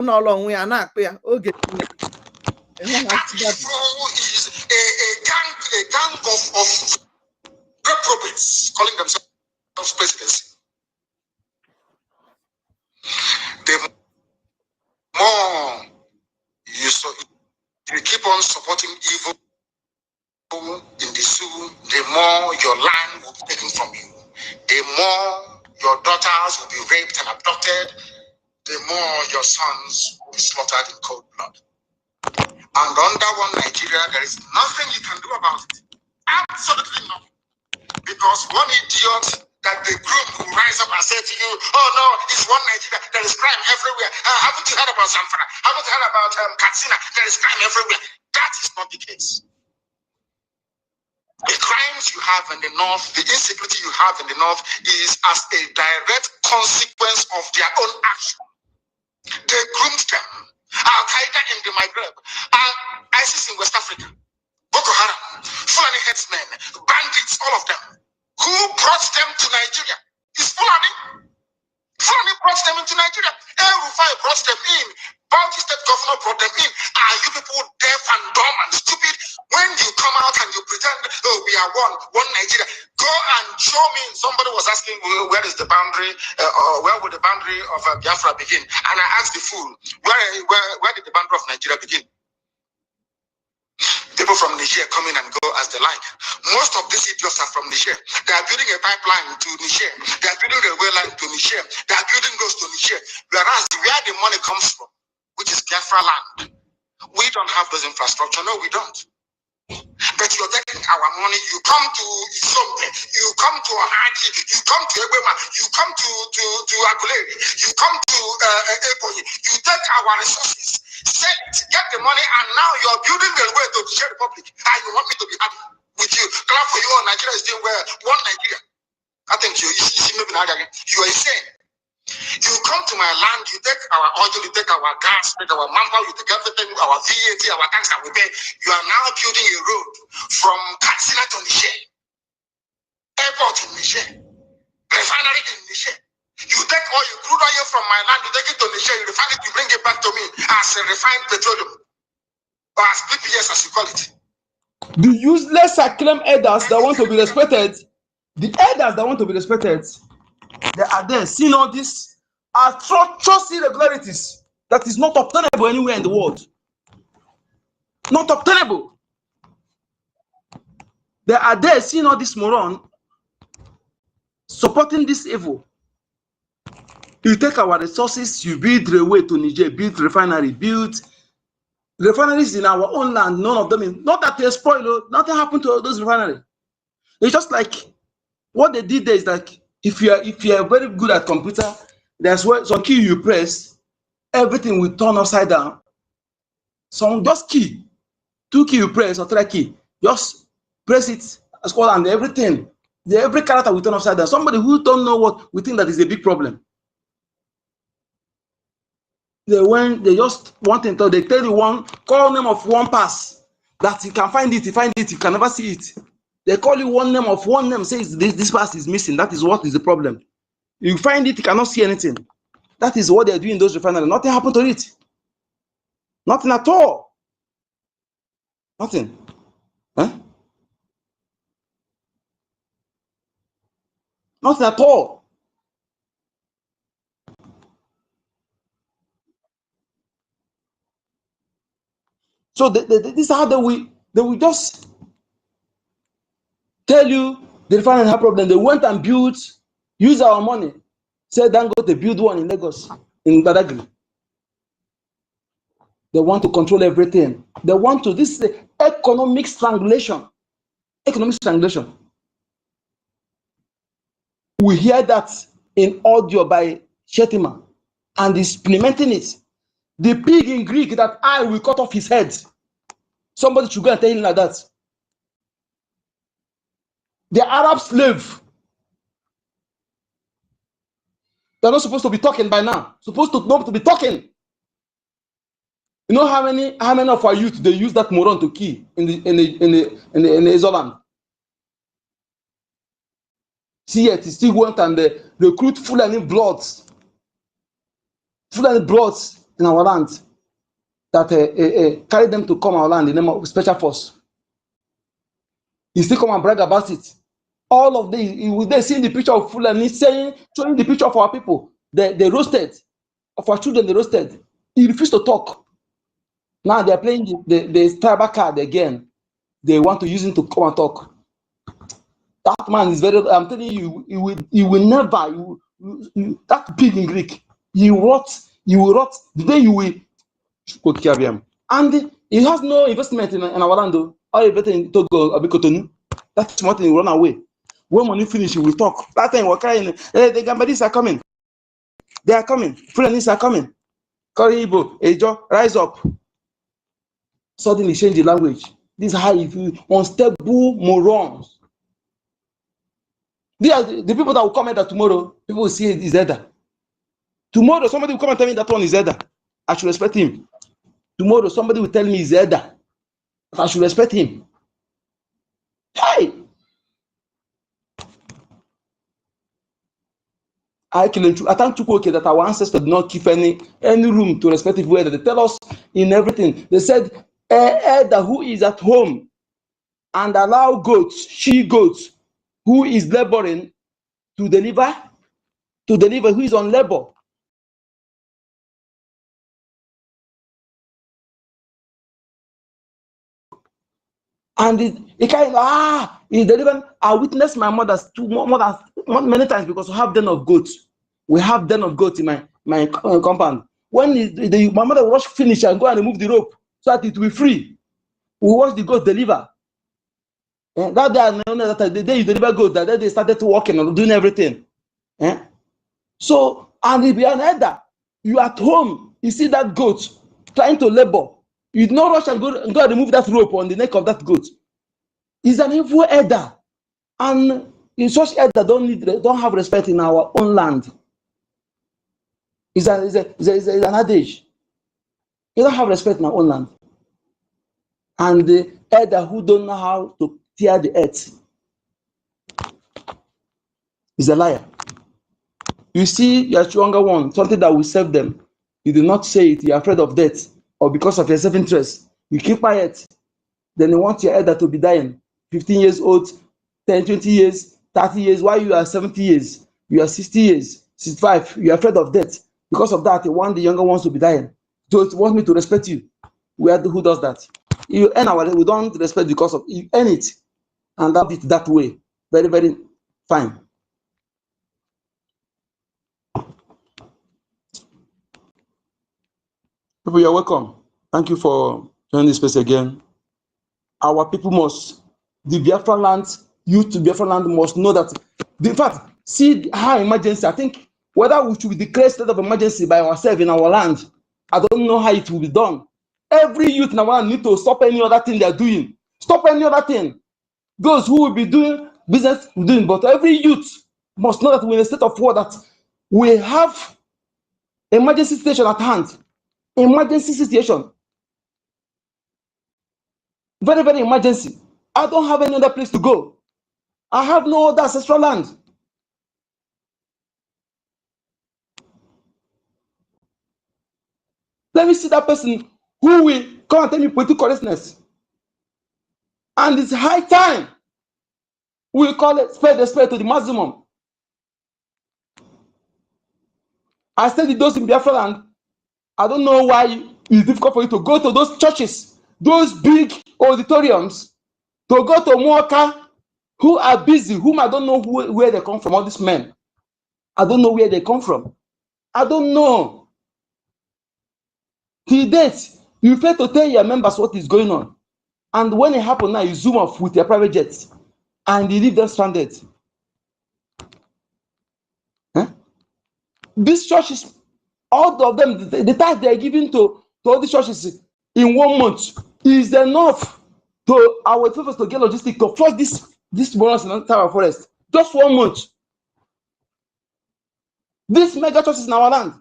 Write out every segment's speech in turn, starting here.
no long we are not clear. Okay. That is a gang of reprobates calling themselves presidency. The more you keep on supporting evil in the zoo, the more your land will be taken from you. The more your daughters will be raped and abducted, the more your sons will be slaughtered in cold blood. And under one Nigeria, there is nothing you can do about it. Absolutely nothing. Because one idiot that the group will rise up and say to you, oh no, it's one Nigeria, there is crime everywhere. Haven't you heard about Zamfara? Haven't you heard about Katsina? There is crime everywhere. That is not the case. The crimes you have in the north, the insecurity you have in the north is as a direct consequence of their own action. They groomed them. Al-Qaeda in the Maghreb, ISIS in West Africa, Boko Haram, Fulani headsmen, bandits, all of them. Who brought them to Nigeria? It's Fulani. Fulani brought them into Nigeria. El Rufai brought them in. Bauchi State Governor brought them in. Are you people deaf and dumb and stupid? When you come out and you pretend, oh, we are one Nigeria, go and show me. Somebody was asking, where is the boundary, or where would the boundary of Biafra begin? And I asked the fool, where did the boundary of Nigeria begin? People from Niger come in and go as they like. Most of these idiots are from Niger. They are building a pipeline to Niger. They are building a railway line to Niger. They are building those to Niger. Whereas where the money comes from, which is Biafra land, we don't have those infrastructure. No, we don't. But you're taking our money. You come to something. You come to Ohaji. You come to Ebema. You come to Aguleri. You come to Ebonyi. You take our resources, get the money, and now you're building the way to the Czech Republic. And you want me to be happy with you? Clap for you. Nigeria is doing well. One Nigeria. I think you see maybe now again. You are insane. You come to my land, you take our oil, you take our gas, take our manpower, you take everything, our VAT, our tax that we pay. You are now building a road from Katsina to Niger, airport in Niger, refinery in Niger. You take all your crude oil from my land, you take it to Niger, you refine it, you bring it back to me as a refined petroleum, or as PPS as you call it. The useless acclaimed elders that want to be respected, the elders that want to be respected, they are there seeing all these atrocious irregularities that is not obtainable anywhere in the world. Not obtainable. They are there seeing all this moron supporting this evil. You take our resources, you build railway to Niger, build refinery, build refineries in our own land. None of them is not that they spoil. Nothing happened to those refineries. It's just like what they did there is like, if you are very good at computer, there's some key you press, everything will turn upside down. Some just key, 2 key you press or 3 key, just press it as well, and everything, every character will turn upside down. Somebody who don't know what we think that is a big problem. They just want to they tell you one call name of one pass that you can find it, you can never see it. They call you one name says this pass is missing. That is what is the problem. You find it, you cannot see anything. That is what they're doing in those refineries. Nothing happened to it. Nothing at all. Nothing. Huh? Nothing at all. So this is how they will just tell you the refinery have problem. They went and built, use our money. Said Dangote to build one in Lagos, in Badagry. They want to control everything. They want to, this is economic strangulation. Economic strangulation. We hear that in audio by Shetima and is implementing it. The pig in Greek that I will cut off his head. Somebody should go and tell him like that. The Arab slave. They're not supposed to be talking by now. Supposed to not to be talking. You know how many of our youth they use that moron to kill in the Isoland? See yet he still went and recruit Fulani bloods. Fulani bloods in our land that carry them to come our land in the name of special force. He still come and brag about it. All of these, they see the picture of Fulani showing the picture of our people. They roasted, of our children, they roasted. He refused to talk. Now they are playing the tribal card again. They want to use him to come and talk. That man is very, I'm telling you, he will never, that pig in Greek, he will rot, the day you will, and he has no investment in our land, or everything in Togo or Bikotonu. That's what he run away. When money finish, he will talk. That time we're crying, hey, the Gambadis are coming. They are coming. Fulanis are coming. Koribo, Ejo, rise up. Suddenly change the language. This is how you feel. Unstable morons. They are the people that will comment that tomorrow, people will see it is Zeda. Tomorrow, somebody will come and tell me that one is Zeda. I should respect him. Tomorrow, somebody will tell me is Zeda. I should respect him. Hey! I thank you, okay, that our ancestors did not keep any room to respect people. They tell us in everything. They said, elder who is at home and allow goats, she goats, who is laboring to deliver, who is on labor. And it kind of, he's delivering. I witnessed my mother's many times because we have den of goats. We have den of goats in my compound. When my mother will rush finish and go and remove the rope so that it will be free, we watch the goat deliver. And that day, the day you deliver goat, that day they started walking and doing everything. So, and if you are an elder, you at home, you see that goat trying to labor. You do not rush and go and remove that rope on the neck of that goat. He's an evil elder, and in such elder don't have respect in our own land. It's an adage. You don't have respect in our own land. And the elder who don't know how to tear the earth is a liar. You see your stronger one, something that will save them. You do not say it, you're afraid of death, or because of your self-interest. You keep quiet. Then you want your elder to be dying. 15 years old, 10, 20 years, 30 years, while you are 70 years, you are 60 years, 65, you are afraid of death. Because of that, you want the younger ones to be dying. So it wants me to respect you. Who does that? You earn we don't respect because of you earn it. And that it that way. Very, very fine. People, you're welcome. Thank you for joining this space again. Our people must, the Biafra land, youth to Biafra land must know that, in fact, see how emergency, I think, whether we should declare state of emergency by ourselves in our land, I don't know how it will be done. Every youth in our land need to stop any other thing they're doing. Stop any other thing. Those who will be doing business, doing, but every youth must know that we're in a state of war, that we have emergency situation at hand. Emergency situation. Very, very emergency. I don't have any other place to go. I have no other ancestral land. Let me see that person who will come and tell me political correctness. And it's high time we call it spade to the maximum. I said those in Biafra land, I don't know why it's difficult for you to go to those churches, those big auditoriums, to go to Moaka, who are busy, whom I don't know where they come from, all these men. I don't know where they come from. I don't know. Till date, you fail to tell your members what is going on. And when it happens now, you zoom off with your private jets and you leave them stranded. These churches, all of them, the tax they are giving to all these churches in 1 month is enough to our purpose to get logistics to flush this bonus in the entire forest. Just 1 month. These mega churches in our land.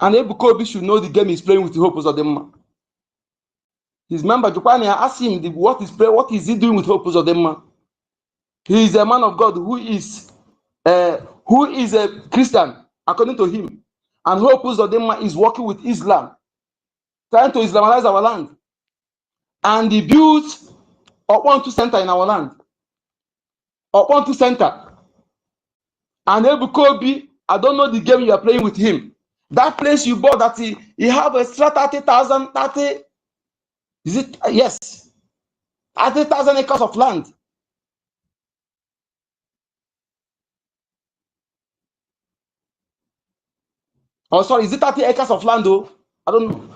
And Ebukobi should know the game he's playing with the hopes of them. His member Japan asked him what is he doing with hopes of them. He is a man of God who is a Christian, according to him. And Hope Uzodinma is working with Islam, trying to Islamize our land. And he built Okpontu Center in our land. Okpontu Center. And Ebukobi, I don't know the game you are playing with him. That place you bought that he have extra 30,000, 30, is it? Yes. 30,000 acres of land. Oh, sorry, is it 30 acres of land though? I don't know.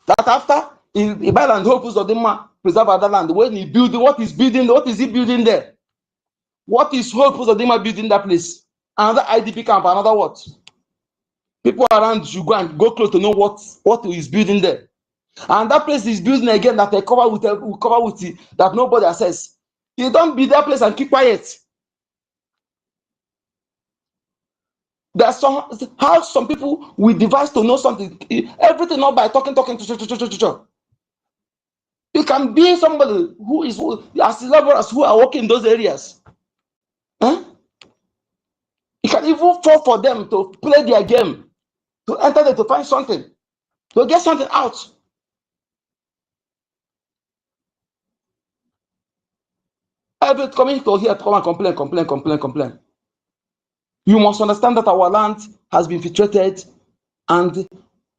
That after he buy and Hope Uzodinma preserve other land. When he build, what is building? What is he building there? What is Hope Uzodinma building that place? Another IDP camp, another what? People around you go close to know what is building there. And that place is building again that they cover with that nobody access. You don't build that place and keep quiet. There's some people with device to know something. Everything not by talking. You can be somebody who is as laborers who are working in those areas. Huh? You can even fall for them to play their game, to enter there to find something, to get something out. Every coming to here to come and complain. You must understand that our land has been infiltrated, and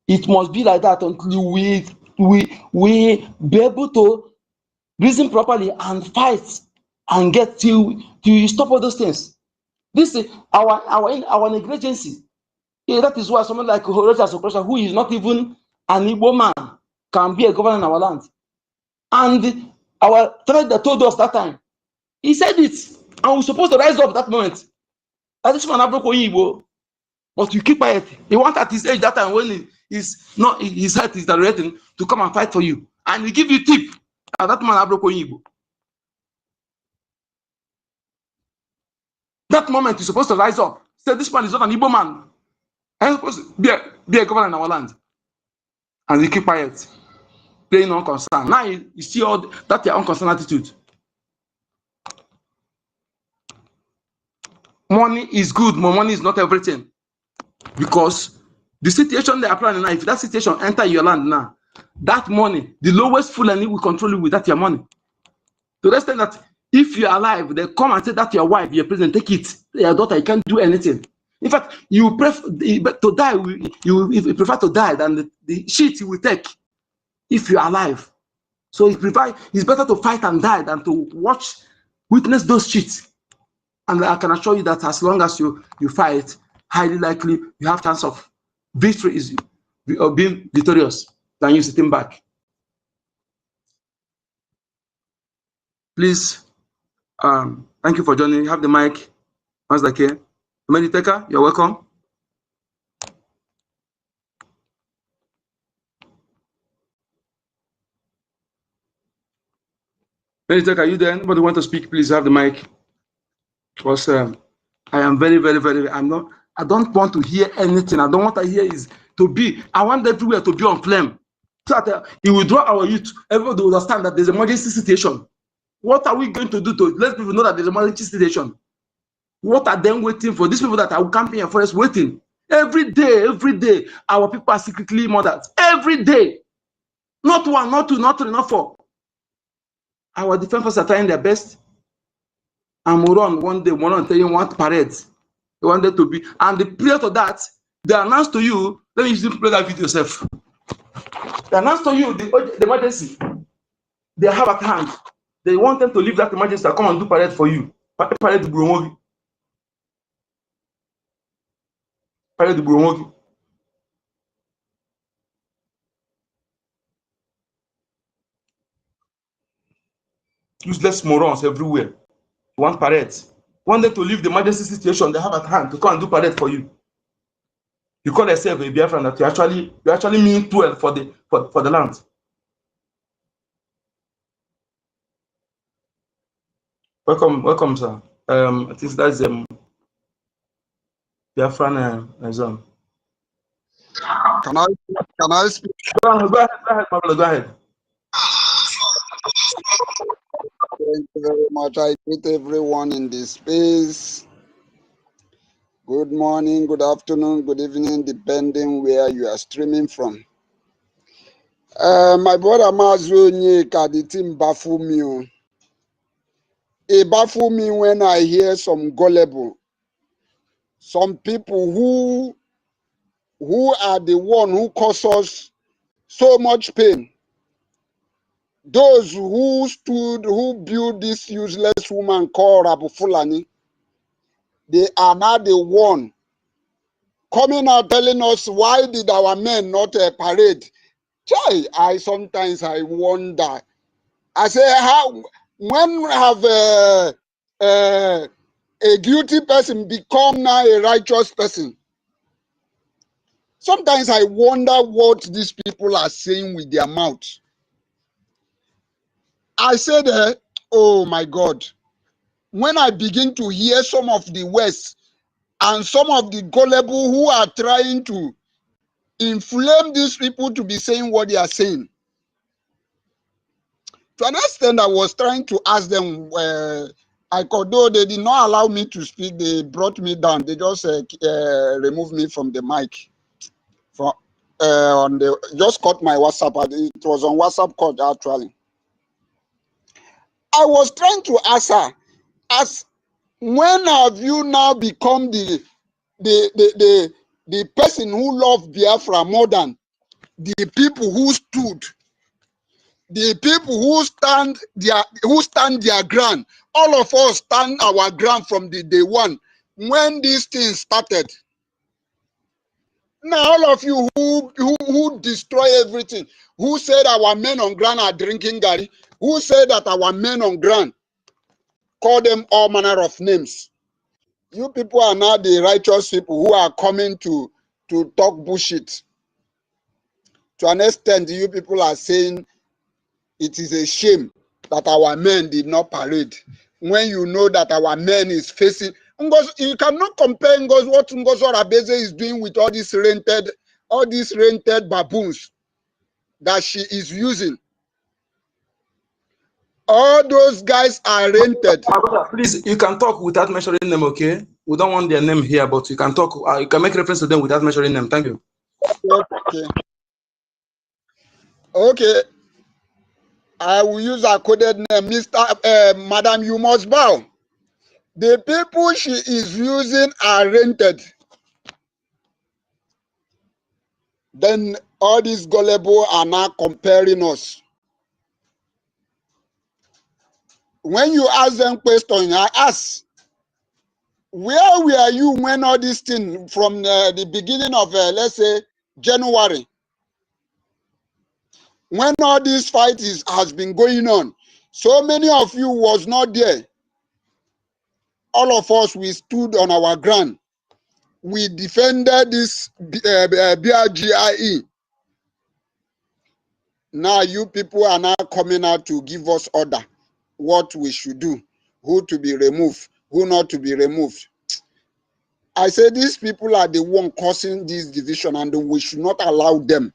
it must be like that until we be able to reason properly and fight and get till stop all those things. This is our negligency. Yeah, that is why someone like Horoja Sokrosha, who is not even an Igbo man, can be a governor in our land. And our thread that told us that time, he said it, and we're supposed to rise up at that moment. This man Igbo, but you keep quiet. He wants at his age that time when his heart is directing to come and fight for you, and he give you tip. And that man Igbo. That moment you're supposed to rise up. Say this man is not an Igbo man. I'm supposed to be a governor in our land, and you keep quiet, playing unconcerned. Now you see all that your unconcerned attitude. Money is good, but money is not everything. Because the situation they are planning now, if that situation enter your land now, that money, the lowest Fulani will control you with that your money. To the extent that if you're alive, they come and say that your wife, your president, take it. Your daughter, you can't do anything. In fact, you prefer to die. You prefer to die than the shit you will take if you're alive. So it's better to fight and die than to witness those shits. And I can assure you that as long as you fight, highly likely you have chance of victory of being victorious than you sitting back. Please, thank you for joining. You have the mic. Once again, Mediteka, you're welcome. Mediteka, are you there? Anybody want to speak? Please have the mic. Because I am very, very, very. I don't want to hear anything. I don't want to hear I want everywhere to be on flame. So that it will draw our youth. Everybody will understand that there's an emergency situation. What are we going to do to let people know that there's an emergency situation? What are they waiting for? These people that are camping in forest waiting. Every day, our people are secretly murdered. Every day. Not one, not two, not three, not four. Our defense forces are trying their best. And Moron one day, Moron tell you want parades. They wanted to be. And the prior to that, they announced to you, let me play that video yourself. They announced to you the emergency they have at hand. They want them to leave that emergency and come and do parade for you. Parade Burumogi. Parade Burumogi. Useless morons everywhere. You want parades. Want them to leave the emergency situation they have at hand to come and do parade for you. You call yourself a Biafran that you actually mean 12 for the land. Welcome, sir. I think that's Biafran zone. Can I speak? Go ahead, my brother. Go ahead. Thank you very much. I greet everyone in this space. Good morning, good afternoon, good evening, depending where you are streaming from. My brother Mazunye the team baffle me. It baffle me when I hear some gullible, some people who are the one who cause us so much pain. Those who built this useless woman called Rabu Fulani, they are now the one coming out telling us why did our men not parade. Chai, I sometimes wonder. I say, how when have a guilty person become now a righteous person? Sometimes I wonder what these people are saying with their mouth. I said, oh my God, when I begin to hear some of the West and some of the gullible who are trying to inflame these people to be saying what they are saying. To an extent, I was trying to ask them, though they did not allow me to speak, they brought me down. They just removed me from the mic. Just cut my WhatsApp. It was on WhatsApp call, actually. I was trying to ask her, when have you now become the person who loved Biafra more than the people who stood, the people who stand their ground? All of us stand our ground from the day one when this thing started. Now all of you who destroy everything, who said our men on ground are drinking gari, who said that our men on ground, call them all manner of names. You people are now the righteous people who are coming to talk bullshit. To an extent, you people are saying it is a shame that our men did not parade. When you know that our men is facing, you cannot compare what Ngozi Arabeze is doing with all these rented baboons that she is using. All those guys are rented. Please, you can talk without mentioning them, okay? We don't want their name here, but you can talk. You can make reference to them without mentioning them. Thank you. Okay. I will use a coded name, Madam. You must bow. The people she is using are rented. Then all these gullible are now comparing us. When you ask them questions, I ask, where were you when all this thing from the beginning of, let's say, January, when all this fight has been going on? So many of you was not there. All of us, we stood on our ground. We defended this BRGIE. Now you people are now coming out to give us order what we should do, who to be removed, who not to be removed. I say these people are the one causing this division, and we should not allow them.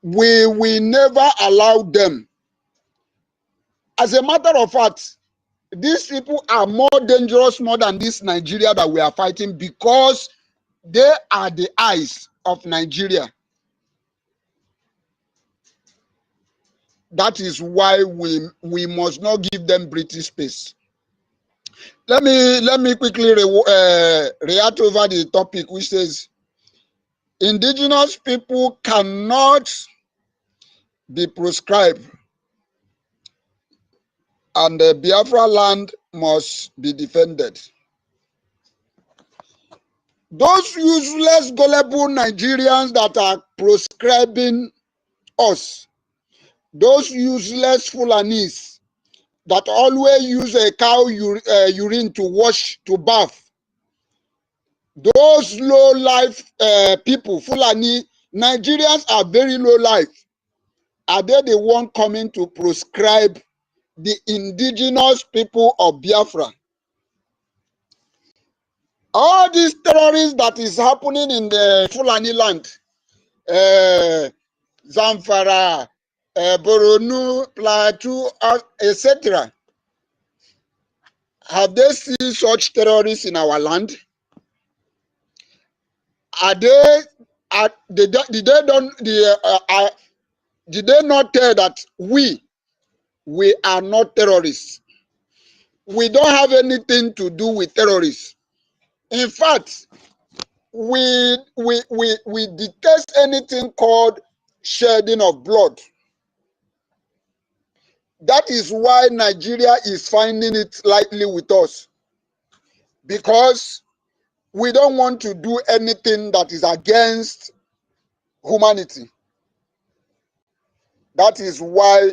We will never allow them. As a matter of fact, these people are more dangerous more than this Nigeria that we are fighting, because they are the eyes of Nigeria. That is why we must not give them British space. Let me quickly react over the topic, which says indigenous people cannot be proscribed, and the Biafra land must be defended. Those useless, gullible Nigerians that are proscribing us, those useless Fulanis that always use a cow urine to wash, to bath, those low life people, Fulani, Nigerians are very low life. Are they the one coming to proscribe the indigenous people of Biafra? All these terrorists that is happening in the Fulani land, Zamfara, Boronu, Plateau, etc. Have they seen such terrorists in our land? Are they? Did they not tell that we are not terrorists? We don't have anything to do with terrorists. In fact, we detest anything called shedding of blood. That is why Nigeria is finding it lightly with us, because we don't want to do anything that is against humanity. That is why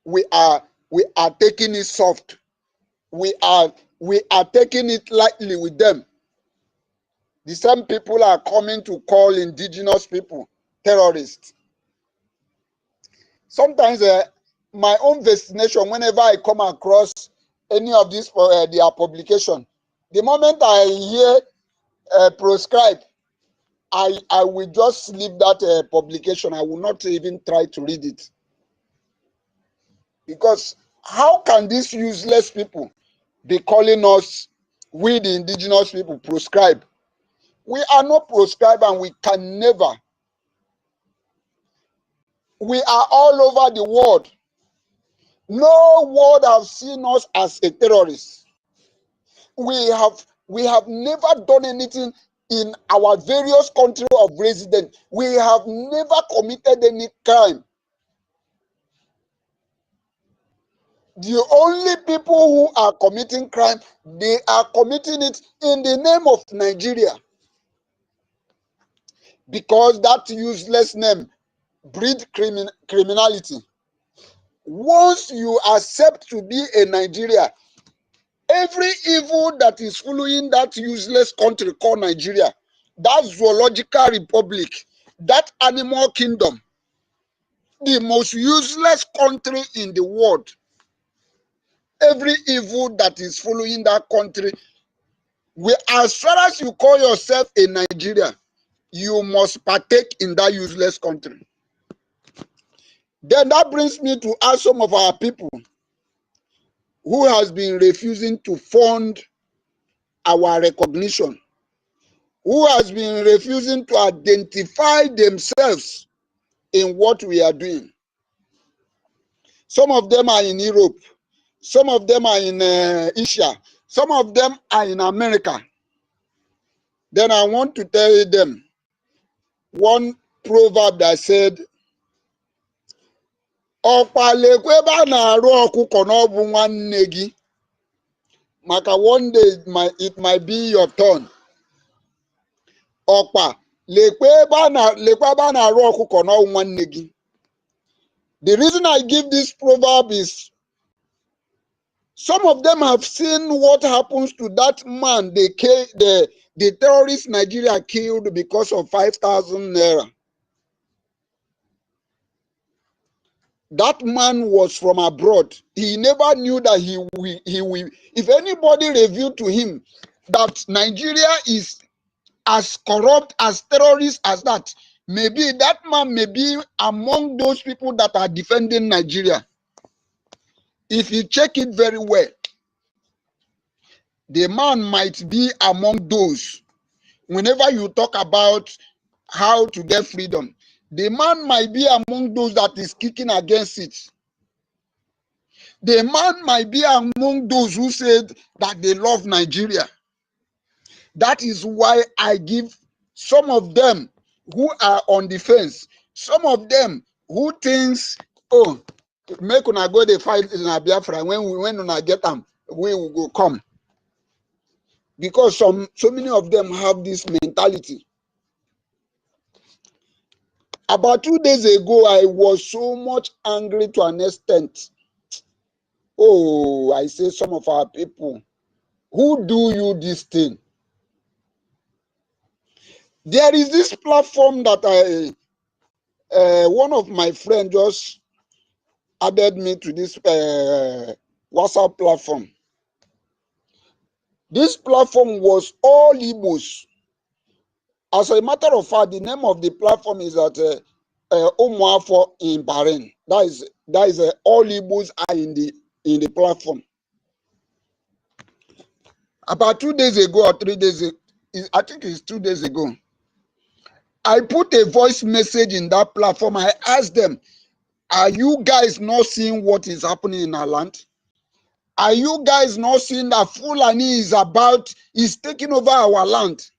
we are taking it soft. We are taking it lightly with them. The same people are coming to call indigenous people terrorists. Sometimes my own fascination, whenever I come across any of these their publication, the moment I hear proscribe, I will just leave that publication. I will not even try to read it. Because how can these useless people be calling us, we the indigenous people, proscribe? We are not proscribed, and we can never. We are all over the world. No world has seen us as a terrorist. We have never done anything in our various countries of residence. We have never committed any crime. The only people who are committing crime, they are committing it in the name of Nigeria. Because that useless name breeds criminality. Once you accept to be a Nigeria, every evil that is following that useless country called Nigeria, that zoological republic, that animal kingdom, the most useless country in the world, every evil that is following that country, as far as you call yourself a Nigeria, you must partake in that useless country. Then that brings me to ask some of our people who has been refusing to fund our recognition, who has been refusing to identify themselves in what we are doing. Some of them are in Europe, some of them are in Asia, some of them are in America. Then I want to tell them one proverb that said, maka one day it might be your turn. The reason I give this proverb is some of them have seen what happens to that man the terrorist Nigeria killed because of 5,000 naira. That man was from abroad. He never knew that he will. If anybody revealed to him that Nigeria is as corrupt, as terrorist as that, maybe that man may be among those people that are defending Nigeria. If you check it very well, the man might be among those. Whenever you talk about how to get freedom, the man might be among those that is kicking against it. The man might be among those who said that they love Nigeria. That is why I give some of them who are on the fence, some of them who thinks, oh, make una go dey fight in Biafra, when una get them, we will go come. Because so many of them have this mentality. About 2 days ago, I was so much angry to an extent. Oh, I say some of our people, who do you this thing? There is this platform that one of my friends just added me to this WhatsApp platform. This platform was all Igbos. As a matter of fact, the name of the platform is at Umuafo in Bahrain. That is all Igbos are in the platform. About 2 days ago or 3 days ago, I think it's 2 days ago, I put a voice message in that platform. I asked them, are you guys not seeing what is happening in our land? Are you guys not seeing that Fulani is taking over our land?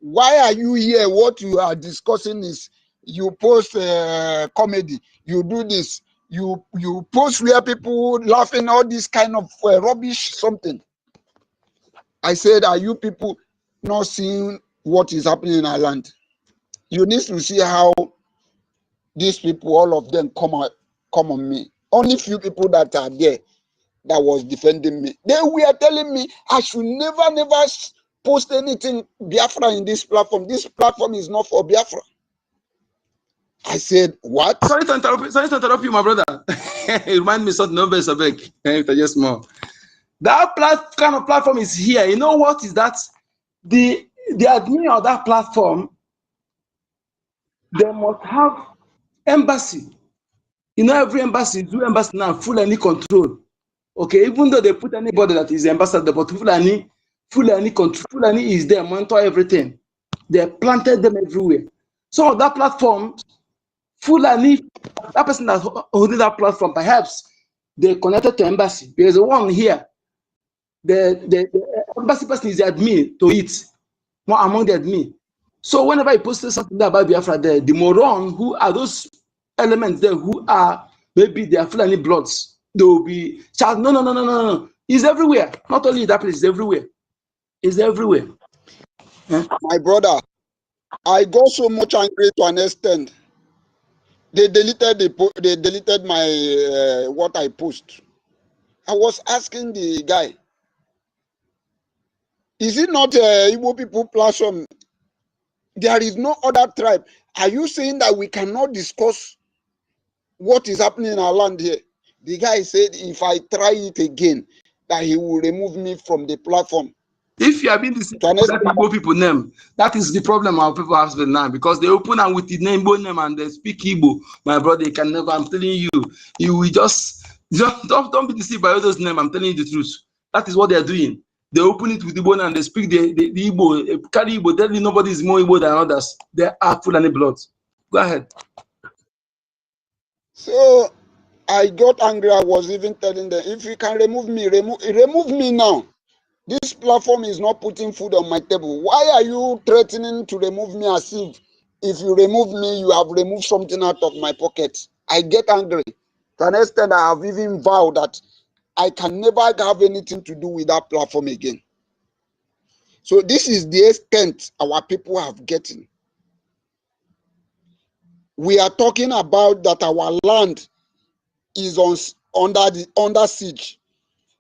Why are you here? What you are discussing is you post comedy, you do this, you post where people laughing, all this kind of rubbish something. I said, are you people not seeing what is happening in our land? You need to see how these people, all of them come on me. Only few people that are there that was defending me. They were telling me I should never post anything Biafra in this platform. This platform is not for Biafra. I said, what? Sorry to interrupt you, my brother. It reminds me something, no best of it. Just more. That kind of platform is here. You know what is that? The admin of that platform, they must have embassy. You know, every embassy, do embassy now, full any control. Okay, even though they put anybody that is the ambassador, but Fulani control, Fulani is there, monitor everything. They planted them everywhere. So that platform, Fulani, that person that holding that platform, perhaps they connected to embassy. There's one here. The embassy person is the admin to it, more among the admin. So whenever he posted something about Biafra there, the moron who are those elements there who are maybe they are Fulani bloods, they will be shouting, no. It's everywhere. Not only that place, it's everywhere. It's everywhere. Yeah? My brother, I got so much angry to an extent. They deleted my what I post. I was asking the guy, is it not Igbo people platform? There is no other tribe. Are you saying that we cannot discuss what is happening in our land here? The guy said if I try it again, that he will remove me from the platform. If you have been deceived by Igbo people name, that is the problem our people have now, because they open and with the name name and they speak Igbo. My brother, you can never. I'm telling you, you will just don't be deceived by all those names. I'm telling you the truth. That is what they are doing. They open it with the bone and they speak the Igbo, carry Igbo. Tell you nobody is more Igbo than others. They are full of blood. Go ahead. So I got angry. I was even telling them, if you can remove me, remove me now. This platform is not putting food on my table. Why are you threatening to remove me as if you remove me, you have removed something out of my pocket? I get angry. To an extent, I have even vowed that I can never have anything to do with that platform again. So this is the extent our people have gotten. We are talking about that our land is under siege.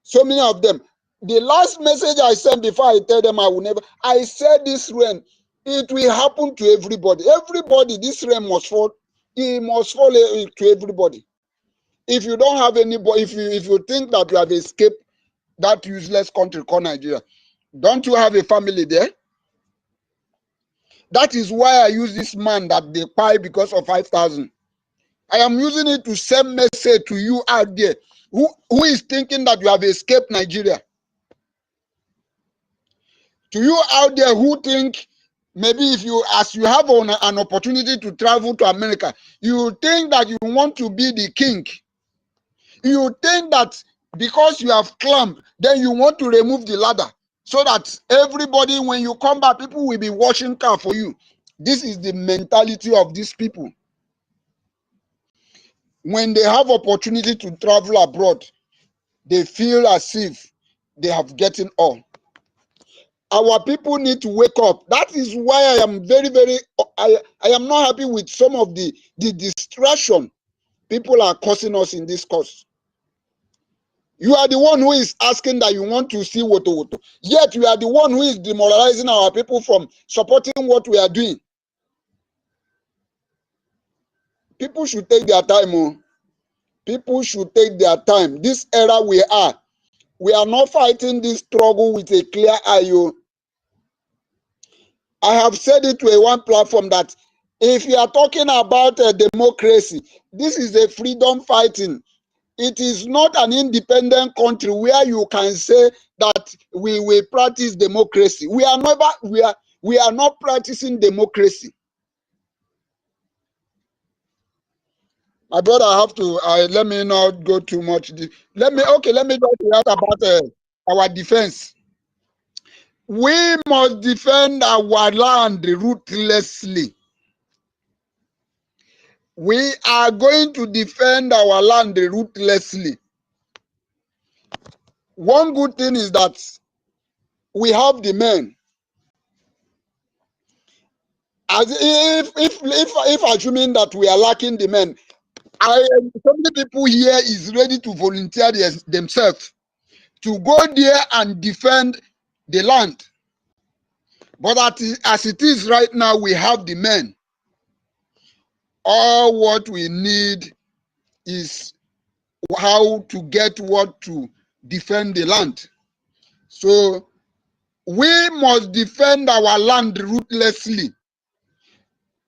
So many of them. The last message I sent before I tell them I will never, I said this rain, it will happen to everybody. Everybody, this rain must fall. It must fall to everybody. If you don't have anybody, if you think that you have escaped that useless country called Nigeria, don't you have a family there? That is why I use this man that they buy because of 5,000. I am using it to send message to you out there who is thinking that you have escaped Nigeria. To you out there who think maybe if you, as you have an opportunity to travel to America, you think that you want to be the king. You think that because you have climbed, then you want to remove the ladder so that everybody, when you come back, people will be washing car for you. This is the mentality of these people. When they have opportunity to travel abroad, they feel as if they have gotten all. Our people need to wake up. That is why I am I am not happy with some of the distraction people are causing us in this cause. You are the one who is asking that you want to see Woto Woto. Yet you are the one who is demoralizing our people from supporting what we are doing. People should take their time. Oh. People should take their time. This era we are not fighting this struggle with a clear eye. Oh. I have said it to a one platform that if you are talking about a democracy, this is a freedom fighting. It is not an independent country where you can say that we will practice democracy. We are not practicing democracy. My brother, I have to. Let me not go too much. Let me just talk about our defense. We must defend our land ruthlessly. We are going to defend our land ruthlessly. One good thing is that we have the men. As if assuming that we are lacking the men, so many people here is ready to volunteer themselves to go there and defend the land. But as it is right now, we have the men. All what we need is how to get what to defend the land. So we must defend our land ruthlessly.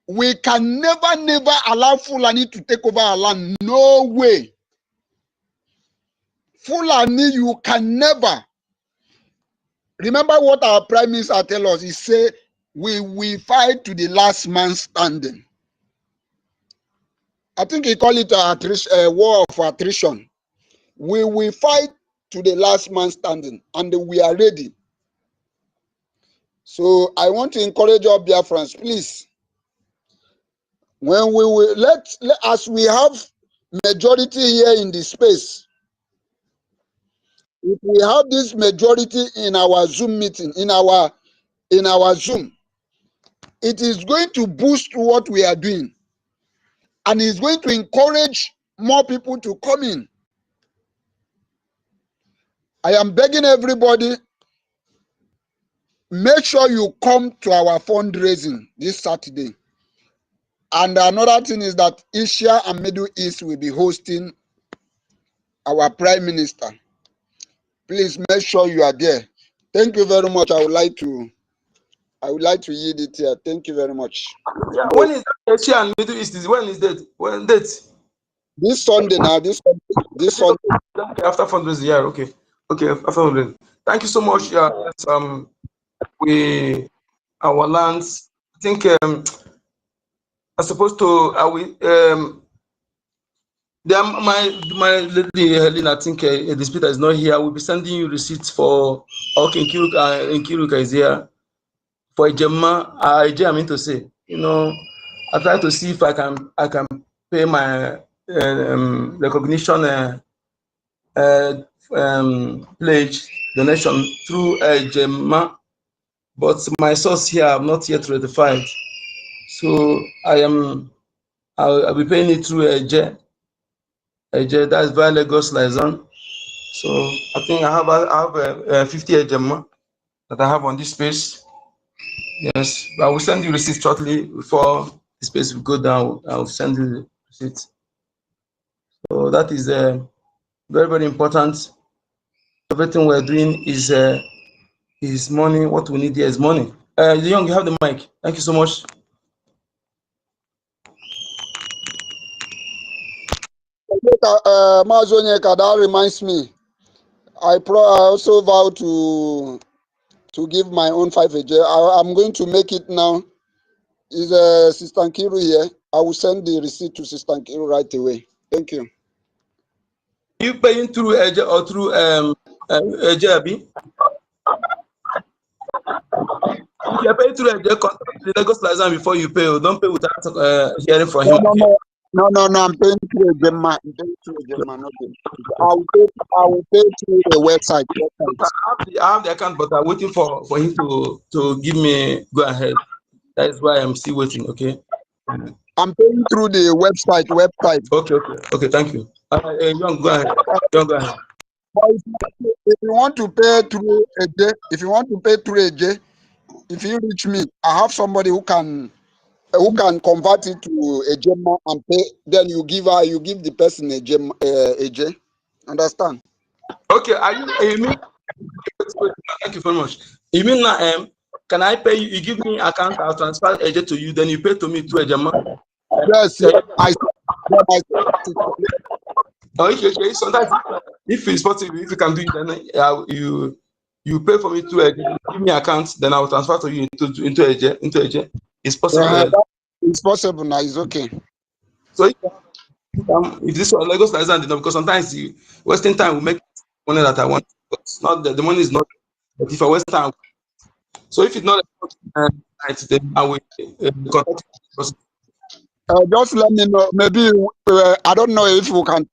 We can never allow Fulani to take over our land. No way. Fulani, you can never. Remember what our Prime Minister tell us. He say, we fight to the last man standing. I think he call it a war of attrition. We will fight to the last man standing, and we are ready. So I want to encourage our Biafrans, please. When we will as we have majority here in the space, if we have this majority in our Zoom meeting, in our Zoom, it is going to boost what we are doing, and it's going to encourage more people to come in. I am begging everybody, make sure you come to our fundraising this Saturday. And another thing is that Asia and Middle East will be hosting our Prime Minister. Please make sure you are there. Thank you very much. I would like to yield it here. Thank you very much. Yeah, when is Asia and Middle East? When is that? When date? This Sunday now. This Sunday. After fundraising, yeah. Okay. After fundraising. Thank you so much. Yeah. Yes, our lands. I think I'm supposed to. My lady Helena, I think the speaker is not here. I will be sending you receipts for. Okay, Nkiruka is here. For Ejema, I mean to say, I try to see if I can pay my recognition pledge donation through Ejema, but my source here have not yet ratified. So I'll be paying it through Eje, that's via Lagos liaison. So I think I have 50 Ejema that I have on this space. Yes, I will send you receipt shortly before the space will go down. I will send you the receipt. So that is very, very important. Everything we're doing is money. What we need here is money. Young, you have the mic. Thank you so much. Mazonyeka, that reminds me. I also vow to give my own 5 AJ. I'm going to make it now. Is Sister Nkiru here? I will send the receipt to Sister Nkiru right away. Thank you. You paying through AJ or through AJB? If you are paying through AJ, contact the Lagos liaison before you pay. Don't pay without hearing from him. No, I'm paying through Ejema. I will pay through the website. I have the account, but I'm waiting for him to give me go ahead. That is why I'm still waiting. Okay. I'm paying through the website. Okay. Thank you. Young, go ahead. If you want to pay through AJ, if you reach me, I have somebody who can convert it to Ejema and pay. Then you give the person AJ. Understand? Okay. You mean? Thank you very much. You mean now? Can I pay you? You give me account, I'll transfer AJ to you. Then you pay to me through Ejema. Yes. Okay. So that's if it's possible. If you can do it, then you pay for me to AJ. Give me account, then I will transfer to you into AJ. It's possible. It's possible now. It's okay. So If this was Lagos Island, because sometimes the wasting time will make money that I want. It's not the money is not. But if I waste time, so if it's not right, then I will contact you. Just let me know. Maybe I don't know if we can.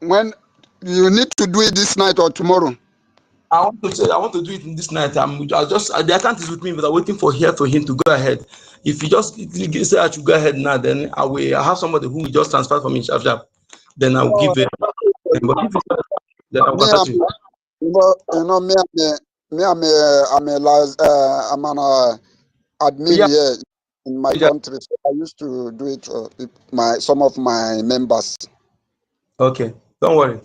When you need to do it this night or tomorrow. I want to do it this night. I just the account is with me, but I'm waiting for him to go ahead. If you just say I should go ahead now, then I have somebody who will just transfer for me sharp. Then I will give it. But if then I'll contact you. I'm an admin here in my country. So I used to do it with some of my members. Okay, don't worry.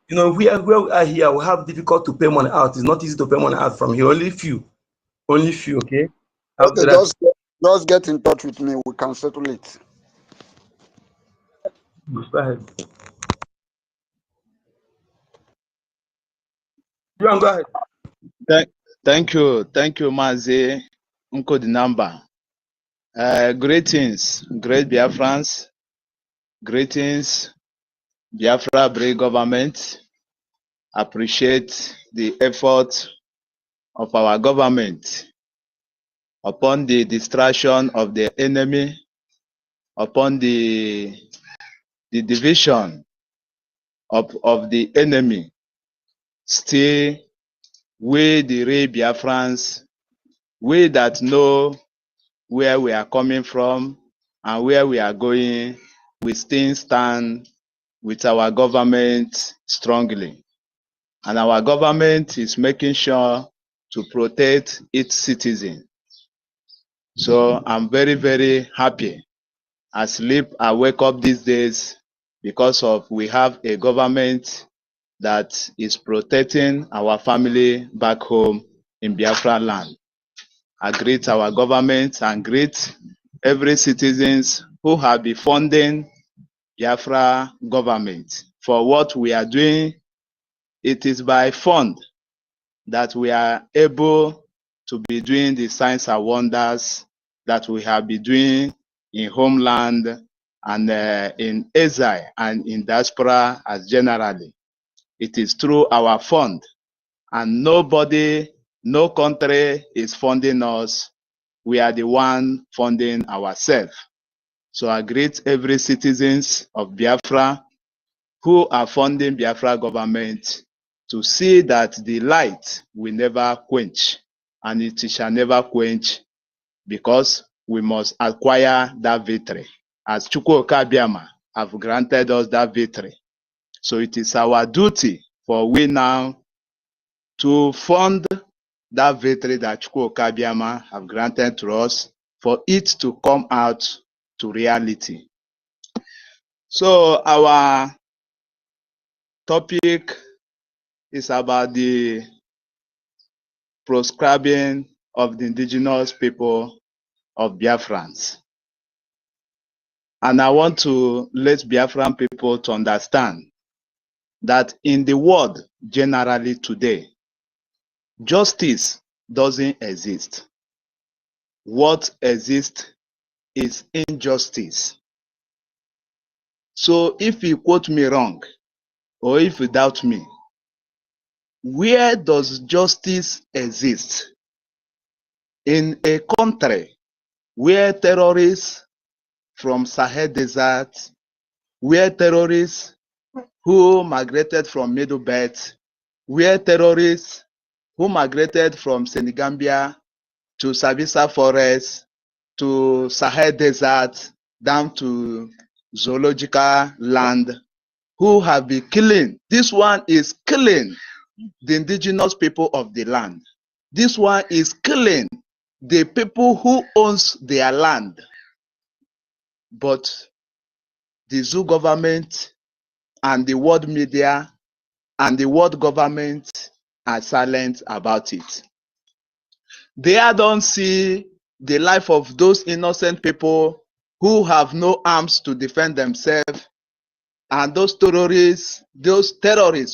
We are here. We have difficult to pay money out. It's not easy to pay money out from here. Only few. Okay. Okay, just get in touch with me. We can settle it. Go ahead. You go ahead. Thank you, Mazi Nkodinamba. Greetings, great Biafrans. Greetings, Biafra BRGIE government. Appreciate the effort of our government upon the distraction of the enemy, upon the division of the enemy. Still, we the real Biafrans, we that know where we are coming from and where we are going, we still stand with our government strongly. And our government is making sure to protect its citizens. So I'm very, very happy. I wake up these days because of we have a government that is protecting our family back home in Biafra land. I greet our government and greet every citizens who have been funding Biafra government for what we are doing. It is by fund that we are able to be doing the signs and wonders that we have been doing in homeland and in exile and in diaspora as generally. It is through our fund, and nobody, no country is funding us. We are the one funding ourselves. So I greet every citizens of Biafra who are funding Biafra government to see that the light will never quench, and it shall never quench, because we must acquire that victory, as Chukwuka Biama have granted us that victory. So it is our duty for we now to fund that victory that Chukwuka Biama have granted to us, for it to come out to reality. So our topic is about the proscribing of the indigenous people of Biafrans. And I want to let Biafran people to understand that in the world generally today, justice doesn't exist. What exists is injustice. So if you quote me wrong, or if you doubt me, where does justice exist? In a country where terrorists from Sahel Desert, where terrorists who migrated from Middle Belt, where terrorists who migrated from Senegambia to Sabisa Forest, to Sahel Desert, down to zoological land, who have been killing. This one is killing the indigenous people of the land. This one is killing the people who owns their land. But the zoo government and the world media and the world government are silent about it. They don't see the life of those innocent people who have no arms to defend themselves, and those terrorists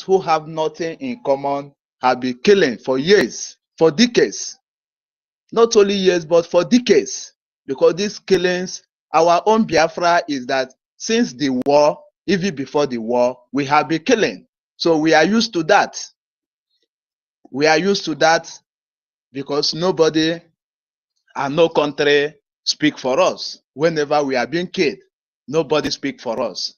who have nothing in common have been killing for years, for decades. Not only years, but for decades. Because these killings, our own Biafra is that since the war, even before the war, we have been killing. So we are used to that. We are used to that because nobody and no country speak for us. Whenever we are being killed, nobody speak for us.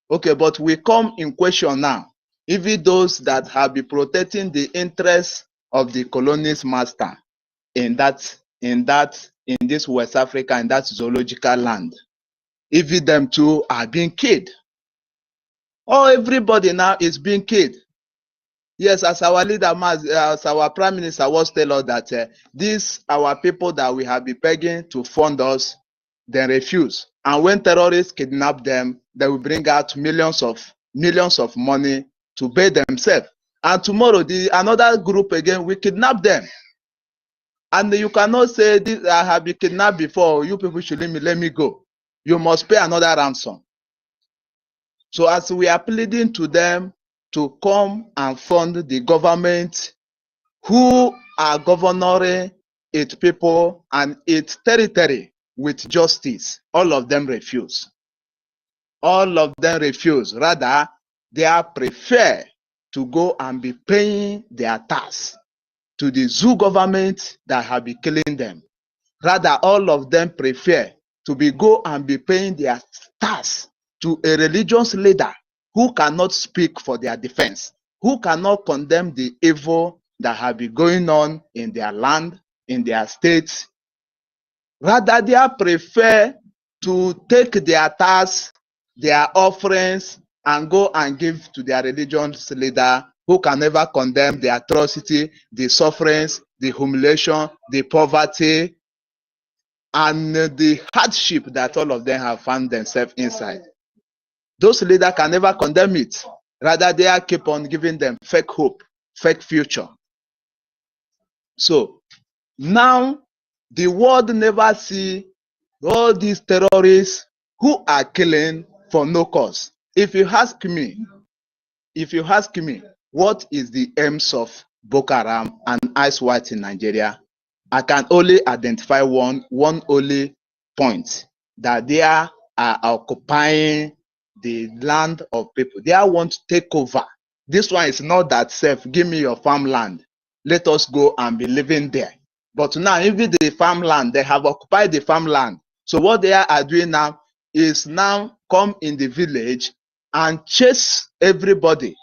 Okay, but we come in question now. Even those that have been protecting the interests of the colonist master in this West Africa, in that zoological land, even them too are being killed. Oh, everybody now is being killed. Yes, as our leader, as our prime minister was telling us that these our people that we have been begging to fund us, they refuse. And when terrorists kidnap them, they will bring out millions of money to pay themselves. And tomorrow, another group again will kidnap them. And you cannot say, this, I have been kidnapped before, you people should let me go. You must pay another ransom. So as we are pleading to them to come and fund the government who are governing its people and its territory with justice, all of them refuse. All of them refuse. Rather, they are prefer to go and be paying their tax to the zoo government that have been killing them. Rather, all of them prefer to go and be paying their tax to a religious leader who cannot speak for their defense, who cannot condemn the evil that have been going on in their land, in their states. Rather, they prefer to take their tax, their offerings, and go and give to their religious leader who can never condemn the atrocity, the sufferings, the humiliation, the poverty, and the hardship that all of them have found themselves inside. Those leaders can never condemn it. Rather, they are keep on giving them fake hope, fake future. So now the world never see all these terrorists who are killing for no cause. If you ask me, what is the aims of Boko Haram and Ice White in Nigeria, I can only identify one only point, that they are occupying the land of people. They want to take over. This one is not that safe. Give me your farmland. Let us go and be living there. But now, even the farmland, they have occupied the farmland. So what they are doing now is now come in the village and chase everybody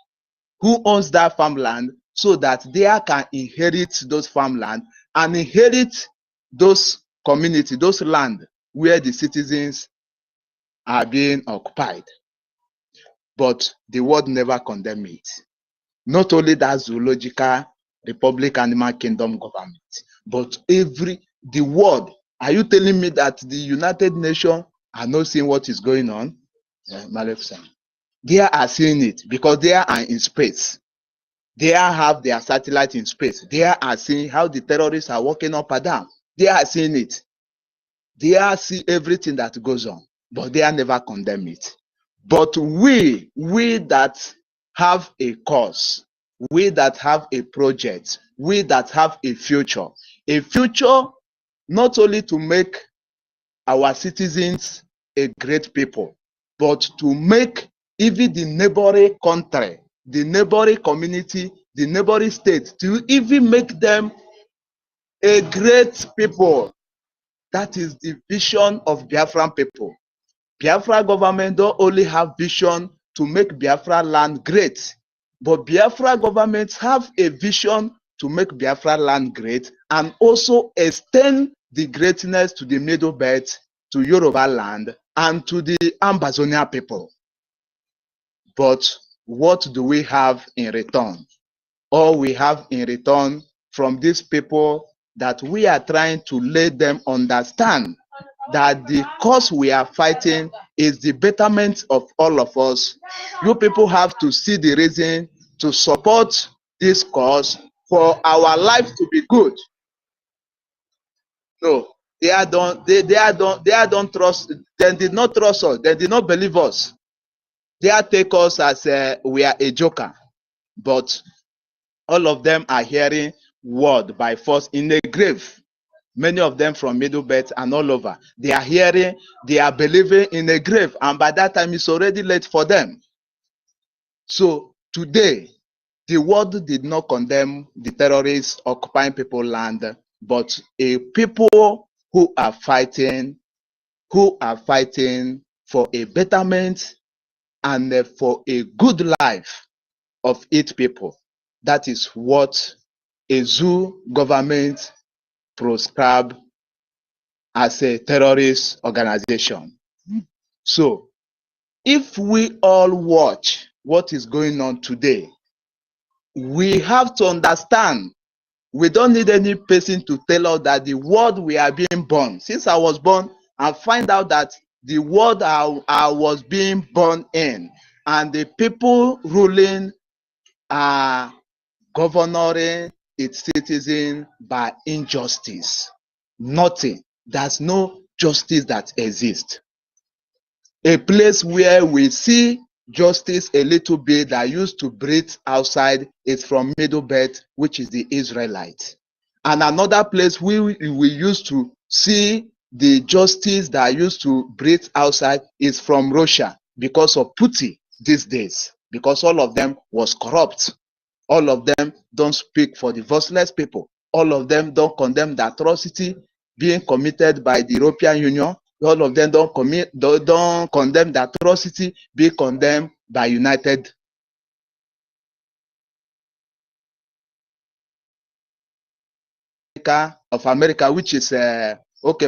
who owns that farmland so that they can inherit those farmland and inherit those community, those land where the citizens are being occupied. But the world never condemn it. Not only that zoological Republic Animal Kingdom government, but the world. Are you telling me that the United Nations are not seeing what is going on? They are seeing it because they are in space. They have their satellite in space. They are seeing how the terrorists are walking up and down. They are seeing it. They are seeing everything that goes on, but they are never condemn it. But we that have a cause, we that have a project, we that have a future not only to make our citizens a great people, but to make even the neighboring country, the neighboring community, the neighboring state, to even make them a great people. That is the vision of Biafran people. Biafra government don't only have vision to make Biafra land great, but Biafra government have a vision to make Biafra land great and also extend the greatness to the Middle Belt, to Yoruba land, and to the Ambazonia people. But what do we have in return? All we have in return from these people that we are trying to let them understand that the cause we are fighting is the betterment of all of us. You people have to see the reason to support this cause for our life to be good. No, they don't trust. They did not trust us. They did not believe us. They take us as we are a joker. But all of them are hearing word by force in the grave. many of them from Middle Belt and all over. They are hearing, they are believing in a grave, and by that time it's already late for them. So today, the world did not condemn the terrorists occupying people's land, but a people who are fighting for a betterment and for a good life of its people. That is what a zoo government proscribed as a terrorist organization. So if we all watch what is going on today, we have to understand we don't need any person to tell us that the world we are being born. Since I was born, I find out that the world I was being born in and the people ruling are governing its citizens by injustice. Nothing. There's no justice that exists. A place where we see justice a little bit that used to breathe outside is from Middle Belt, which is the Israelites. And another place we used to see the justice that used to breathe outside is from Russia because of Putin these days, because all of them was corrupt. All of them don't speak for the voiceless people. All of them don't condemn the atrocity being committed by the European Union. All of them don't condemn the atrocity being condemned by United of America, which is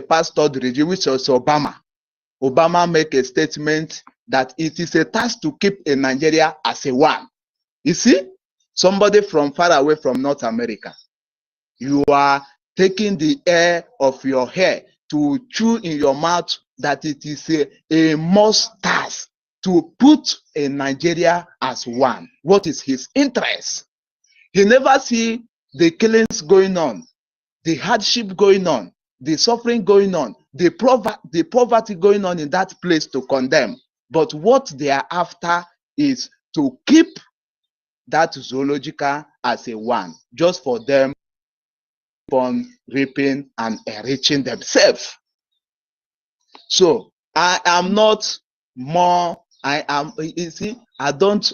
past third regime, which is Obama. Obama make a statement that it is a task to keep a Nigeria as a one. You see, somebody from far away from North America, you are taking the air of your hair to chew in your mouth that it is a must task to put a Nigeria as one. What is his interest? He never see the killings going on, the hardship going on, the suffering going on, the poverty going on in that place to condemn. But what they are after is to keep that zoological as a one, just for them on reaping and enriching themselves. So I am not more. I am. You see, I don't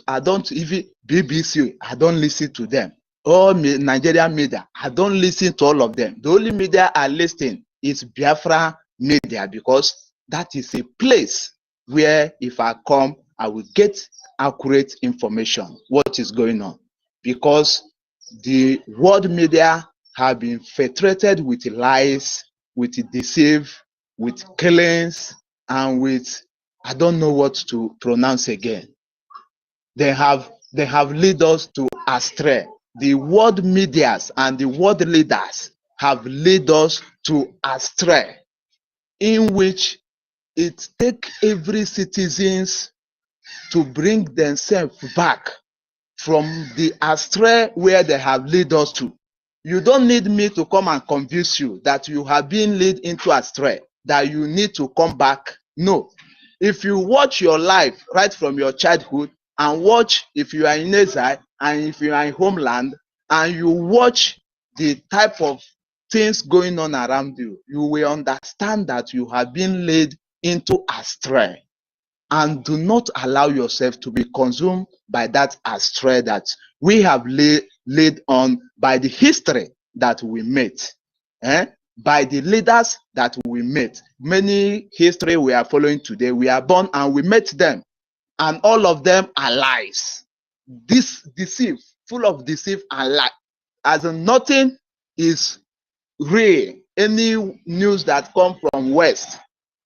even BBC. I don't listen to them. All Nigerian media. I don't listen to all of them. The only media I listen is Biafra media, because that is a place where if I come, I will get accurate information what is going on, because the world media have been infiltrated with lies, with deceit, with killings, and with I don't know what to pronounce again. They have led us to astray. The world medias and the world leaders have led us to astray, in which it takes every citizens to bring themselves back from the astray where they have led us to. You don't need me to come and convince you that you have been led into astray, that you need to come back. No. If you watch your life right from your childhood, and watch if you are in exile and if you are in homeland, and you watch the type of things going on around you, you will understand that you have been led into astray. And do not allow yourself to be consumed by that astray that we have laid on by the history that we met, by the leaders that we met. Many history we are following today, we are born and we met them, and all of them are lies. This deceit, full of deceit and lie, as in nothing is real. Any news that come from West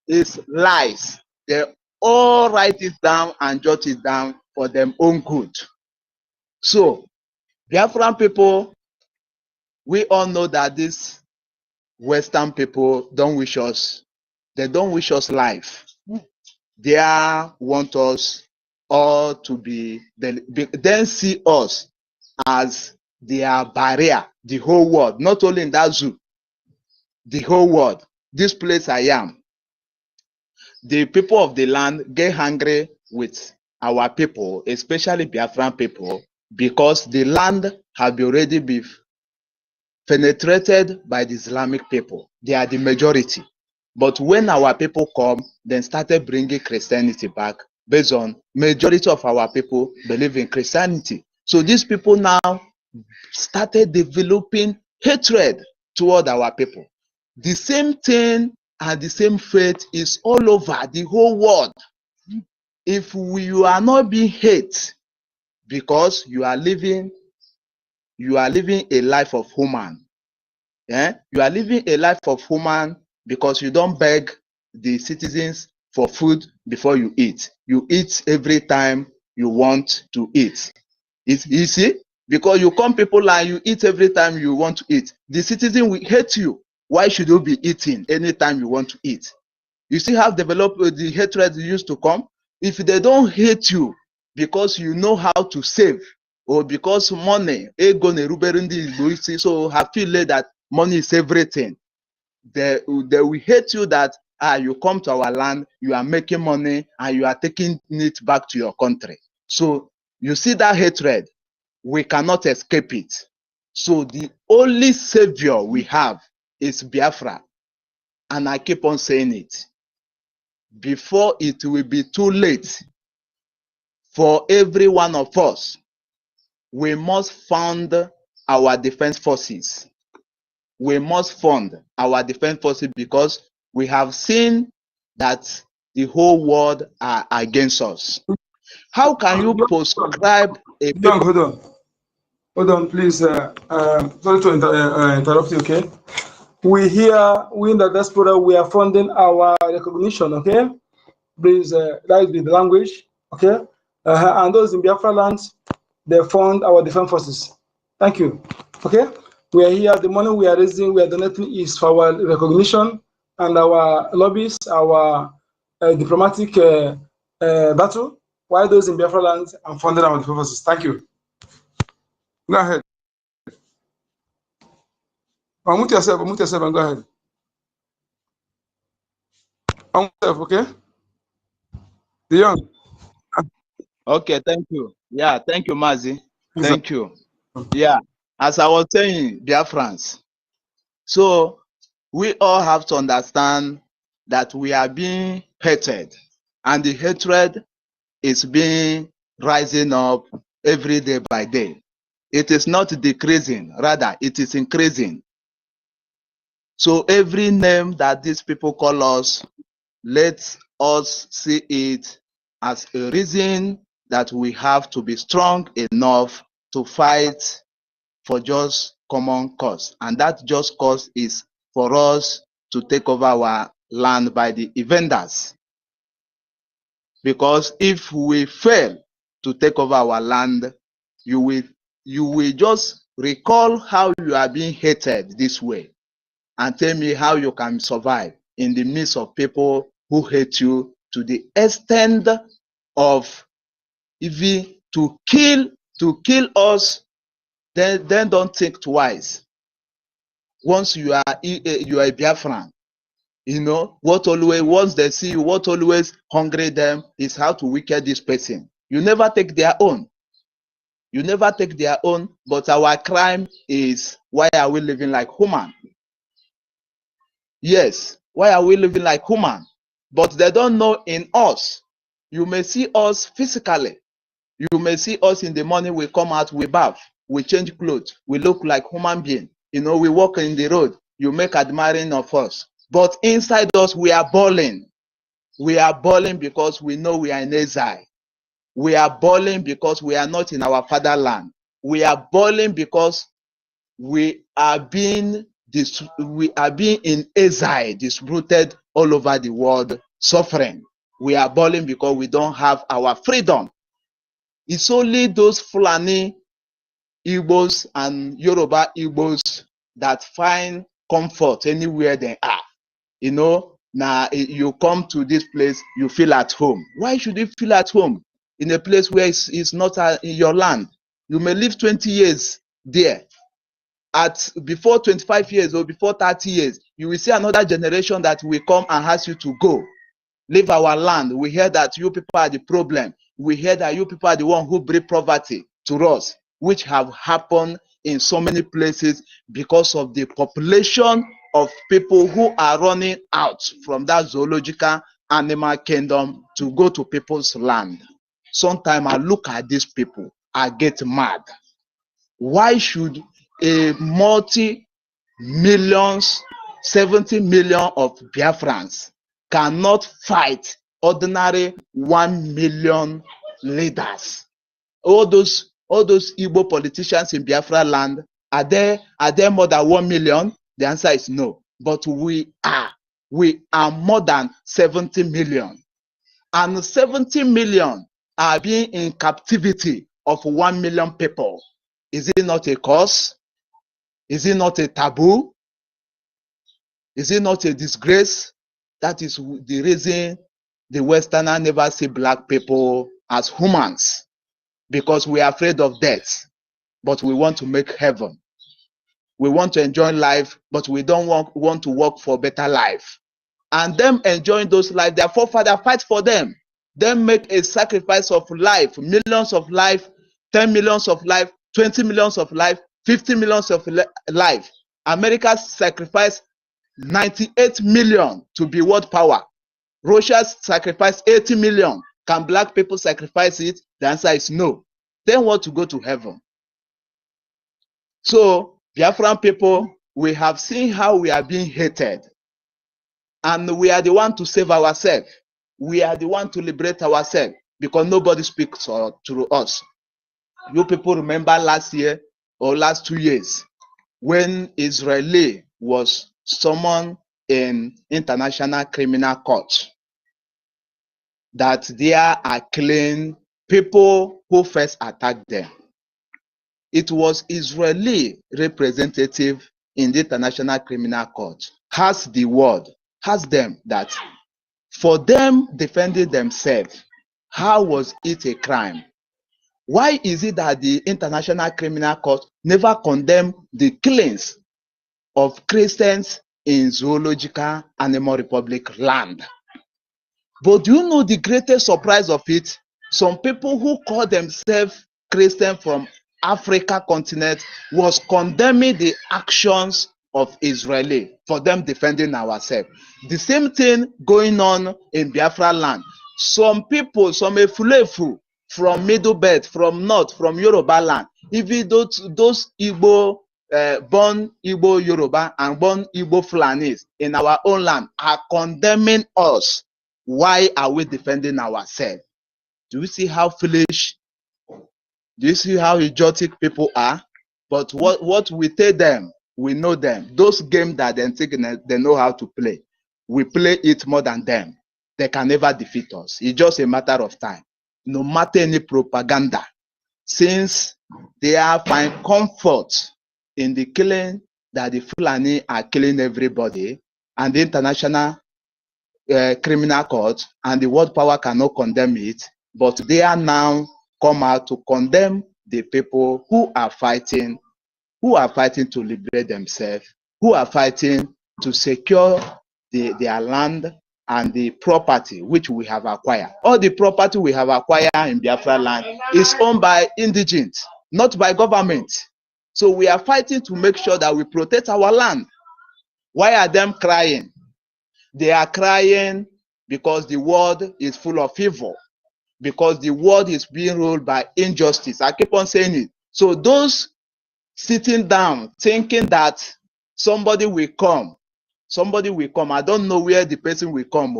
is lies. They all write it down and jot it down for them own good. So, Biafran people, we all know that these Western people don't wish us, they don't wish us life. They want us all to be, then see us as their barrier, the whole world, not only in that zoo, the whole world. This place I am. The people of the land get angry with our people, especially Biafran people, because the land have already been penetrated by the Islamic people. They are the majority. But when our people come, then started bringing Christianity back based on majority of our people believe in Christianity. So these people now started developing hatred toward our people. The same thing and the same fate is all over the whole world. If you are not being hate because you are living a life of human, you are living a life of human because you don't beg the citizens for food before you eat. You eat every time you want to eat. It's easy because you come people and you eat every time you want to eat. The citizen will hate you. Why should you be eating anytime you want to eat? You see how developed the hatred used to come? If they don't hate you because you know how to save, or because money, so have feel that money is everything, they will hate you that you come to our land, you are making money, and you are taking it back to your country. So you see that hatred, we cannot escape it. So the only savior we have is Biafra. And I keep on saying it. Before it will be too late for every one of us, we must fund our defense forces. We must fund our defense forces because we have seen that the whole world are against us. How can you prescribe a Young, hold on, please. Sorry to interrupt you, okay? We in the diaspora, we are funding our recognition, okay? Please, that is the language, okay? And those in Biafra lands, they fund our defense forces. Thank you, okay? We are here, the money we are raising, we are donating is for our recognition and our lobbies, our diplomatic battle, while those in Biafra lands are funding our defense forces. Thank you. Go ahead. Unmute yourself and go ahead. Unmute yourself, okay? The young. Okay, thank you. Yeah, thank you, Mazi. Thank you. Yeah, as I was saying, Biafrans. So we all have to understand that we are being hated, and the hatred is being rising up every day by day. It is not decreasing, rather it is increasing. So every name that these people call us, let us see it as a reason that we have to be strong enough to fight for just common cause. And that just cause is for us to take over our land by the invaders. Because if we fail to take over our land, you will just recall how you are being hated this way and tell me how you can survive in the midst of people who hate you to the extent of even to kill us. Then don't think twice. Once you are a Biafran, you know what always, once they see you, what always hungry them is how to wicked this person. You never take their own. You never take their own, but our crime is, why are we living like human? Yes, why are we living like human? But they don't know in us. You may see us physically. You may see us in the morning, we come out, we bath, we change clothes, we look like human beings. You know, we walk in the road, you make admiring of us. But inside us, we are bawling. We are bawling because we know we are in exile. We are bawling because we are not in our fatherland. We are bawling because we are being in exile, distributed all over the world, suffering. We are bawling because we don't have our freedom. It's only those Fulani Igbos and Yoruba Igbos that find comfort anywhere they are. You know, now you come to this place, you feel at home. Why should you feel at home in a place where it's not in your land? You may live 20 years there. Before 25 years or before 30 years, you will see another generation that will come and ask you to go. Leave our land. We hear that you people are the problem. We hear that you people are the one who bring poverty to us, which have happened in so many places because of the population of people who are running out from that zoological animal kingdom to go to people's land. Sometimes I look at these people, I get mad. Why should a multi-millions, 70 million of Biafrans cannot fight ordinary 1 million leaders? All those Igbo politicians in Biafra land, are there more than 1 million? The answer is no. But we are more than 70 million. And 70 million are being in captivity of 1 million people. Is it not a cause? Is it not a taboo? Is it not a disgrace? That is the reason the Westerner never see black people as humans, because we are afraid of death, but we want to make heaven. We want to enjoy life, but we don't want to work for better life. And them enjoying those lives, their forefathers fight for them. Them make a sacrifice of life, millions of life, 10 millions of life, 20 millions of life, 50 millions of life. America sacrificed 98 million to be world power. Russia sacrificed 80 million. Can black people sacrifice it? The answer is no. They want to go to heaven. So, Biafran people, we have seen how we are being hated. And we are the one to save ourselves. We are the one to liberate ourselves, because nobody speaks to us. You people remember last year or last 2 years when Israeli was summoned in International Criminal Court, that there are killing people who first attacked them. It was Israeli representative in the International Criminal Court has the word, has them that for them defending themselves, how was it a crime? Why is it that the International Criminal Court never condemned the killings of Christians in Zoological Animal Republic land? But do you know the greatest surprise of it? Some people who call themselves Christian from Africa continent was condemning the actions of Israeli for them defending ourselves. The same thing going on in Biafra land. Some people, some Efulefu from Middle Belt, from North, from Yoruba land, even those Igbo, born Igbo Yoruba and born Igbo Fulanis in our own land are condemning us. Why are we defending ourselves? Do you see how foolish? Do you see how idiotic people are? But what we tell them, we know them. Those games that they think they know how to play, we play it more than them. They can never defeat us. It's just a matter of time. No matter any propaganda, since they are find comfort in the killing that the Fulani are killing everybody, and the International Criminal Court and the world power cannot condemn it, but they are now come out to condemn the people who are fighting to liberate themselves, who are fighting to secure their land and the property which we have acquired. All the property we have acquired in Biafra land is owned by indigents, not by government. So we are fighting to make sure that we protect our land. Why are them crying? They are crying because the world is full of evil, because the world is being ruled by injustice. I keep on saying it. So those sitting down thinking that somebody will come, I don't know where the person will come,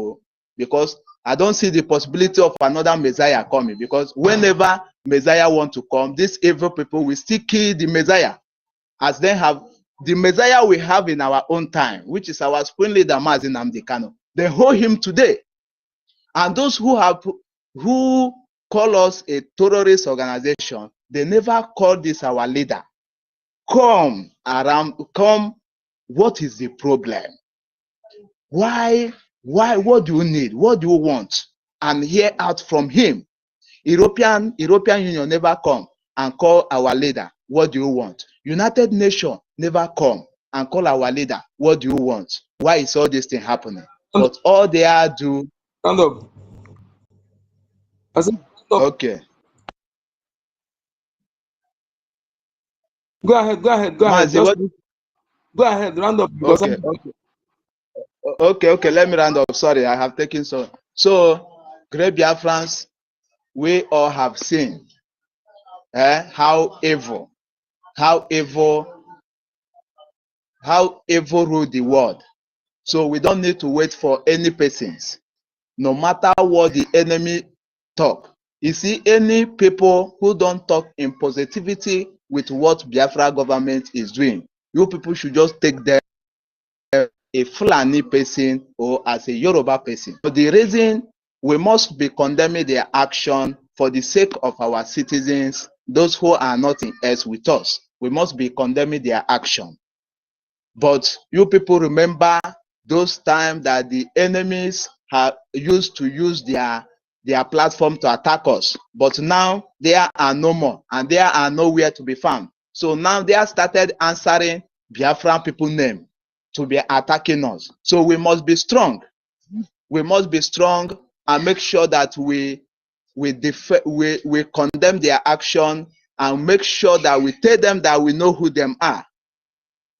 because I don't see the possibility of another Messiah coming, because whenever Messiah want to come, these evil people will still kill the Messiah, as they have the Messiah we have in our own time, which is our spring leader Mazi Nnamdi Kanu. They hold him today. And those who call us a terrorist organization, they never call this our leader. Come, what is the problem? Why, what do you need? What do you want? And hear out from him. European Union never come and call our leader, what do you want? United Nations never come and call our leader, what do you want? Why is all this thing happening? But all they are do. Stand up. I said, stand up. Okay. Go ahead. Mazi, Just what? go ahead, round up. Okay. Okay. Let me round up. Sorry, I have taken so. So, great Biafrans, we all have seen how evil rule the world. So we don't need to wait for any persons, no matter what the enemy talk. You see, any people who don't talk in positivity with what Biafra government is doing, you people should just take them a Fulani person or as a Yoruba person. For the reason we must be condemning their action for the sake of our citizens, those who are not in earth with us. We must be condemning their action. But you people remember those times that the enemies have used to use their platform to attack us. But now there are no more and there are nowhere to be found. So now they have started answering Biafran people name to be attacking us. So we must be strong. We must be strong and make sure that we condemn their action and make sure that we tell them that we know who them are.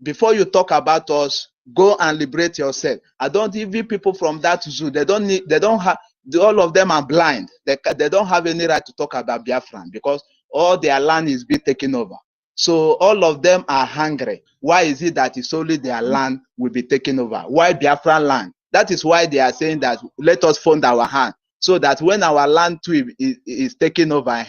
Before you talk about us, go and liberate yourself. I don't even people from that zoo. They don't have, all of them are blind. They don't have any right to talk about Biafran because all their land is being taken over. So all of them are hungry. Why is it that it's only their land will be taken over? Why Biafran land? That is why they are saying that let us fund our hand so that when our land too is taken over,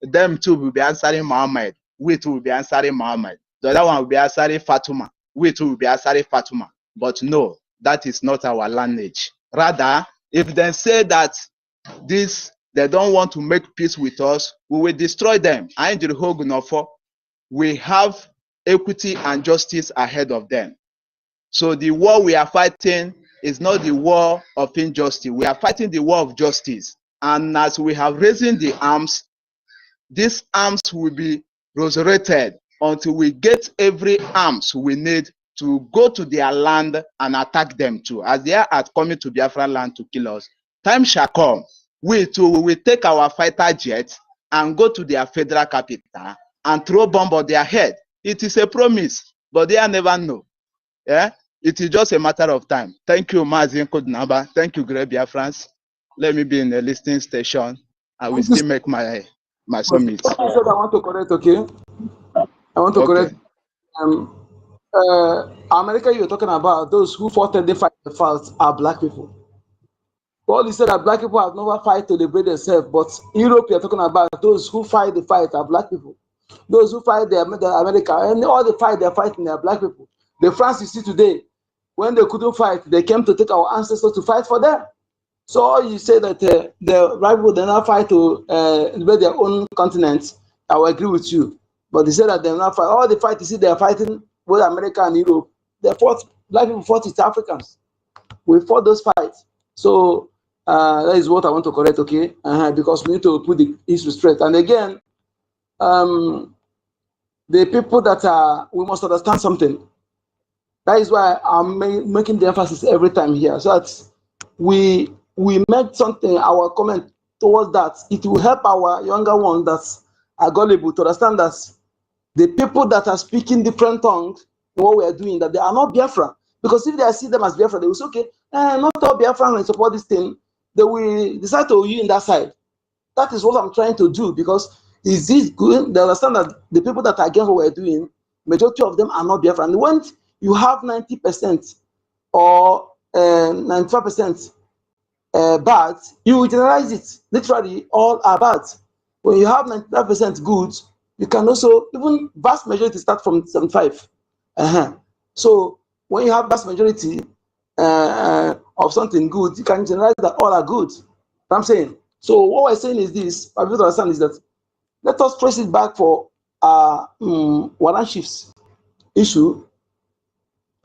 them too will be answering Muhammad. We too will be answering Muhammad. The other one will be answering Fatuma. We too will be answering Fatuma. But no, that is not our lineage. Rather, if they say that they don't want to make peace with us, we will destroy them. We have equity and justice ahead of them. So the war we are fighting is not the war of injustice. We are fighting the war of justice. And as we have raised the arms, these arms will be resurrected until we get every arms we need to go to their land and attack them too. As they are coming to Biafra land to kill us, time shall come. We too will take our fighter jets and go to their federal capital and throw bomb on their head. It is a promise, but they never know. Yeah, it is just a matter of time. Thank you, Mazin Kodnaba. Thank you, Great Biafrans. Let me be in the listening station. I will still make my summit. I want to correct, okay? I want to correct. America, you're talking about those who fought and they fight the fight are black people. Well, you said that black people have never fight to liberate themselves, but Europe, you're talking about those who fight the fight are black people. Those who fight the America, and all the fight they're fighting are black people. The France you see today, when they couldn't fight, they came to take our ancestors to fight for them. So you say that the white people, they not fight to liberate their own continent. I will agree with you. But they say that they're not fight. All the fight you see, they're fighting with America and Europe. They fought, black people fought with Africans. We fought those fights. So that is what I want to correct, okay? Because we need to put the issue straight. And again, the people that are, we must understand something. That is why I'm making the emphasis every time here, so that we make something, our comment towards that. It will help our younger ones that are gullible to understand that the people that are speaking different tongues in what we are doing, that they are not Biafra. Because if they see them as Biafra, they will say, okay, not all Biafra will support this thing. They will decide to you in that side. That is what I'm trying to do, because is this good? They understand that the people that are against what we're doing, majority of them are not Biafra. And when you have 90% or 95% bad, you generalize it. Literally, all are bad. When you have 95% good, you can also, even vast majority start from 75. So when you have vast majority of something good, you can generalize that all are good. I'm saying. So what we're saying is this, I want to understand is that let us trace it back for warrant shifts issue.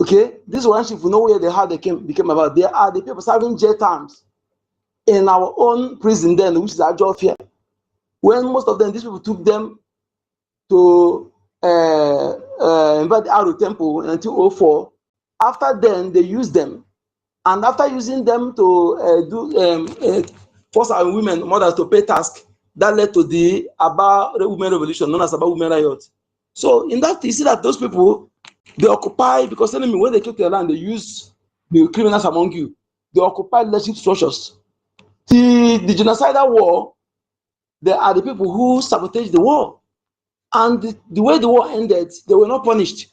Okay, this warrant shift, we know where they became about. They are the people serving jail terms in our own prison then, which is our job here. When most of them, these people took them to invade the Aru Temple in 1904. After then, they used them. And after using them to force our women, mothers to pay tax, that led to the Aba Women Revolution, known as Aba Women Riot. So in that, you see that those people, they occupy, because enemy, when they take their land, they use the criminals among you. They occupy leadership structures. The genocidal war, they are the people who sabotage the war. And the way the war ended, they were not punished.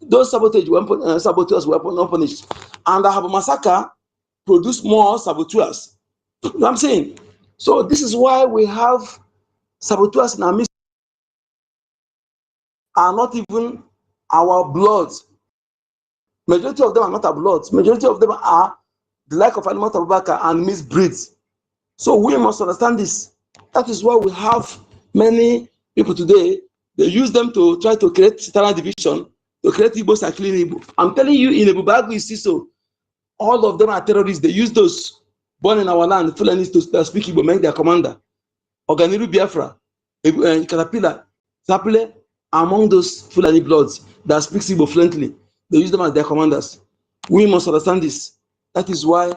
Those saboteurs were not punished. And the Haba massacre produced more saboteurs. You know what I'm saying? So this is why we have saboteurs in our midst, are not even our blood. Majority of them are not our blood. Majority of them are the like of Alimat Abubakar and misbreeds. So we must understand this. That is why we have many people today. They use them to try to create Sitara division, to create Igbos and clean Igbo. I'm telling you, in the BRGIE, you see, so all of them are terrorists. They use those born in our land, Fulanis, to speak Igbo, make their commander. Oganiru Biafra, Caterpillar, Sapile, among those Fulani bloods that speak Igbo fluently. They use them as their commanders. We must understand this. That is why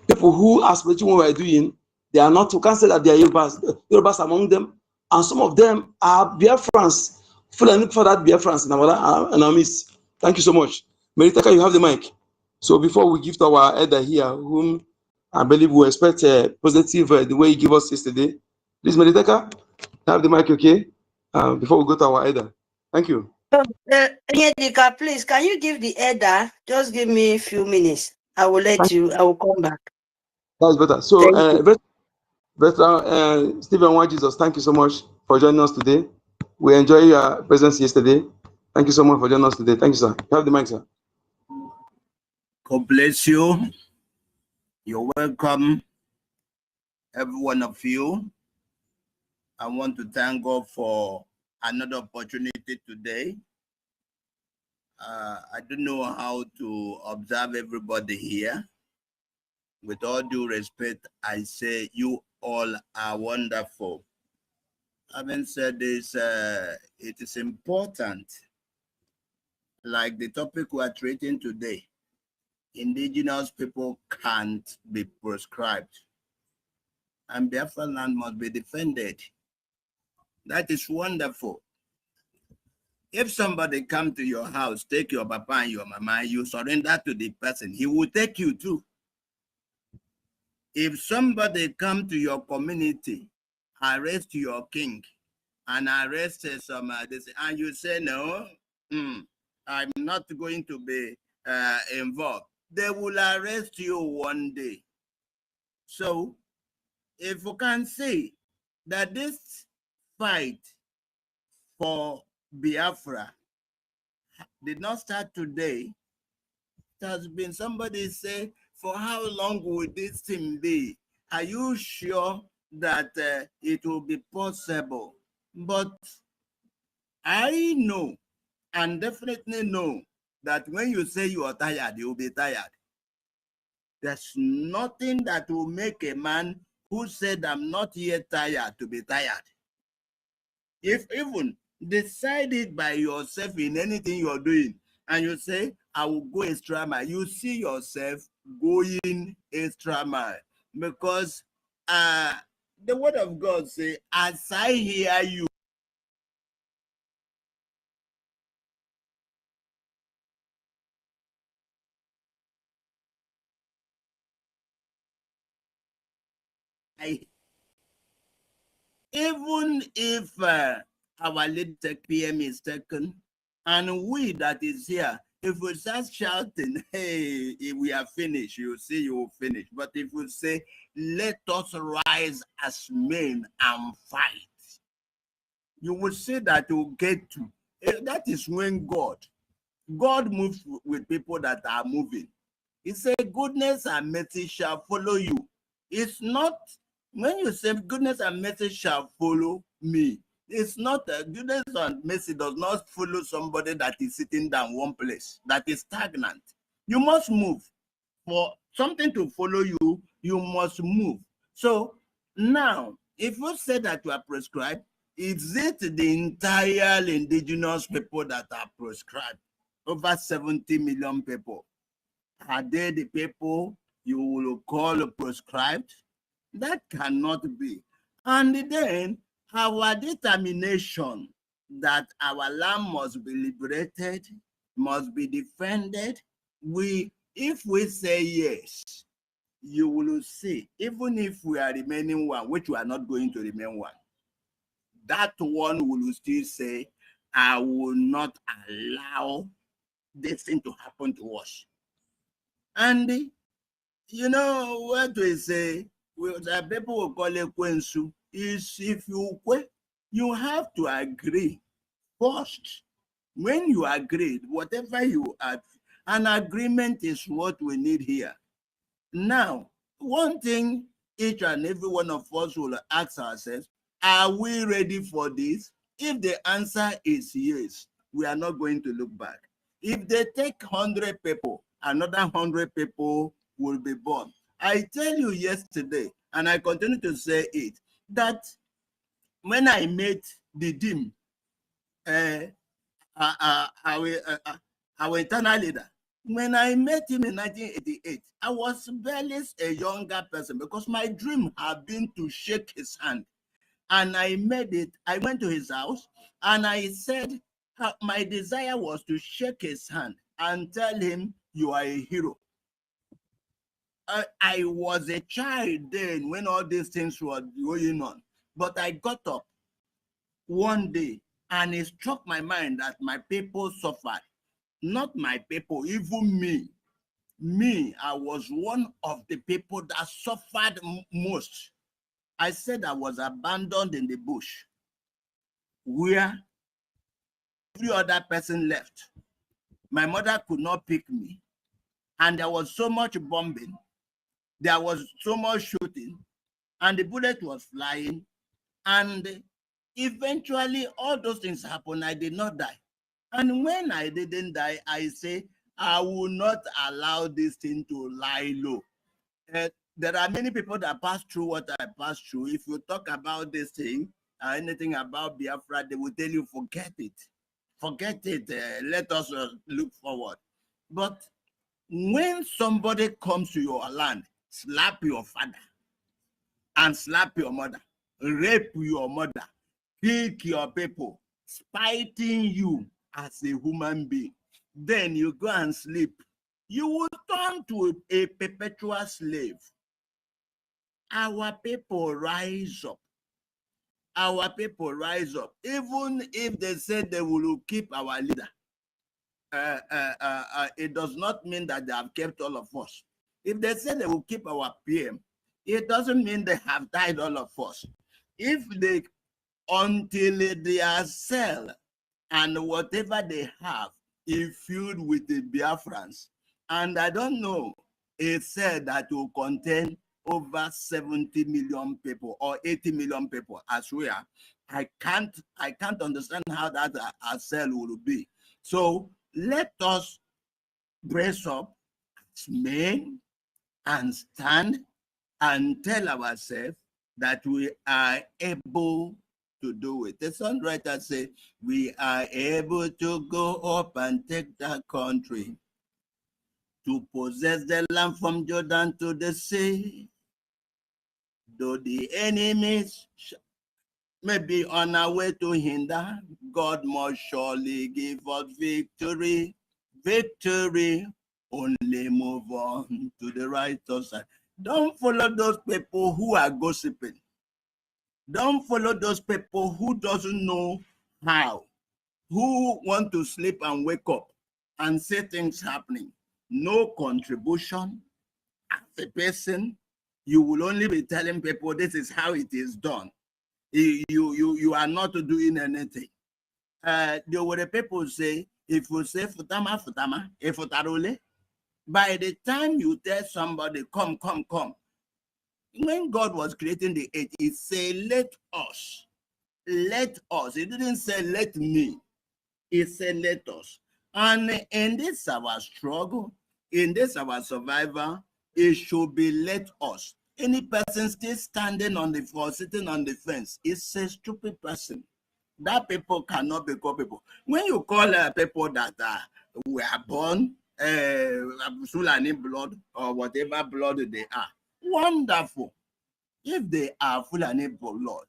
people who are spiritual what we are doing, they are not, you can't say that they are Yorubas among them, and some of them are Biafrans, Fulani for that Biafrans in our midst. Thank you so much. Meritaka, you have the mic. So before we give to our elder here, whom I believe we expect positive the way he gave us yesterday, please, Meritaka, have the mic, okay? Before we go to our elder. Thank you. Nyedika, please, can you give the elder, just give me a few minutes. I will let you, I will come back. That's better. So, Stephen Y. Jesus, thank you so much for joining us today. We enjoyed your presence yesterday. Thank you so much for joining us today. Thank you, sir. You have the mic, sir. God bless you. You're welcome, every one of you. I want to thank God for another opportunity today. I don't know how to observe everybody here. With all due respect, I say you all are wonderful. Having said this, it is important, like the topic we are treating today, indigenous people can't be proscribed, and Biafra land must be defended. That is wonderful. If somebody come to your house, take your papa and your mama, you surrender to the person, he will take you too. If somebody come to your community, arrest your king, and arrest some and you say no, I'm not going to be involved, they will arrest you one day. So if you can see that this fight for Biafra did not start today, it has been, somebody say, for how long will this thing be? Are you sure that it will be possible? But I know, and definitely know, that when you say you are tired, you'll be tired. There's nothing that will make a man who said, I'm not yet tired, to be tired. If even decide it by yourself in anything you're doing, and you say, I will go extra mile, you see yourself going extra mile. Because the word of God say, as I hear you, even if our leader PM is taken, and we that is here, if we start shouting, hey, if we are finished, you see you will finish. But if we say, let us rise as men and fight, you will see that you will get to. That is when God moves with people that are moving. He said, goodness and mercy shall follow you. It's not, when you say goodness and mercy shall follow me, it's not goodness and mercy does not follow somebody that is sitting down one place, that is stagnant. You must move. For something to follow you, you must move. So now, if you say that you are prescribed, is it the entire indigenous people that are prescribed? Over 70 million people. Are they the people you will call proscribed? That cannot be. And then our determination that our land must be liberated, must be defended, if we say yes, you will see, even if we are remaining one, which we are not going to remain one, that one will still say, I will not allow this thing to happen to us. And you know what we say, the people will call it kwensu, is if you have to agree first. When you agree, whatever you have, an agreement is what we need here. Now, one thing each and every one of us will ask ourselves, are we ready for this? If the answer is yes, we are not going to look back. If they take 100 people, another 100 people will be born. I tell you yesterday, and I continue to say it, that when I met the DIM, our internal leader, when I met him in 1988, I was barely a younger person because my dream had been to shake his hand. And I made it. I went to his house and I said, my desire was to shake his hand and tell him, you are a hero. I was a child then when all these things were going on. But I got up one day and it struck my mind that my people suffered. Not my people, even me. Me, I was one of the people that suffered most. I said I was abandoned in the bush where every other person left. My mother could not pick me. And there was so much bombing. There was so much shooting. And the bullet was flying. And eventually all those things happened. I did not die. And when I didn't die, I say, I will not allow this thing to lie low. There are many people that pass through what I passed through. If you talk about this thing, anything about Biafra, they will tell you, forget it. Forget it. Let us look forward. But when somebody comes to your land, slap your father and slap your mother, rape your mother, kick your people, spiting you as a human being, then you go and sleep, you will turn to a perpetual slave. Our people rise up. Our people rise up. Even if they say they will keep our leader, it does not mean that they have kept all of us. If they say they will keep our PM, it doesn't mean they have died all of us. If they, until their cell and whatever they have is filled with the Biafrans, and I don't know, it said that will contain over 70 million people or 80 million people as we are. I can't understand how that a cell will be. So let us brace up as men and stand and tell ourselves that we are able to do it. The songwriter says, we are able to go up and take that country, to possess the land from Jordan to the sea. Though the enemies may be on our way to hinder, God must surely give us victory. Victory, only move on to the right side. Don't follow those people who are gossiping. Don't follow those people who doesn't know how, who want to sleep and wake up and see things happening. No contribution. As a person, you will only be telling people this is how it is done. You are not doing anything. There were the people say, if you say futama, futama, futarole, by the time you tell somebody, come, come, come. When God was creating the earth, he said, let us. Let us. He didn't say, let me. He said, let us. And in this our struggle, in this our survival, it should be let us. Any person still standing on the floor, sitting on the fence, is a stupid person. That people cannot be called people. When you call people that were born Fulani blood or whatever blood they are, wonderful. If they are Fulani blood,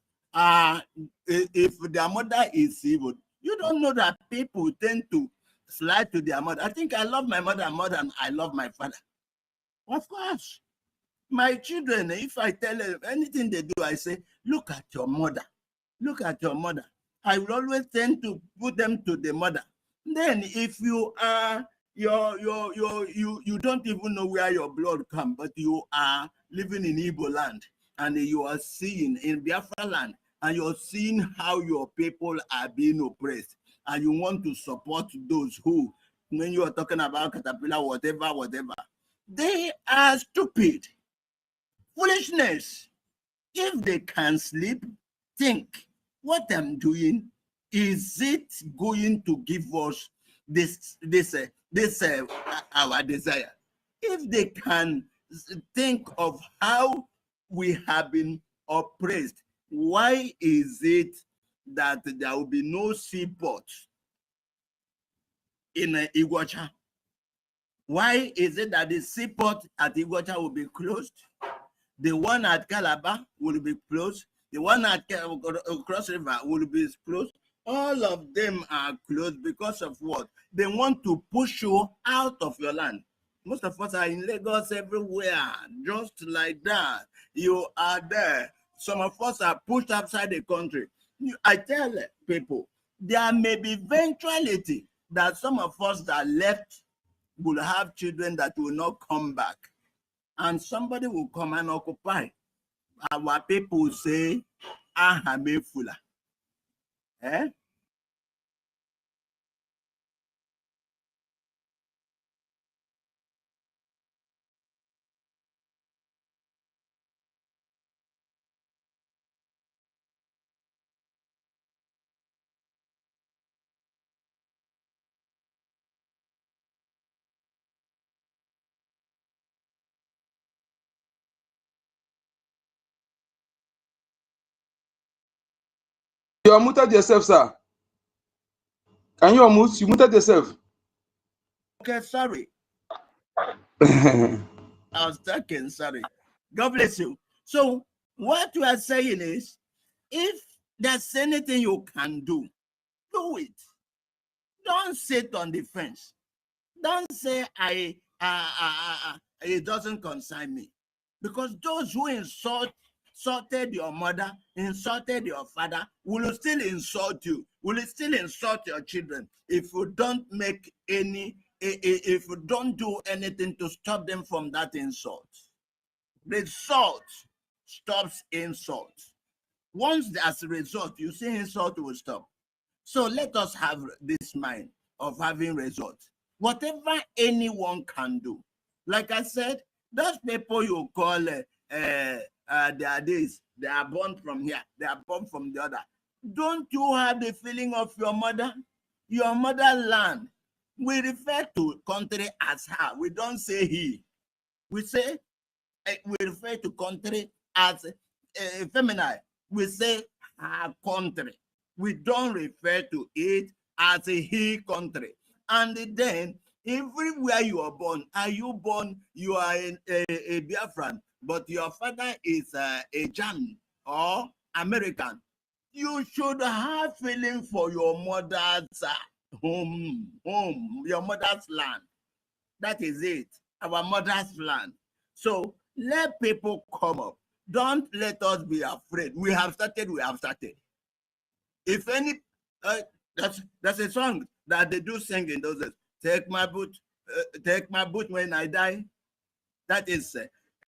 if their mother is evil, You don't know that people tend to slide to their mother. I think I love my mother more than I love my father. Of course. My children, if I tell them anything they do, I say, look at your mother. Look at your mother. I will always tend to put them to the mother. Then if you are you don't even know where your blood comes, but you are living in Igbo land and you are seeing in Biafra land and you're seeing how your people are being oppressed, and you want to support those who, when you are talking about Caterpillar, whatever, they are stupid. Foolishness. If they can sleep, think, what I'm doing, is it going to give us this our desire? If they can think of how we have been oppressed, why is it that there will be no seaport in IKOM? Why is it that the seaport at IKOM will be closed? The one at Calabar will be closed. The one at Cross River will be closed. All of them are closed because of what? They want to push you out of your land. Most of us are in Lagos everywhere, just like that. You are there. Some of us are pushed outside the country. I tell people, there may be eventuality that some of us that left will have children that will not come back. And somebody will come and occupy. Our people say, Ahame Fula. Eh? You unmuted yourself, sir. Can you unmute? You muted yourself. Okay, sorry. I was talking, sorry. God bless you. So what we are saying is, if there's anything you can do, do it. Don't sit on the fence. Don't say it doesn't concern me. Because those who insulted your mother, insulted your father, will still insult you, will still insult your children if you don't make any, if you don't do anything to stop them from that insult. Result stops insult. Once there's a result, you see insult will stop. So let us have this mind of having results. Whatever anyone can do. Like I said, those people you call they are this, they are born from here, they are born from the other. Don't you have the feeling of your mother? Your motherland. We refer to country as her. We don't say he. We say, we refer to country as feminine. We say her country. We don't refer to it as a he country. And then everywhere you are born, you are a Biafran, but your father is a German or American, you should have feeling for your mother's home, your mother's land. That is it, our mother's land. So let people come up. Don't let us be afraid. We have started. If any, that's a song that they do sing in those days. Take my boot when I die. That is,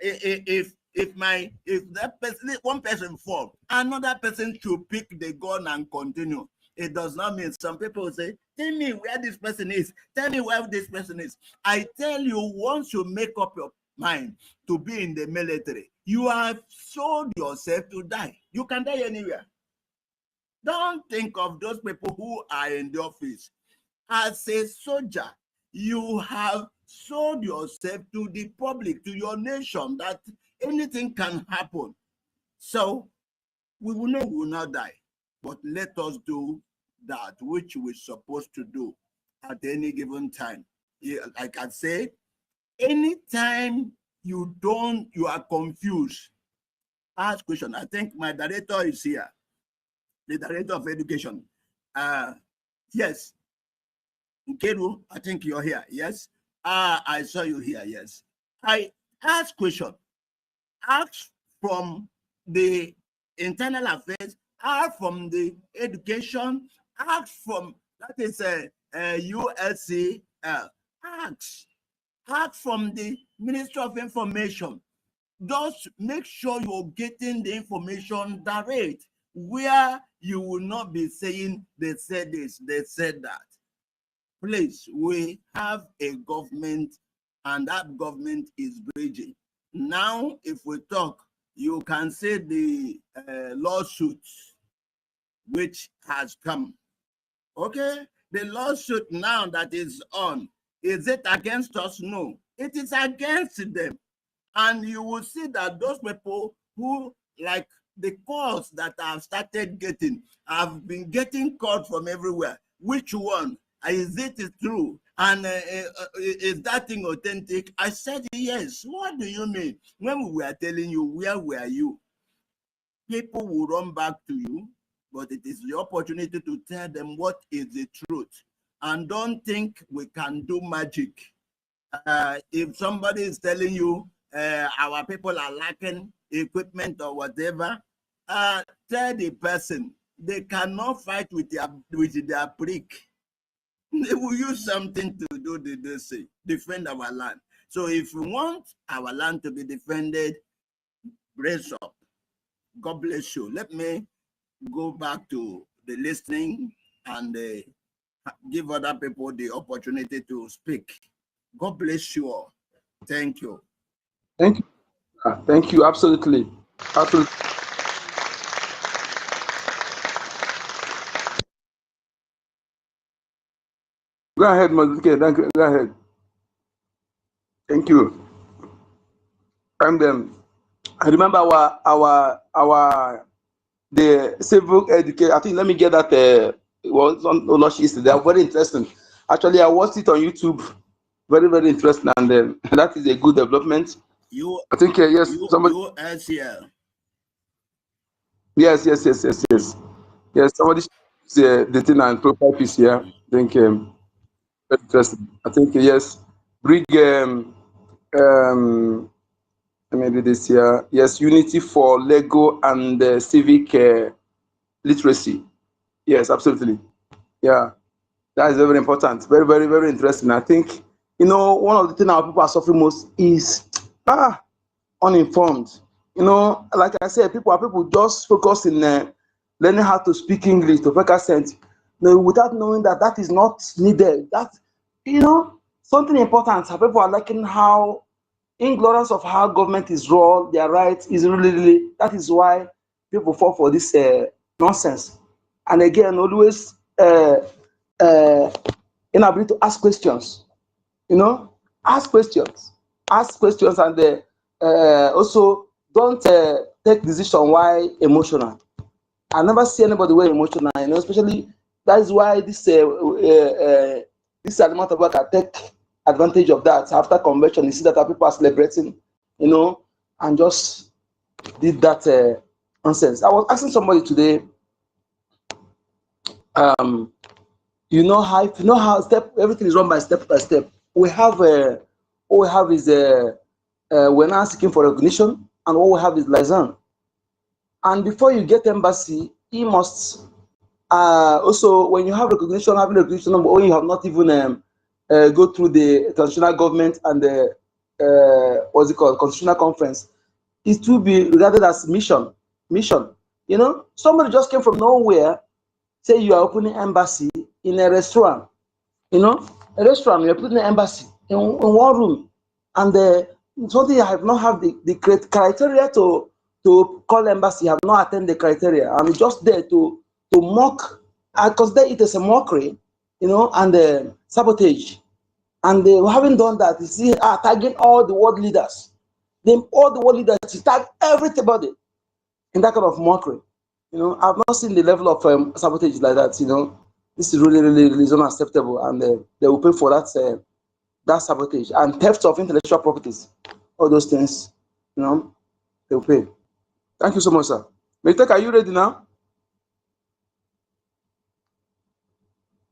if that person, one person fall, another person should pick the gun and continue. It does not mean some people say, tell me where this person is. Tell me where this person is. I tell you, once you make up your mind to be in the military, you have sold yourself to die. You can die anywhere. Don't think of those people who are in the office. As a soldier, you have sold yourself to the public, to your nation, that anything can happen. So we will not die. But let us do that which we're supposed to do at any given time. Yeah, like I say, anytime you are confused, ask question. I think my director is here, the director of education. Yes. Nkeru, I think you're here. Yes. I saw you here. Yes. I ask question. Ask from the internal affairs, ask from the education, ask from that is a USC, ask from the Ministry of Information. Just make sure you're getting the information direct, where you will not be saying they said this, they said that. Please, we have a government, and that government is BRGIE. Now, if we talk, you can say the lawsuit which has come. Okay, the lawsuit now that is on, is it against us? No, it is against them. And you will see that those people who, like the calls that I've started getting, I've been getting calls from everywhere. Which one? Is it true? And is that thing authentic? I said, yes. What do you mean? When we were telling you, where were you? People will run back to you, but it is the opportunity to tell them what is the truth. And don't think we can do magic. If somebody is telling you our people are lacking equipment or whatever, tell the person they cannot fight with their brick. They will use something to do they say, defend our land. So if we want our land to be defended, brace up. God bless you. Let me go back to the listening and give other people the opportunity to speak. God bless you all. Thank you. Thank you. Thank you. Absolutely. Absolutely. Go ahead, Mazike. Thank you. Go ahead. Thank you. And I remember the civil education. I think let me get that. It was on yesterday. They are very interesting. Actually, I watched it on YouTube. Very, very interesting, and that is a good development. I think yes. Somebody. Yes. Yes. Somebody the thing and profile piece here. I think very interesting. I think yes. Bring let me do this here. Yes, unity for Lego and civic literacy. Yes, absolutely. Yeah, that is very important. Very, very, very interesting. I think, one of the things our people are suffering most is uninformed. Like I said, people just focus in learning how to speak English to make accent, without knowing that is not needed. That, something important. People are liking how ignorance of how government is run, their rights is really, that is why people fall for this nonsense. And again, always inability to ask questions. Ask questions, and also don't take decision why emotional. I never see anybody where emotional, especially that is why this amount of work I take advantage of that. After convention, you see that our people are celebrating, and just did that nonsense. I was asking somebody today, how everything is run by step by step. We have what we have is we're now seeking for recognition, and what we have is liaison. And before you get embassy, you must also, when you have recognition, having recognition, when you have not even go through the transitional government and the what's it called, constitutional conference, it will be regarded as mission. Somebody just came from nowhere, say you are opening embassy in a restaurant, a restaurant, you're putting an embassy in one room, and something I have not have the criteria to call embassy, have not attained the criteria. I'm just there to mock, because it is a mockery, and sabotage. And they haven't done that. You see, tagging all the world leaders. All the world leaders tag everybody in that kind of mockery. I've not seen the level of sabotage like that. This is really, really, really unacceptable, and they will pay for that sabotage and theft of intellectual properties. All those things, they will pay. Thank you so much, sir. Maytek, are you ready now?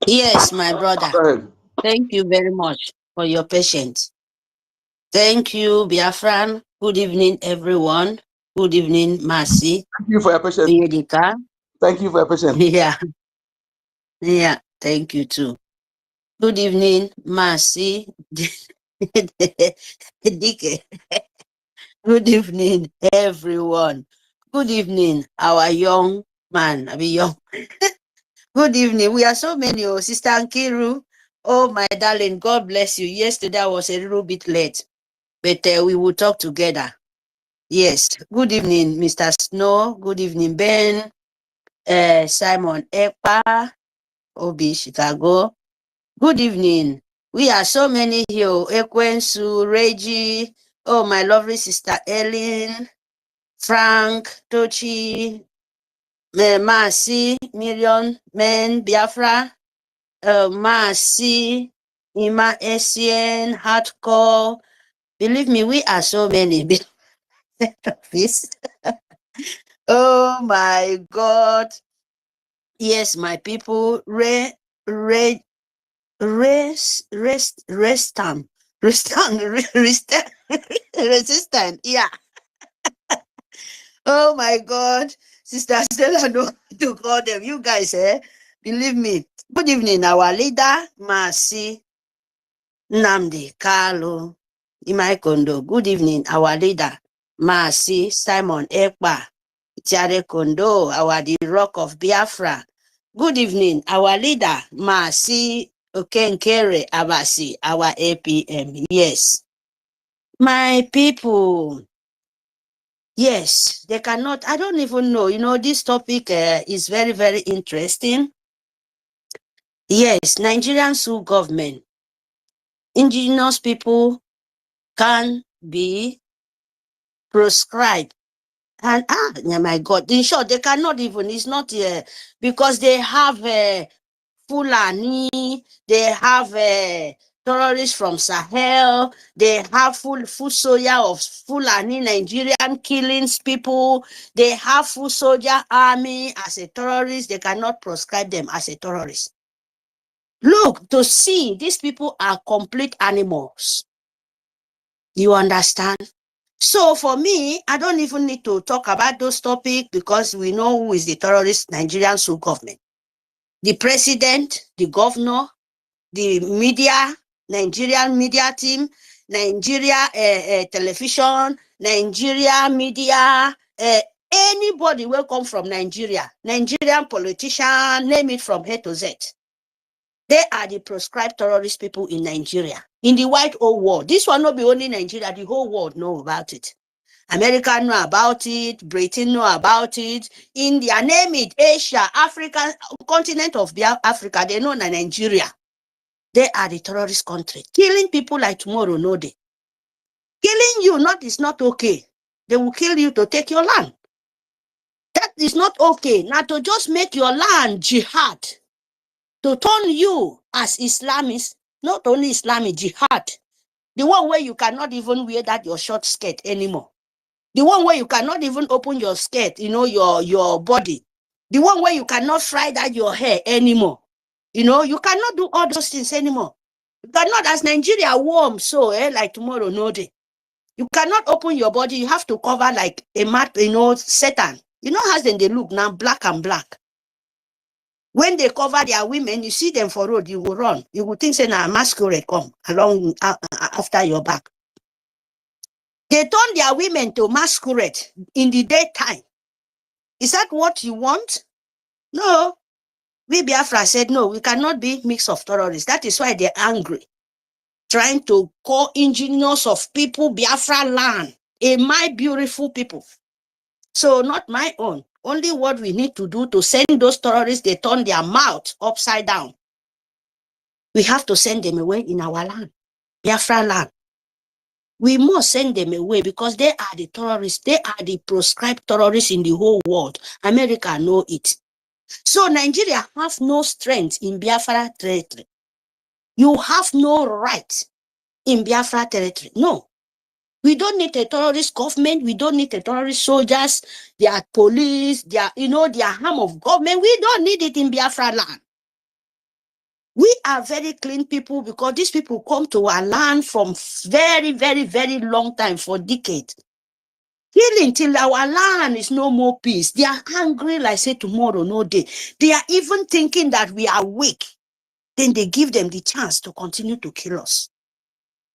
Yes, my brother. Go ahead. Thank you very much for your patience. Thank you, Biafran. Good evening, everyone. Good evening, Mercy. Thank you for your patience. Oyedika. Thank you for your patience. Yeah, yeah. Thank you too. Good evening, Mercy. Dike. Good evening, everyone. Good evening, our young man. I mean, young. Good evening. We are so many. Oh, Sister Nkiru. Oh, my darling. God bless you. Yesterday I was a little bit late, but we will talk together. Yes. Good evening, Mr. Snow. Good evening, Ben. Simon Ekpa. Obi Chicago. Good evening. We are so many here. Ekwensu, Reggie. Oh, my lovely sister Ellen. Frank, Tochi, Mercy, Million, Men, Biafra, Mercy, Ima Essien, Hardcore. Believe me, we are so many. Oh my God. Yes, my people, rest time. Resistant. Yeah. Oh my God. Sister Stella, know to call them. You guys, believe me. Good evening, our leader, Mercy Nnamdi Kalu Kondo. Good evening, our leader, Mercy Simon Ekpa Tiare Kondo, our the Rock of Biafra. Good evening, our leader, Mercy Okenkere Abasi, our APM. Yes. My people. Yes, they cannot. I don't even know. You know, this topic is very, very interesting. Yes, Nigerian sue government. Indigenous people can be proscribed. And my God, in short, they cannot even. It's not because they have Fulani, they have terrorists from Sahel, they have full soldier of Fulani Nigerian killings people, they have full soldier army as a terrorist. They cannot proscribe them as a terrorist. Look, to see these people are complete animals. You understand? So for me, I don't even need to talk about those topics because we know who is the terrorist Nigerian sub government. The president, the governor, the media, Nigerian media team, Nigeria television, Nigeria media, anybody will come from Nigeria, Nigerian politician, name it from A to Z. They are the proscribed terrorist people in Nigeria, in the white old world. This one not be only Nigeria, the whole world know about it. America know about it, Britain know about it, India, name it, Asia, Africa, continent of Africa, they know Nigeria. They are the terrorist country. Killing people like tomorrow, no day. Killing you is not okay. They will kill you to take your land. That is not okay. Now to just make your land jihad, to turn you as Islamist, not only Islamic jihad, the one where you cannot even wear that your short skirt anymore. The one where you cannot even open your skirt, you know, your body. The one where you cannot fry that your hair anymore. You know, you cannot do all those things anymore. You cannot, as Nigeria warm, so like tomorrow, no day. You cannot open your body. You have to cover like a mat, you know, Satan. You know how they look now, black and black. When they cover their women, you see them for road, you will run. You will think, say, now masquerade come along after your back. They turn their women to masquerade in the daytime. Is that what you want? No. We Biafra said, no, we cannot be mix of terrorists. That is why they're angry. Trying to call engineers of people Biafra land. My beautiful people. So not my own. Only what we need to do to send those terrorists, they turn their mouth upside down. We have to send them away in our land. Biafra land. We must send them away because they are the terrorists. They are the proscribed terrorists in the whole world. America know it. So Nigeria have no strength in Biafra territory. You have no right in Biafra territory. No. We don't need a terrorist government. We don't need a terrorist soldiers. Their police, their arm of government. We don't need it in Biafra land. We are very clean people because these people come to our land from very, very, very long time, for decades. Killing till our land is no more peace. They are angry like say tomorrow, no day. They are even thinking that we are weak. Then they give them the chance to continue to kill us.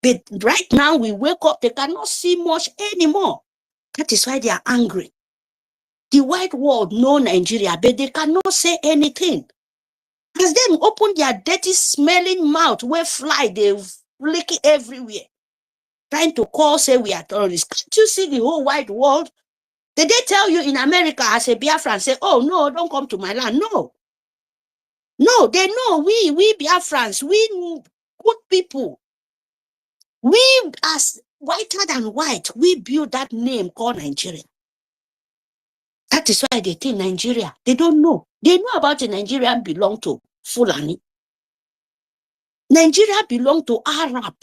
But right now we wake up, they cannot see much anymore. That is why they are angry. The white world know Nigeria, but they cannot say anything. As them open their dirty smelling mouth where fly, they flick it everywhere. Trying to call, say we are terrorists. Can't you see the whole white world? Did they tell you in America as a Biafran, say, oh no, don't come to my land? No. No, they know we Biafrans, we good people. We as whiter than white, we build that name called Nigeria. That is why they think Nigeria. They don't know. They know about the Nigeria belong to Fulani. Nigeria belong to Arab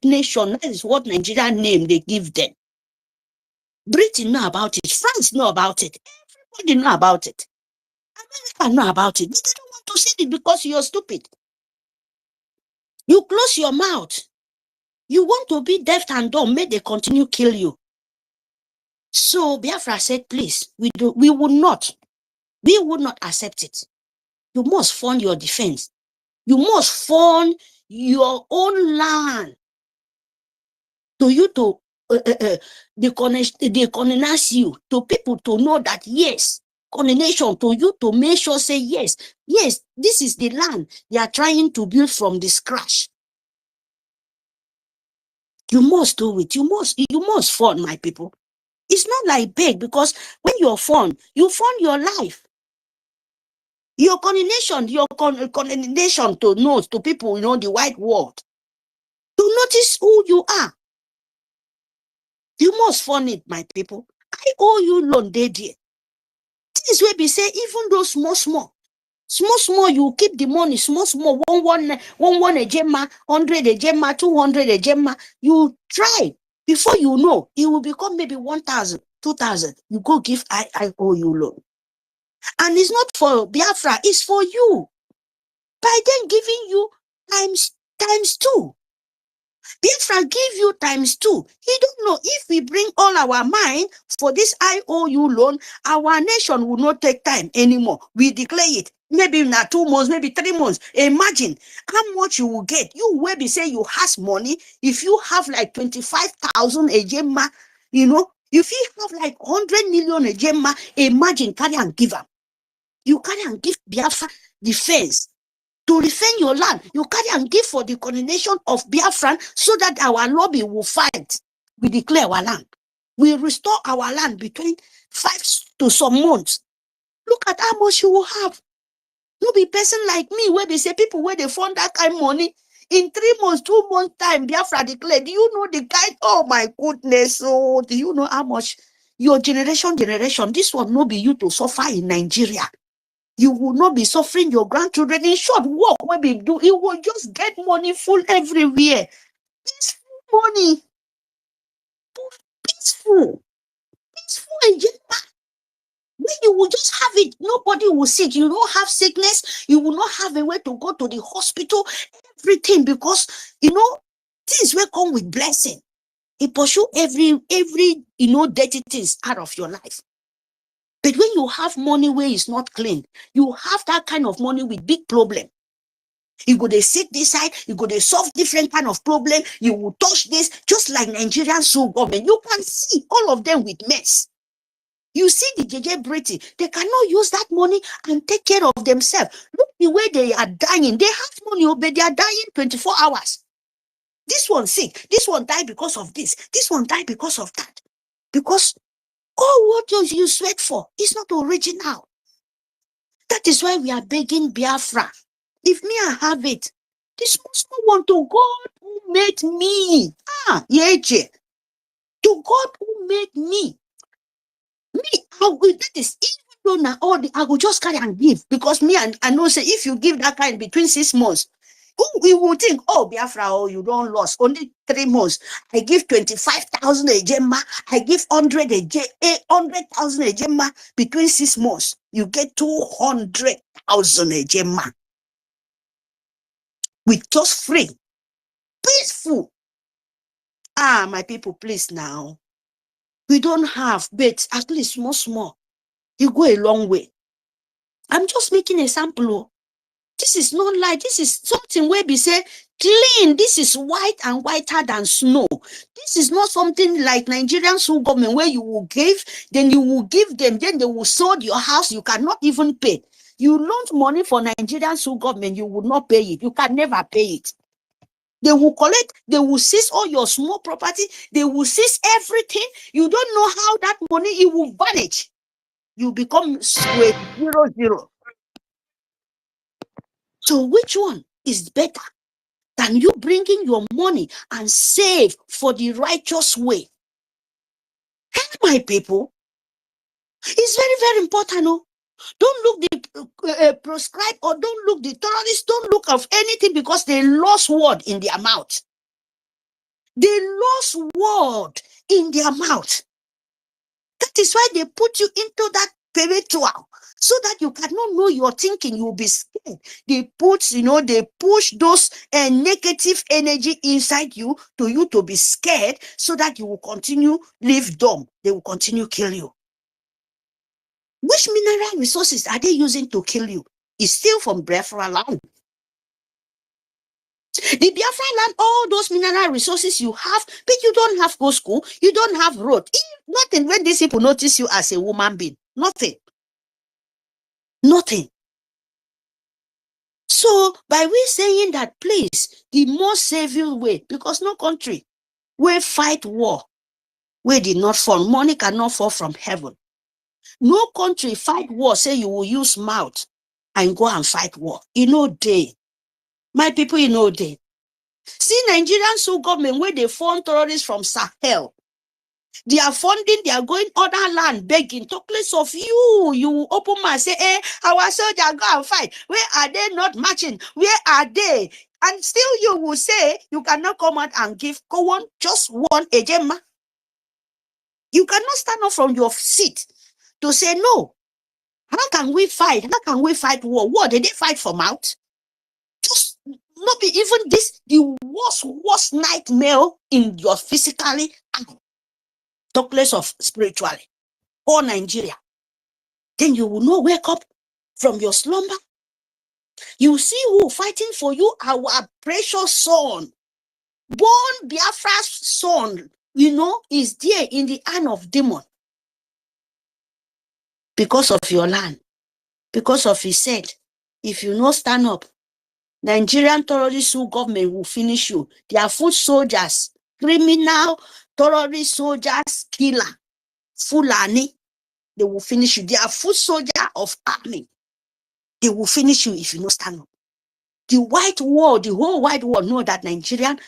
nation. That is what Nigeria name they give them. Britain know about it. France know about it. Everybody know about it. America know about it. But they don't want to say it because you're stupid. You close your mouth. You want to be deaf and dumb. May they continue kill you. So Biafra said, please, we would not accept it. You must fund your defense. You must fund your own land to you to decolonize you, to people to know that yes, colonization, to you to make sure say yes, this is the land they are trying to build from the scratch. You must do it. You must fund, my people. It's not like beg, because when you're fund, you fund your life. Your colonization to know, to people, the white world, to notice who you are. You must fund it, my people. I owe you loan, dear. Things will be say, even though small, you keep the money, small, one a gemma, 100 a gemma, 200 a gemma. You try. Before you know, it will become maybe 1,000, 2,000. You go give I owe you loan. And it's not for Biafra, it's for you. By then giving you times 2. Biafra give you times 2. He don't know if we bring all our mind for this IOU loan, our nation will not take time anymore. We declare it. Maybe in 2 months, maybe 3 months. Imagine how much you will get. You will be say you has money. If you have like 25,000 a gemma, if you have like 100 million a gemma, imagine carry and give them. You carry and give Biafra defense. To defend your land, you carry and give for the coronation of Biafran so that our lobby will fight. We declare our land. We restore our land between 5 to some months. Look at how much you will have. No be person like me where they say people where they fund that kind of money in 3 months, 2 months time, Biafra declare. Do you know the guy? Oh my goodness. Oh, do you know how much your generation, this one no be you to suffer in Nigeria. You will not be suffering your grandchildren. In short, work when we do, you will just get money full everywhere. Peaceful money. Peaceful agenda. When you will just have it, nobody will sick. You don't have sickness. You will not have a way to go to the hospital. Everything, because things will come with blessing. It pursue every dirty things out of your life. But when you have money where it's not clean, you have that kind of money with big problem. You go to sit this side, you go to solve different kind of problem, you will touch this, just like Nigerian soul government. You can see all of them with mess. You see the JJ Brity, they cannot use that money and take care of themselves. Look the way they are dying. They have money, but they are dying 24 hours. This one sick, this one died because of this one died because of that. Because all what you sweat for is not original. That is why we are begging Biafra. If me, I have it. This small one to God who made me. Yeje. To God who made me. That is, even though now I will just carry and give. Because me, I know, say, if you give that kind between 6 months, we will think, oh, Biafra, you don't lose. Only 3 months. I give 25,000 a gemma. I give 100,000 a gemma between 6 months. You get 200,000 a gemma. with just free, peaceful. Ah, my people, please now. We don't have, but at least small. You go a long way. I'm just making an example. This is not like, this is something where we say clean. This is white and whiter than snow. This is not something like Nigerian school government where you will give, then you will give them, then they will sold your house. You cannot even pay. You loan money for Nigerian school government, you will not pay it. You can never pay it. They will collect, they will seize all your small property, they will seize everything. You don't know how that money, it will vanish. You become square 0. So which one is better than you bringing your money and save for the righteous way? Hey, my people, it's very, very important. No? Don't look the proscribed, or don't look the terrorists, don't look of anything, because they lost word in their mouth. They lost word in their mouth. That is why they put you into that spiritual, so that you cannot know your thinking. You will be scared. They put, they push those negative energy inside you to be scared, so that you will continue live dumb. They will continue kill you. Which mineral resources are they using to kill you? It's still from Biafra land. The Biafra land, all those mineral resources you have, but you don't have go school, you don't have road. Nothing. When these people notice you as a woman being, nothing. Nothing. So by we saying that, please, the most saving way, because no country will fight war where did not fall. Money cannot fall from heaven. No country fight war, say you will use mouth and go and fight war. Day. My people, day. See, Nigerian so government where they fund terrorists from Sahel. They are funding, they are going other land begging. Talk less of you. You open my say, our soldiers go and fight. Where are they not marching? Where are they? And still you will say you cannot come out and give just one agenda. You cannot stand up from your seat to say no. How can we fight? How can we fight war? What did they fight for mouth? Just not be even this, the worst nightmare in your physically and talk less of spiritually or Nigeria. Then you will not wake up from your slumber. You see who fighting for you, our precious son, born Biafra's son, is there in the hand of demon. Because of your land, because of his said, if you not stand up, Nigerian terrorist government will finish you. They are foot soldiers, criminal, terrorist soldiers, killer, Fulani. They will finish you. They are foot soldier of army. They will finish you if you not stand up. The white world, the whole white world know that Nigerian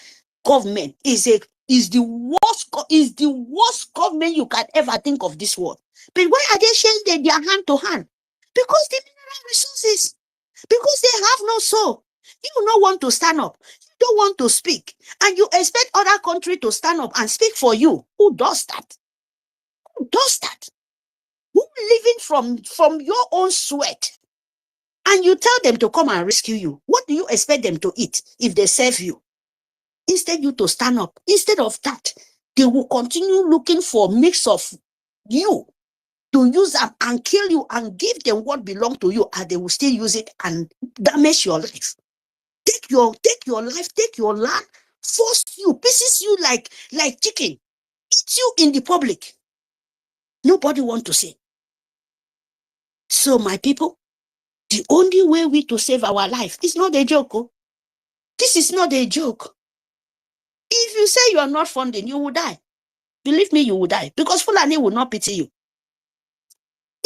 government is the worst government you can ever think of this world. But why are they sharing their hand to hand? Because the mineral resources. Because they have no soul. You don't want to stand up. You don't want to speak. And you expect other country to stand up and speak for you. Who does that? Who does that? Who living from your own sweat? And you tell them to come and rescue you. What do you expect them to eat if they serve you? Instead you to stand up. Instead of that, they will continue looking for mix of you to use them and kill you and give them what belongs to you, and they will still use it and damage your life. Take your life, take your land, force you, pieces you like chicken, eat you in the public. Nobody want to say. So my people, the only way we to save our life is not a joke. Oh. This is not a joke. If you say you are not funding, you will die. Believe me, you will die, because Fulani will not pity you.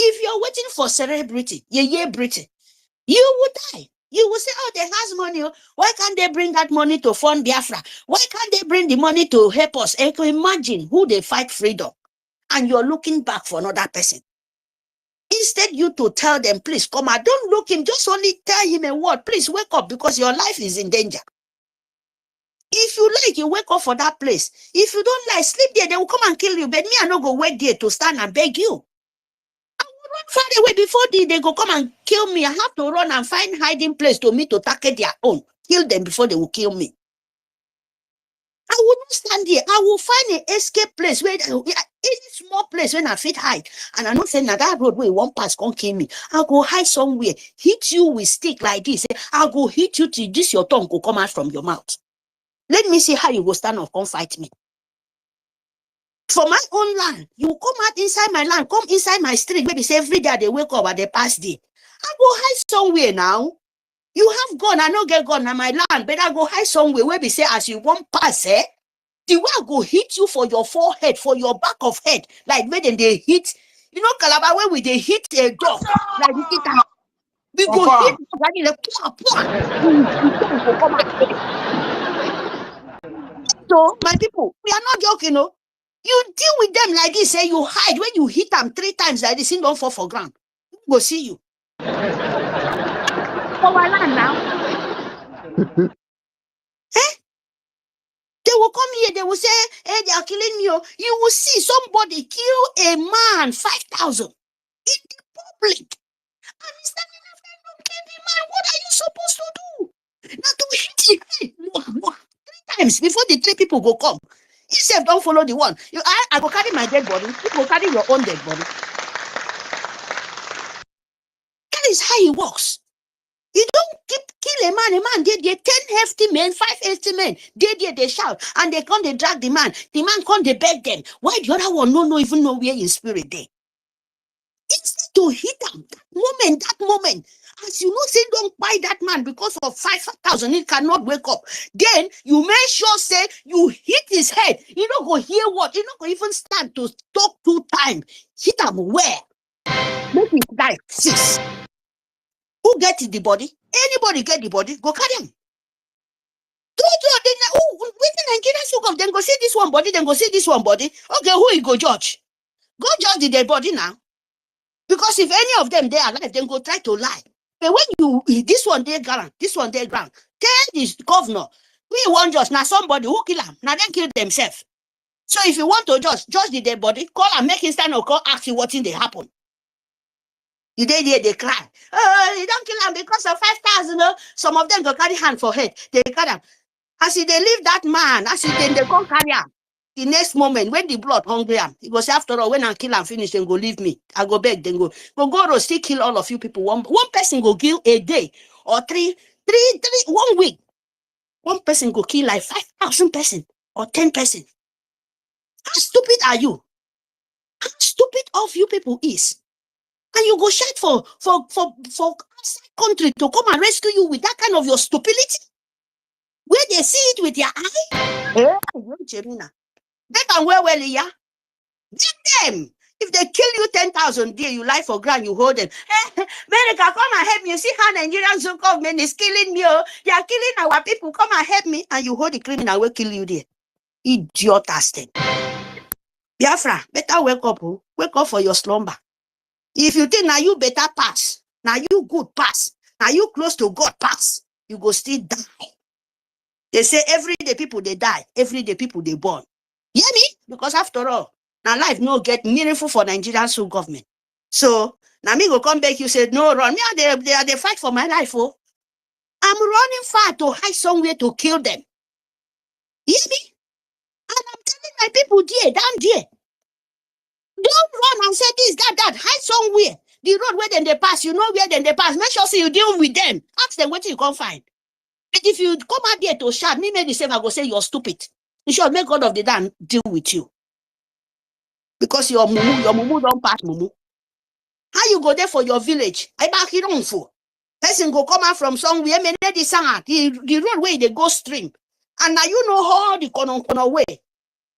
If you're waiting for celebrity, you will die. You will say, oh, they has money. Why can't they bring that money to fund Biafra? Why can't they bring the money to help us? And imagine who they fight freedom, and you're looking back for another person. Instead, you to tell them, please come out. Don't look him. Just only tell him a word. Please wake up, because your life is in danger. If you like, you wake up for that place. If you don't like, sleep there. They will come and kill you. But me, I not go wait there to stand and beg you. I will run far away before they go come and kill me. I have to run and find hiding place to me to tackle their own. kill them before they will kill me. I will not stand here. I will find an escape place where any small place when I fit hide. And I'm not saying that road where one pass can't kill me. I'll go hide somewhere, hit you with stick like this. I'll go hit you till this your tongue will come out from your mouth. Let me see how you will stand up, come fight me. For my own land, you will come out inside my land, come inside my street. Maybe say every day they wake up and they pass day. I go hide somewhere now. You have gun, I no get gun on my land, but I go hide somewhere where we say as you won't pass, the way I go hit you for your forehead, for your back of head, like when they hit, you know, Calabar, where we they hit a dog, like we hit them. We go hit like go come out. So, my people, we are not joking, no. You deal with them like this, say you hide when you hit them 3 times, like this, don't fall for ground. Go see you. For our land now. They will come here, they will say, hey, they are killing me. You will see somebody kill a man 5,000 in the public. And he's standing after not kill the man. What are you supposed to do? Now to hit him 3 times before the 3 people go come. You say don't follow the one. I go carry my dead body. You go carry your own dead body. That is how it works. You don't kill a man, they 10 hefty men, 5 hefty men, they shout, and they come, they drag the man come, they beg them. Why the other one no even know where in spirit they? Instead to hit them, that moment, as you know, say don't buy that man because of 5,000, he cannot wake up. Then you make sure, say, you hit his head, you don't go hear what, you don't go even stand to talk 2 times. Hit him where? Make him die 6. Who get the body? Anybody get the body? Go carry him. Within Nigeria, then go see this one body, then go see this one body. Okay, who you go judge? Go judge the dead body now. Because if any of them they are alive, then go try to lie. But when this one they ground, this one they ground, tell this governor, we want just now somebody who kill them, now then kill themselves. So if you want to judge the dead body, call and make him stand or call, ask you what thing they happen. You they cry. Oh, you don't kill them because of 5,000. Some of them go carry hand for head. They carry them. As if they leave that man, as if they go carry him. The next moment, when the blood hungry him, he goes, after all, when I kill and finish, then go leave me. I go beg, then go still kill all of you people. One person go kill a day or 1 week. One person go kill like 5,000 person or 10 person. How stupid are you? How stupid of you people is? And you go shout for outside country to come and rescue you with that kind of your stupidity? Where they see it with their eye? They can well, yeah? Get them. If they kill you 10,000 there, you lie for ground, you hold them. America, come and help me. You see how Nigerian government is killing me. Oh. They are killing our people. Come and help me. And you hold the criminal, will kill you there. Idiot thing. Biafra, better wake up. Oh. Wake up for your slumber. If you think now you better pass, now you good pass, now you close to God pass, you go still die. They say every day people they die, every day people they born. Hear me? Because after all, now life no get meaningful for Nigerian government. So now me go come back, you said no run. Me they fight for my life. Oh, I'm running far to hide somewhere to kill them. Hear me? And I'm telling my people there, down there. Don't run and say this, that, hide somewhere. The road where then they pass, you know where then they pass. Make sure so you deal with them. Ask them what you can find. But if you come out there to shout, me make the same, I go say you're stupid. You should make God of the damn deal with you. Because your mumu don't pass mumu. How you go there for your village? I back it on for. Person go come out from somewhere, the road where they go stream. And now you know all the corner way.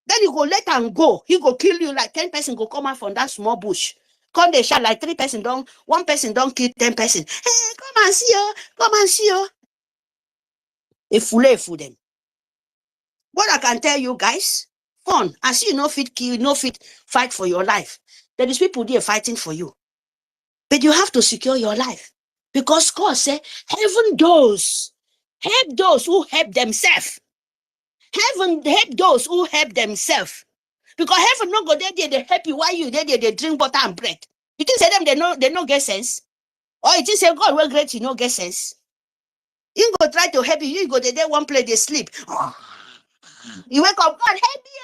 Then you go let him go. He go kill you like 10 person go come out from that small bush. Come they shout like 3 person don't, 1 person don't kill 10 person. Hey, come and see you. Come and see you. A fool them. What I can tell you guys, fun. I see you no fit kill, no fit fight for your life. There is people there fighting for you. But you have to secure your life. Because God said, heaven does. Help those who help themselves. Heaven help those who help themselves. Because heaven not go there, they help you while you there, they drink butter and bread. You think say them they no get sense? Or you think say God will great, you no get sense? He go try to help you. You go there one place, they sleep. You wake up, God help you.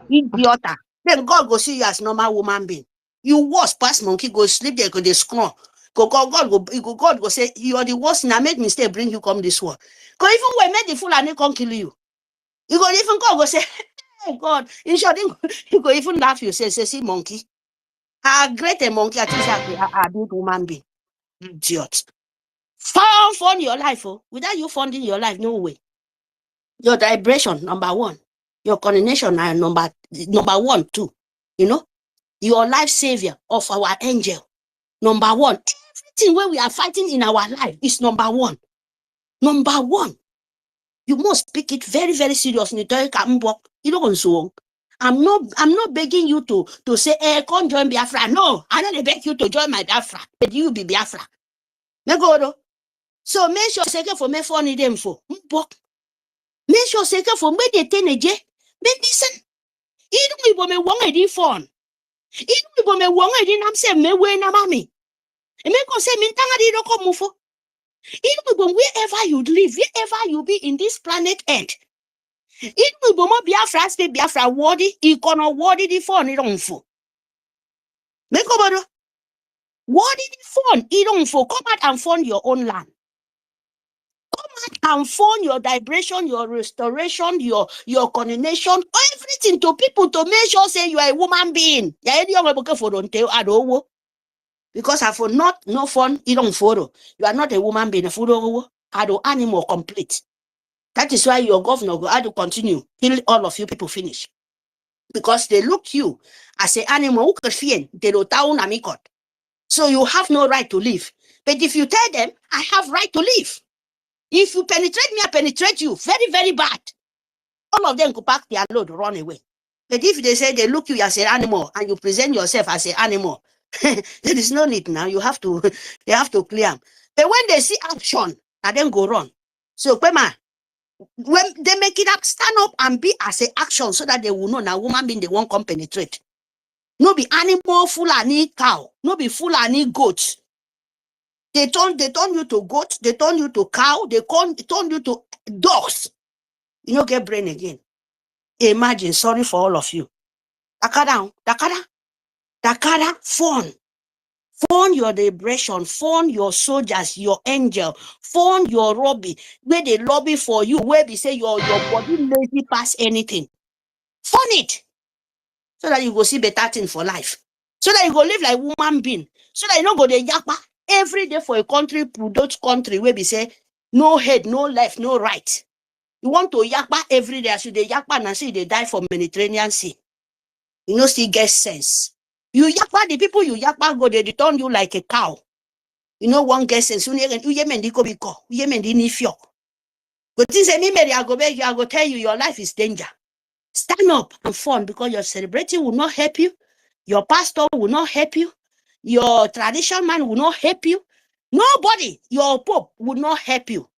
Idiot. Then God go see you as normal woman being. You worse past monkey, go sleep there, go they scream. God go say, you are the worst, and I made mistake, bring you come this one. Because even when made the fool and they can't kill you. You go even go say, hey God, in short, you go even laugh, you say, see monkey. How great a monkey, at least a big woman being. Idiot. Fund your life, oh. Without you funding your life, no way. Your vibration, number one. Your coordination, number 1, 2. You know, your life savior of our angel. Number 1. Everything where we are fighting in our life is number 1. Number 1. You must speak it very, very seriously. You don't so. I'm not begging you to say, hey, come join Biafra. No, I don't beg you to join my Biafra. But you be Biafra. So make sure second for me for them for. Make sure second for me they ten eje. But listen, you don't me wong edi phone. You don't me wong edi nam se me we na mami. And me go say me tanga di do come mufo. You don't wherever you live, wherever you be in this planet Earth. It will be more Biafra, speak Biafra, wordy, econo, wordy the phone, it on for. Make over wordy the phone, it on for. Come out and phone your own land. Come out and phone your vibration, your restoration, your coordination, everything to people to make sure say you are a woman being. Because I for not no phone, it on photo. You are not a woman being a photo, I do animal complete. That is why your governor will have to continue till all of you people finish. Because they look you as an animal who can they don't town amikot. So you have no right to live. But if you tell them, I have right to live. If you penetrate me, I penetrate you. Very, very bad. All of them go pack their load, run away. But if they say they look you as an animal and you present yourself as an animal, there is no need now. You have to, they have to clear them. But when they see action, and then go run. So, Pema, when they make it up, stand up and be as an action so that they will know now woman being they won't come penetrate. No be animal, fulani cow, no be fulani goat. They turn you to goat, they turn you to cow, they turn you to dogs. You don't get brain again. Imagine, sorry for all of you. Dakada, phone your liberation, phone your soldiers, your angel, phone your lobby, where they lobby for you, where they say your body lazy past anything. Phone it. So that you go see better thing for life. So that you go live like woman being. So that you don't go the yakpa every day for a country, produce country where we say no head, no left, no right. You want to yakpa every day, so they yakpa and see they die from Mediterranean Sea. You know, still get sense. You yakpa, the people you yakpa go, they return you like a cow. You know, one get sense. But this I go tell you, your life is danger. Stand up and fun because your celebrity will not help you. Your pastor will not help you. Your traditional man will not help you. Nobody, your pope will not help you.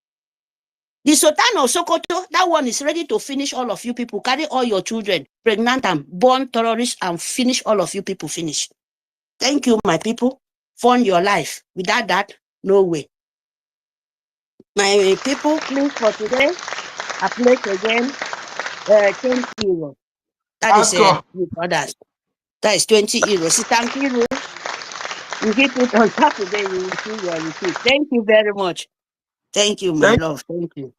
The Sultan of Sokoto, that one is ready to finish all of you people. Carry all your children, pregnant and born terrorists, and finish all of you people. Finish. Thank you, my people. Fund your life. Without that, no way. My people, please for today, I pledge again 20 euros. That is others. That is 20 euros. Thank you. You keep it on top of it, you will see your receipt. Thank you very much. Thank you, my love. Thank you.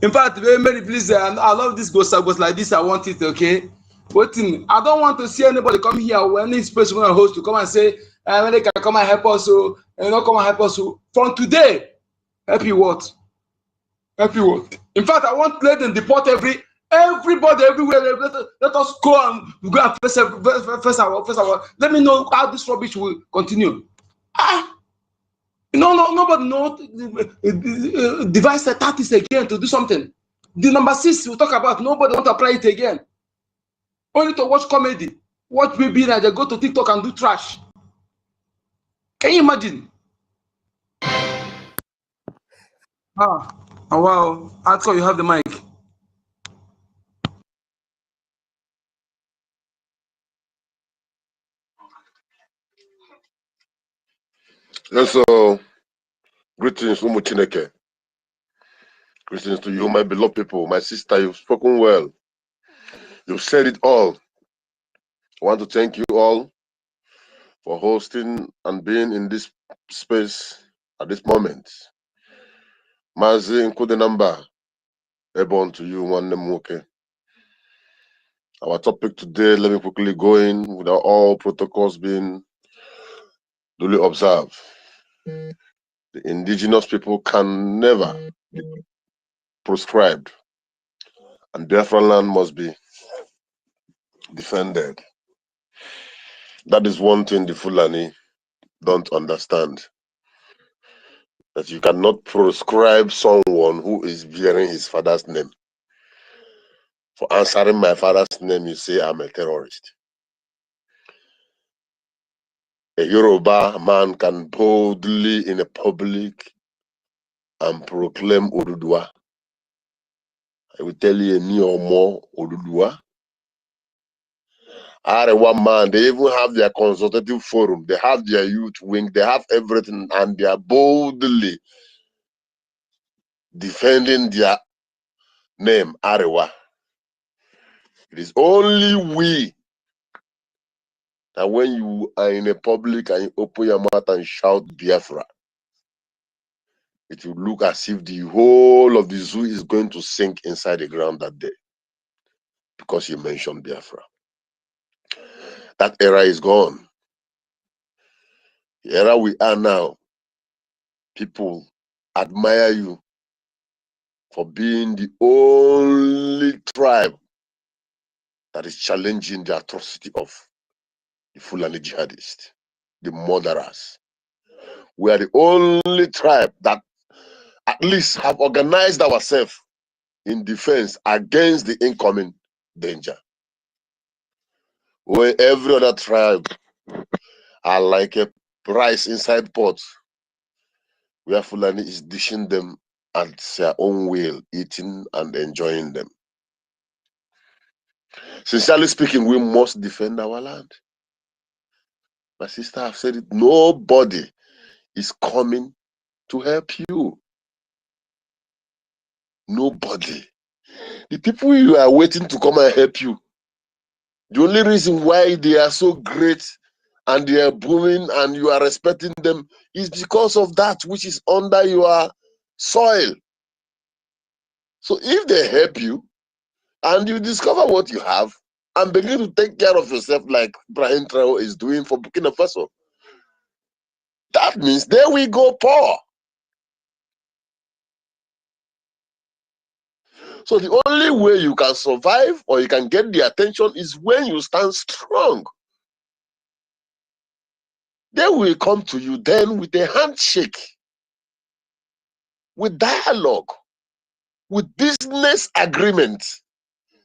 In fact, very many please, I love this goes like this. I want it, okay? Waiting. I don't want to see anybody come here when this person going to host to come and say, when they can come and help us, so and not come and help us. So from today, help you what? Help you what? In fact, I want to let them deport everybody everywhere. Let us go and face our. Let me know how this rubbish will continue. Nobody devise the tactics again to do something. The number 6 we talk about, nobody want to apply it again. Only to watch comedy, watch baby and they go to TikTok and do trash. Can you imagine? Wow. Atko, you have the mic. And so, greetings, Umu Chineke. Greetings to you, my beloved people. My sister, you've spoken well. You've said it all. I want to thank you all for hosting and being in this space at this moment. Mazi Nkudenamba, Ebon to you, one Nemuke. Our topic today, let me quickly go in without all protocols being duly observed. The indigenous people can never be proscribed, and Biafra land must be defended. That is one thing the Fulani don't understand. That you cannot proscribe someone who is bearing his father's name. For answering my father's name, you say I'm a terrorist. A Yoruba man can boldly in a public and proclaim Odudua. I will tell you a more Odudua. One man, they even have their consultative forum, they have their youth wing, they have everything, and they are boldly defending their name, Arewa. It is only we that when you are in a public and you open your mouth and shout Biafra, it will look as if the whole of the zoo is going to sink inside the ground that day because you mentioned Biafra. That era is gone. The era we are now, people admire you for being the only tribe that is challenging the atrocity of the Fulani jihadists, the murderers. We are the only tribe that at least have organized ourselves in defense against the incoming danger. Where every other tribe are like a rice inside pot, where Fulani is dishing them at their own will, eating and enjoying them. Sincerely speaking, we must defend our land. My sister have said it, nobody is coming to help you. Nobody. The people you are waiting to come and help you, the only reason why they are so great and they are booming and you are respecting them is because of that which is under your soil. So if they help you and you discover what you have and begin to take care of yourself like Brian Traore is doing for Burkina Faso, that means there we go poor. So the only way you can survive or you can get the attention is when you stand strong. They will come to you then with a handshake, with dialogue, with business agreement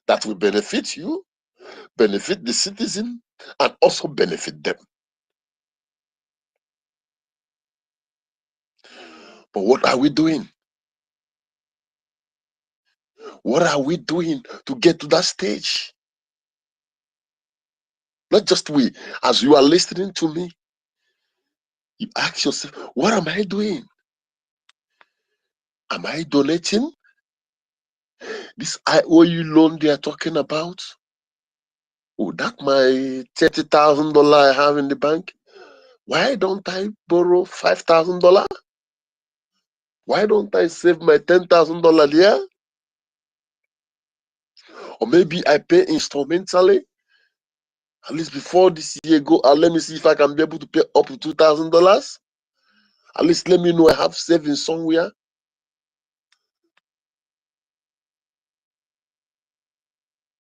that will benefit you, benefit the citizen, and also benefit them. But what are we doing? What are we doing to get to that stage? Not just we. As you are listening to me, you ask yourself, what am I doing? Am I donating? This IOU loan they are talking about? Oh, that my $30,000 I have in the bank? Why don't I borrow $5,000? Why don't I save my $10,000 here? Or maybe I pay instrumentally. At least before this year go, let me see if I can be able to pay up to $2,000. At least let me know I have savings somewhere.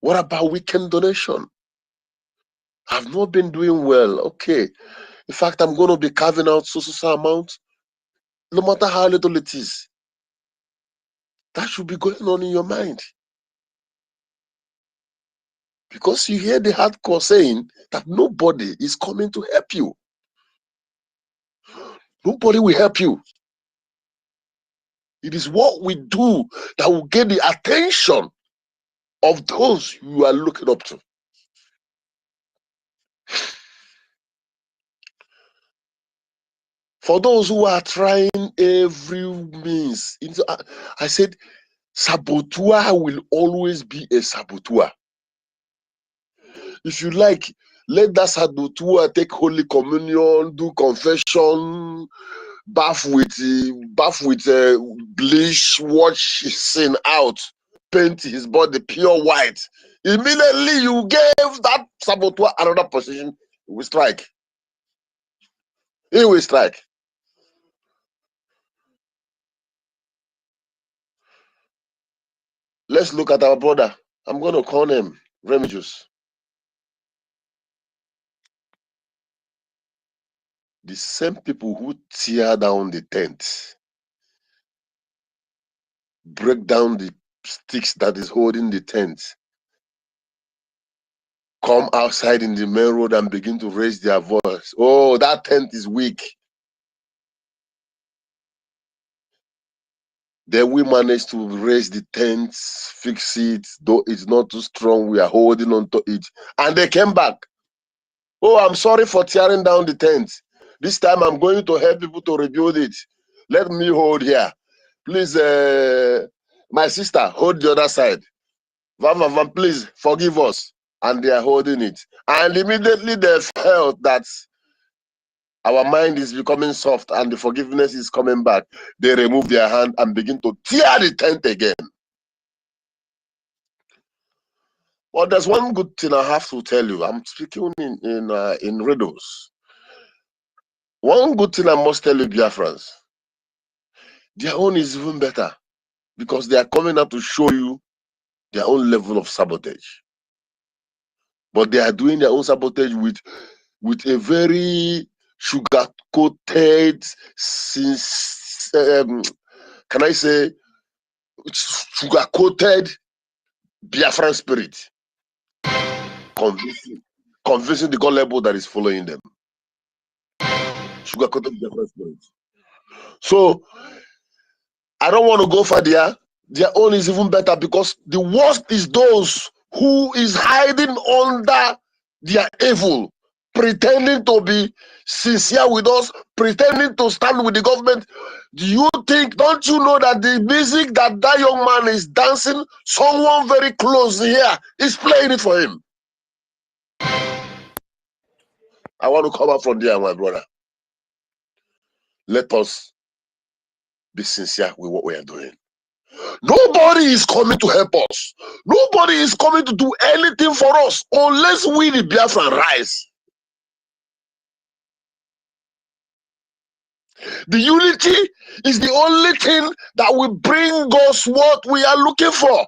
What about weekend donation? I've not been doing well. Okay. In fact, I'm going to be carving out so amount. No matter how little it is. That should be going on in your mind. Because you hear the hardcore saying that nobody is coming to help you. Nobody will help you. It is what we do that will get the attention of those you are looking up to. For those who are trying every means, I said, saboteur will always be a saboteur. If you like, let that saboteur take Holy Communion, do confession, bath with bleach, wash his sin out, paint his body pure white. Immediately you gave that saboteur another position, he will strike. He will strike. Let's look at our brother. I'm going to call him Remigius. The same people who tear down the tent, break down the sticks that is holding the tent, come outside in the main road and begin to raise their voice. Oh, that tent is weak. Then we managed to raise the tent, fix it, though it's not too strong, we are holding on to it. And they came back. Oh, I'm sorry for tearing down the tent. This time I'm going to help people to rebuild it. Let me hold here. Please, my sister, hold the other side. Van, please forgive us. And they are holding it. And immediately they felt that our mind is becoming soft and the forgiveness is coming back. They remove their hand and begin to tear the tent again. Well, there's one good thing I have to tell you. I'm speaking in riddles. One good thing I must tell you, Biafrans, their own is even better because they are coming out to show you their own level of sabotage. But they are doing their own sabotage with a very sugar-coated, can I say, sugar-coated Biafran spirit, convincing the God level that is following them. Sugar-coated Biafran spirit. So, I don't want to go further. Their own is even better because the worst is those who is hiding under their evil, pretending to be sincere with us, pretending to stand with the government. Do you think, don't you know that the music that that young man is dancing, someone very close here is playing it for him? I want to come out from there, my brother. Let us be sincere with what we are doing. Nobody is coming to help us. Nobody is coming to do anything for us unless we, the Biafran, rise. The unity is the only thing that will bring us what we are looking for.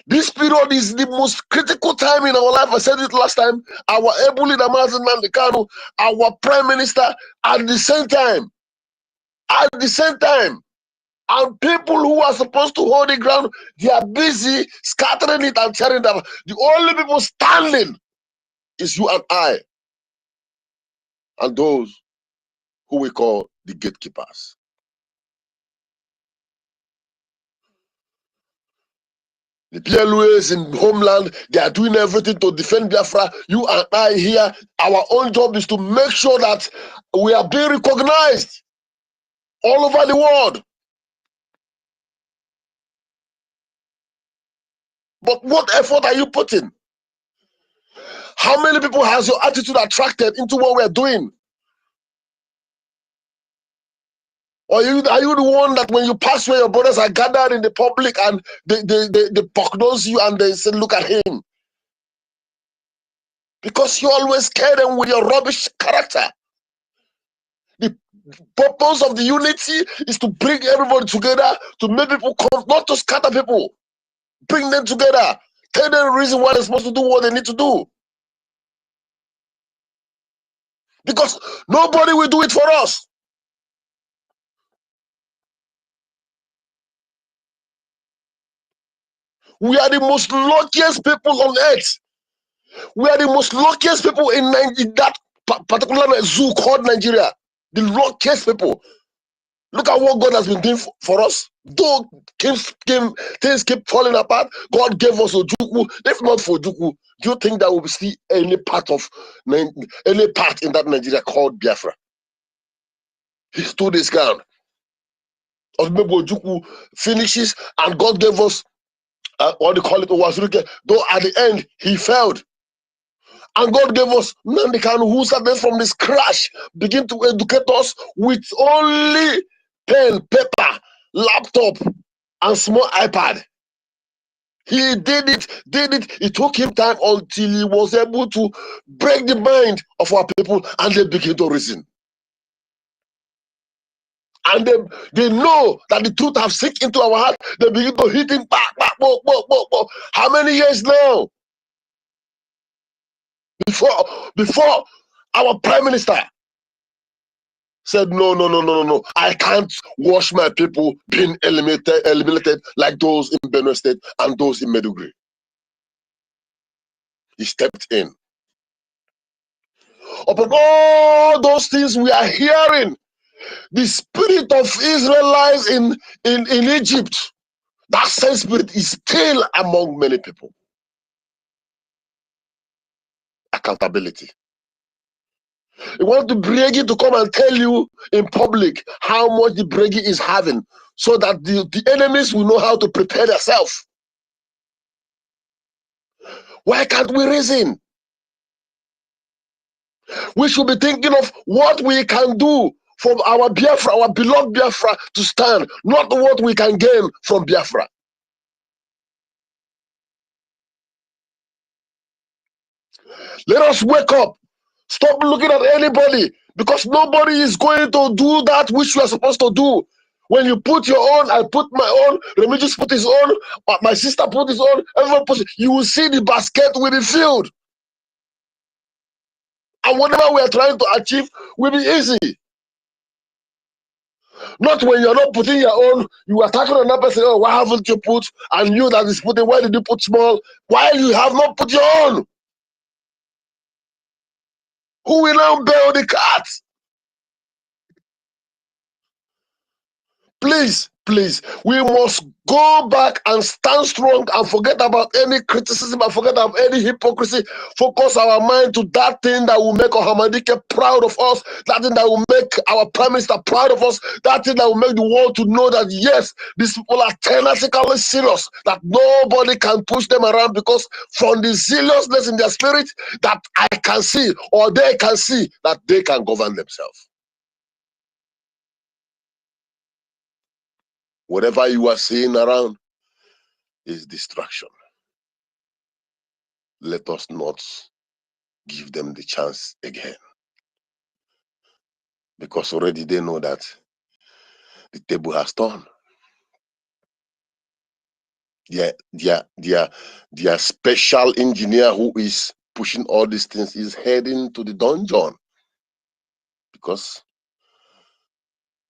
This period is the most critical time in our life. I said it last time. Our able leader, our prime minister, at the same time. And people who are supposed to hold the ground, they are busy scattering it and tearing it up. The only people standing is you and I, and those who we call the gatekeepers. The PLOs in homeland, they are doing everything to defend Biafra. You and I here, our own job is to make sure that we are being recognized all over the world. But what effort are you putting? How many people has your attitude attracted into what we're doing? Or are you the one that when you pass where your brothers are gathered in the public and they pocknose you and they say, look at him? Because you always scare them with your rubbish character. The purpose of the unity is to bring everybody together, to make people come, not to scatter people. Bring them together. Tell them the reason why they're supposed to do what they need to do. Because nobody will do it for us. We are the most luckiest people on earth. We are the most luckiest people in that particular zoo called Nigeria. The luckiest people. Look at what God has been doing for us. Though things keep falling apart, God gave us Ojukwu. If not for Ojukwu, do you think that we will see any part in that Nigeria called Biafra? He stood his ground. Ojukwu finishes, and God gave us what they call it, Owazuruke. Though at the end he failed. And God gave us Nnamdi Kanu, who started from this crash, begin to educate us with only pen, paper, laptop, and small iPad. He did it. It took him time until he was able to break the mind of our people, and they begin to reason. And they know that the truth have sink into our heart. They begin to hit him back. How many years now? Before our prime minister said, no. I can't watch my people being eliminated like those in Benue State and those in Maiduguri. He stepped in. Upon all those things we are hearing, the spirit of Israelites in Egypt, that same spirit is still among many people. Accountability. You want the BRGIE to come and tell you in public how much the BRGIE is having, so that the enemies will know how to prepare themselves. Why can't we reason? We should be thinking of what we can do from our Biafra, our beloved Biafra, to stand, not what we can gain from Biafra. Let us wake up. Stop looking at anybody, because nobody is going to do that which we are supposed to do. When you put your own, I put my own, Remigius put his own, my sister put his own, everyone put it, you will see the basket will be filled. And whatever we are trying to achieve will be easy. Not when you're not putting your own, you are attacking another person, oh, why haven't you put? And you that is putting, why did you put small? While you have not put your own. Who will now bail the cat? Please, we must go back and stand strong and forget about any criticism and forget about any hypocrisy. Focus our mind to that thing that will make Ohamadike proud of us, that thing that will make our prime minister proud of us, that thing that will make the world to know that yes, these people are tenaciously serious, that nobody can push them around, because from the zealousness in their spirit that I can see, or they can see, that they can govern themselves. Whatever you are seeing around is distraction. Let us not give them the chance again, because already they know that the table has turned. Their special engineer who is pushing all these things is heading to the dungeon, because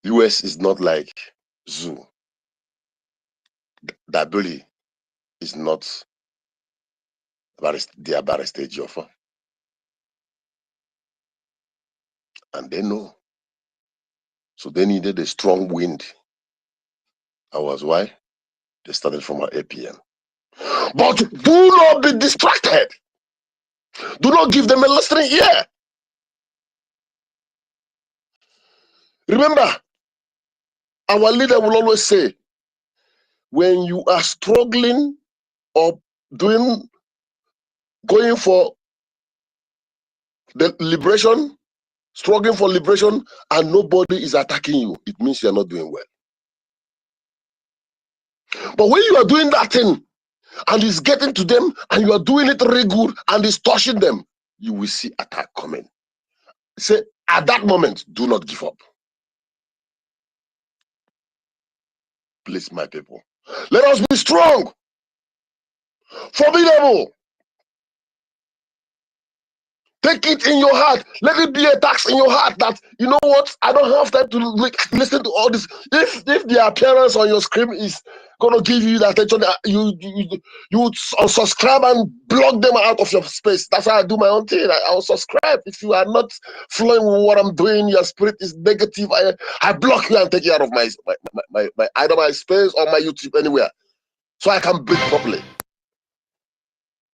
US is not like zoo. Dabuli is not their barrister Joffa. And they know. So they needed a strong wind. That was why they started from our APN. But do not be distracted. Do not give them a listening ear. Remember, our leader will always say, when you are struggling or going for the liberation, struggling for liberation, and nobody is attacking you, it means you are not doing well. But when you are doing that thing, and it's getting to them, and you are doing it really good, and it's touching them, you will see attack coming. Say, at that moment, do not give up. Please, my people, let us be strong, formidable, Take it in your heart. Let it be a tax in your heart that, you know what, I don't have time to listen to all this. If the appearance on your screen is going to give you the attention, you would unsubscribe and block them out of your space. That's how I do my own thing. I'll subscribe. If you are not flowing with what I'm doing, your spirit is negative, I block you and take you out of my either my space or my YouTube, anywhere, so I can breathe properly.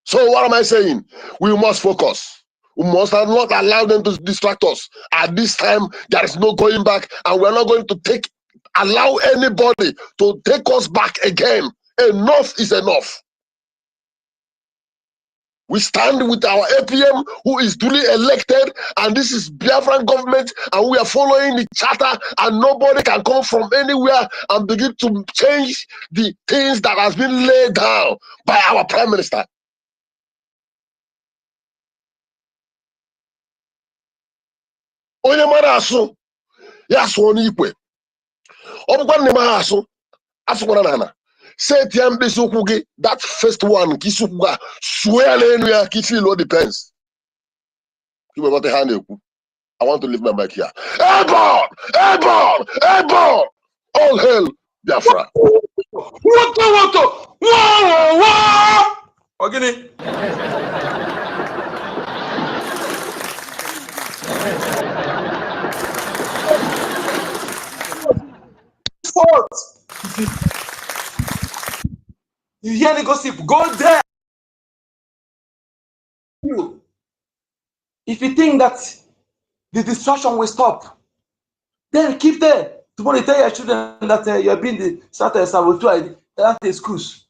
So what am I saying? We must focus. We must not allow them to distract us. At this time, there is no going back, and we're not going to allow anybody to take us back again. Enough is enough. We stand with our APM, who is duly elected, and this is Biafran government, and we are following the charter, and nobody can come from anywhere and begin to change the things that has been laid down by our Prime Minister. Onye mara asụ ya asụọ n'ikwe, ọ bụkwa nne m ha asụ asụkwara n'ala, set ya mkpịsị ụkwụ gị, that first one ka isi ụkwụ ga suo ya n'elu ya ka isi ilo depends. You what ha na-ekwu. I want to leave my mic here. Airborne! Airborne! Airborne! All hail Biafra. Wow! Ogini. You hear the gossip? Go there. If you think that the distraction will stop, then keep there. Tomorrow you tell your children that you are being the saboteur at the schools.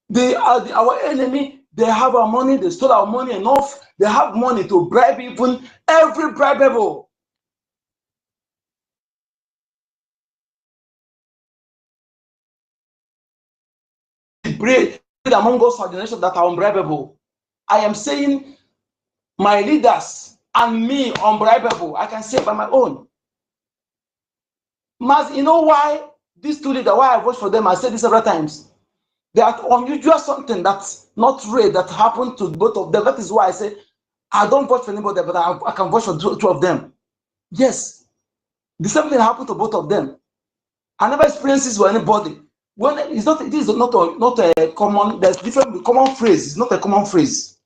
They are our enemy. They have our money. They stole our money enough. They have money to bribe even every bribeable. Breed among us are the nations that are unbribable. I am saying my leaders and me unbribable. I can say by my own. Mas, you know why these two leaders, why I vote for them, I said this several times. They are unusual, something that's not rare that happened to both of them. That is why I say I don't vote for anybody, but I can vote for two of them. Yes, the same thing happened to both of them. I never experienced this with anybody. When it's not, it is not a common. There's different common phrase. It's not a common phrase.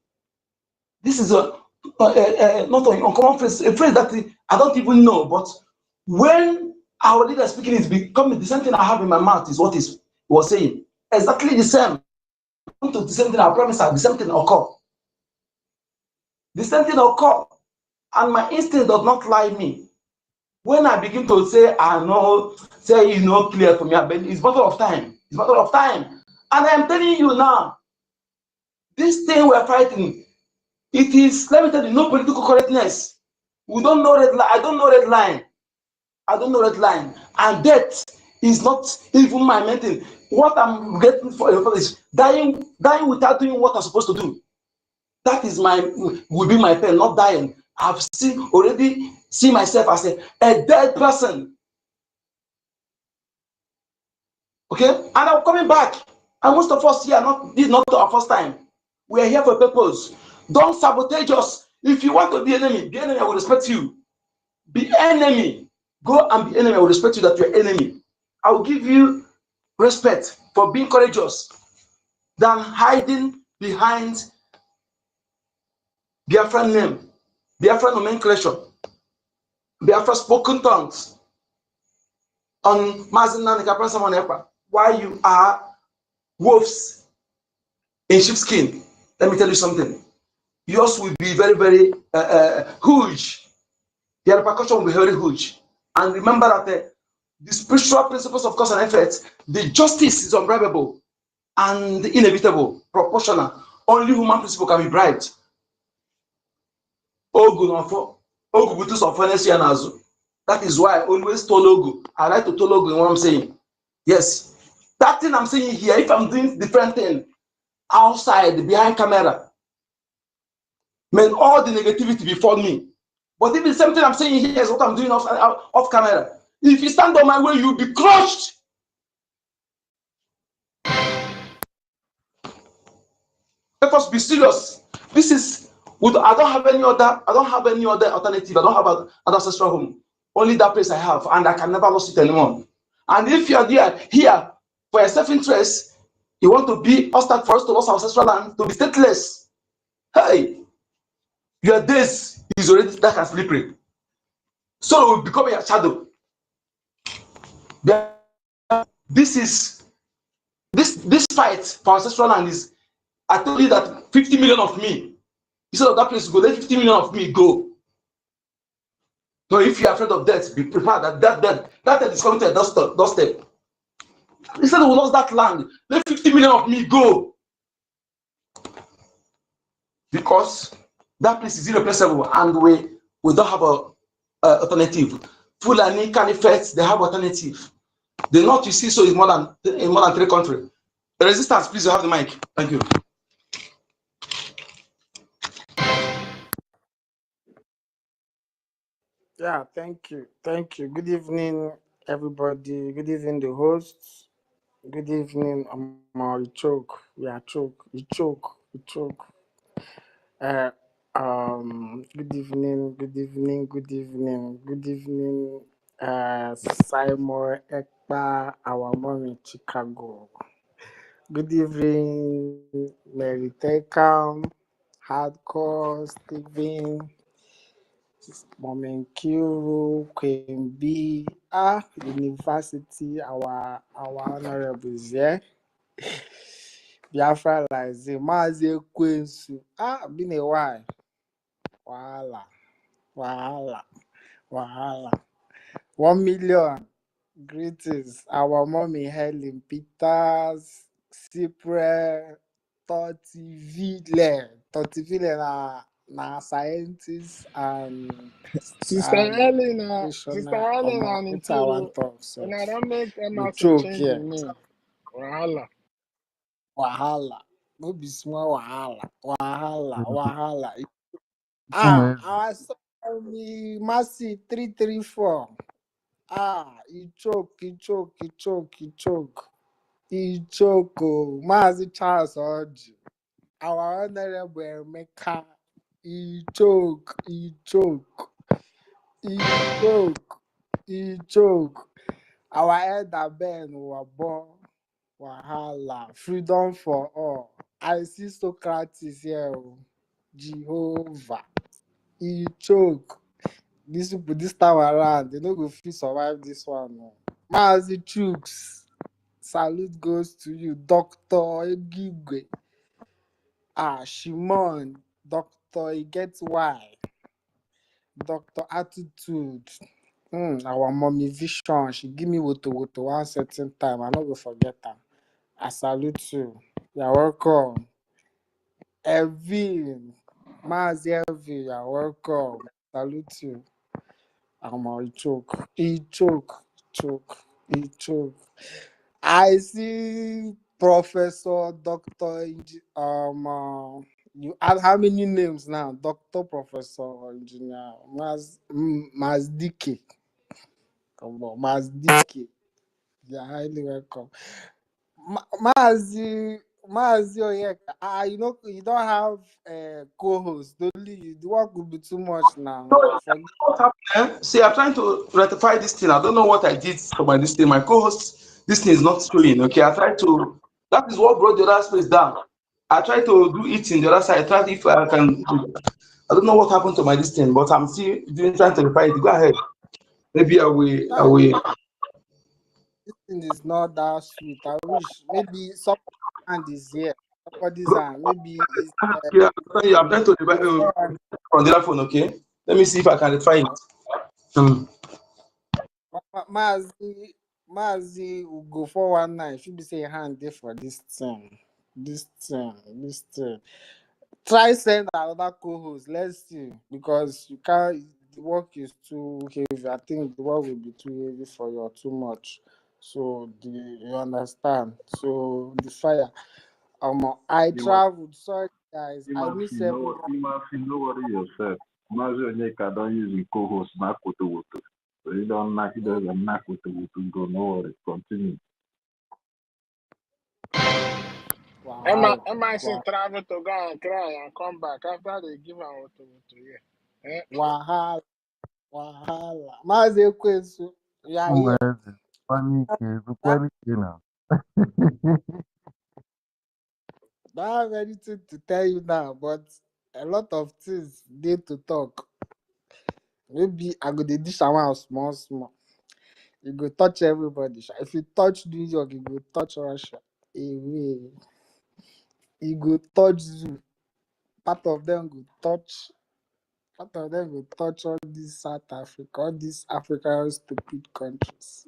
This is not an uncommon phrase. A phrase that I don't even know. But when our leader speaking is becoming the same thing I have in my mouth is what he was saying. Exactly the same. The same thing I promise. The same thing occur. The same thing occur, and my instinct does not lie me. When I begin to say, I know, say it's not clear for me, but it's a matter of time. It's a matter of time. And I am telling you now, this thing we're fighting, it is, let me tell you, no political correctness. We don't know red line. I don't know red line. I don't know red line. And that is not even my main thing. What I'm getting for is dying without doing what I'm supposed to do. That is will be my pain, not dying. I've already seen myself as a dead person. Okay? And I'm coming back. And most of us here, this is not our first time. We are here for a purpose. Don't sabotage us. If you want to be enemy, I will respect you. Be enemy. Go and be enemy. I will respect you that you're enemy. I will give you respect for being courageous than hiding behind Biafra name, Biafra nomenclature, Biafra spoken tongues on Mazin. Why you are wolves in sheepskin. Let me tell you something. Yours will be very, very huge. The repercussion will be very huge. And remember that the spiritual principles of cause and effect, the justice is unbribable and inevitable, proportional. Only human principle can be bribed. That is why I always tell logo. I like to tell logo in what I'm saying. Yes. That thing I'm saying here, if I'm doing different thing outside, behind camera, may all the negativity befall me. But if the same thing I'm saying here is what I'm doing off camera, if you stand on my way, you'll be crushed. Let us be serious. This is I don't have any other. I don't have any other alternative. I don't have other ancestral home. Only that place I have, and I can never lose it anymore. And if you are there here for your self-interest, you want to be obstacle for us to lose our ancestral land, to be stateless. Hey, your days is already dark and slippery. So we will become your shadow. This fight for ancestral land is. I told you that 50 million of me. Instead of that place to go, let 50 million of me go. So if you are afraid of death, be prepared that death is coming to your doorstep. Instead we lost that land, let 50 million of me go. Because that place is irreplaceable and we don't have a alternative. Fulani, Caliphate, they have alternative. The north you see so is more than 3 countries. The resistance, please, you have the mic. Thank you. Yeah, thank you. Thank you. Good evening, everybody. Good evening, the hosts. Good evening, you choke. Yeah, choke. You choke. You choke. Good evening, good evening, good evening, good evening, Simon Ekpa, our mom in Chicago. Good evening, Mary Tekam, Hardcore, Steven, Momenkuru, Queen B, University, our honorables here. Biafra like Mazi Queensu. Been a while. Wahala. 1 million. Greetings. Our mommy Helen Peters, Cypre, 30 Ville na scientists and Sister Helena, it's our talk. So and I don't make you Emma choke change here. the name. Wahala. No be small wahala. I saw me Massey 334. He choke. Mazi Charles Oji. Our honorable Emeka. He choke. Our elder Ben Wabo. Wahala. Freedom for all. I see Socrates here. Jehovah. He choke. These people this time around, they no go fit survive this one. No. Mazi Chooks. Salute goes to you, Dr. Egigwe. Shimon, Dr. He gets why. Dr. Attitude. Our mommy vision. She give me woto one certain time. I no go forget her. I salute you. You're welcome. Evin. Mazi Evin, you're welcome. Salute you. He choke. I see Professor Doctor. You add how many names now? Doctor, Professor, Engineer, Mazdike. Come on, Mazdike. You're highly welcome. Mazi Oyeka. You don't have co-host. The work will be too much now. What happened? See, I'm trying to rectify this thing. I don't know what I did for this thing. My co-host, this thing is not showing. Okay, I tried to. That is what brought the other space down. I tried to do it in the other side. I tried if I can. I don't know what happened to this thing, but I'm still trying to rectify it. Go ahead. Maybe I will. This thing is not that sweet. I wish maybe somebody's hand is here. Somebody's hand. Maybe it's Yeah, I'm trying to revive on the other phone. Okay, let me see if I can rectify it. Mazi will go 419. Should be saying hand there for this thing. Try send another co-host. Let's see. Because you can't, the work is too heavy. I think the work will be too heavy for you or too much. So you understand. So the fire. I traveled. Sorry guys. I miss everyone. No worry yourself. Mazi Onyeka don't use the co-host knock with the water. So he doesn't knock with the water. Go, no worry. Continue. Wow. Wahala. Say travel to go and cry and come back after they give am to yeah. Eh? Wahala. Wahala. Mazi Ekwensu, you are here. Well, funny case, I funny case now. don't have anything to tell you now, but a lot of things need to talk. Maybe I go dey dish am out small, small. You go touch everybody. Sha. If you touch New York, you go touch Russia. Away. You go touch Zoo. Part of them go touch. Part of them go touch all these South Africa, all these African stupid countries.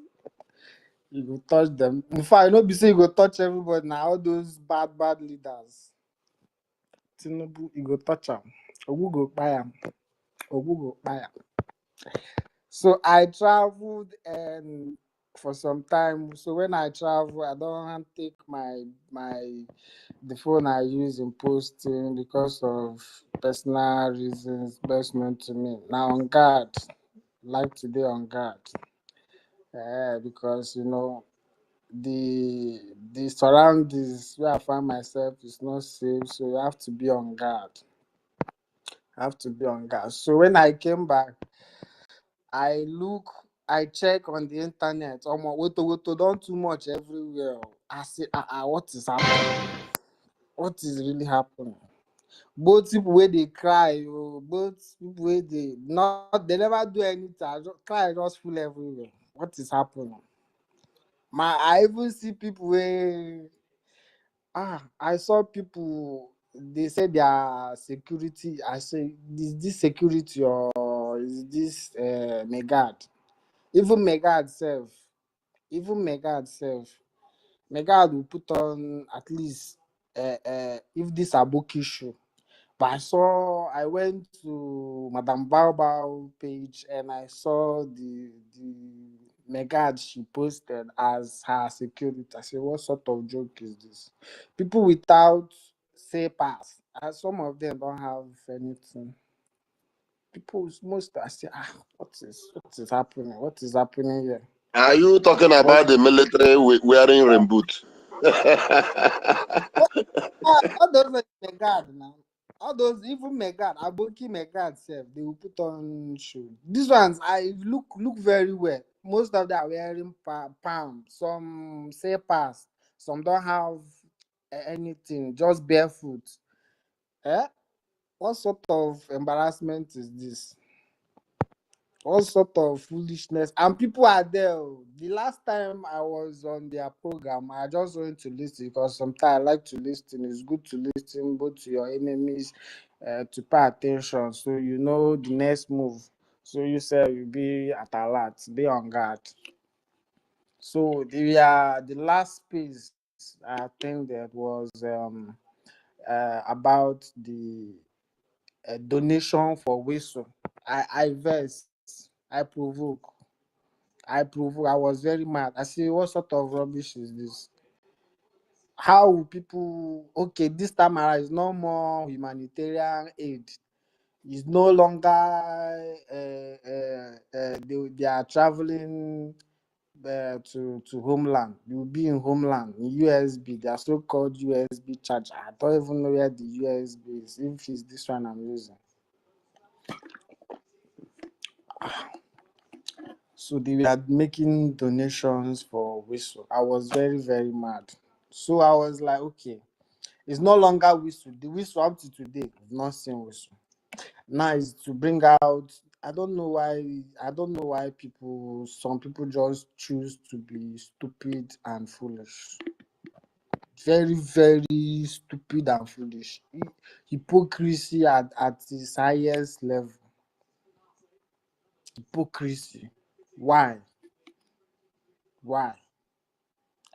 You go touch them. In fact, you know, be say you go touch everybody now. All those bad leaders. Tinubu, you go touch them. Ogu go buy them. Ogu go buy 'em. So I traveled and for some time. So when I travel, I don't take my the phone I use in posting because of personal reasons best known to me. Now on guard, like today on guard, because you know the surroundings where I find myself is not safe, so you have to be on guard. Have to be on guard. So when I came back, I check on the internet. Woto don't too much everywhere. I say, what is happening? What is really happening? Both people where they cry, both people where they never do anything. Cry just full everywhere. What is happening? I even see people where I saw people they say their security. I say is this security or is this Megad? Even Megad self. Even Megad self. Megad will put on at least if this Aboki show. But I went to Madame Baobao page and I saw the Megad she posted as her security. I said, what sort of joke is this? People without say pass. And some of them don't have anything. Most I say, what is happening? What is happening here? Are you talking But about the military wearing rain boot? all those like Megad now. All those even Megad, Aboki Megad self, they will put on shoe. These ones I look very well. Most of them are wearing palm. Some say pass. Some don't have anything, just barefoot. Eh? What sort of embarrassment is this? All sort of foolishness, and people are there. The last time I was on their program, I just went to listen because sometimes I like to listen. It's good to listen both to your enemies, to pay attention, so you know the next move. So you say you be at alert, be on guard. So the last piece I think that was about the donation for whistle. I vex, I provoke. I was very mad. I say, what sort of rubbish is this? How will people? Okay, this time around is no more humanitarian aid. It's no longer they are traveling to homeland. You will be in homeland in USB. They are so-called USB charger. I don't even know where the USB is. If it's this one I'm using. So they were making donations for whistle. I was very, very mad. So I was like, okay, it's no longer whistle. The whistle up to today, I've not seen whistle. Now is to bring out. I don't know why. I don't know why some people just choose to be stupid and foolish. Very, very stupid and foolish. Hypocrisy at its highest level. Hypocrisy. Why? Why?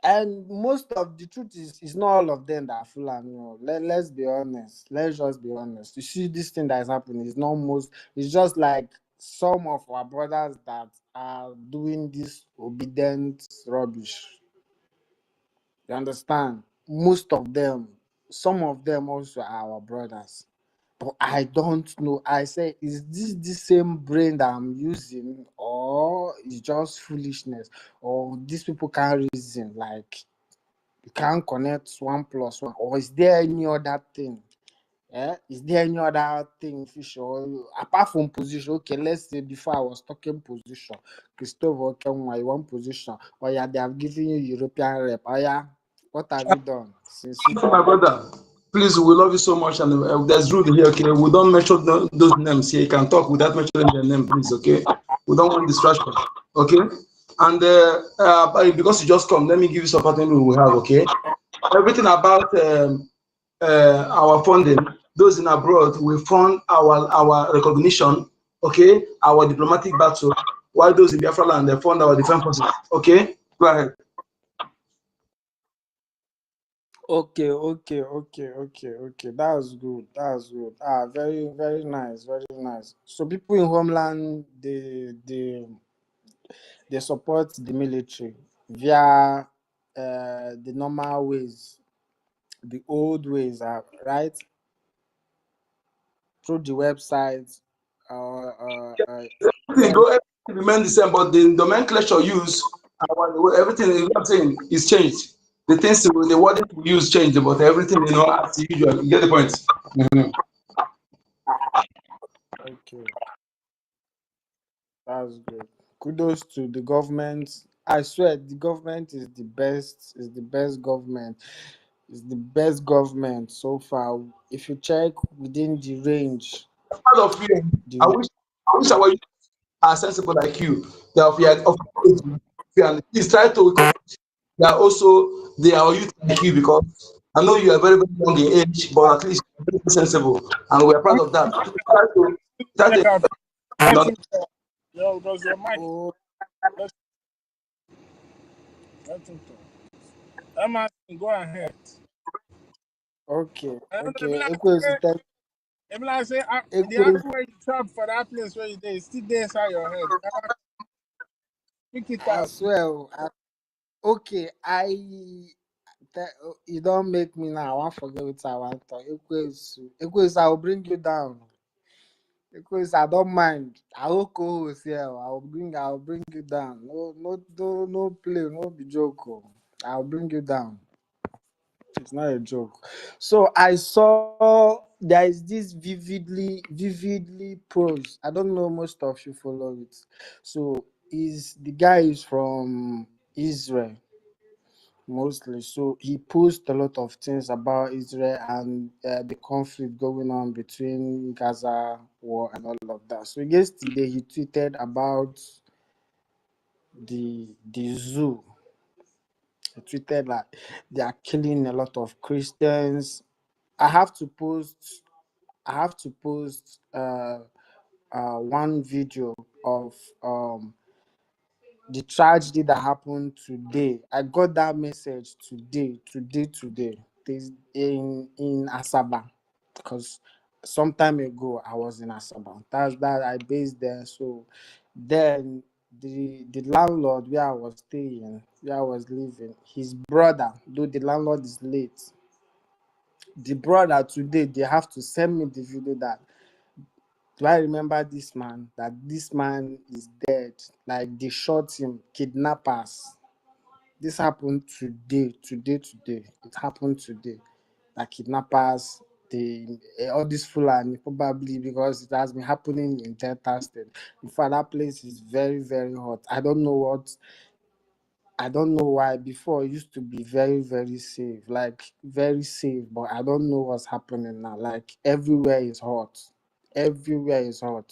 And most of the truth is not all of them that are Fulani. Let's be honest. Let's just be honest. You see, this thing that is happening is not most. It's just like some of our brothers that are doing this obedient rubbish. You understand? Most of them, some of them also are our brothers. But I don't know. I say, is this the same brain that I'm using, or is just foolishness, or these people can't reason? Like, You can't connect 1+1, or is there any other thing? Is there any other thing, Fisher? Apart from position, okay, let's say before I was talking position, Christopher Kenway, one position, or yeah, they have given you European rep. Oh yeah, what have you done since you? My brother, please, we love you so much, and there's rule here, okay? We don't mention those names here. You can talk without mentioning their name, please, okay? We don't want distraction, okay? And because you just come, let me give you some pattern we have, okay? Everything about our funding, those in abroad, we fund our recognition, okay? Our diplomatic battle, while those in Biafra land, they fund our defense forces, okay? Go ahead. Okay. That's good. That's good. Very, very nice. Very nice. So people in homeland, they support the military via the normal ways, the old ways, right? Through the website. Everything go everything remain the same, but the nomenclature used, everything you know what I'm saying is changed. The things the wording we use changed, but everything as usual. You get the point. Mhm. Okay, that's good. Kudos to the government. I swear, the government is the best. Is the best government. Is the best government so far. If you check within the range, Proud of you. I the wish I wish our youth are sensible like you. They are and please try to encourage. They are youth like you because I know you are very very young in age, but at least you are very sensible, and we are proud of that. So try Check to out. Let not him talk. Yo, does your mic? oh, Let, let him talk. Emma, go ahead. okay, I don't know, okay. Equals if I say the equals. apple where you chop for that place where you there, it's still there inside your head. Pick it I out. swear. Okay, you don't make me now. I want to forget what I want to. Equals. I will bring you down. Because I don't mind. I will co-host here. I'll bring you down. No play, no be joke. I'll bring you down. It's not a joke. So I saw there is this vividly pros. I don't know most of you follow it. So the guy is from Israel mostly. So he posted a lot of things about Israel and the conflict going on between Gaza war and all of that. So yesterday he tweeted about the zoo. He tweeted like they are killing a lot of Christians. I have to post. I have to post one video of the tragedy that happened today. I got that message today. This in Asaba, because some time ago I was in Asaba. That's that I based there. So then the landlord where I was staying, where I was living, his brother, though the landlord is late, the brother today they have to send me the video that do I remember this man? That this man is dead. Like they shot him, kidnappers. This happened today. It happened today. Like kidnappers, all this Fulani, probably because it has been happening in Delta State. In fact, that place is very, very hot. I don't know why. Before it used to be very, very safe, like very safe, but I don't know what's happening now. Like everywhere is hot. Everywhere is hot.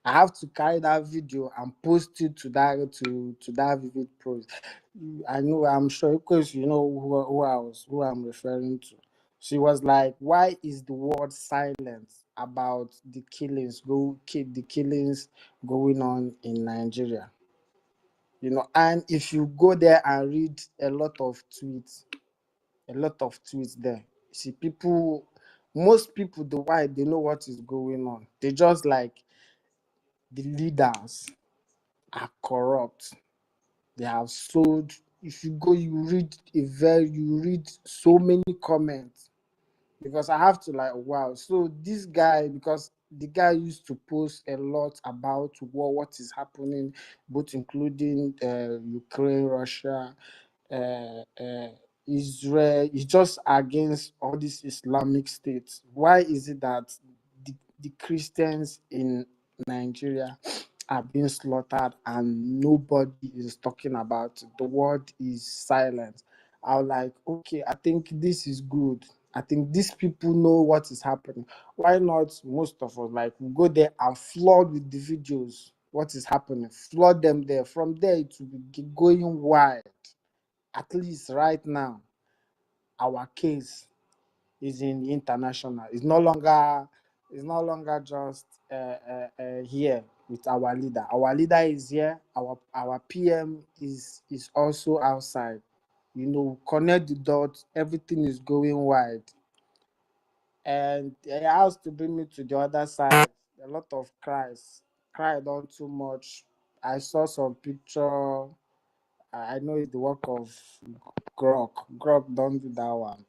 I have to carry that video and post it to that vivid pros. I know, I'm sure, because you know who I'm referring to. She was like, "Why is the world silent about the killings going on in Nigeria?" And if you go there and read a lot of tweets there, see most people, the why they know what is going on. They just like the leaders are corrupt. They have sold. If you go, you read so many comments, because I have to like, wow. So this guy, because the guy used to post a lot about war, what is happening, both including Ukraine, Russia, uh, uh, Israel is just against all these Islamic states. Why is it that the Christians in Nigeria are being slaughtered and nobody is talking about it? The world is silent. I was like, okay, I think this is good. I think these people know what is happening. Why not most of us, like, we go there and flood with the videos, what is happening, flood them there. From there, it will be going wide. At least right now, our case is in international. It's no longer just here with our leader. Our leader is here. Our PM is also outside. You know, connect the dots. Everything is going wide. And it has to bring me to the other side. A lot of cried on too much. I saw some picture. I know it's the work of Grok. Grok don't do that one.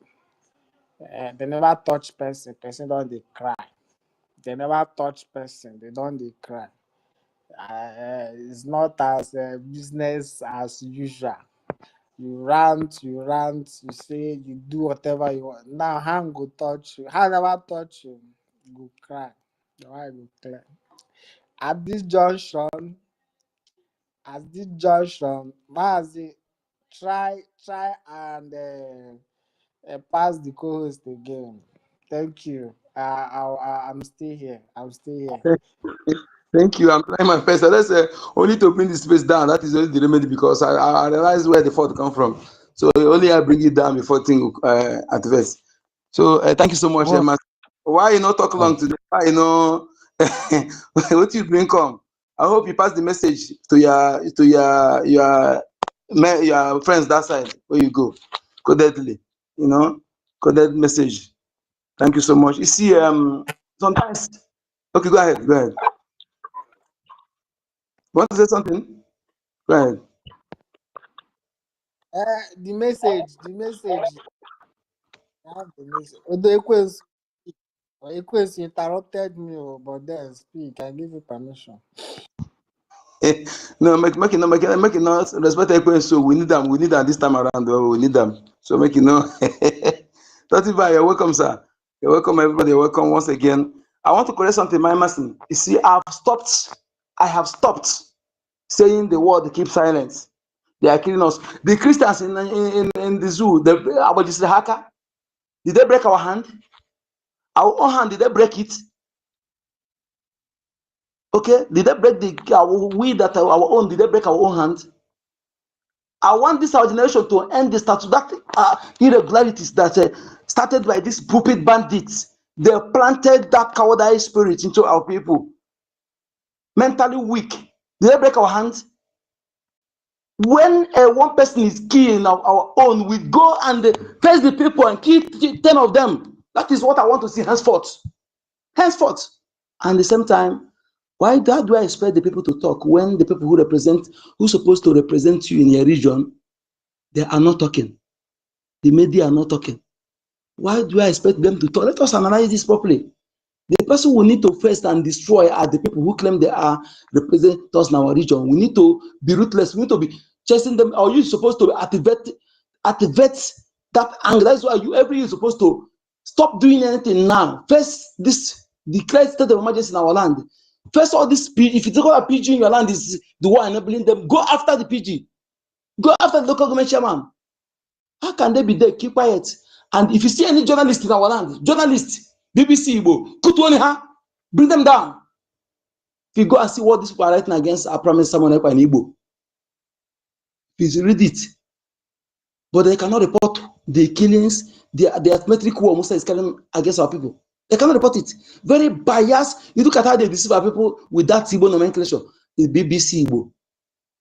They never touch person. Person don't they cry. They never touch person. They don't they cry. It's not as business as usual. You rant, you say, you do whatever you want. Now, hand go touch you. Hand never touch you. Go cry. The eye go clear. At this junction, Mazi, try and pass the co-host again. Thank you. I'm still here. Thank you. I'm trying my best. Let's only to bring the space down. That is only the remedy because I realize where the fault come from. So only I bring it down before thing advance. So thank you so much, What? Emma. Why you not talk long today? Why you know what you bring come? I hope you pass the message to your friends that side where you go. Codedly, coded message. Thank you so much. You see, sometimes. Okay, go ahead. You want to say something? Go ahead. The message. I have the message. Although Equus interrupted me, but then speak. I give you permission. No, make it not respect Ekwen. So we need them. We need them this time around. We need them. So make it no. 35, you're welcome, sir. You're welcome, everybody. You're welcome once again. I want to correct something, my master. You see, I have stopped saying the word keep silence. They are killing us. The Christians in the zoo, about this hacker, did they break our hand? Our own hand, did they break it? Okay, did they break our own? Did they break our own hand? I want this our generation to end the status that irregularities that started by these pulpit bandits. They planted that cowardice spirit into our people. Mentally weak. Did they break our hands? When one person is killing our own, we go and face the people and kill 10 of them. That is what I want to see henceforth. Henceforth. And at the same time, why do I expect the people to talk when the people who's supposed to represent you in your region, they are not talking? The media are not talking. Why do I expect them to talk? Let us analyze this properly. The person we need to face and destroy are the people who claim they are represent us in our region. We need to be ruthless. We need to be chasing them. Are you supposed to activate that anger? That's why every year supposed to stop doing anything now. First, declare state of emergency in our land. First, all this if you talk about PG in your land is the one enabling them. Go after the PG. Go after the local government chairman. How can they be there? Keep quiet. And if you see any journalist in our land, journalists, BBC Igbo, bring them down. If you go and see what these people are writing against our Prime Minister Monepa in Igbo, please read it. But they cannot report the killings, the arithmetic war Musa is carrying against our people. They cannot report it. Very biased. You look at how they deceive our people with that Igbo nomenclature. The BBC Igbo.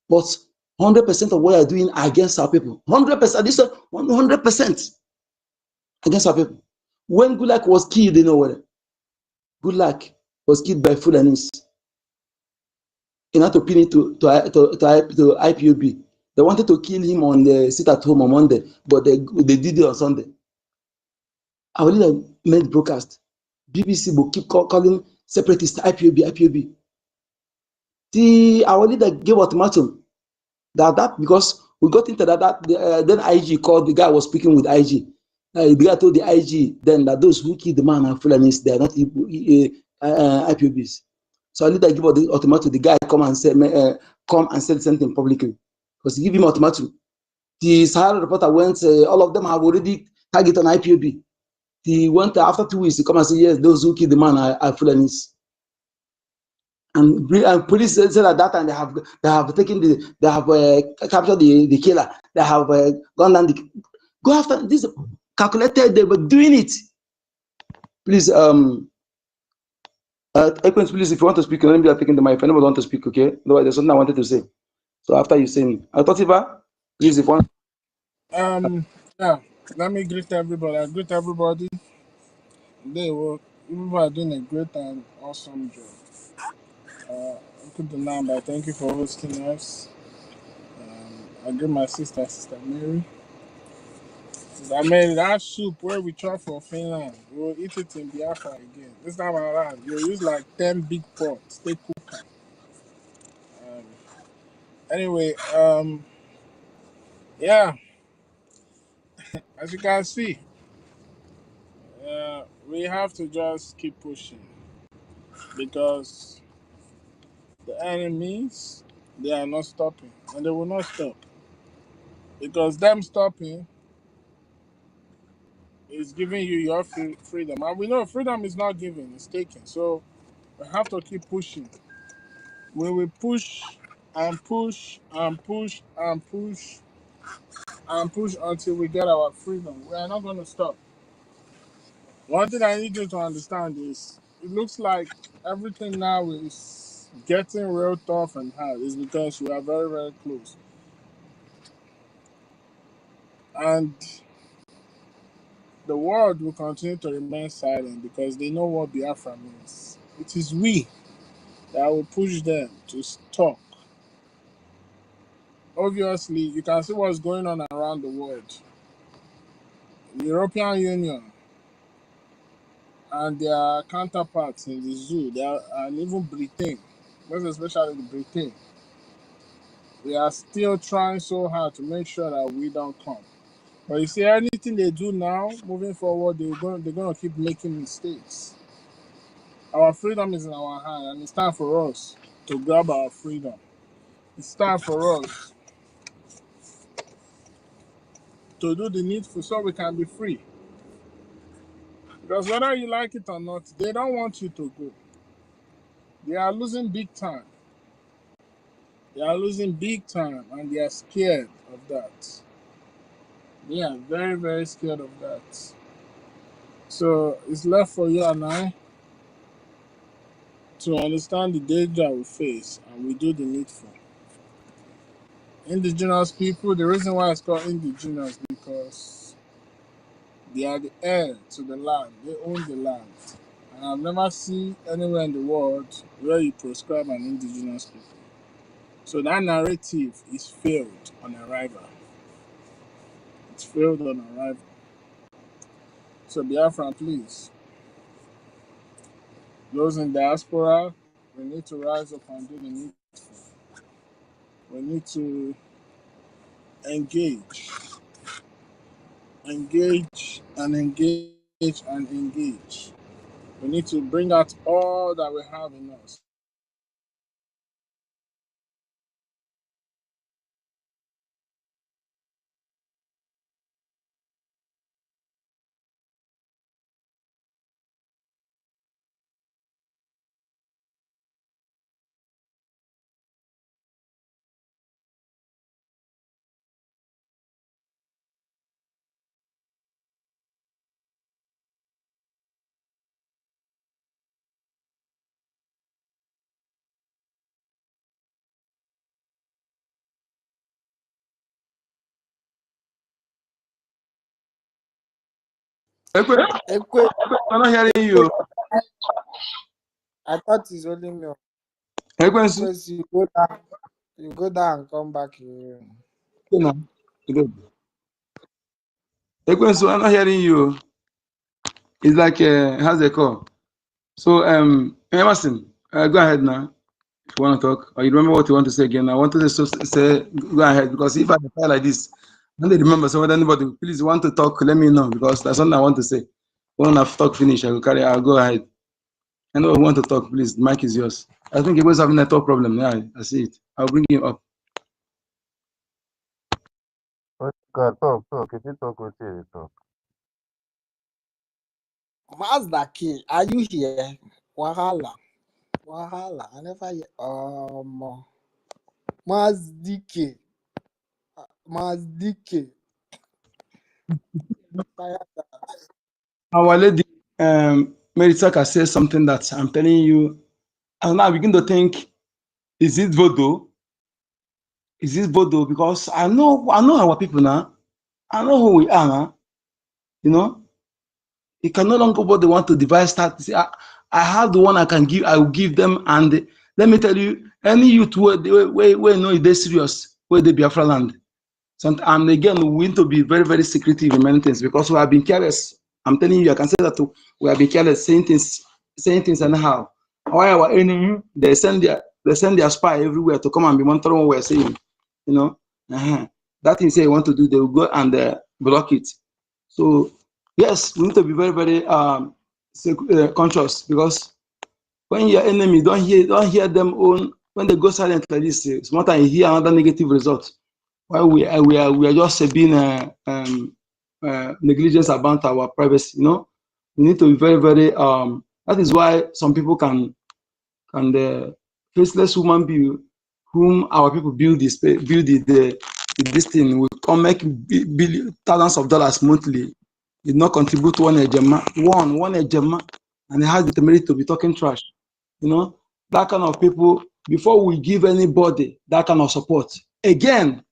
But 100% of what they are doing against our people. 100%. This is 100% against our people. When Gulak was killed, you know what? Gulak was killed by Fulanis. In order to pin it to IPOB. They wanted to kill him on the sit at home on Monday, but they did it on Sunday. Our leader made broadcast. BBC will keep calling separatists IPOB. Our leader gave ultimatum that because We got into then IG called, the guy was speaking with IG. The guy told the IG then that those who killed the man are Fulanis, they are not IPOBs. So I later give the ultimatum. The guy come and say the same thing publicly, because he give him ultimatum. The Sahara reporter went. All of them have already targeted on IPOB. He went after 2 weeks. He come and say, yes, those who killed the man are Fulanis. And police said at that time they have taken they have captured the killer. They have gone down go after this calculated. They were doing it. Please, Equins, please, if you want to speak, let me be taking the mic. If anyone want to speak, okay? No, there's something I wanted to say. So after you say me, Totiba, please, if one. Yeah. Let me greet everybody. I greet everybody. People are doing a great and awesome job. Good number. Thank you for hosting us. I greet my Sister Mary. Sister Mary, that soup where we try for Finland, we'll eat it in Biafra again. This time around, you'll use like 10 big pots. Stay cook. Anyway, yeah, as you can see, we have to just keep pushing because the enemies, they are not stopping and they will not stop because them stopping is giving you your freedom, and we know freedom is not given, it's taken. So we have to keep pushing. We will push and push and push and push and push until we get our freedom. We are not going to stop. One thing I need you to understand is it looks like everything now is getting real tough and hard. It's because we are very, very close. And the world will continue to remain silent because they know what Biafra means. It is we that will push them to stop. Obviously, you can see what's going on around the world. The European Union and their counterparts in the zoo, and even Britain, most especially the Britain, we are still trying so hard to make sure that we don't come. But you see, anything they do now, moving forward, they're going to keep making mistakes. Our freedom is in our hand, and it's time for us to grab our freedom. It's time for us to do the needful so we can be free. Because whether you like it or not, they don't want you to go. They are losing big time. They are losing big time, and they are scared of that. They are very, very scared of that. So it's left for you and I to understand the danger we face, and we do the needful. Indigenous people, the reason why it's called indigenous because they are the heir to the land. They own the land. And I've never seen anywhere in the world where you proscribe an indigenous people. So that narrative is failed on arrival. It's failed on arrival. So Biafran, please, those in diaspora, we need to rise up and do the needful. We need to engage and engage and engage. We need to bring out all that we have in us. I'm not hearing you. I thought it's only me. Equins, Because you go down and come back in. Equins, I'm not hearing you. It's like how's it called? So Emerson, go ahead now. If you want to talk, or you remember what you want to say again, I wanted to say, go ahead, because if I reply like this, when they remember, so whether anybody please want to talk, let me know, because that's something I want to say. When I've talked finish, I'll go ahead. I know I want to talk, please. The mic is yours. I think he was having a network problem. Yeah, I see it. I'll bring him up. God, talk. If you talk, we'll see you talk. Mazda K, are you here? Wahala. I never hear. Mazdike. Our lady, Meritaka says something that I'm telling you, and now I begin to think, is it voodoo? Is this voodoo? Because I know our people now. I know who we are now. You know, you can no longer what they want to devise start. Say, I have the one I can give. I will give them. And let me tell you, any youth where know they're serious, where they Biafra land. And again, we need to be very, very secretive in many things because we have been careless. I'm telling you, I can say that too. We have been careless, saying things anyhow. Why our enemy, they send their spy everywhere to come and be monitoring what we're saying. You know, that thing they want to do, they will go and block it. So yes, we need to be very, very conscious, because when your enemy don't hear them own, when they go silent like this, it's more than you hear another negative result. While we are just being negligent about our privacy. You know, we need to be very, very. That is why some people can the faceless human being whom our people build this thing will come make thousands of dollars monthly, did not contribute one ejema, and it has the temerity to be talking trash. You know, that kind of people, before we give anybody that kind of support again,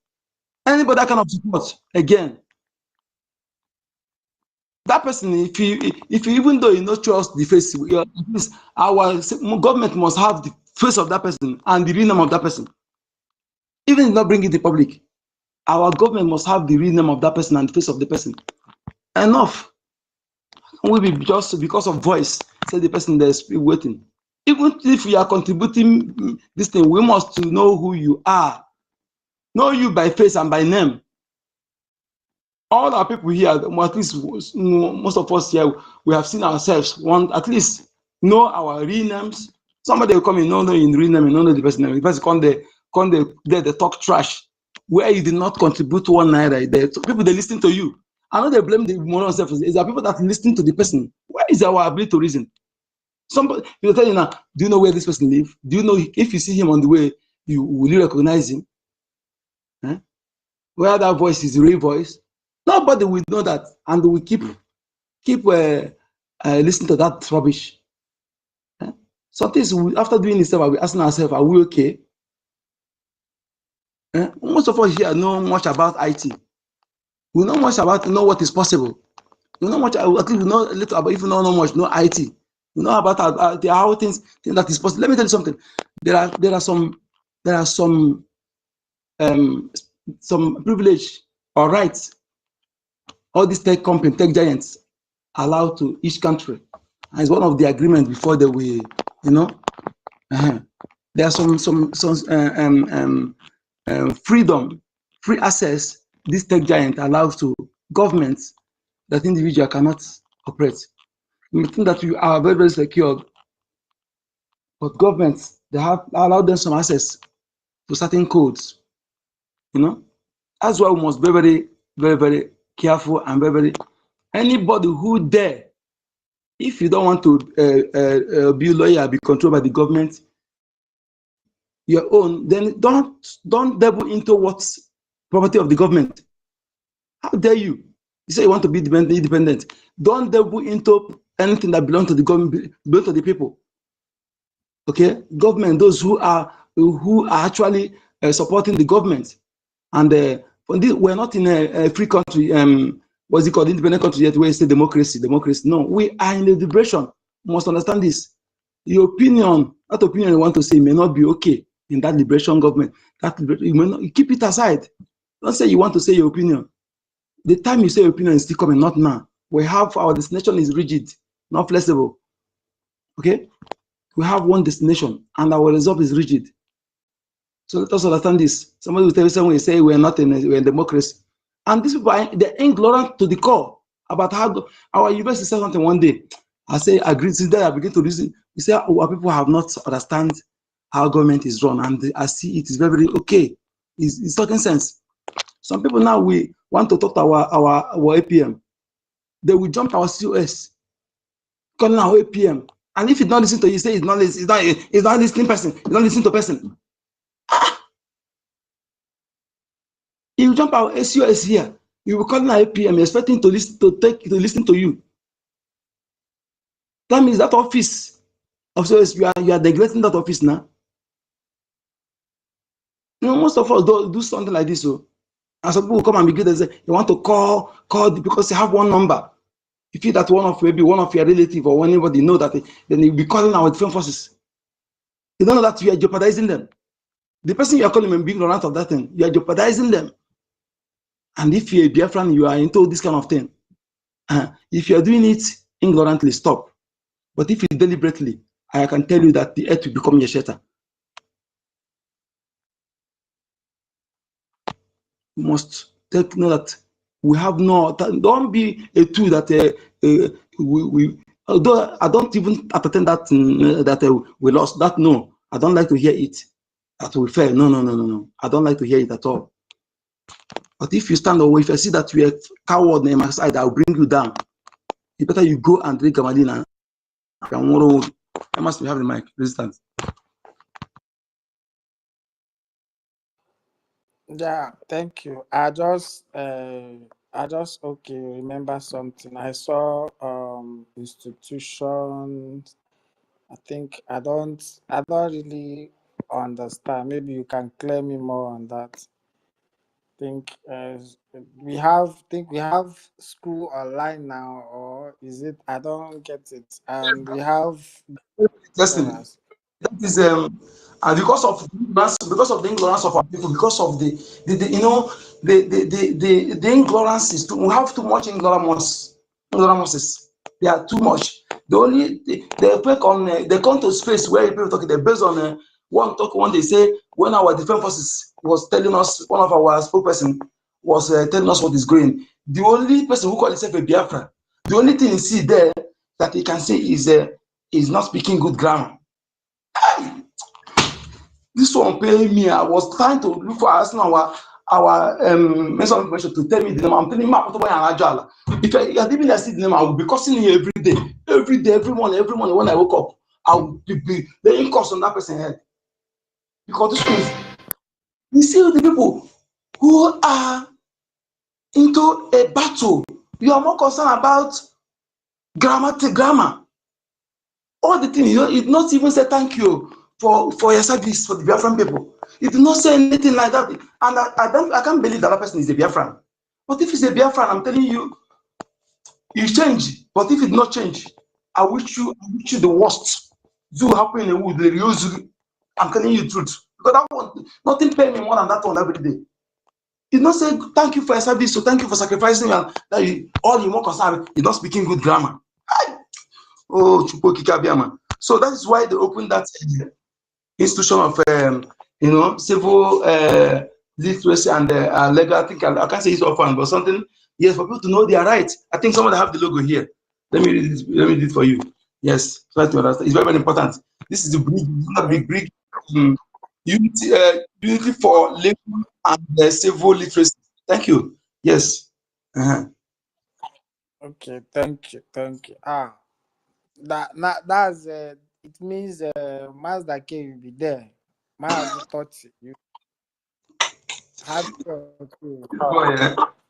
anybody that kind of support again, that person, if you even though you not trust the face, at least our government must have the face of that person and the real name of that person. Even if not bring it to the public, our government must have the real name of that person and the face of the person. Enough. We be just because of voice, say the person that's waiting. Even if we are contributing this thing, we must know who you are. Know you by face and by name. All our people here, at least most of us here, we have seen ourselves, at least know our real names. Somebody will come in, no in real name, no the person name. The person come they talk trash, where you did not contribute one naira. People they listen to you. I know they blame the moral self. Is there people that listen to the person? Where is our ability to reason? Somebody will tell you now, do you know where this person lives? Do you know if you see him on the way, will you recognize him? Where that voice is the real voice? Nobody will know that, and we keep listening to that rubbish. So this, after doing this, we're asking ourselves, are we okay? Most of us here know much about IT. We know much about know what is possible. We know much. At least we know a little about. If you don't know much, know IT. We know about how things that is possible. Let me tell you something. There are some privilege or rights all these tech companies, tech giants, allow to each country. And it's one of the agreements before that we, you know, there are some freedom, free access this tech giant allows to governments that individual cannot operate. We think that we are very, very secure, but governments, they have allowed them some access to certain codes, you know. That's why we must be very, very, very careful and very, very, anybody who dare, if you don't want to be a lawyer, be controlled by the government, your own, then don't dabble into what's property of the government. How dare you? You say you want to be independent. Don't dabble into anything that belongs to the government, belongs to the people. Okay, government, those who are actually supporting the government, and we're not in a free country. What's it called? Independent country yet? Where you say democracy? No, we are in a liberation. You must understand this. Your opinion, that opinion you want to say may not be okay in that liberation government. You may not, you keep it aside. Don't say you want to say your opinion. The time you say your opinion is still coming, not now. We have our destination is rigid, not flexible. Okay. We have one destination, and our resolve is rigid. So let us understand this. Somebody will tell you someone will say we're not we're in democracy. And these people are they're ignorant to the core about how our university said something one day. I say agree. Since then I begin to listen. We say our people have not understand how government is run, and I see it is very, very okay. It's talking sense. Some people now we want to talk to our APM. They will jump our COS, calling our APM. And if he don't listen to you, say he's not listening person, he's not listening to person. You jump our COS here, you will call an APM, expecting to listen to you. That means that office of COS, you are neglecting that office now. You know, most of us do something like this. So, and some people will come and begin to say, you want to call because you have one number. You feel that maybe one of your relative or anybody know that, then you'll be calling our different forces. You don't know that you are jeopardizing them. The person you are calling and being ignorant of that thing, you are jeopardizing them. And if you're a Biafran, you are into this kind of thing. If you are doing it ignorantly, stop. But if it's deliberately, I can tell you that the earth will become your shelter. You must take note that we have don't be a tool that although I don't even entertain that we lost. That no, I don't like to hear it. That we fail. No. I don't like to hear it at all. But if you stand away, if I see that you are coward on my side, I'll bring you down. It's better you go and drink Gamadina. I must have the mic. Resistance. Yeah, thank you. I just okay remember something. I saw institutions. I think I don't really understand. Maybe you can clear me more on that. We have school online now, or is it? I don't get it. And we have Listen, that is because of the ignorance of our people, because of the ignorance is too. We have too much ignorance. They are too much. They pick on they come to space where people talking. They based on one they say when our defense forces was telling us, one of our spokesperson was telling us what is going. The only person who called himself a Biafra, the only thing you see there that he can say is not speaking good grammar. This one pay me. I was trying to look for asking our mental information to tell me the name. I'm telling him, if I didn't see the name, I will be cursing him every day, every morning when I woke up. I will be laying curse on that person's head. Because this is, you see the people who are into a battle, you are more concerned about grammar. All the things, it did not even say thank you for your service for the Biafran people. It did not say anything like that. And I can't believe that person is a Biafran. But if it's a Biafran, I'm telling you, you change. But if it not change, I wish you the worst. Do happen in the wood, I'm telling you the truth. Because that one, nothing pay me more than that one every day. It not say thank you for your service, so thank you for sacrificing, and that all you more concerned is not speaking good grammar. Oh, so that is why they opened that institution of civil literacy and legal. I think I can't say it's often, but something, yes, for people to know their rights. I think somebody have the logo here. Let me read it for you. Yes, try to understand. It's very, very important. This is the bridge, not big bridge. Unity for legal and civil literacy. Thank you. Yes. Okay, thank you. That's it means Mazda K will be there. Mazda thought you had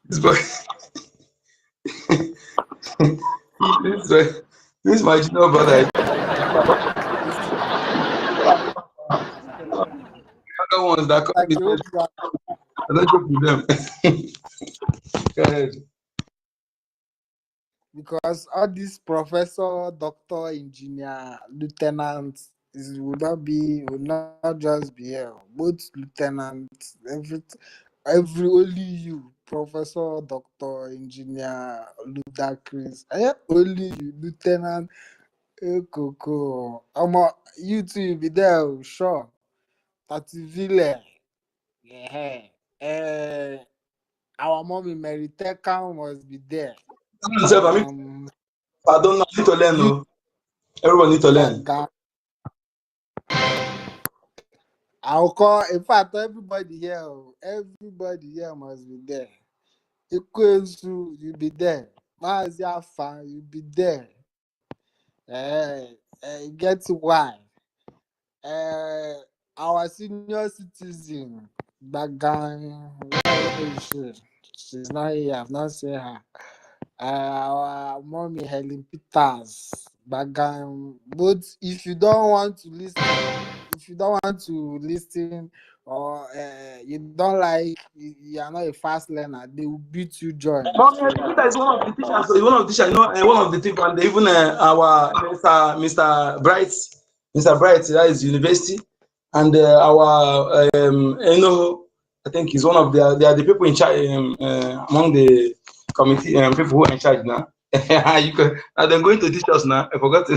This boy. This is my junior brother. The other ones that come with I don't joke with them. Go ahead. because all these professor, doctor, engineer, lieutenant would not just be here. Both lieutenants, every only you, professor, doctor, engineer, ludacris. Only you, lieutenant. Coco. You two will be there, oh, sure. Tativile. Yeah. Our mommy Mary Tekan must be there. I don't know, I need to learn. You No. Everyone need to learn. Baga. I'll call, in fact, everybody here, must be there. Ikwezu, you be there. Maziafa, you be there. Get why? Our senior citizen, Bagan, where is she? She's not here. I've not seen her. Our mommy Helen Peters, Bagan. But if you don't want to listen, or you don't like, you are not a fast learner, they will beat you join. Peter is one of the teachers. One of the teachers, one of the teachers, and even our Mr. Bright, that is university, and our I think he's one of they are the people in charge among the committee people who are in charge now. Are they going to teach us now? I forgot.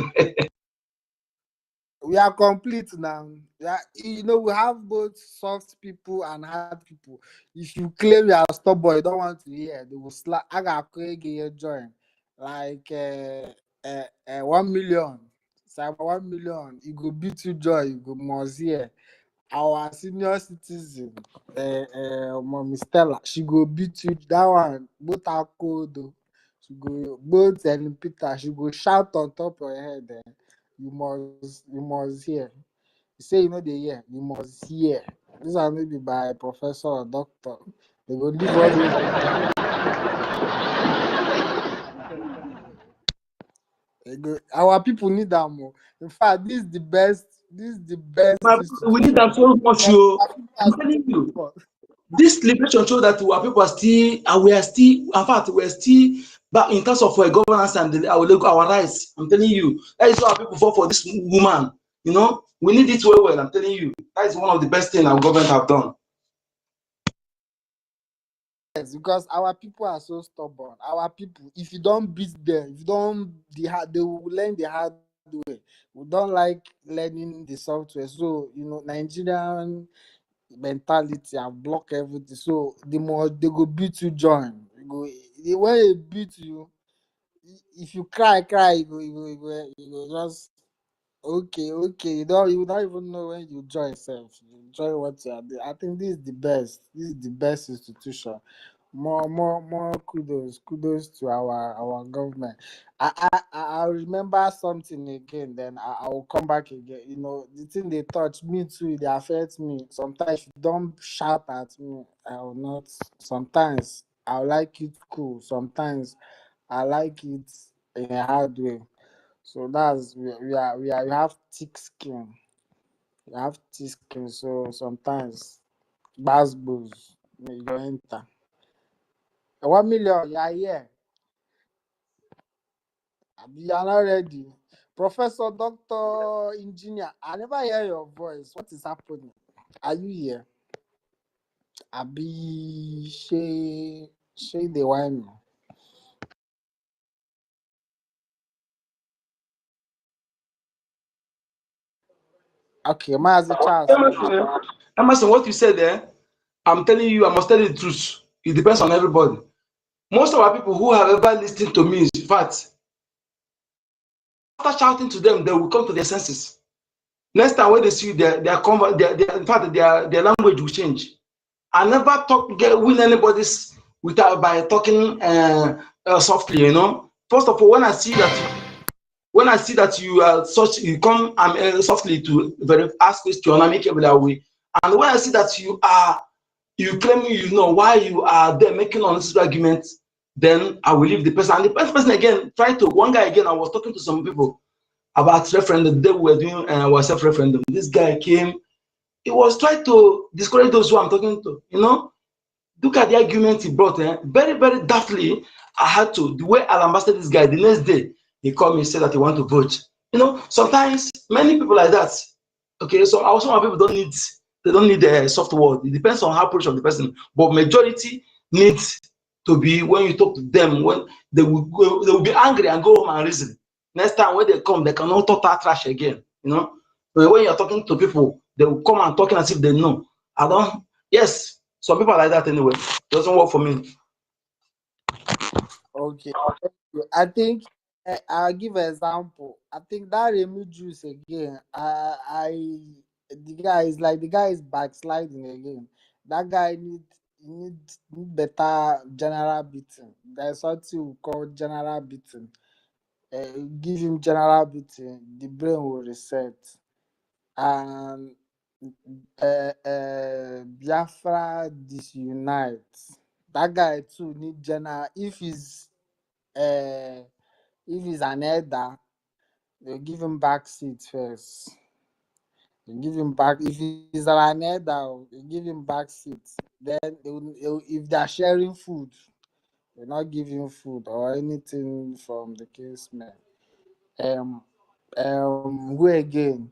We are complete now. Yeah, we have both soft people and hard people. If you claim you are stubborn, you don't want to hear, they will slap. I got a join like 1 million. So 1 million, you go beat you joy, you go must hear. Our senior citizen, Mommy Stella, she go beat you that one. Both are cold though. She go both and Peter, she go shout on top of your head. You must hear. You say you know the hear, you must hear. This are maybe by professor or doctor. They go leave all those. Our people need that more. In fact, this is the best. This is the best We need that so much. I'm telling you. This liberation shows that our people are still, and we are still, in fact, we are still back in terms of governance and our rights. I'm telling you, that is why our people fought for this woman. We need it well. I'm telling you, that is one of the best things our government have done. Yes, because our people are so stubborn. Our people, if you don't beat them, if you don't, they will learn the hard way. We don't like learning the software. So, Nigerian mentality and block everything. So they go beat you join. When they beat you, if you cry, you go just okay. You don't even know when you join yourself. You join what you are doing. I think this is the best. This is the best institution. More kudos to our government. I remember something again, then I will come back again. The thing they touch me too, they affect me. Sometimes you don't shout at me, I will not. Sometimes I like it cool. Sometimes I like it in a hard way. So that's we have thick skin. We have thick skin. So sometimes bass you go enter. 1 million, yeah, yeah. You are not ready. Professor, doctor, engineer, I never hear your voice. What is happening? Are you here? Abi, she the wine. Okay, Mazi Charles. Emerson, what you said there, I'm telling you, I must tell you the truth. It depends on everybody. Most of our people who have ever listened to me, in fact, after shouting to them, they will come to their senses. Next time when they see you, in fact, their language will change. I never win anybody's without by talking softly. First of all, when I see that you are such, you come softly to ask question and make it that way. And when I see that you claim why you are there making unnecessary arguments, then I will leave the person. And the person again one guy again, I was talking to some people about referendum. They were doing our self-referendum. This guy came, he was trying to discourage those who I'm talking to. Look at the argument he brought. Very, very daftly, I had to. The way I lambasted this guy, the next day, he called me and said that he want to vote. Sometimes many people like that. Okay, so also some people don't need a soft word. It depends on how approach of the person. But majority needs to be when you talk to them, when they will be angry and go home and reason. Next time when they come, they cannot talk that trash again. You know, but when you're talking to people, they will come and talking as if they know. Yes, some people are like that anyway. It doesn't work for me. Okay. I think I'll give an example. I think that Remu juice again. The guy is backsliding again. That guy need better general beating. There's something we call general beating. Give him general beating, the brain will reset. And Biafra disunite. That guy too need general. If he's an elder, they give him back seat first. They give him back. If he's an elder, they give him back seat. Then if they're sharing food, they not give him food or anything from the caseman. Who again?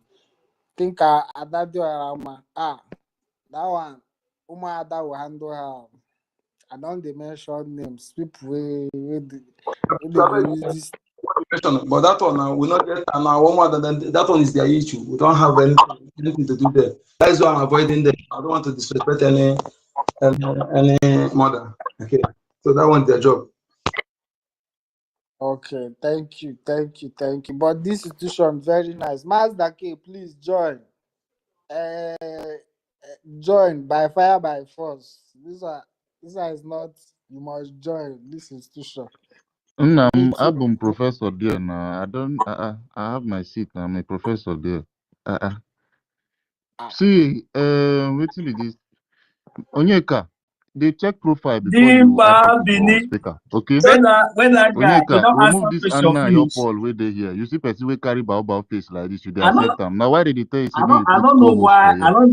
Think Adadio Arama. That one. Ada will handle her. I don't they mention names. People they use this. But that one will not get one more than that one is their issue. We don't have anything to do there. That is why I'm avoiding them. I don't want to disrespect any mother. Okay, so that one's their job. Okay, thank you. But this institution very nice. Mazda K, please join. Join by fire by force. This one is not. You must join this institution. I'm professor there now. I have my seat. I'm a professor there. See, waiting with this. Onyeka, they check profile before you add people for speaker. Okay? When that guy, Onyeka, don't remove answer this question Anna your finish. Paul where they here. You see person we carry bao face like this, you dey accept them. Now why did they tell you? I don't know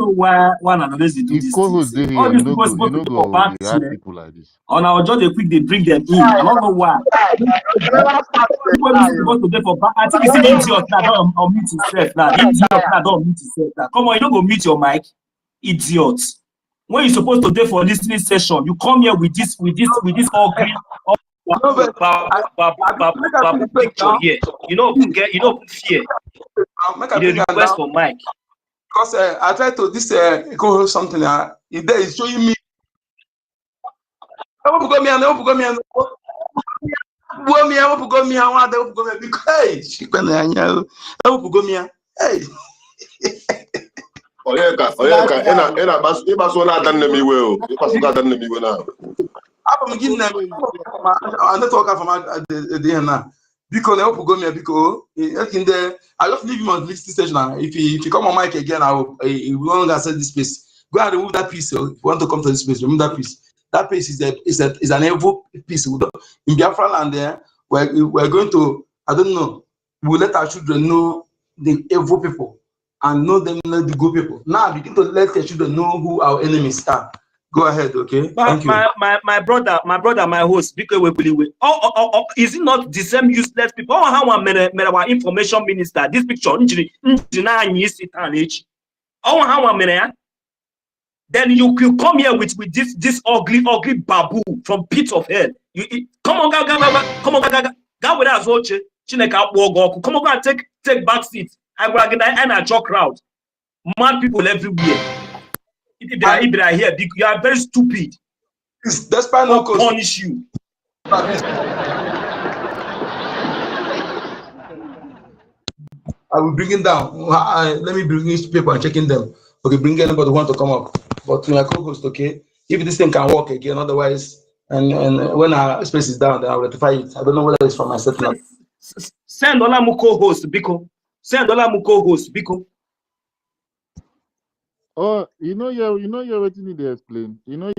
why one another do this. Co-host they here, you know go they add people like this. On our job, they bring them in. I don't know why. People supposed to for back. I think it's the idiot that don't unmute himself now. The idiot that don't unmute himself now. Come on, you don't go mute your mic, idiot. When you're supposed to do for listening session, you come here with this ugly picture here. You know fear. You request for mic. Because I tried to this co-host something. It is showing me. Hey. Onyeka, ịkpasu na adanne m iwe o. Ịkpasu na adanne m iwe na. I'm giving them a network from the now. Because I hope go me because I just leave him on the station now. If he come on mic again, he will no longer set this place. Go and remove that piece. If you want to come to this place, remove that piece. That piece is an evil piece. In Biafra land there, we're going to, I don't know, we'll let our children know the evil people and know them know the good people. Now begin to let the children know who our enemies are. Go ahead, okay? Thank you. My brother, my host, because is it not the same useless people? How our information minister, this picture, then you come here with this ugly babu from pit of hell. Come on, go with us, Oche. Come on, take back seats. And a joke crowd. Mad people everywhere. If they are here, you are very stupid. That's why no punish you. I will bring it down. Let me bring these people and checking them. Okay, bring anybody who want to come up. But to my co-host, okay, if this thing can work again, otherwise, and when our space is down, then I'll rectify it. I don't know whether it's from my setup. Send Olamu co-host, Biko. Send Olamu co-host, Biko. Oh, you know what you need to explain. 1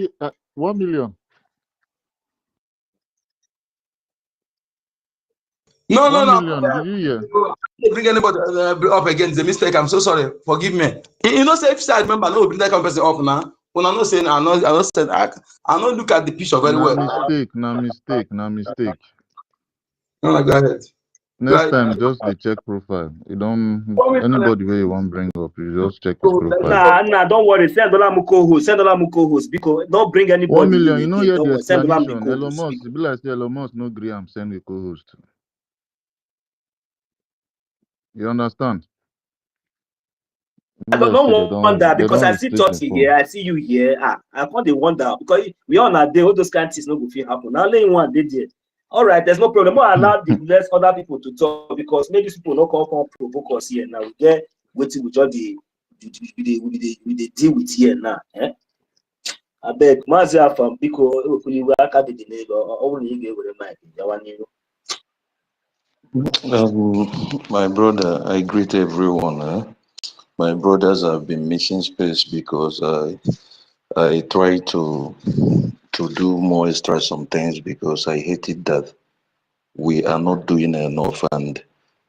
million. No. 1 million. Did you hear? Bring anybody up again. It's a mistake. I'm so sorry. Forgive me. You know, say if I remember, no, bring that person up now. When I'm not saying, I not look at the picture very well. Mistake. No, go ahead. Next time, just the check profile. You don't anybody where you want bring up, you just check his profile. Nah, don't worry. Send Olamu co-host, because don't bring anybody. 1 million. You know here the explanation. Elon Musk, be like say Elon Musk no agree. I'm sending a co-host. You understand? I People like say don't wonder they because don't I see restrict the 30 phone. here, I see you here. I can't wonder because we all are there, all those kind of things no go fit happen. Now only one did it. All right, there's no problem. We'll allow the less other people to talk because maybe people no come provoke us here now. We get waiting with all the deal with here now. I beg, Mazia from Biko, we work at the neighbor, only you get with the mic. My brother, I greet everyone. My brothers have been missing space because I try to do more extra some things because I hated that we are not doing enough. And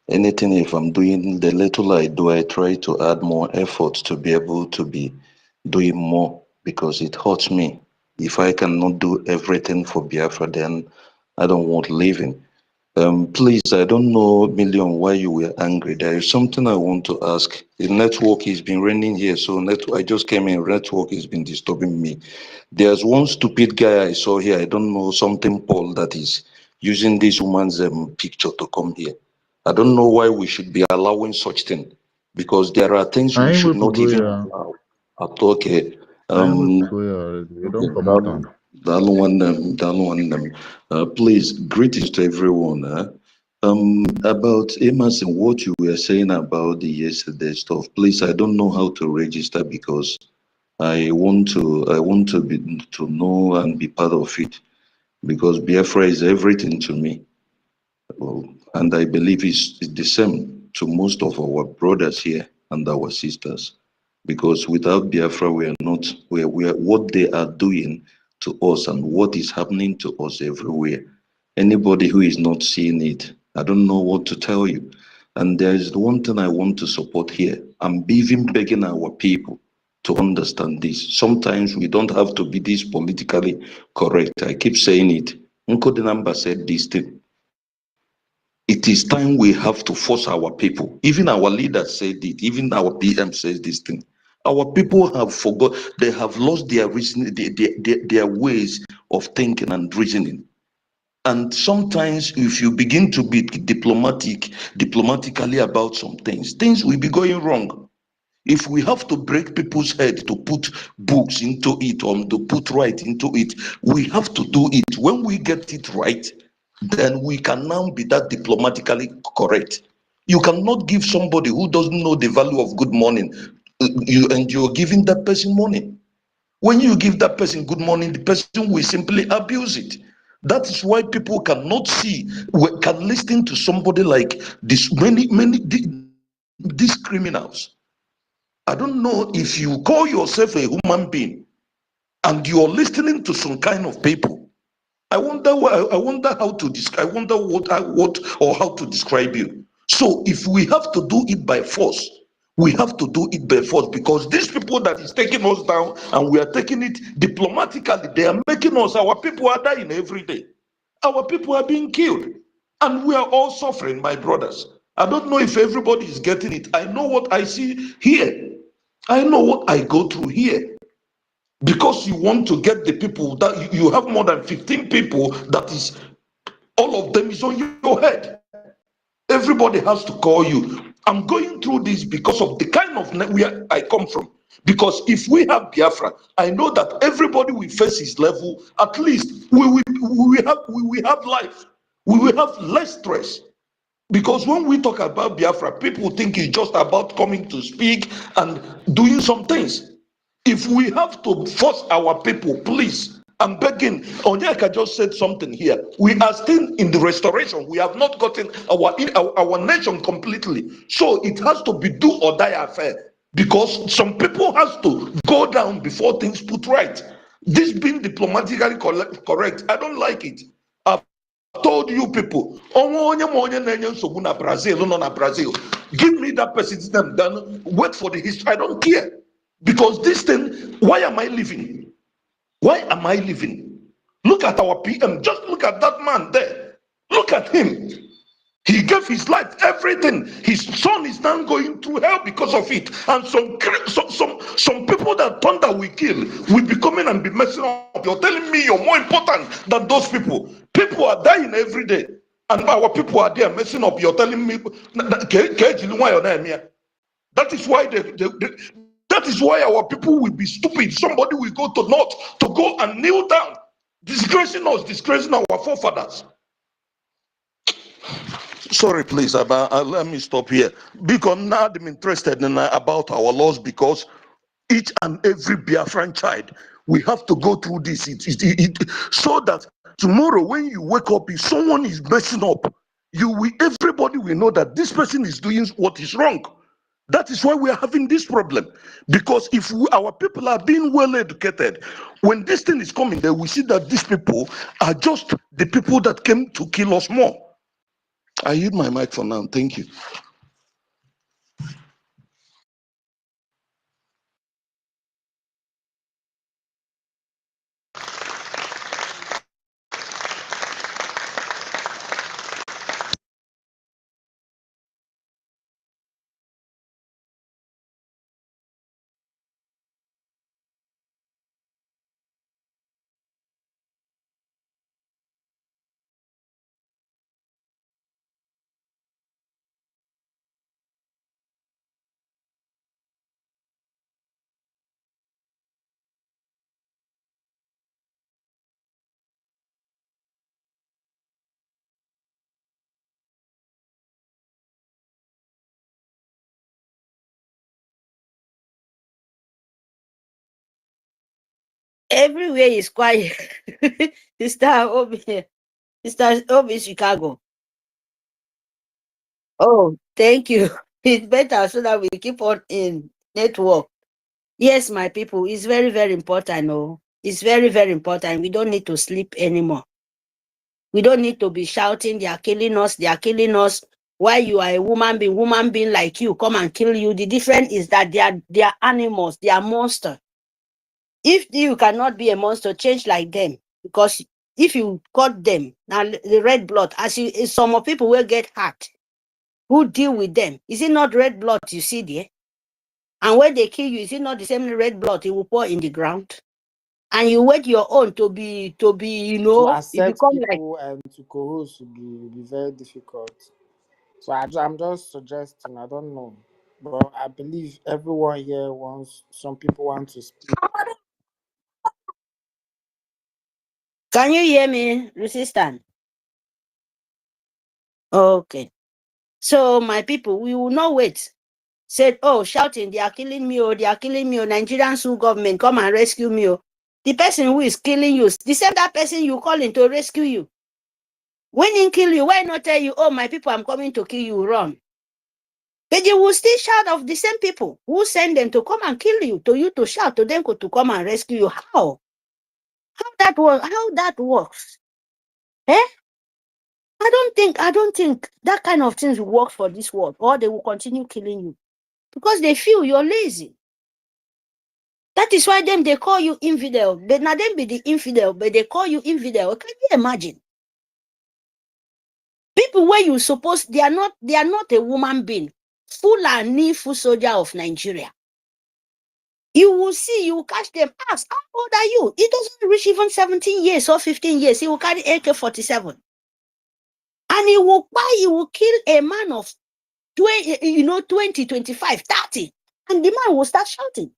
anything, if I'm doing the little I do, I try to add more effort to be able to be doing more because it hurts me. If I cannot do everything for Biafra, then I don't want living. Please, I don't know, Million, why you were angry. There is something I want to ask. The network has been raining here, so I just came in. Network has been disturbing me. There's one stupid guy I saw here. I don't know, something Paul, that is using this woman's picture to come here. I don't know why we should be allowing such thing, because there are things we I ain't should wait for not go even here. allow. Okay. I ain't wait for go here already. You don't come out on. Please, greetings to everyone. About Emerson, what you were saying about the yesterday stuff. Please, I don't know how to register because I want to know and be part of it because Biafra is everything to me. And I believe it's the same to most of our brothers here and our sisters. Because without Biafra, we are not, we are what they are doing to us and what is happening to us everywhere. Anybody who is not seeing it, I don't know what to tell you. And there is one thing I want to support here. I'm even begging our people to understand this. Sometimes we don't have to be this politically correct. I keep saying it. Nkodenamba said this thing. It is time we have to force our people. Even our leaders said it. Even our PM says this thing. Our people have forgot. They have lost their reason, their ways of thinking and reasoning. And sometimes, if you begin to be diplomatically about some things will be going wrong. If we have to break people's head to put books into it or to put right into it, we have to do it. When we get it right, then we can now be that diplomatically correct. You cannot give somebody who doesn't know the value of good morning, and you're giving that person money. When you give that person good morning, the person will simply abuse it. That is why people cannot see, can listen to somebody like this. These criminals. I don't know if you call yourself a human being and you're listening to some kind of people. I wonder how to describe. I wonder what or how to describe you. So if we have to do it by force, we have to do it by force because these people that is taking us down and we are taking it diplomatically, they are making us. Our people are dying every day. Our people are being killed, and we are all suffering, my brothers. I don't know if everybody is getting it. I know what I see here. I know what I go through here. Because you want to get the people that you have more than 15 people that is all of them is on your head. Everybody has to call you. I'm going through this because of the kind of where I come from. Because if we have Biafra, I know that everybody will face his level. At least we will have life. We will have less stress. Because when we talk about Biafra, people think it's just about coming to speak and doing some things. If we have to force our people, please, I'm begging. Onyeka just said something here. We are still in the restoration. We have not gotten our nation completely. So it has to be do or die affair. Because some people has to go down before things put right. This being diplomatically correct, I don't like it. I've told you people, Brazil, Brazil. Give me that person's name, then wait for the history. I don't care. Because this thing, why am I living? Why am I living? Look at our PM. Just look at that man there. Look at him. He gave his life, everything. His son is now going through hell because of it. And some people that thunder we kill will be coming and be messing up. You're telling me you're more important than those people. People are dying every day. And our people are there messing up. You're telling me that is why that is why our people will be stupid. Somebody will go to north to go and kneel down, disgracing us, disgracing our forefathers. Sorry, please, let me stop here. Because now I'm interested in about our laws, because each and every Biafran child, we have to go through this so that tomorrow when you wake up, if someone is messing up, everybody will know that this person is doing what is wrong. That is why we are having this problem. Because if our people are being well educated, when this thing is coming, they will see that these people are just the people that came to kill us more. I use my mic for now. Thank you. Everywhere is quiet. Sister Obi, Sister Obi, Chicago. Oh, thank you. It's better so that we keep on in network. Yes, my people, it's very, very important. Oh, it's very, very important. We don't need to sleep anymore. We don't need to be shouting, they are killing us, they are killing us. Why you are a woman being like you, come and kill you. The difference is that they are animals, they are monsters. If you cannot be a monster, change like them. Because if you cut them, now the red blood, some of people will get hurt. Who deal with them? Is it not red blood you see there? And when they kill you, is it not the same red blood it will pour in the ground? And you wait your own to be, you know, to it accept become like. people and to co-host will be very difficult. So I'm just suggesting, I don't know. But I believe everyone here some people want to speak. Can you hear me, resistant? Okay. So my people, we will not wait. Said, oh, shouting, they are killing me, they are killing me, Nigerian Sioux government, come and rescue me. The person who is killing you, the same that person you calling to rescue you. When he kill you, why not tell you, oh, my people, I'm coming to kill you, run? But you will still shout of the same people who send them to come and kill you, to shout to them to come and rescue you. How? How that works? Eh? I don't think that kind of things will work for this world, or they will continue killing you. Because they feel you're lazy. That is why they call you infidel. But now them be the infidel, but they call you infidel. Can you imagine? People where you suppose they are not a woman being. Full soldier of Nigeria. You will see, you will catch them, ask, how old are you? It doesn't reach even 17 years or 15 years. He will carry AK-47. And he will kill a man of 20, 25, 30. And the man will start shouting.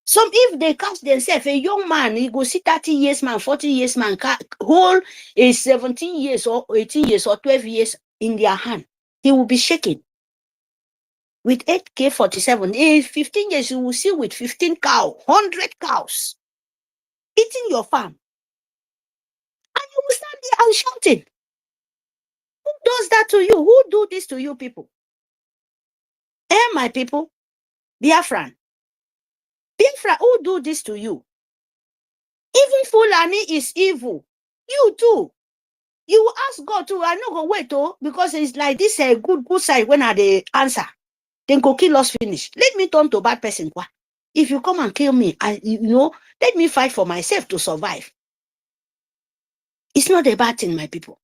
Some, if they catch themselves, a young man, he go see 30 years man, 40 years man, hold a 17 years or 18 years or 12 years in their hand. He will be shaking. With AK-47, in 15 years, you will see with 15 cows, 100 cows, eating your farm. And you will stand there and shouting. Who does that to you? Who do this to you people? My people, Biafran, who do this to you? Even Fulani is evil. You too. You will ask God too. I'm not going to wait, because it's like this a good side when I the answer. Then go kill us finish. Let me turn to bad person. If you come and kill me, let me fight for myself to survive. It's not a bad thing, my people.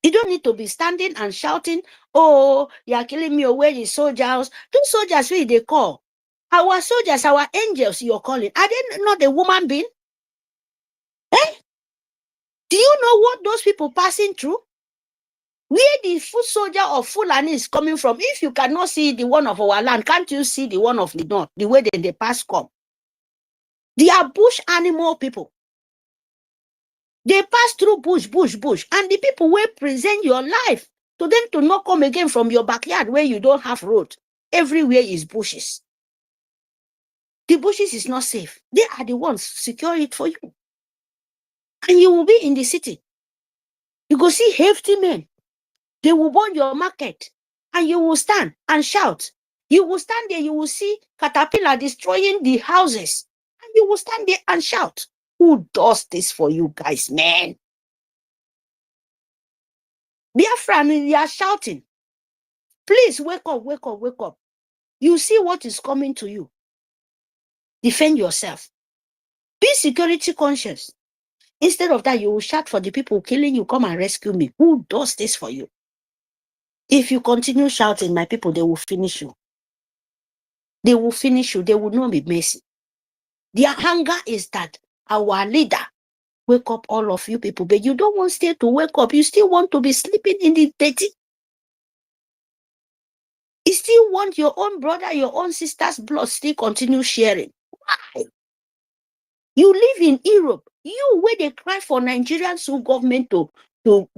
You don't need to be standing and shouting, oh, you are killing me, where is soldiers? Those soldiers, where they call? Our soldiers, our angels you're calling. Are they not a woman being? Eh? Do you know what those people passing through? Where the foot soldier of Fulani is coming from? If you cannot see the one of our land, can't you see the one of the north? The way they pass come. They are bush animal people. They pass through bush, and the people will present your life to them to not come again from your backyard where you don't have road. Everywhere is bushes. The bushes is not safe. They are the ones secure it for you. And you will be in the city. You go see hefty men. They will burn your market. And you will stand and shout. You will stand there, you will see caterpillar destroying the houses. And you will stand there and shout. Who does this for you guys, man? Biafra, they are shouting. Please wake up, wake up, wake up. You see what is coming to you. Defend yourself. Be security conscious. Instead of that, you will shout for the people killing you, come and rescue me. Who does this for you? If you continue shouting, my people, they will finish you. They will finish you. They will not be mercy. Their hunger is that our leader wake up all of you people, but you don't want still to wake up. You still want to be sleeping in the dirty. You still want your own brother, your own sister's blood still continue sharing. Why? You live in Europe. You where they cry for Nigerian government to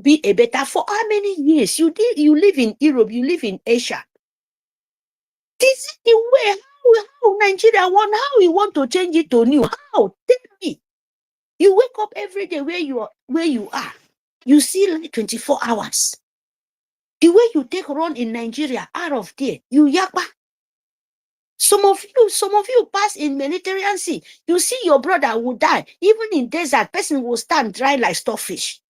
be a better for how many years? You live in Europe, you live in Asia. This is the way how Nigeria want, how we want to change it to new. How? Tell me. You wake up every day where you are. You see like 24 hours. The way you take run in Nigeria, out of there, you yakba. Some of you pass in Mediterranean Sea. You see your brother will die. Even in desert, person will stand dry like stockfish.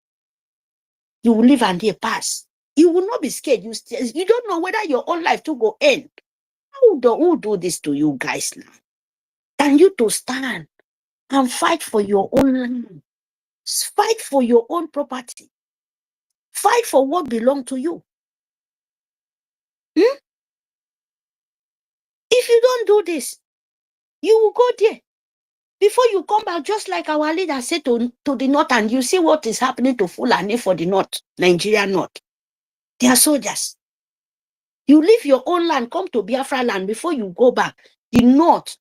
You will live and they pass. You will not be scared. You don't know whether your own life to go end. Who do this to you guys now? And you to stand and fight for your own land. Fight for your own property. Fight for what belongs to you. If you don't do this, you will go there. Before you come back, just like our leader said to the north, and you see what is happening to Fulani for the north, Nigeria north. They are soldiers. You leave your own land, come to Biafra land before you go back. The north,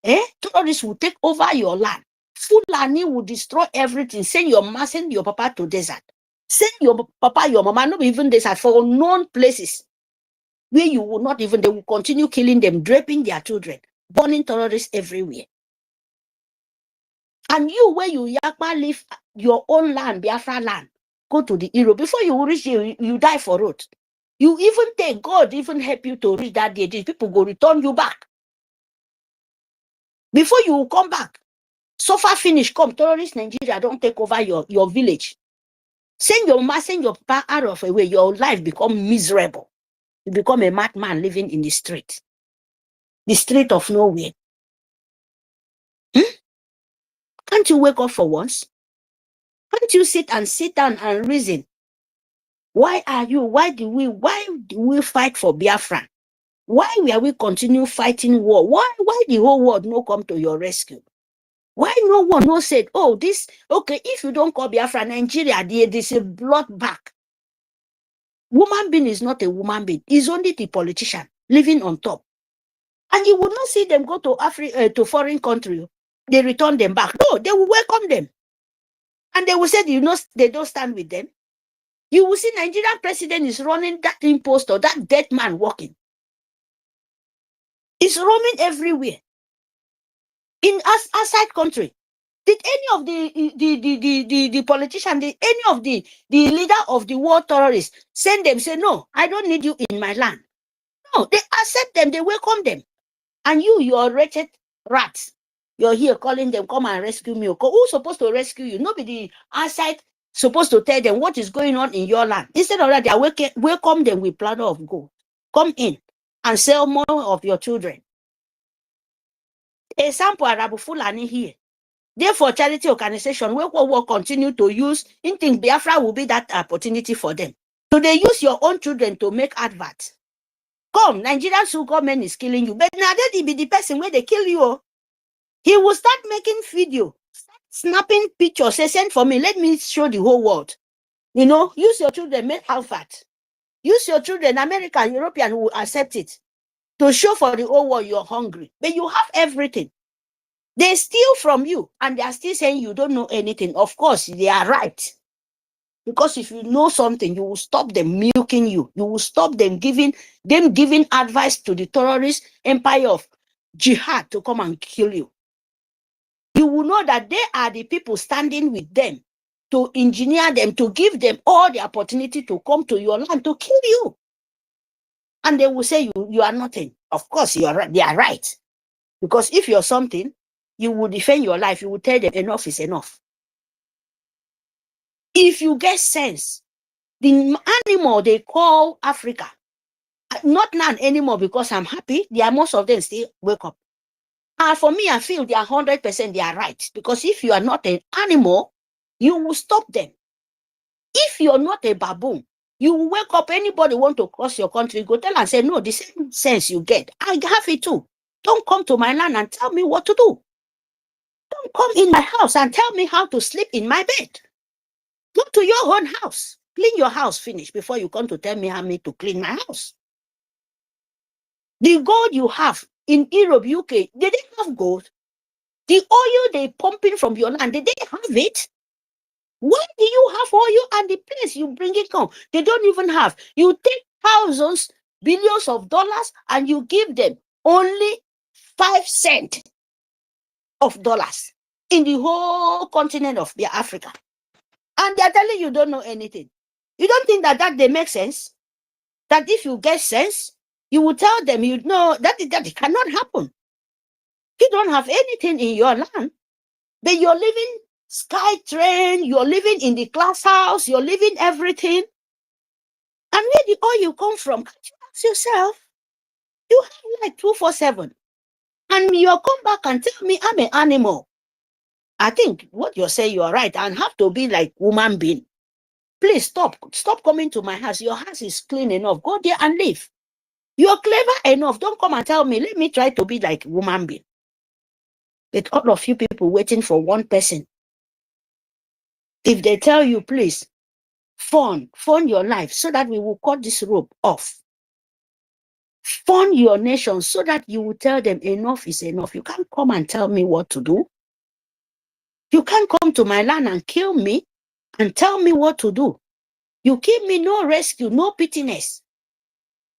terrorists will take over your land. Fulani will destroy everything. Send your mama, send your papa to desert. Send your papa, your mama, not even desert, for unknown places where you will not even, they will continue killing them, draping their children, burning terrorists everywhere. And you, where you yakba live your own land, Biafra land, go to the Europe. Before you reach here, you die for road. You even take God, even help you to reach that day. These people go return you back. Before you come back, suffer finish, come, terrorist Nigeria, don't take over your village. Send your mama, send your papa out of a way, your life become miserable. You become a madman living in the street of nowhere. Can't you wake up for once? Can't you sit down and reason? Why do we fight for Biafra? Why will we continue fighting war? Why the whole world no come to your rescue? Why no one no said, oh, this, okay, if you don't call Biafra, Nigeria, there's a bloodbath. Woman being is not a woman being. It's only the politician living on top. And you will not see them go to Africa, to foreign country. They return them back. No, they will welcome them. And they will say, they don't stand with them. You will see Nigerian president is running that imposter, that dead man walking. It's roaming everywhere. In outside country. Did any of the politician, any of the leader of the war terrorists send them, say, no, I don't need you in my land? No, they accept them, they welcome them. And you're wretched rats. You're here calling them, come and rescue me. Who's supposed to rescue you? Nobody outside supposed to tell them what is going on in your land. Instead of that, they welcome them with platter of gold. Come in and sell more of your children. Example, Arabu Fulani here. Therefore, charity organization will continue to use, in think Biafra will be that opportunity for them. So they use your own children to make adverts. Come, Nigerian government is killing you. But now that he be the person where they kill you. He will start making video, start snapping pictures, say, send for me, let me show the whole world. You know, use your children, make Harvard. Use your children, American, European will accept it, to show for the whole world you're hungry. But you have everything. They steal from you, and they are still saying you don't know anything. Of course, they are right. Because if you know something, you will stop them milking you. You will stop them giving advice to the terrorist empire of Jihad to come and kill you. You will know that they are the people standing with them to engineer them, to give them all the opportunity to come to your land to kill you. And they will say you are nothing. Of course, you are right. They are right. Because if you're something, you will defend your life. You will tell them enough is enough. If you get sense, the animal they call Africa, not now anymore because I'm happy, they are, most of them still wake up. And for me, I feel they are 100% they are right. Because if you are not an animal, you will stop them. If you're not a baboon, you will wake up, anybody want to cross your country, go tell and say, no, the same sense you get, I have it too. Don't come to my land and tell me what to do. Don't come in my house and tell me how to sleep in my bed. Go to your own house. Clean your house, finish, before you come to tell me how to clean my house. The gold you have in Europe, UK, they didn't have gold. The oil they pumping from your land, they didn't have it. Why do you have oil and the place you bring it home? They don't even have. You take thousands, billions of dollars and you give them only 5 cents of dollars in the whole continent of Africa. And they're telling you don't know anything. You don't think that they make sense? That if you get sense, you will tell them, you know, that it cannot happen. You don't have anything in your land, but you're living sky train, you're living in the glass house, you're living everything. And where the oil come from? Can't you ask yourself? You have like 247. And you come back and tell me I'm an animal. I think what you're saying, you're right, and have to be like human being. Please stop coming to my house. Your house is clean enough. Go there and live. You're clever enough. Don't come and tell me, let me try to be like human being. But all of you people waiting for one person. If they tell you, please, fund your life so that we will cut this rope off. Fund your nation so that you will tell them enough is enough. You can't come and tell me what to do. You can't come to my land and kill me and tell me what to do. You give me no rescue, no pityness.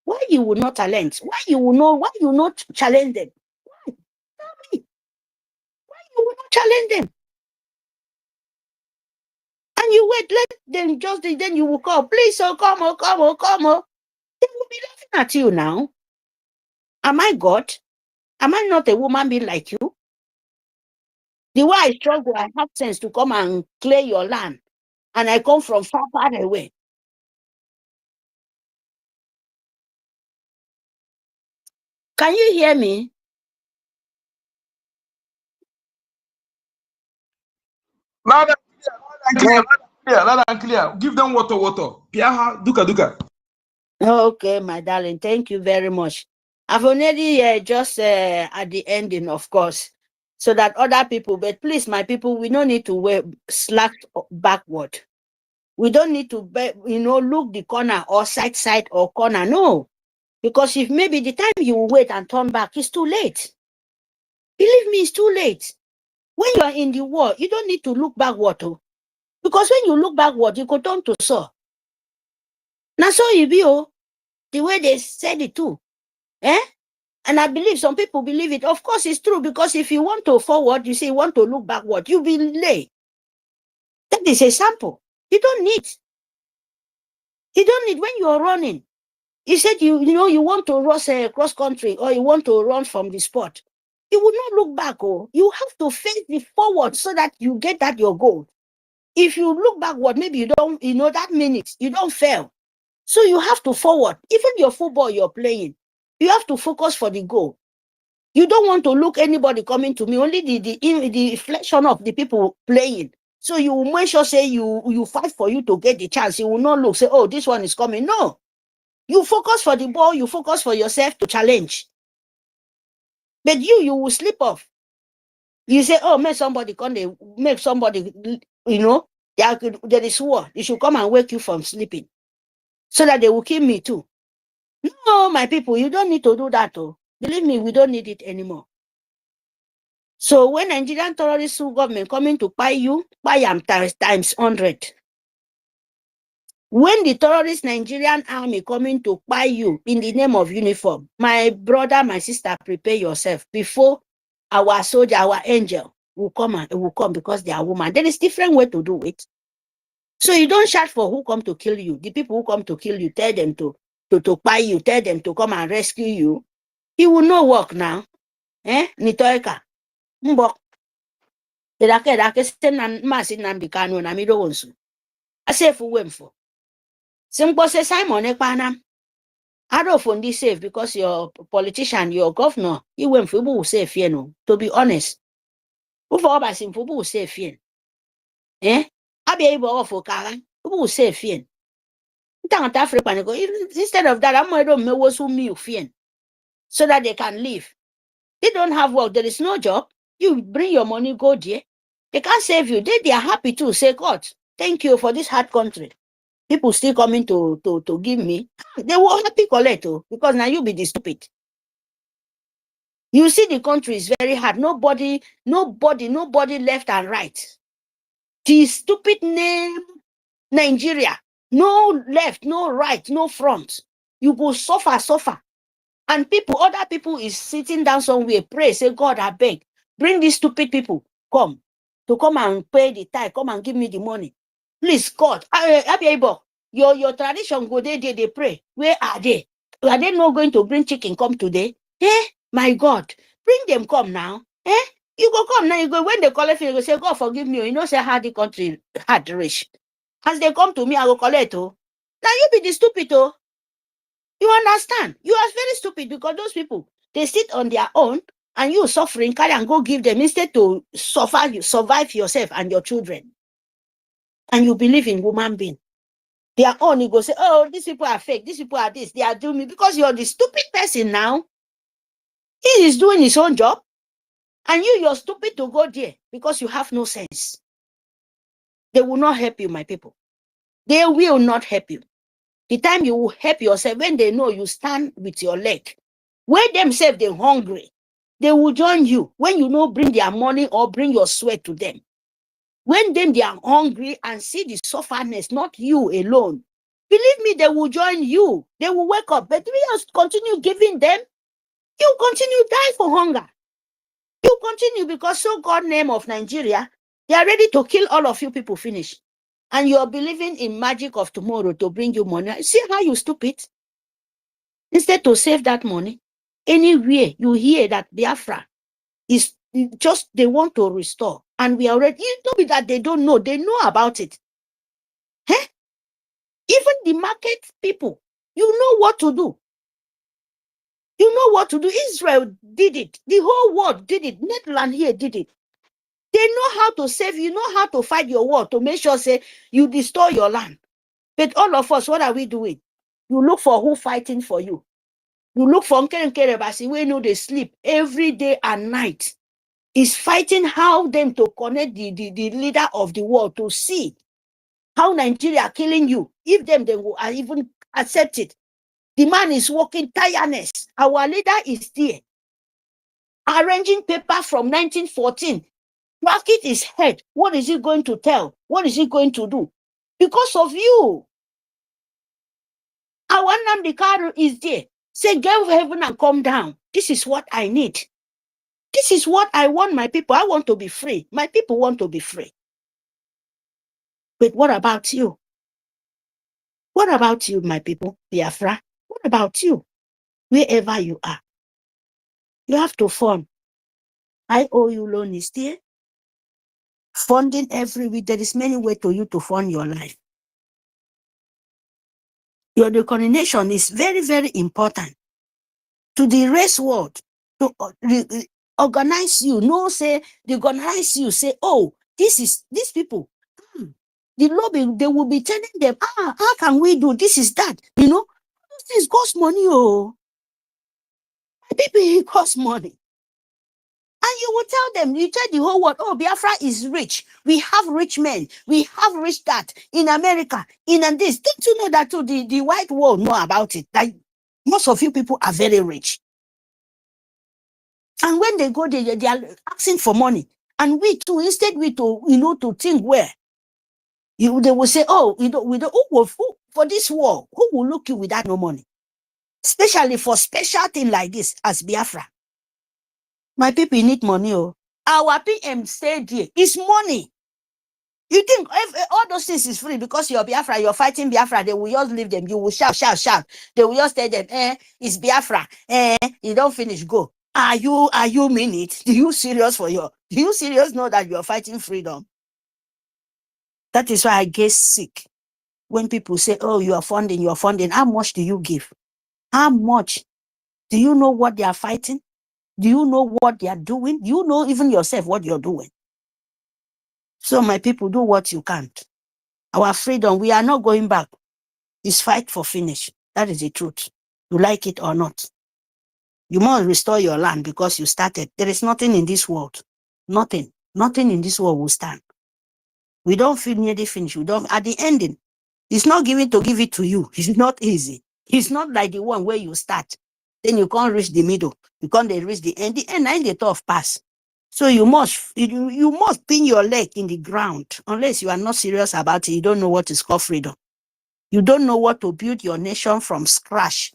Why you will not talent? Why you will not challenge them? Why? Tell me. Why you will not challenge them? And you wait, let them just, then you will call, please, come. They will be laughing at you now. Am I God? Am I not a woman being like you? The way I struggle, I have sense to come and clear your land. And I come from far away. Can you hear me? Loud and clear, loud and clear. Give them water. Piaha, duka. Okay, my darling, thank you very much. I've already just at the ending, of course, so that other people, but please, my people, we don't need to slack backward. We don't need to, look the corner or side or corner. No, because if maybe the time you wait and turn back, it's too late. Believe me, it's too late. When you are in the war, you don't need to look backward, because when you look backward, you go turn to saw. Now, so you be, the way they said it too. And I believe some people believe it. Of course, it's true, because if you want to forward, you say you want to look backward, you be late. That is a sample. You don't need when you are running. You said you want to run cross country, or you want to run from the spot. You will not look back. You have to face the forward so that you get that your goal. If you look backward, maybe you don't, that minute, you don't fail. So you have to forward. Even your football you're playing, you have to focus for the goal. You don't want to look anybody coming to me, only the reflection of the people playing. So you will make sure, say you fight for you to get the chance. You will not look, say, oh, this one is coming. No. You focus for the ball, you focus for yourself to challenge. But you will slip off. You say, oh, make somebody come, they make somebody, you know, there is war. They should come and wake you from sleeping so that they will kill me too. No, my people, you don't need to do that. Oh. Believe me, we don't need it anymore. So when Nigerian terrorist government coming to buy you, buy them times 100. When the terrorist Nigerian army coming to buy you in the name of uniform, my brother, my sister, prepare yourself before our soldier, our angel will come because they are women. There is different way to do it. So you don't shout for who come to kill you. The people who come to kill you, tell them to buy you, tell them to come and rescue you. It will not work now. Nitoeka. Mbok. Edake site na Maazị Nnamdi Kanu na mido wonsu. Asefu wemfo. Simple say Simon Ekpanam. I don't find this safe because your politician, your governor, he went for who safe, you know, to be honest. Who for about him for who safe, you I be able for Karen, who safe, you instead of that, I'm going to make who me so that they can live. They don't have work, there is no job. You bring your money, go there. They can't save you. They are happy to say, God, thank you for this hard country. People still coming to give me. They will happy collect because now you be the stupid. You see the country is very hard. Nobody left and right. The stupid name Nigeria. No left, no right, no front. You go suffer. And other people is sitting down somewhere, pray, say, God, I beg, bring these stupid people, come and pay the tithe, come and give me the money. Please, God, your tradition go there, they pray. Where are they? Are they not going to bring chicken come today? My God, bring them come now. You go come now, you go, when they collect you go say, God forgive me. You know, say how the country had rich. As they come to me, I will collect. Now you be the stupid. You understand? You are very stupid because those people, they sit on their own and you suffering, carry and go give them instead to survive yourself and your children. And you believe in human being. Their own, you go say, oh, these people are fake, these people are this, they are doing me because you're the stupid person now. He is doing his own job. And you're stupid to go there because you have no sense. They will not help you, my people. They will not help you. The time you will help yourself, when they know you stand with your leg, when themselves they're hungry, they will join you. When you know, bring their money or bring your sweat to them. When then they are hungry and see the sufferness, not you alone, believe me, they will join you. They will wake up. But we just continue giving them, you continue die for hunger. You continue because so-called name of Nigeria, they are ready to kill all of you people finish. And you're believing in magic of tomorrow to bring you money. See how you stupid? Instead to save that money, anywhere you hear that Biafra is just, they want to restore. And we already, you know that they don't know. They know about it. Even the market people, you know what to do. You know what to do. Israel did it. The whole world did it. Netherlands here did it. They know how to save. You know how to fight your war to make sure, say, you destroy your land. But all of us, what are we doing? You look for who fighting for you. You look for Nkerebasi, we know they sleep every day and night. Is fighting how them to connect the leader of the world to see how Nigeria killing you. If them, they will even accept it. The man is working tiredness. Our leader is there. Arranging paper from 1914. Bracket his head. What is he going to tell? What is he going to do? Because of you. Our Nnamdi Kanu is there. Say, go heaven and come down. This is what I need. This is what I want, my people. I want to be free. My people want to be free. But what about you? What about you, my people, Biafra? What about you? Wherever you are. You have to fund. IOU loan is there. Funding every week. There is many ways to you to fund your life. Your recognition is very, very important to the race world, to organize you. No, say, they organize you, say, oh, these people, the lobby, they will be telling them, how can we do this is that? You know, this costs money, oh. People, it costs money. And you will tell them, you tell the whole world, oh, Biafra is rich. We have rich men. We have rich that in America, in and this. Don't you know that too? The white world know about it. Like most of you people are very rich. And when they go there, they are asking for money. And we too, instead we to, to think where. They will say, oh, for this war, who will look you without no money? Especially for special thing like this as Biafra. My people need money. Oh. Our PM stayed here. It's money. You think all those things is free because you're Biafra, you're fighting Biafra, they will just leave them. You will shout, shout, shout. They will just tell them, it's Biafra. You don't finish, go. Are you mean it? Do you serious know that you're fighting freedom? That is why I get sick when people say, oh, you're funding. How much do you give? How much? Do you know what they are fighting? Do you know what they are doing? Do you know even yourself what you're doing? So my people, do what you can. Our freedom, we are not going back. It's fight for finish. That is the truth. You like it or not. You must restore your land because you started. There is nothing in this world. Nothing. Nothing in this world will stand. We don't feel nearly finished. We don't. At the ending, it's not given to give it to you. It's not easy. It's not like the one where you start. Then you can't reach the middle. You can't reach the end. The end is the tough pass. So you must pin your leg in the ground. Unless you are not serious about it, you don't know what is called freedom. You don't know what to build your nation from scratch,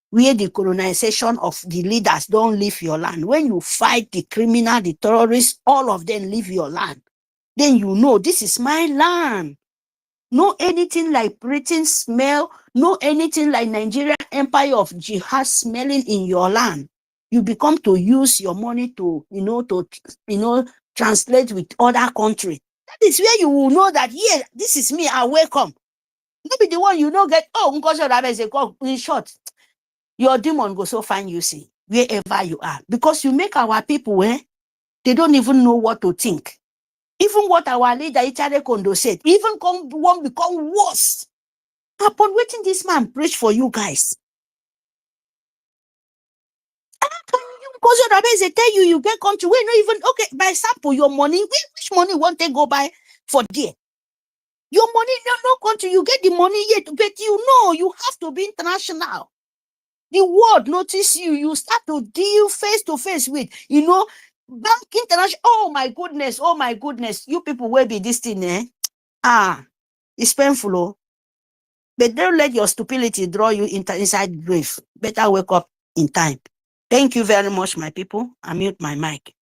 where the colonization of the leaders don't leave your land. When you fight the criminal, the terrorists, all of them leave your land. Then you know this is my land. No anything like Britain smell, no anything like Nigerian empire of jihad smelling in your land. You become to use your money to, translate with other country. That is where you will know that, yeah, this is me, I welcome. Not be the one get, in short, your demon go so find you see, wherever you are. Because you make our people, they don't even know what to think. Even what our leader Ichare Kondo said, even won't become worse. Upon waiting this man preach for you guys. Because they tell you get country, we not even, okay, by sample your money, which money won't they go buy for there? Your money, no country, you get the money yet, but you have to be international. The world notice you, you start to deal face to face with, bank international. Oh my goodness, you people will be this thing, it's painful, oh. But don't let your stupidity draw you inside the grave. Better wake up in time. Thank you very much, my people. I mute my mic.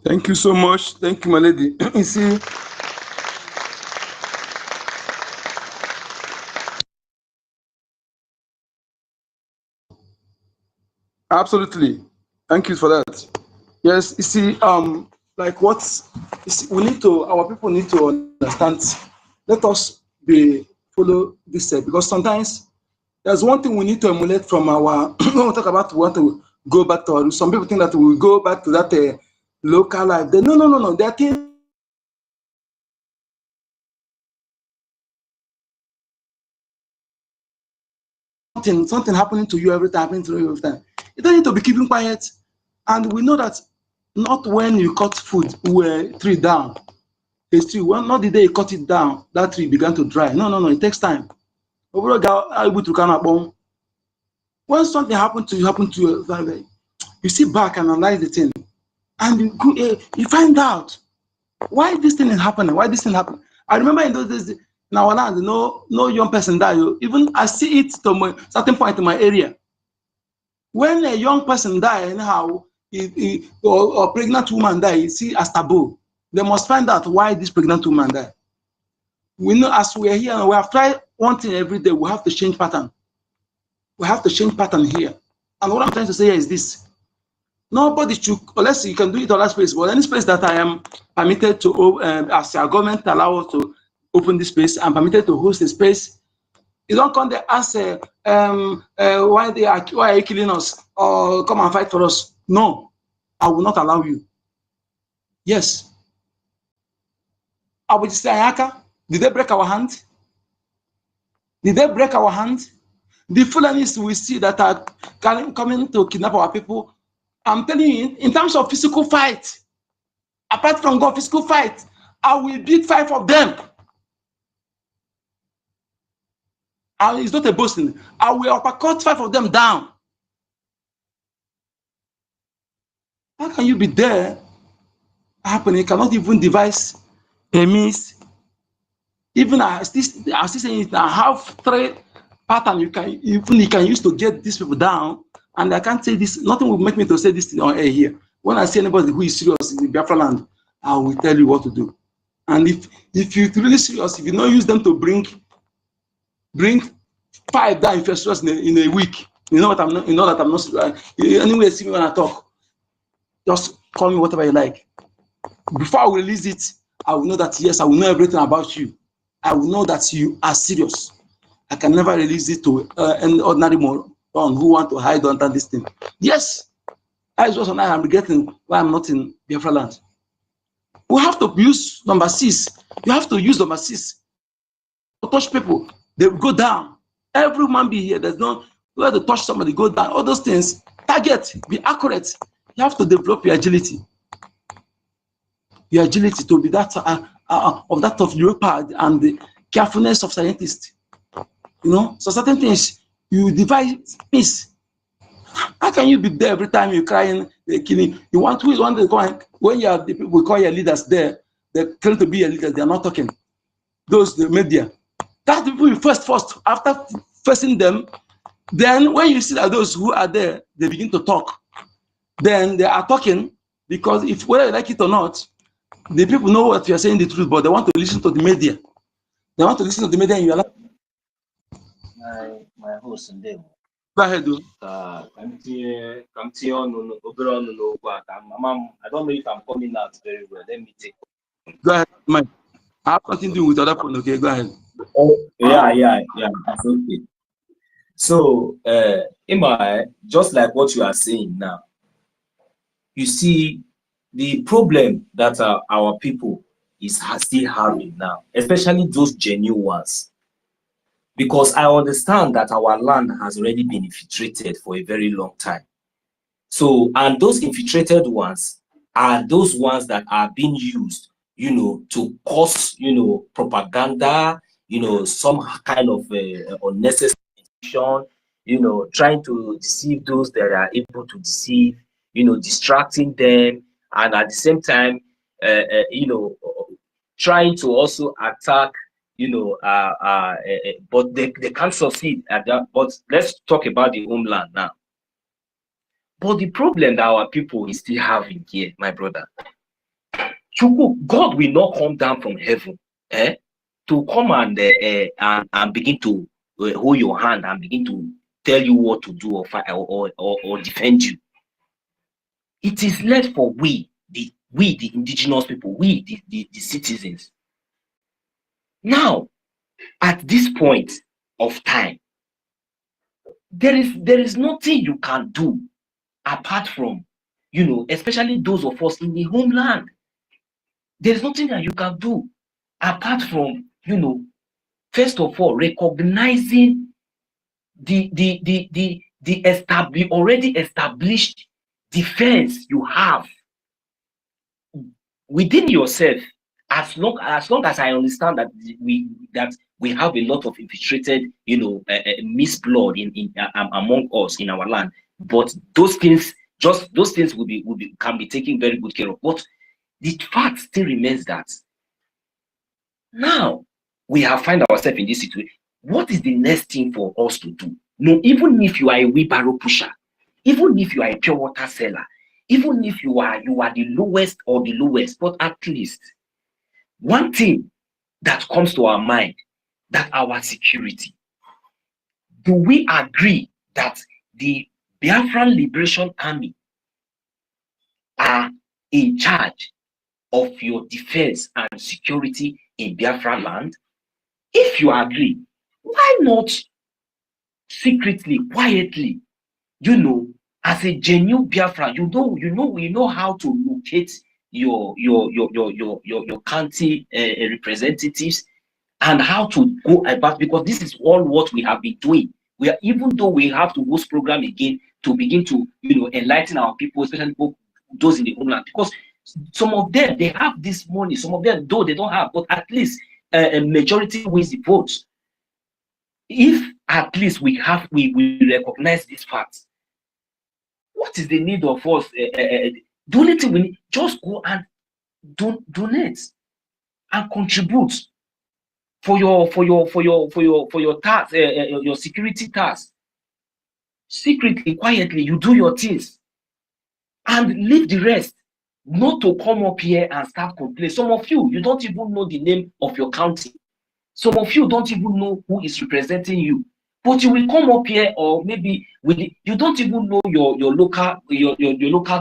Thank you so much. Thank you, my lady. You see, absolutely. Thank you for that. Yes, you see, like our people need to understand. Let us follow this step, because sometimes there's one thing we need to emulate from our. When we talk about we want to go back to our. Some people think that we will go back to that local life. No. There are things. Something happening to you every time. You don't need to be keeping quiet. And we know that not when you cut food, tree down. It's true. Well, not the day you cut it down, that tree began to dry. No. It takes time. When something happens to you, you sit back and analyze the thing, and you find out why this thing is happening. Why this thing happened? I remember in those days in our land, no young person died. Even I see it to a certain point in my area. When a young person dies, anyhow, or a pregnant woman dies, you see as taboo. They must find out why this pregnant woman died. We know as we are here, and we have tried one thing every day. We have to change pattern. We have to change pattern here. And what I'm trying to say here is this: nobody should, unless you can do it other space, but any space that I am permitted to, as our government allow us to open this space, I'm permitted to host a space. You don't come there ask why are you killing us, or come and fight for us. No, I will not allow you. Yes. I will just say, Ayaka, did they break our hand? Did they break our hand? The Fulanis we see that are coming to kidnap our people I'm telling you, in terms of physical fight, apart from God, physical fight, I will beat 5 of them. And it's not a boasting. I will uppercut 5 of them down. How can you be there? Happening, you cannot even devise a means. Even I still saying it, I have 3 patterns you can use to get these people down. And I can't say this, nothing will make me to say this on air here. When I see anybody who is serious in the Biafra land, I will tell you what to do. And if you're really serious, if you don't use them to bring 5 down infectious in a week, you know that I'm not anyway, see me when I talk. Just call me whatever you like. Before I will release it, I will know that yes, I will know everything about you. I will know that you are serious. I can never release it to any ordinary moron who want to hide under this thing. Yes, I was and I am regretting why I'm not in Biafra land. We have to use number 6. You have to use number 6 to touch people. They will go down. Every man be here. There's no where to touch somebody, go down. All those things. Target, be accurate. You have to develop your agility. Your agility to be that of leopard and the carefulness of scientists. You know, so certain things you devise peace. How can you be there every time you're crying, they're killing? You want to go when you have the people call your leaders there, they claim to be your leaders, they are not talking. Those the media. That people you first after facing them, then when you see that those who are there, they begin to talk. Then they are talking because if whether you like it or not, the people know what you are saying the truth, but they want to listen to the media. They want to listen to the media and you are like, my host and them. Go ahead, dude. I don't know if I'm coming out very well. Let me take. Go ahead, Mike. I have nothing to do with other phone. Okay, go ahead. Oh, yeah. That's okay. So, just like what you are saying now, you see the problem that our people is still having now, especially those genuine ones. Because I understand that our land has already been infiltrated for a very long time. So, and those infiltrated ones are those ones that are being used, to cause, propaganda, some kind of unnecessary, trying to deceive those that are able to deceive, distracting them, and at the same time, trying to also attack, but they can't succeed at that. But let's talk about the homeland now. But the problem that our people is still having here, my brother, God will not come down from heaven, to come and begin to hold your hand and begin to tell you what to do or fight or defend you. It is left for we the indigenous people, we the citizens. Now, at this point of time, there is nothing you can do apart from, especially those of us in the homeland. There's nothing that you can do apart from, first of all, recognizing the already established defense you have within yourself. As long as I understand that we have a lot of infiltrated, mixed blood in among us in our land, but those things can be taken very good care of. But the fact still remains that now we have find ourselves in this situation. What is the next thing for us to do? No, even if you are a wheelbarrow pusher, even if you are a pure water seller, even if you are the lowest or the lowest, but at least one thing that comes to our mind, that our security. Do we agree that the Biafran Liberation Army are in charge of your defense and security in Biafra land? If you agree, why not secretly, quietly, as a genuine Biafra, we know how to locate your county representatives and how to go about, because this is all what we have been doing. Even though we have to host program again to begin to, you know, enlighten our people, especially those in the homeland, because some of them, they have this money, some of them, though they don't have, but at least a majority wins the votes. If at least we recognize this fact, what is the need of us? The only thing we need, just go and donate and contribute for your task, your security task. Secretly, quietly, you do your things and leave the rest. Not to come up here and start complaining. Some of you, you don't even know the name of your county. Some of you don't even know who is representing you. But you will come up here, or maybe you don't even know your local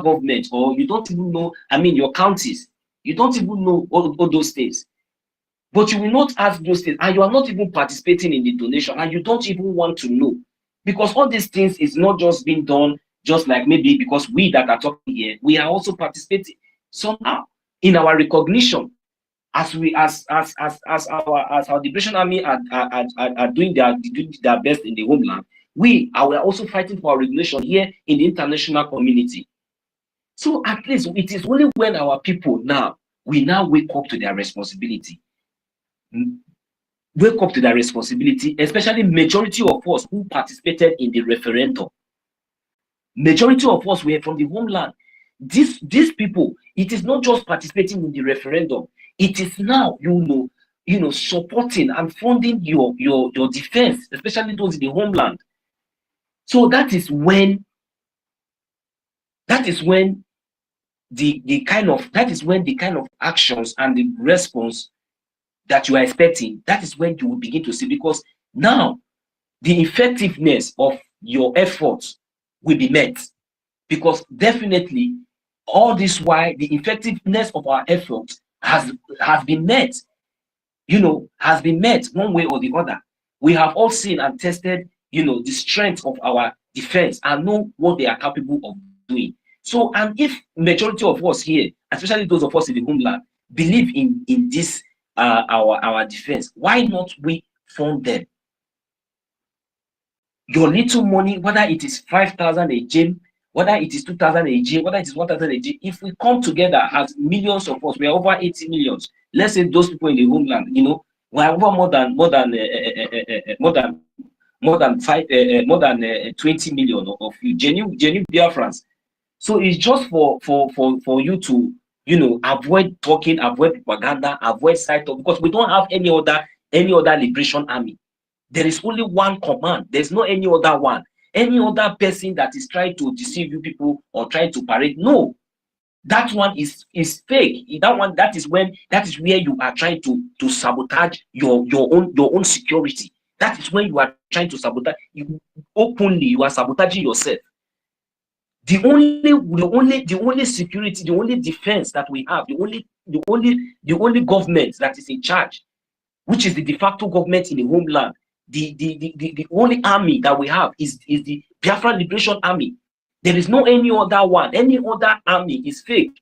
government, or you don't even know, I mean, your counties. You don't even know all those things. But you will not ask those things, and you are not even participating in the donation, and you don't even want to know. Because all these things is not just being done just like maybe because we that are talking here, we are also participating somehow in our recognition as our Liberation Army are doing their best in the homeland. We are also fighting for our recognition here in the international community. So at least it is only when our people we now wake up to their responsibility. Wake up to their responsibility, especially majority of us who participated in the referendum. Majority of us were from the homeland. These people, it is not just participating in the referendum. It is now, you know, supporting and funding your defense, especially those in the homeland. So that is when the kind of actions and the response that you are expecting, that is when you will begin to see, because now the effectiveness of your efforts will be met, because definitely all this while the effectiveness of our efforts has been met, you know, has been met one way or the other. We have all seen and tested, you know, the strength of our defense and know what they are capable of doing. So, and if majority of us here, especially those of us in the homeland, believe in this our defense, why not we fund them? Your little money, whether it is 5,000 a gym, whether it is 2,000 a gym, whether it is 1,000 a gym, if we come together as millions of us, we are over 80 millions. Let's say those people in the homeland, you know, we are over more than 20 million of you, genuine Biafrans. So it's just for you to, you know, avoid talking, avoid propaganda, avoid side talk, because we don't have any other liberation army. There is only one command. There's no any other one. Any other person that is trying to deceive you people or trying to parade, no, that one is fake. That is where you are trying to sabotage your own security. That is when you are trying to sabotage openly. You are sabotaging yourself. The only security, the only defense that we have, the only government that is in charge, which is the de facto government in the homeland, the only army that we have is the Biafra Liberation Army. There is no any other one. Any other army is fake.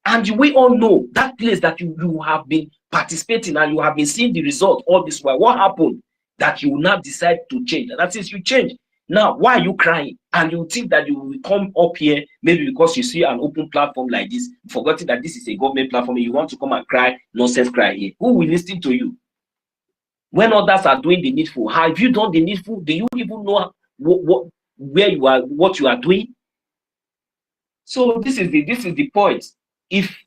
And we all know that place that you have been participating and you have been seeing the result all this while. What happened that you will now decide to change? And that is, you change. Now, why are you crying? And you think that you will come up here maybe because you see an open platform like this, forgetting that this is a government platform, and you want to come and cry, nonsense cry here. Who will listen to you? When others are doing the needful, have you done the needful? Do you even know where you are, what you are doing? So this is the point. If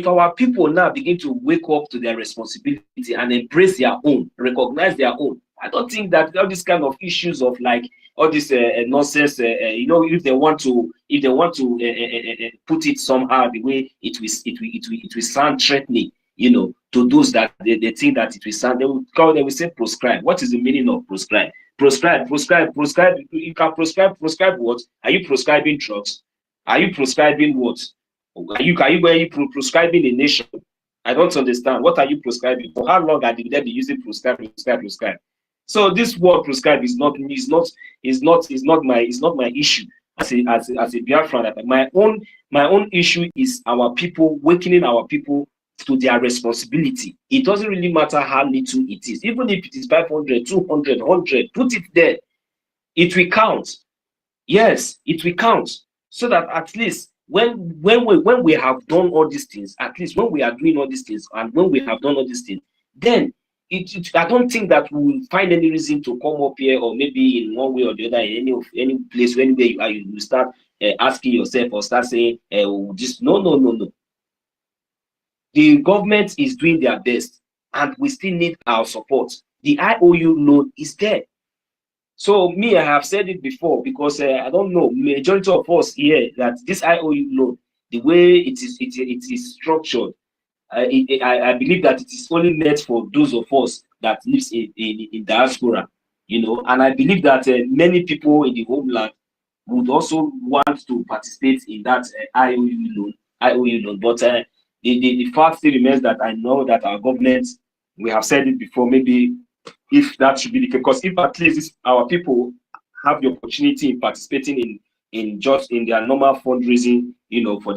our people now begin to wake up to their responsibility and embrace their own, recognize their own, I don't think that all these kind of issues of like all this nonsense, you know, if they want to put it somehow the way it will sound threatening, you know, to those that they think that it will sound, they will say prescribe. What is the meaning of prescribe? Prescribe. You can prescribe what? Are you prescribing drugs? Are you prescribing what? Are you prescribing a nation? I don't understand. What are you prescribing? For how long are they be using prescribe? So this word prescribe is not my issue as a Biafran. My own issue is our people, wakening our people to their responsibility. It doesn't really matter how little it is. Even if it is 500, 200, 100, put it there. It will count. Yes, it will count, so that at least when we have done all these things, at least when we are doing all these things, and when we have done all these things, then I don't think that we will find any reason to come up here, or maybe in one way or the other, in any place, anywhere you are, you will start asking yourself or start saying, this. No, no, no, no. The government is doing their best, and we still need our support. The IOU loan is there. So me, I have said it before, because I don't know, majority of us here, that this IOU loan, the way it is structured, I believe that it is only meant for those of us that lives in diaspora, and I believe that many people in the homeland would also want to participate in that IOU loan. But the fact still remains that I know that our government, we have said it before, maybe if that should be the case, because if at least our people have the opportunity in participating in just in their normal fundraising, for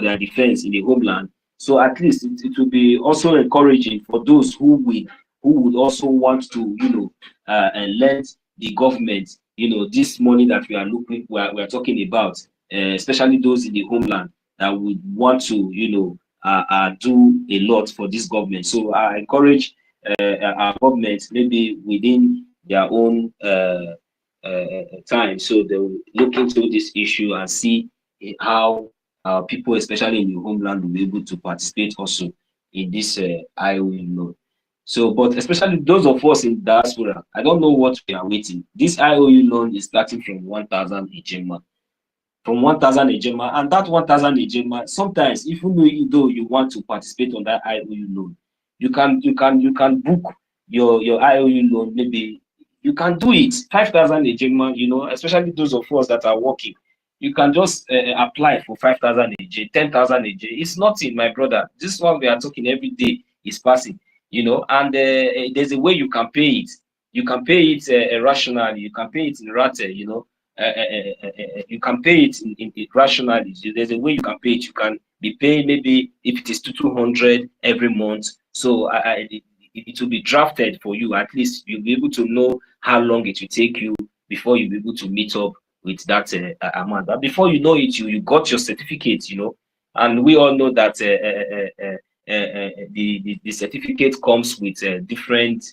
their defense in the homeland, so at least it will be also encouraging for those who would also want to lend the government this money that we are talking about, especially those in the homeland that would want to do a lot for this government. So I encourage our government, maybe within their own time, so they will look into this issue and see how people, especially in the homeland, will be able to participate also in this IOU loan. So, but especially those of us in diaspora, I don't know what we are waiting. This IOU loan is starting from 1,000 ejema. From 1,000 ejema, and that 1,000 ejema, sometimes, even though you want to participate on that IOU loan, you can book your IOU loan. Maybe you can do it 5,000 ejema. Especially those of us that are working, you can just apply for 5,000 ej, 10,000 ej. It's nothing, my brother. This one we are talking every day is passing. And there's a way you can pay it. You can pay it rationally. You can pay it in rate. You can pay it in rationally. There's a way you can pay it. You can be paying, maybe if it is 200 every month. So it will be drafted for you. At least you'll be able to know how long it will take you before you'll be able to meet up with that amount. But before you know it, you got your certificate. And we all know that the certificate comes with a different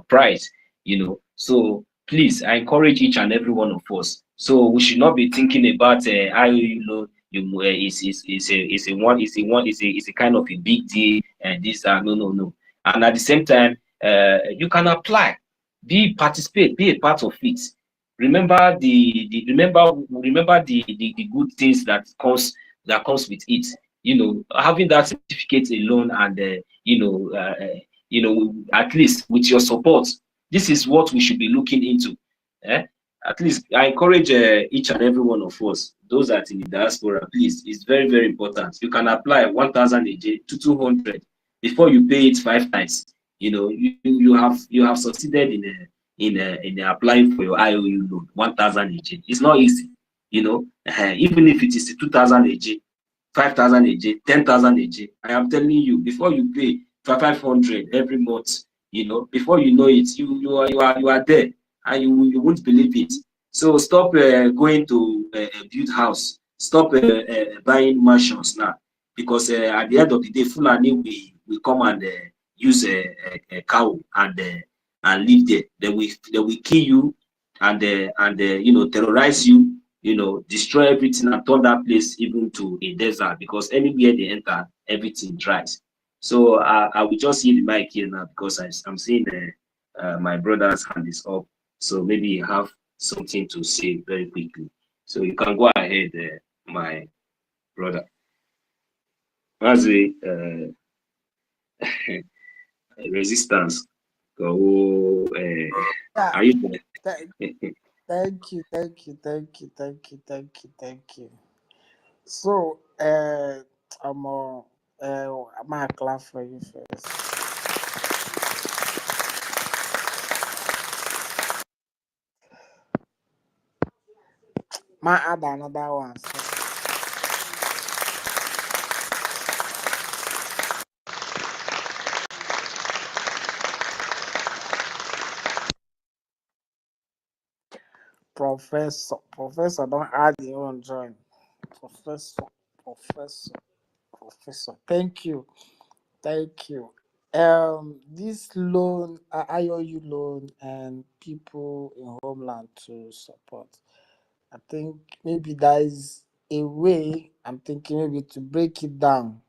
price. So please, I encourage each and every one of us. So we should not be thinking about IOU loan. It's a kind of a big deal, and this no. And at the same time, you can apply, participate, be a part of it. Remember the good things that comes with it. Having that certificate alone, and at least with your support, this is what we should be looking into. At least I encourage each and every one of us, those that are in the diaspora, please, it's very, very important. You can apply 1,000 AJ to 200 before you pay it 5 times. You have succeeded in applying for your IOU loan, 1,000 AJ. It's not easy, even if it is 2,000 AJ, 5,000 AJ, 10,000 AJ. I am telling you, before you pay 500 every month, before you know it, you are there, and you won't believe it. So stop going to build house. Stop buying mansions now, because at the end of the day, Fulani will come and use a cow and live there. They will kill you and terrorize you. Destroy everything and turn that place even to a desert, because anywhere they enter, everything dries. So I will just see the mic here now, because I'm seeing my brother's hand is up. So maybe you have something to say very quickly. So you can go ahead, my brother. As a resistance, are you there? Thank you. So, I'm gonna clap for you first. My add another one. Professor, don't add your own join. Professor, Professor, Professor. Thank you. This loan, IOU loan, and people in homeland to support. I think maybe there is a way. I'm thinking maybe to break it down,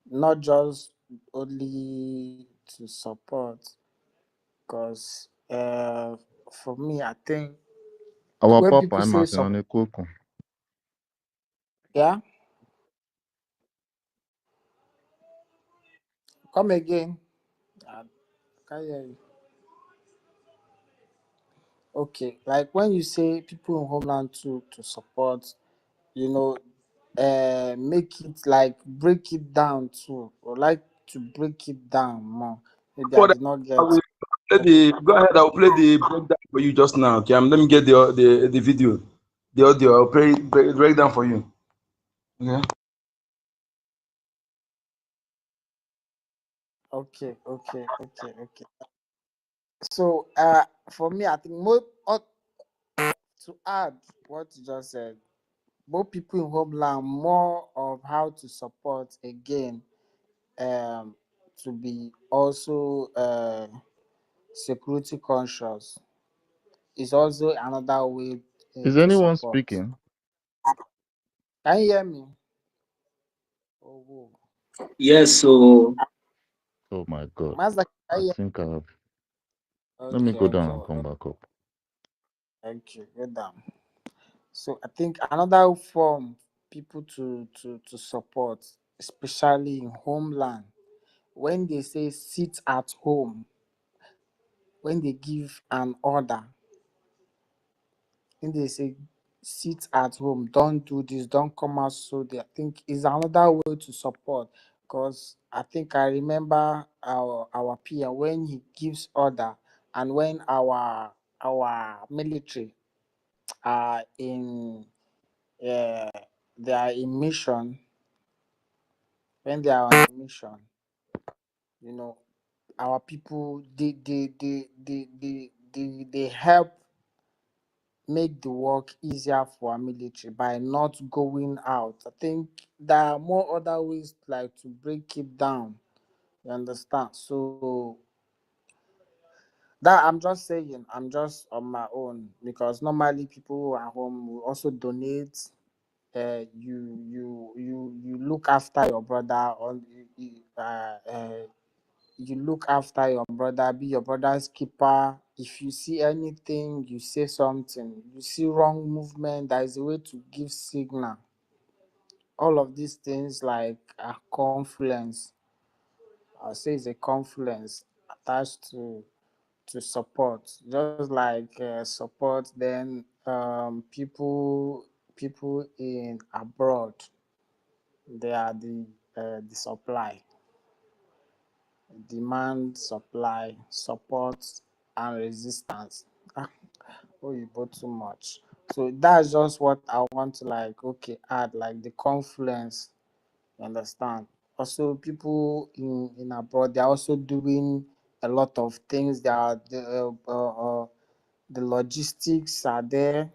not just only to support. Because for me, I think Our when papa people I'm say asking support, on a coco. yeah, come again. I can't hear you. Okay, like when you say people in homeland to support, you know, make it like break it down too, or like to break it down more. Maybe I For that, did not I get. will play go ahead. I'll play the breakdown for you just now. Okay, let me get the video, the audio. I'll play breakdown for you. Okay. Okay. So for me, I think more to add what you just said. More people in homeland, more of how to support again, to be also security conscious is also another way Is to anyone support. speaking? Can you hear me? Oh, whoa. Yes, so Oh my God. Master, can I you hear think I have. me? Let me go down and Okay. come back up. Thank you. Good down. So I think another form people to support, especially in homeland, when they say sit at home, when they give an order, when they say sit at home, don't do this, don't come out, so they, I think is another way to support. Because I think I remember our peer when he gives order, and when our military are in uh, they are in mission, when they are on mission, you know, our people they help make the work easier for our military by not going out. I think there are more other ways like to break it down. You understand? So that I'm just saying, I'm just on my own, because normally people who are home will also donate. You look after your brother, or you look after your brother, be your brother's keeper. If you see anything, you say something. You see wrong movement, there is a way to give signal. All of these things like a confluence. I'll say it's a confluence attached to support. Just like support, then people in abroad, they are the supply. Demand, supply, support, and resistance. Oh, you bought too much. So that's just what I want to like add, like the confluence. You understand? Also, people in abroad, they're also doing a lot of things. The logistics are there,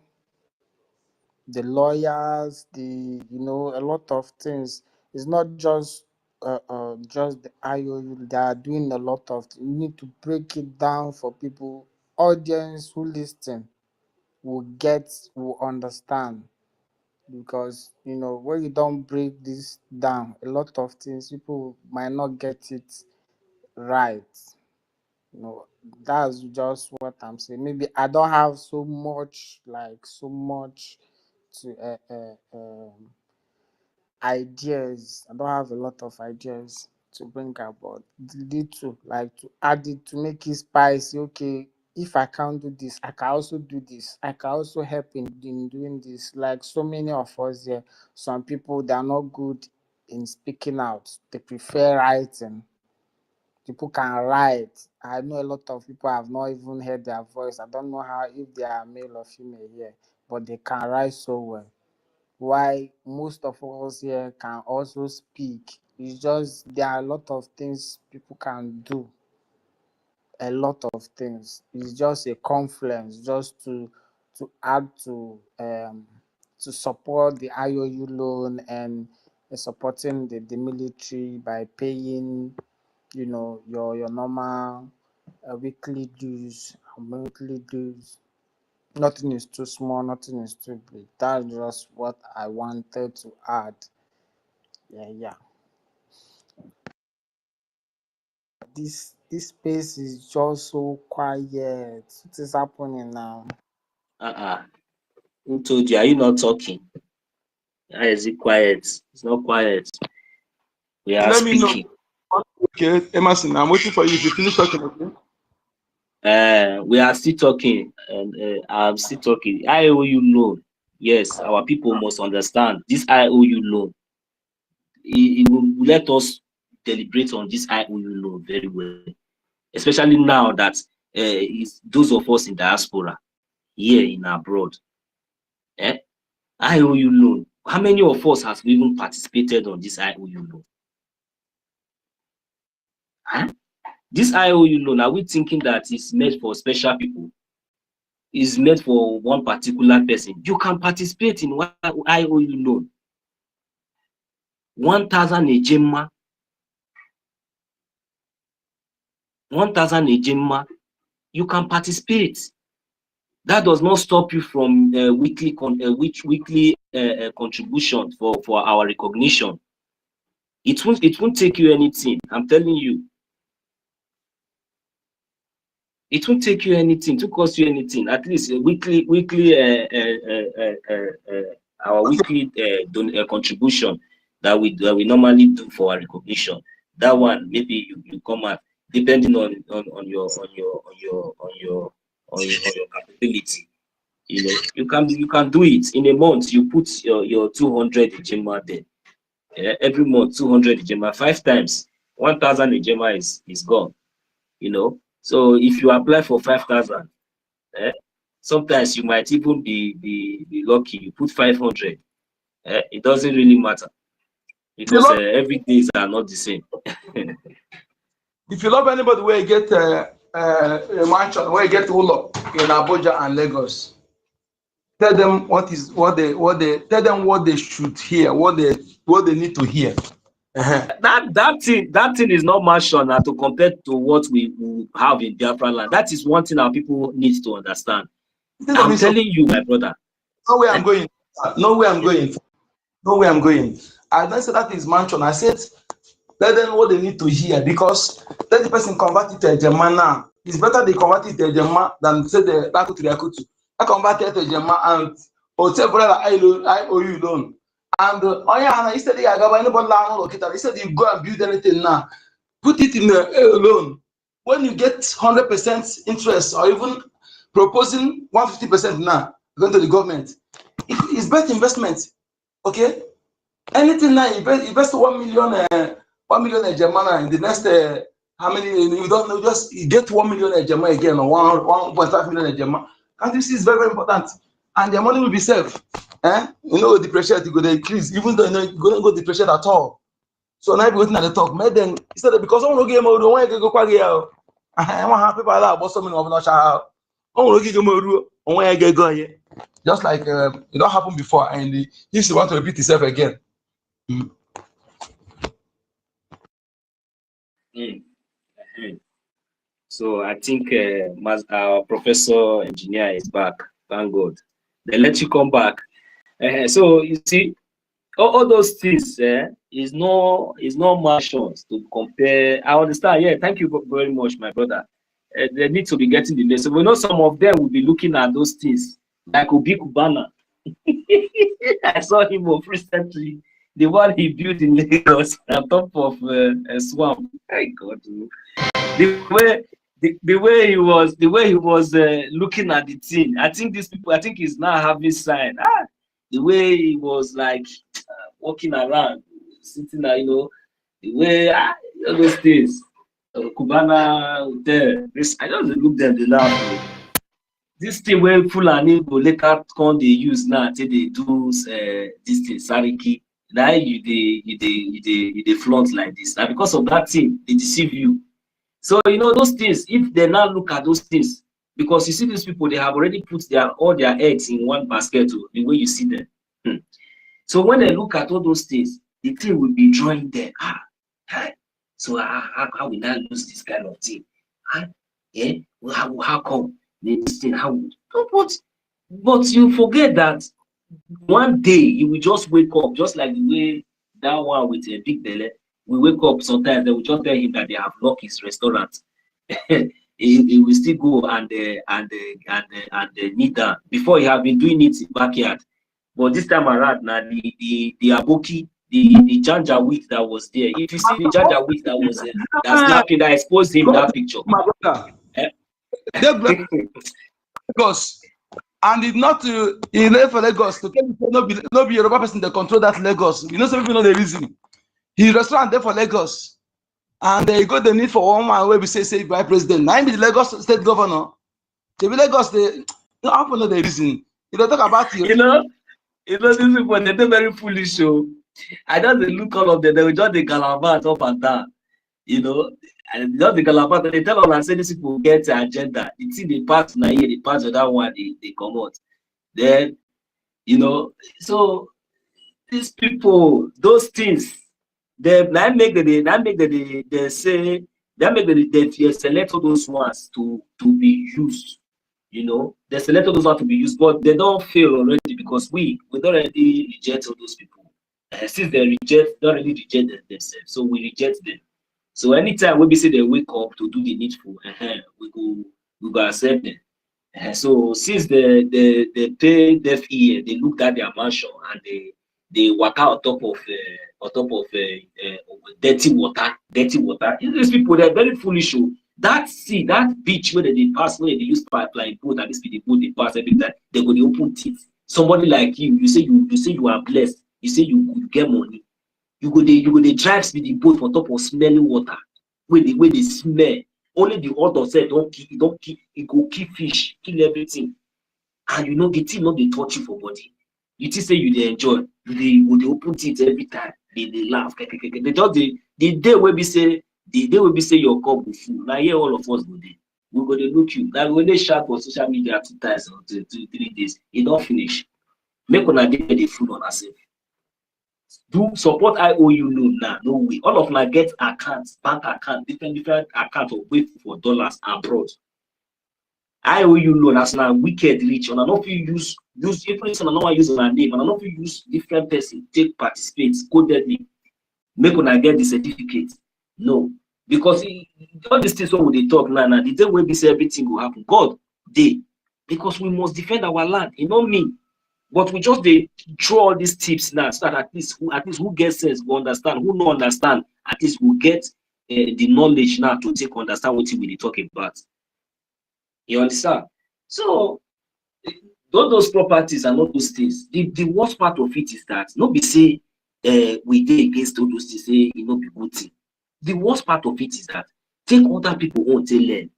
the lawyers, a lot of things. It's not just the IOU. They are doing a lot of. You need to break it down for people, audience who listen will understand, because when you don't break this down, a lot of things people might not get it right. You know, that's just what I'm saying. Maybe I don't have so much to ideas. I don't have a lot of ideas to bring about. The little, like to add it to make it spicy. Okay, if I can't do this, I can also do this. I can also help in doing this. Like so many of us here, some people they are not good in speaking out. They prefer writing. People can write. I know a lot of people have not even heard their voice. I don't know how if they are male or female here, but they can write so well. Why most of us here can also speak. It's just there are a lot of things people can do. A lot of things. It's just a confluence, just to add to support the IOU loan and supporting the military by paying, you know, your normal weekly dues, monthly dues. Nothing is too small, nothing is too big. That's just what I wanted to add. Yeah. This space is just so quiet. What is happening now? Who told you? Are you not talking? Why is it quiet? It's not quiet. We are Let speaking. me know. Okay, Emerson, I'm waiting for you to finish talking. Okay? We are still talking, and I'm still talking. IOU loan. Yes, our people must understand this IOU loan. It will let us deliberate on this IOU loan very well, especially now that it's those of us in diaspora here in abroad. IOU loan. How many of us have even participated on this IOU loan? This IOU loan, are we thinking that it's meant for special people? Is meant for one particular person? You can participate in one IOU loan. 1,000 ejema. 1,000 ejema. You can participate. That does not stop you from weekly contribution for our recognition. It won't take you anything. I'm telling you. It won't take you anything, to cost you anything. At least our weekly contribution that we normally do for our recognition. That one maybe you come out depending on your capability. You know, you can do it in a month. You put your 200 ejema there. Every month 200 ejema, 5 times 1,000 ejema is gone. You know. So if you apply for 5,000, sometimes you might even be lucky. You put 500. It doesn't really matter because every days are not the same. If you love anybody where you get a mansion, where you get Ulo in Abuja and Lagos, tell them what they should hear, what they need to hear. That thing is not mansion to compare to what we have in Biafra land. That is one thing our people need to understand. I'm telling you, my brother. Nowhere I'm going. Nowhere I'm going. Nowhere I'm going. I don't say that is mansion. I said let them what they need to hear, because let the person convert it to a German now. It's better they convert it to a German than say the Akutu. I convert it to a German and or tell brother I owe you loan. And he said he said you go and build anything now, put it in a loan. When you get 100% interest or even proposing 150% now, going to the government, it's best investment. Okay, anything now invest 1 million. 1 million ejema in the next how many you don't know, just you get 1 million ejema again or 1.5 million ejema. And this is very, very important, and the money will be safe. You know, depreciate you go to increase, even though you know you don't go depreciate at all. So now we're waiting at the talk. Make them instead of, because someone will give more, don't want to go quite here. I want happy people that about something of not child. Oh, give more, on get go here. Just like it don't happen before, and if you want to repeat itself again. So I think our professor engineer is back. Thank God. They let you come back. So you see, all those things is no mansions to compare. I understand. Yeah, thank you very much, my brother. They need to be getting the lesson. We know some of them will be looking at those things like Obi Kubana. I saw him recently. The one he built in Lagos on top of a swamp. My God, the way he was looking at the thing. I think these people. I think he's now having sign. The way he was like walking around, sitting there, you know, the way those things. Kubana there. I just look them. They laugh. This thing where Fulani go later come they use now till they do this thing Sariki. Now you flaunt like this. Now because of that thing, they deceive you. So you know those things, if they now look at those things, Because you see these people, they have already put all their eggs in one basket, the way you see them. So when they look at all those things, the thing will be drawing them. So how will I lose this kind of thing? How come this thing? But you forget that one day you will just wake up, just like the way that one with a big belly. We wake up sometimes, they will just tell him that they have locked his restaurant. he will still go and kneel down. Before he have been doing it in backyard. But this time around, now the aboki, the janjaweed that was there. If you see the janjaweed that was that snapping, that exposed him that picture. My brother. Lagos, and it's not to in for Lagos to tell you no be Yoruba person that control that Lagos. You know, some people know the reason. He restaurant there for Lagos, and they got the need for one man where we say by president. Now be the Lagos state governor. They be Lagos. They don't know the reason. You don't talk about you. You know these people, they're very foolish. So I don't look all of them. They will just the galabat up and down. You know, and just the galabat. They tell us and say these people get the agenda. You see the part now here, the part of that one they come out. Then you know, so these people, those things, they make they select all those ones to be used. You know, they selected those ones to be used, but they don't fail already because we don't already reject all those people. Since they don't really reject themselves, so we reject them. So anytime we say they wake up to do the needful, we go accept them. So since they pay deaf ear, they looked at their mansion and they walk out on top of dirty water. These people, they're very foolish. That beach where they pass, where they use pipeline boat, and this the boat they pass every time, they go to open teeth. Somebody like you say you are blessed, you say you could get money. You go they drive with the boat for top of smelling water, where they smell. Only the author said don't kill, it go kill fish, kill everything. And you know the thing not they touch you for body. You just say you they enjoy, they open teeth every time, they laugh. They just the day where we say your cup will full. Now here all of us go there. We go to look you. Now when they shout for social media 2 times or 3 days, it don't finish. Make una get the food on ourselves. Do support IOU loan now, no way. All of my get accounts, bank account, different accounts of wait for dollars abroad. IOU loan as now wicked rich. And I know if you use different and I know use my name, and I know if you use different person take participate, codedly. Make una get the certificate. No, because all these things what they talk now, the day when we say everything will happen, God, because we must defend our land. You know me. But we just they draw all these tips now, so that at least who gets sense will understand, who no understand, at least will get the knowledge now to take understand what we talking about. You understand? So those properties and all those things, the worst part of it is that nobody say we did against all those things, say it not be good thing. The worst part of it is that take other people on to learn.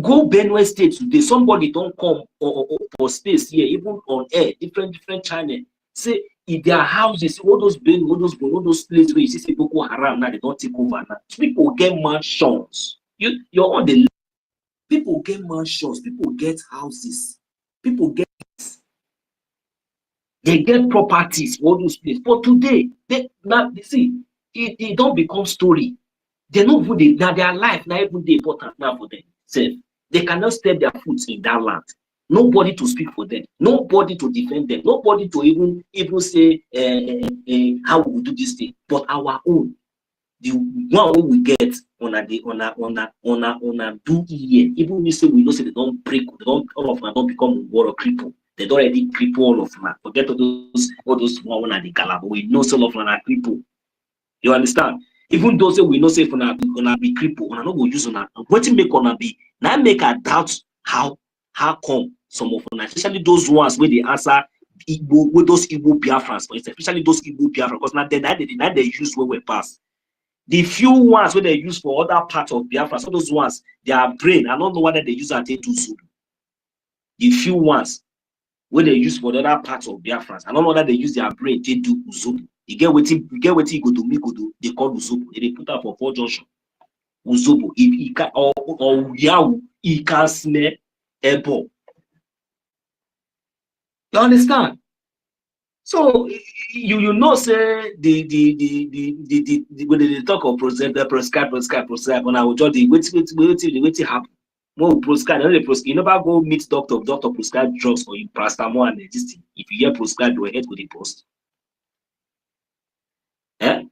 Go Benue State today, somebody don't come for space here, even on air, different channel. Say if their houses, all those places where you see Boko Haram now, they don't take over now. People get mansions. You're on the people get mansions, people get houses, people get properties for all those places. But today, they see it don't become story. They know who they now their life, now even they important now for them. They cannot step their foot in that land. Nobody to speak for them, nobody to defend them, nobody to even say how we will do this thing. But our own, the one we get on a do here, even we say we know say they don't break, all of them don't become war or cripple. They don't already cripple all of them. Forget all those one at the gala, but we know some of them are cripple. You understand? Even those we know say gonna be cripple, and I not go use on what to make gonna be. Now make a doubt how come some of them, especially those ones where they answer Igbo, with those Igbo Biafrans, for instance, especially those Igbo Biafrans, because now they use where we pass. The few ones where they use for other parts of Biafra, so those ones, their brain, I don't know whether they use at do so. The few ones where they use for the other parts of Biafrans, I don't know whether they use their brain to do uzubu. You get what you go to me go do, they call uzubu, they put up for 4 junction. Uzobo, if he can, or Yahoo, he can smell ebo. You understand? So you know, say when they talk of prescribe, and I will just wait happen. More prescribe, you never go meet doctor prescribe drugs for you, paracetamol and this thing. If you hear prescribe, your head go the post. Eh?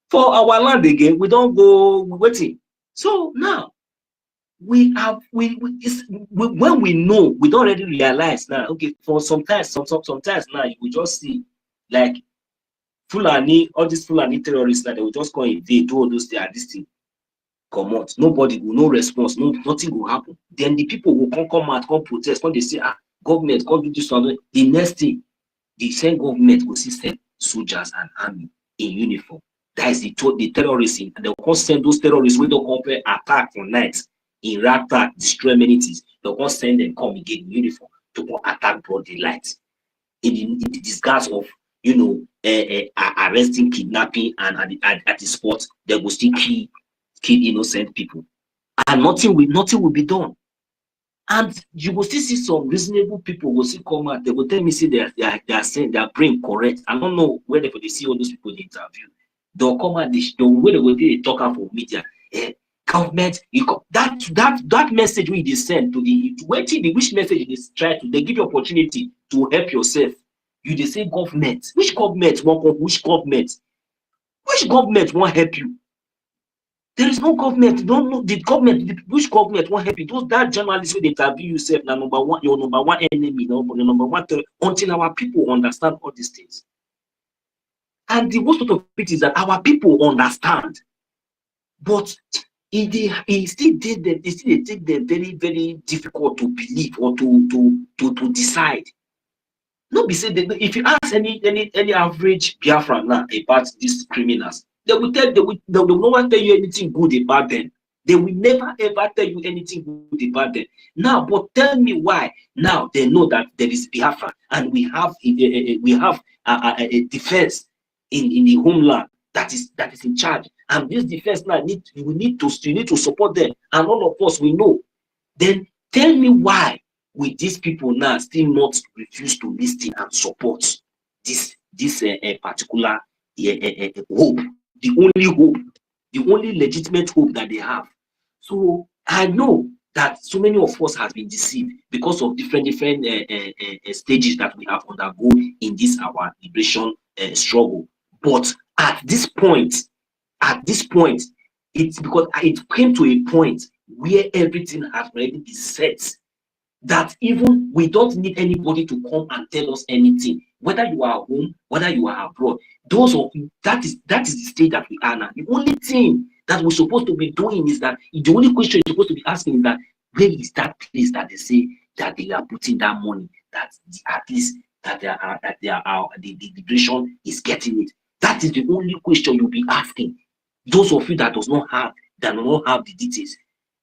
For our land again, we don't go waiting. So now we have when we know, we don't already realize now. Okay, for sometimes now you will just see like Fulani, all these Fulani terrorists that they will just go invade, do all those this thing. Come out, nobody will no response, nothing will happen. Then the people will come out, come protest, when they say government, come do this one. The next thing, the same government will send soldiers and army in uniform. That is the terrorists, and they'll come send those terrorists when they'll come attack for nights in attack, destroy many things. They'll come send them come again in uniform to come attack broad daylight in the disguise of arresting, kidnapping, and at the spot they will still kill innocent people, and nothing will be done. And you will still see some reasonable people will still come out. They will tell me, say they are saying their brain correct. I don't know whether they see all those people in the interview. They'll come out, the way they will be talking for media. Government, that message we send to which message is try to, they give you opportunity to help yourself. You say government. Which government which government won't help you? There is no government. Don't know the government. Which government won't help you? That journalists will interview yourself. Now, your number one enemy, your number one until our people understand all these things. And the worst of it is that our people understand, but it still take them very, very difficult to believe or to decide. Not be said that if you ask any average Biafran now about these criminals, they will not tell you anything good about them. They will never ever tell you anything good about them. Now, but tell me why now they know that there is Biafra and we have a defense in the homeland that is in charge, and this defense now you need to support them, and all of us we know. Then tell me why will these people now still not refuse to listen and support this particular hope, the only hope, the only legitimate hope that they have. So I know that so many of us has been deceived because of different stages that we have undergone in this our liberation struggle. But at this point, it's because it came to a point where everything has already been set, that even we don't need anybody to come and tell us anything, whether you are home, whether you are abroad. That is the state that we are now. The only thing that we're supposed to be doing is that the only question you're supposed to be asking is that where is that place that they say that they are putting that money, that at least that the liberation is getting it. That is the only question you'll be asking. Those of you that do not have the details.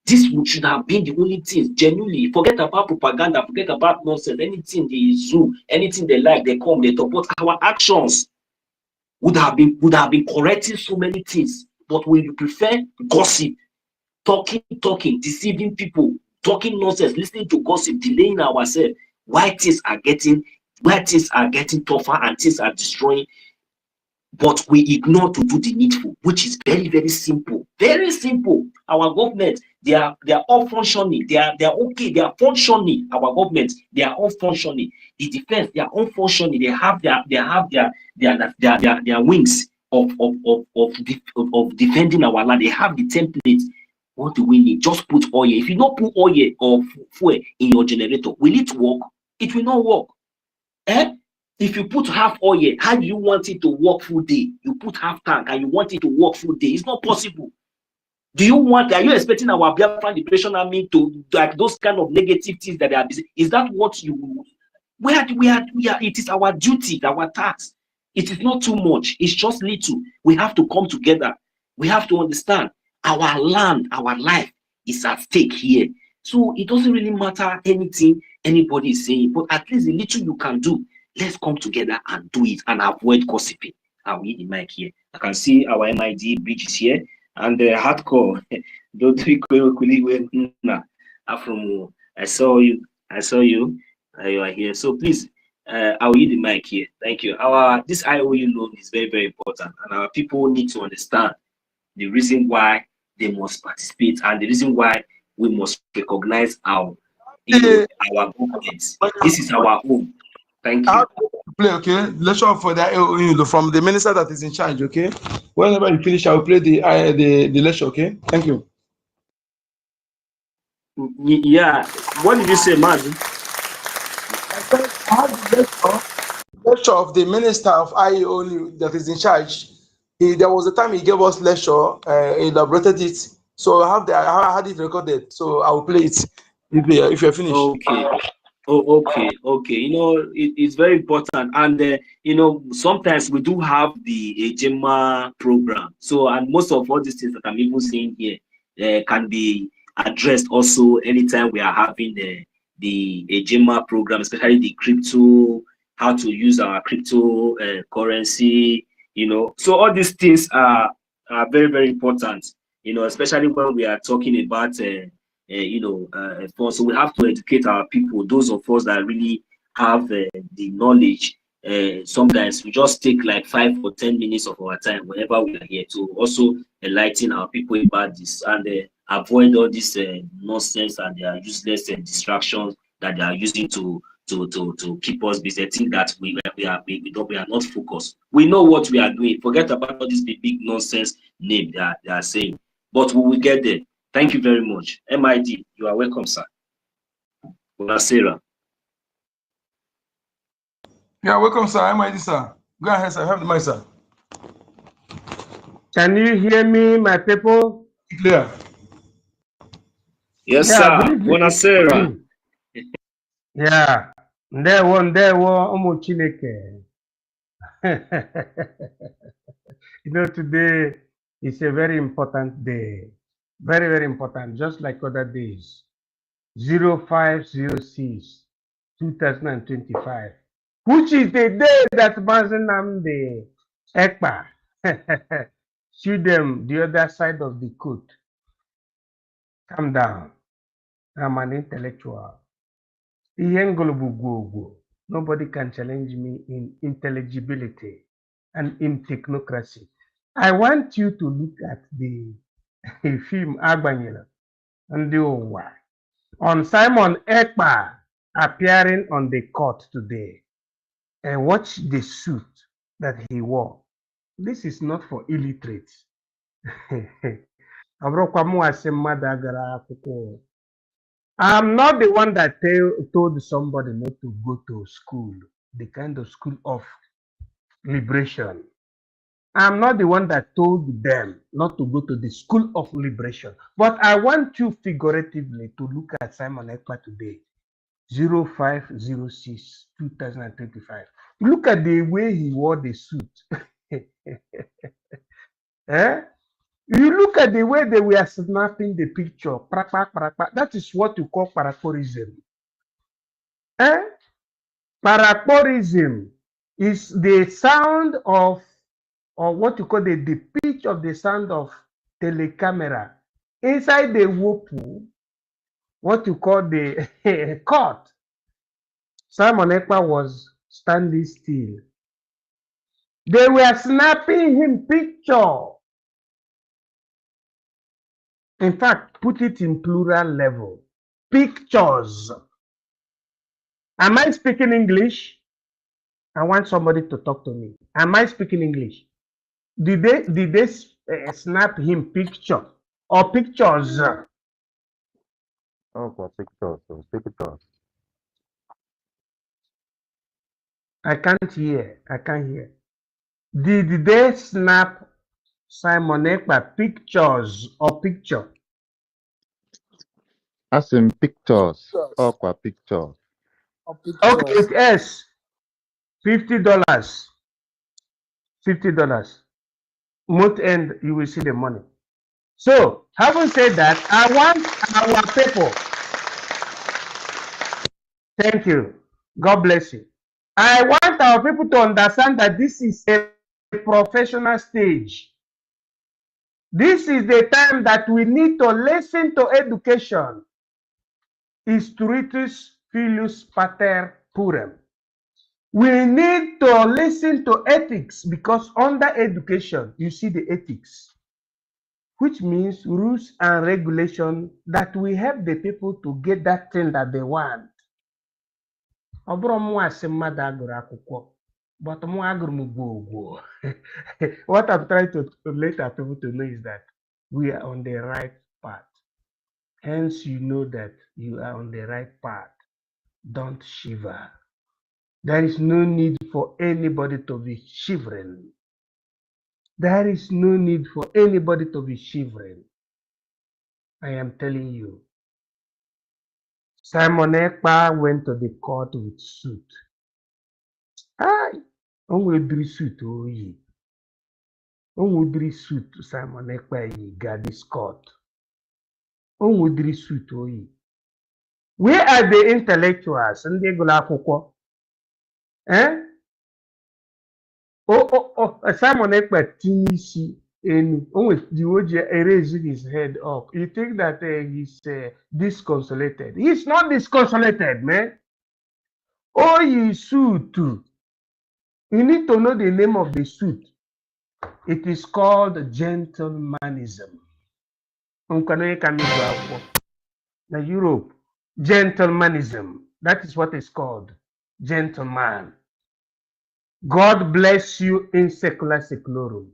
This should have been the only thing. Genuinely, forget about propaganda, forget about nonsense, anything they zoom, anything they like, they come, they talk. But our actions would have been correcting so many things. But we prefer gossip, talking, deceiving people, talking nonsense, listening to gossip, delaying ourselves. Why things are getting tougher and things are destroying. But we ignore to do the needful, which is very, very simple. Very simple. Our government, they are all functioning. They are okay. They are functioning. Our government, they are all functioning. The defense, they are all functioning. They have their wings of defending our land. They have the template. What do we need? Just put oil. If you don't put oil or fuel in your generator, will it work? It will not work. If you put half oil, how do you want it to work full day? You put half tank and you want it to work full day. It's not possible. Are you expecting our Biafran Liberation Army to like those kind of negative things that they are busy? Is that what you we are? It is our duty, our task. It is not too much, it's just little. We have to come together. We have to understand our land, our life is at stake here. So it doesn't really matter anything anybody is saying, but at least the little you can do. Let's come together and do it and avoid gossiping. Are we the mic here? I can see our MID bridge is here. And the hardcore. Don't be quickly from I saw you. You are here. So please, I'll use the mic here. Thank you. This IOU loan is very, very important, and our people need to understand the reason why they must participate and the reason why we must recognize our governments. This is our home. Thank you. Play, okay. Let's show for that from the minister that is in charge, okay. Whenever you finish, I will play the lecture, okay. Thank you. Yeah. What did you say, man? I have the lecture of the minister of IEO that is in charge. There was a time he gave us lecture, he elaborated it. So I had it recorded. So I will play it if you're finished. Okay. Oh, okay. You know, it's very important, and you know, sometimes we do have the EJMA program. So, and most of all these things that I'm even seeing here can be addressed also anytime we are having the EJMA program, especially the crypto, how to use our crypto currency. You know, so all these things are very, very important. You know, especially when we are talking about so we have to educate our people, those of us that really have the knowledge. Sometimes we just take like 5 or 10 minutes of our time whenever we are here to also enlighten our people about this and avoid all this nonsense and their useless distractions that they are using to keep us busy. I think that we are not focused. We know what we are doing. Forget about all this big nonsense name they are saying, but we will get there. Thank you very much. MID, you are welcome, sir. Sarah. Yeah, welcome, sir. MID, sir. Go ahead, sir. Have the mic, sir. Can you hear me, my people? Clear. Yes, sir. Buonasera. Yeah. Ndewo, Chineke. You know, today is a very important day. Very, very important, just like other days. 0506 2025, which is the day that Mazenamde Ekpa see them the other side of the court. Calm down. I'm an intellectual. Nobody can challenge me in intelligibility and in technocracy. I want you to look at the film Agbanyela and the Owa on Simon Ekpa appearing on the court today, and watch the suit that he wore. This is not for illiterates. I'm not the one that told somebody not to go to school, the kind of school of liberation. I'm not the one that told them not to go to the school of liberation. But I want you figuratively to look at Simon Ekpa today. 0506 2025. Look at the way he wore the suit. You look at the way they were snapping the picture. That is what you call paracorism. Paracorism is the sound of, or what you call the pitch of the sound of telecamera inside the wopu, what you call the court. Simon Ekpa was standing still. They were snapping him picture. In fact, put it in plural level. Pictures. Am I speaking English? I want somebody to talk to me. Am I speaking English? Did they snap him picture or pictures? Oh, for pictures. I can't hear. Did they snap Simon Ekpa pictures or picture? As in pictures. Oh, for pictures. Okay, yes. $50. $50. Month end, you will see the money. So, having said that, I want our people. Thank you. God bless you. I want our people to understand that this is a professional stage. This is the time that we need to listen to education. Instruitus filius pater purem. We need to listen to ethics because under education, you see the ethics, which means rules and regulation that will help the people to get that thing that they want. Ọ bụrụ m asị mmadụ agụrụ akwụkwọ, but m agụrụ m gwogwo. What I'm trying to let our people to know is that we are on the right path. Hence, you know that you are on the right path. Don't shiver. There is no need for anybody to be shivering. There is no need for anybody to be shivering. I am telling you. Simon Ekpa went to the court with suit. Only suit oyi. Only suit Simon Ekpa yi got this court. Only suit oyi. Where are the intellectuals? Ndị gụrụ akwụkwọ? Simon Ekpa tinisi enu. The OGOJA erased his head up. You think that he's disconsolated? He's not disconsolated, man. Oh, you suit. You need to know the name of the suit. It is called gentlemanism. Now, Europe, gentlemanism. That is what it's called. Gentleman. God bless you in secula seclorum.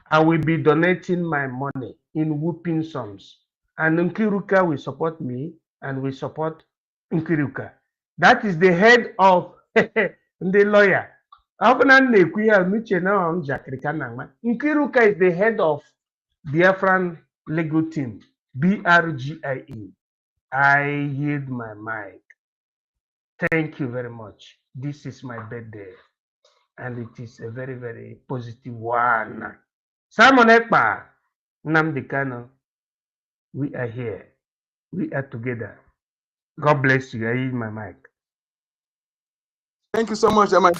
I will be donating my money in whooping sums. And Nkiruka will support me and will support Nkiruka. That is the head of the lawyer. Nkiruka is the head of Biafran legal team, BRGIE. I yield my mic. Thank you very much. This is my birthday, and it is a very, very positive one. Simon Ekpa, Nnamdi Kanu, we are here. We are together. God bless you. I yield my mic. Thank you so much, Emma.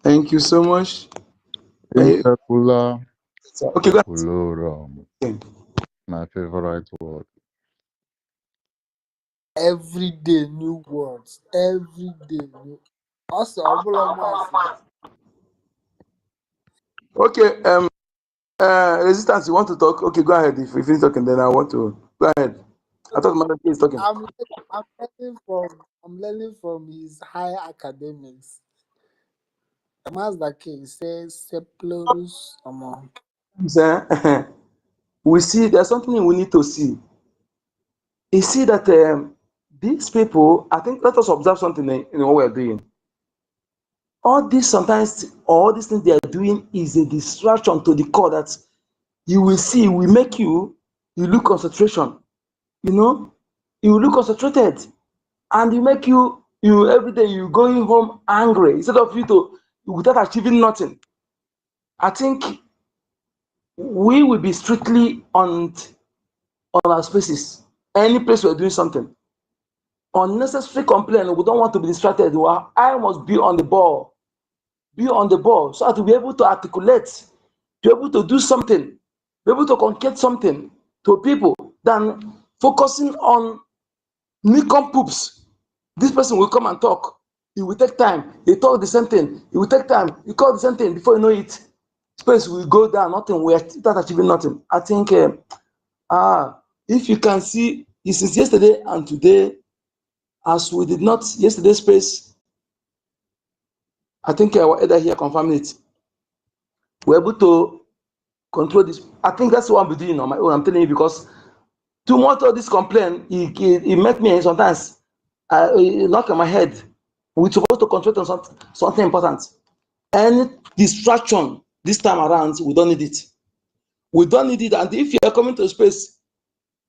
Thank you so much. Secular. Okay, go ahead. My favorite word. Every day new words. Every day new. Also, okay, Resistance, you want to talk? Okay, go ahead. If you finish talking, then I want to go ahead. I thought Madam is talking. I'm learning from his high academics. Master King says Seplorus among. We see there's something we need to see. You see that these people, I think, let us observe something in what we're doing. All this sometimes, all these things they are doing is a distraction to the core that you will see, will make you lose concentration. You know, you look concentrated, and you make you every day you going home angry instead of you without achieving nothing. I think we will be strictly on our spaces. Any place we're doing something. Unnecessary complaint, we don't want to be distracted. I must be on the ball. Be on the ball so that we'll be able to articulate, be able to do something, be able to communicate something to people than focusing on Nikon poops. This person will come and talk. It will take time. He talk the same thing. It will take time. You call the same thing. Before you know it, space will go down. Nothing. We are not achieving nothing. I think if you can see, since yesterday and today, as we did not yesterday's space, I think our editor here confirmed it. We're able to control this. I think that's what I'm doing on my own. I'm telling you because too much of this complaint, it make me sometimes knock on my head. We're supposed to concentrate on something important. Any distraction this time around, we don't need it. We don't need it. And if you are coming to a space,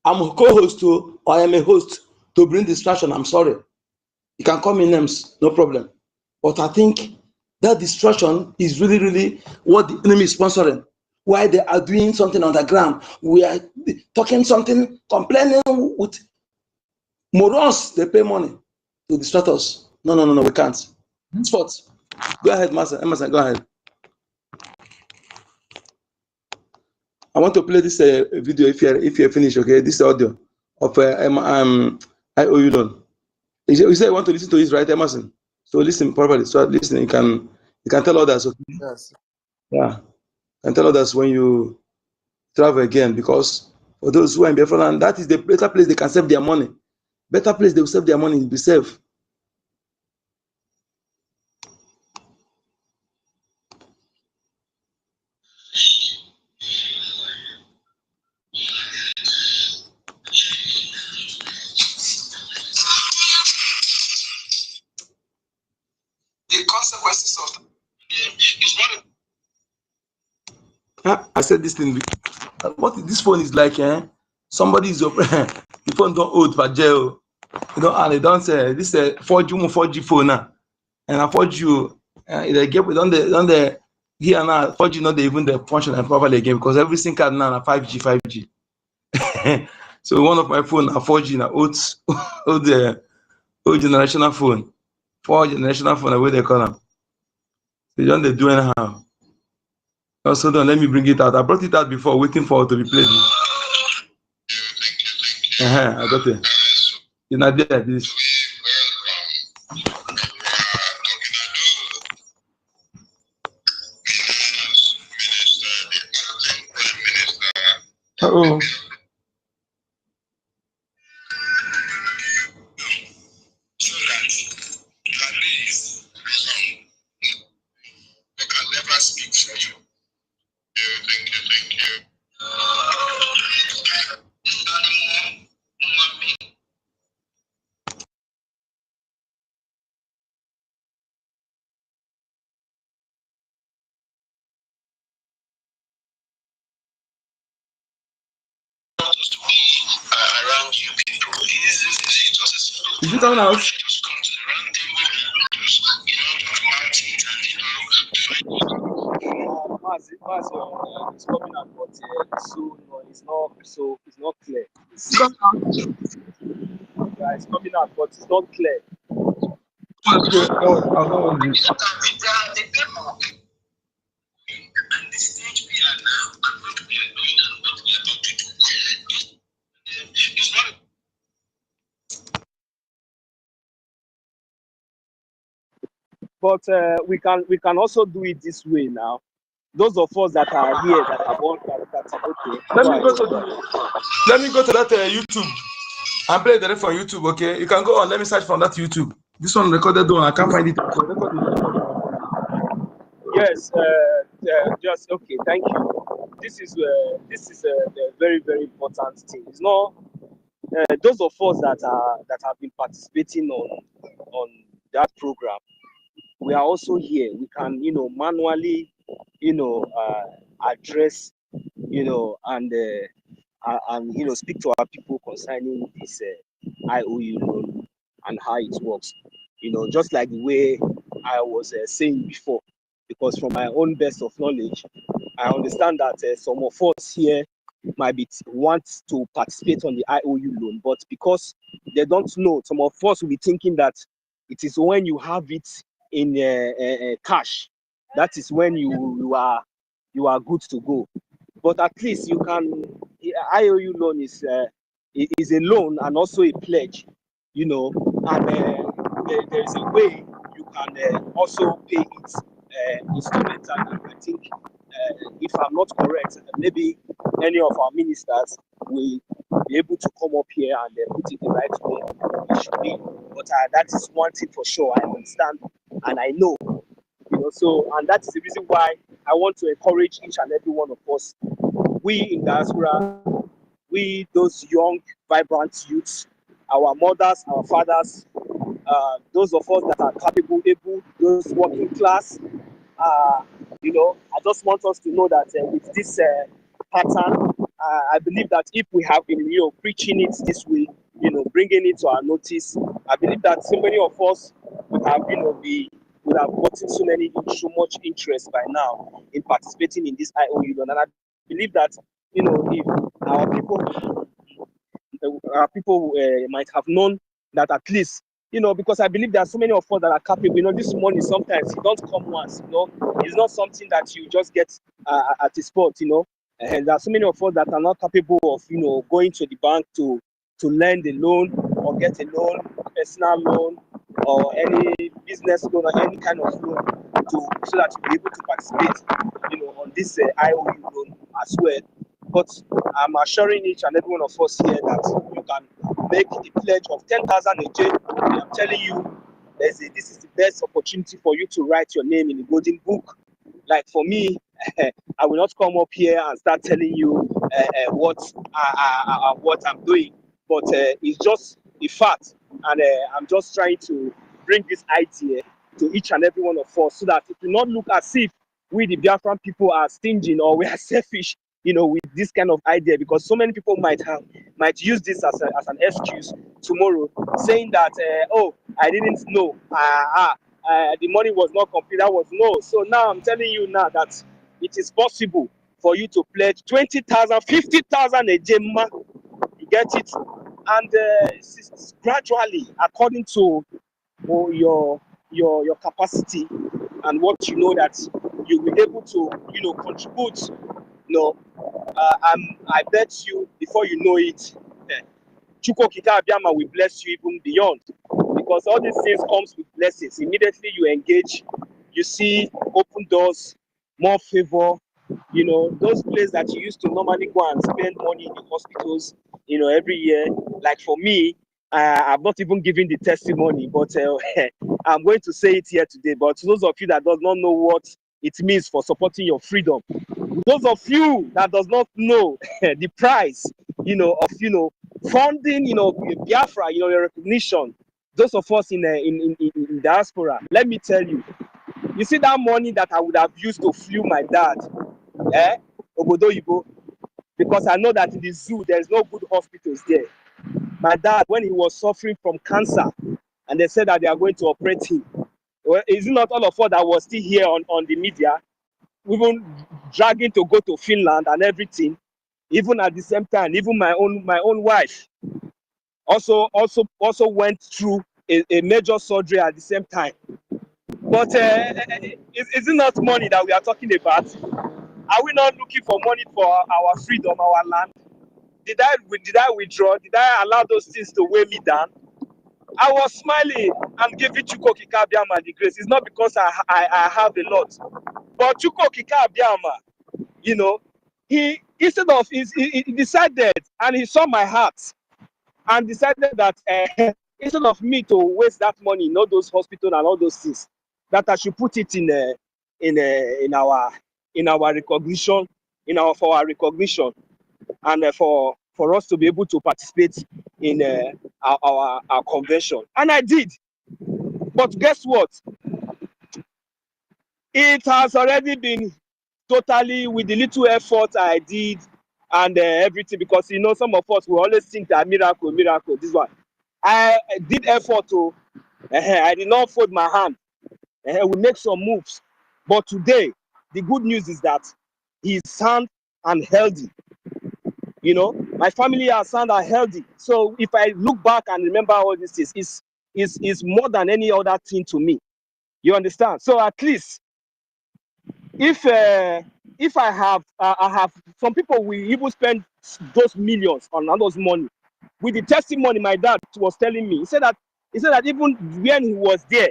I'm a co-host or I am a host to bring distraction, I'm sorry. You can call me names, no problem. But I think that distraction is really, really what the enemy is sponsoring. Why they are doing something on the ground. We are talking something, complaining with Morons, they pay money to distract us. No, we can't. Sports. Go ahead, Master. Emerson, go ahead. I want to play this video if you're finished, okay? This audio of IOU loan. You say you want to listen to this, right, Emerson? So listen properly. So listen, you can tell others, okay? Yes. Yeah. And tell others when you travel again, because for those who are in Biafra land, that is the better place they can save their money. Better place they will save their money, be safe. The consequences of is one. I said this thing. What this phone is like, eh? Somebody is your the phone don't hold for jail. You know, and they don't say this is 4G phone now. And I 4G they get on the here now 4G not even the function and properly again because every SIM card now 5G. So one of my phone are 4G now old generational phone. 4 generational phone, the way they call them. They don't do anyhow. Also, don't let me bring it out. I brought it out before, waiting for it to be played. I got it. You're not there, this. Oh. Around you people. Is it on out? It's coming out, but soon it's not clear. It's coming out, but it's not clear. Okay, no, And the stage we are now, and what we are doing and what we are about to do, it's not. But we can also do it this way now. Those of us that are here that are born okay. Let me go to that YouTube and play the rest on YouTube. Okay, you can go on. Let me search from that YouTube. This one recorded one. I can't find it. Yes, just okay. Thank you. This is a very, very important thing. It's not those of us that have been participating on that program. We are also here. We can manually address and speak to our people concerning this IOU loan and how it works. Just like the way I was saying before. Because from my own best of knowledge, I understand that some of us here might want to participate on the IOU loan, but because they don't know, some of us will be thinking that it is when you have it in cash, that is when you are good to go. But at least you can. IOU loan is a loan and also a pledge, and there is a way you can also pay it instrumentally. I think, if I'm not correct, maybe any of our ministers will be able to come up here and put it the right way it should be. But that is one thing for sure. I understand and I know, So, and that is the reason why I want to encourage each and every one of us, we in diaspora, we those young, vibrant youths, our mothers, our fathers, those of us that are capable, able, those working class. I just want us to know that with this pattern, I believe that if we have been, preaching it this way, bringing it to our notice, I believe that so many of us would have, would have gotten so much interest by now in participating in this IOU, and I believe that, if our people might have known that at least, you know, because I believe there are so many of us that are capable. You know, this money sometimes it don't come once. You know, it's not something that you just get at a spot. You know, and there are so many of us that are not capable of, you know, going to the bank to lend a loan or get a loan, personal loan, or any business loan or any kind of loan so that you'll be able to participate, you know, on this IOU loan as well. But I'm assuring each and every one of us here that you can make a pledge of 10,000 a day. I'm telling you, this is the best opportunity for you to write your name in the golden book. Like for me, I will not come up here and start telling you what I'm doing, but it's just a fact, and I'm just trying to bring this idea to each and every one of us so that it will not look as if we, the Biafran people, are stingy or we are selfish, you know, with this kind of idea, because so many people might use this as an excuse tomorrow, saying that oh, I didn't know, the money was not complete. That was no. So now I'm telling you now that it is possible for you to pledge 20,000, 50,000 a day. You get it, and it's gradually according to your capacity and what you know that you will be able to, you know, contribute. You know, I bet you before you know it, Chukwu Okike Abiama will bless you even beyond, because all these things comes with blessings. Immediately you engage, you see open doors, more favor. You know, those places that you used to normally go and spend money in the hospitals, you know, every year. Like for me, I'm not even giving the testimony, but I'm going to say it here today. But to those of you that does not know what it means for supporting your freedom, those of you that does not know the price, you know, of, you know, funding, you know, Biafra, you know, your recognition, those of us in diaspora, let me tell you, you see that money that I would have used to flew my dad, Obodo Yibo, because I know that in the zoo, there's no good hospitals there. My dad, when he was suffering from cancer, and they said that they are going to operate him, well, is it not all of us that was still here on the media, even dragging to go to Finland and everything, even at the same time, even my own wife also went through a major surgery at the same time. But is it not money that we are talking about? Are we not looking for money for our freedom, our land? Did I withdraw? Did I allow those things to weigh me down? I was smiling and giving Chukwu Okike Abiama the grace. It's not because I have a lot, but Chukwu Okike Abiama, you know, he decided, and he saw my heart and decided that instead of me to waste that money in all those hospitals and all those things, that I should put it in our recognition, for our recognition, and for us to be able to participate in our convention. And I did. But guess what? It has already been totally, with the little effort I did and everything, because, you know, some of us will always think that miracle, this one. I did effort to, I did not fold my hand. We make some moves. But today, the good news is that he's sound and healthy. You know, my family are sound and healthy. So if I look back and remember all this, is more than any other thing to me. You understand? So at least, if I have some people will even spend those millions on those money. With the testimony my dad was telling me, he said that even when he was there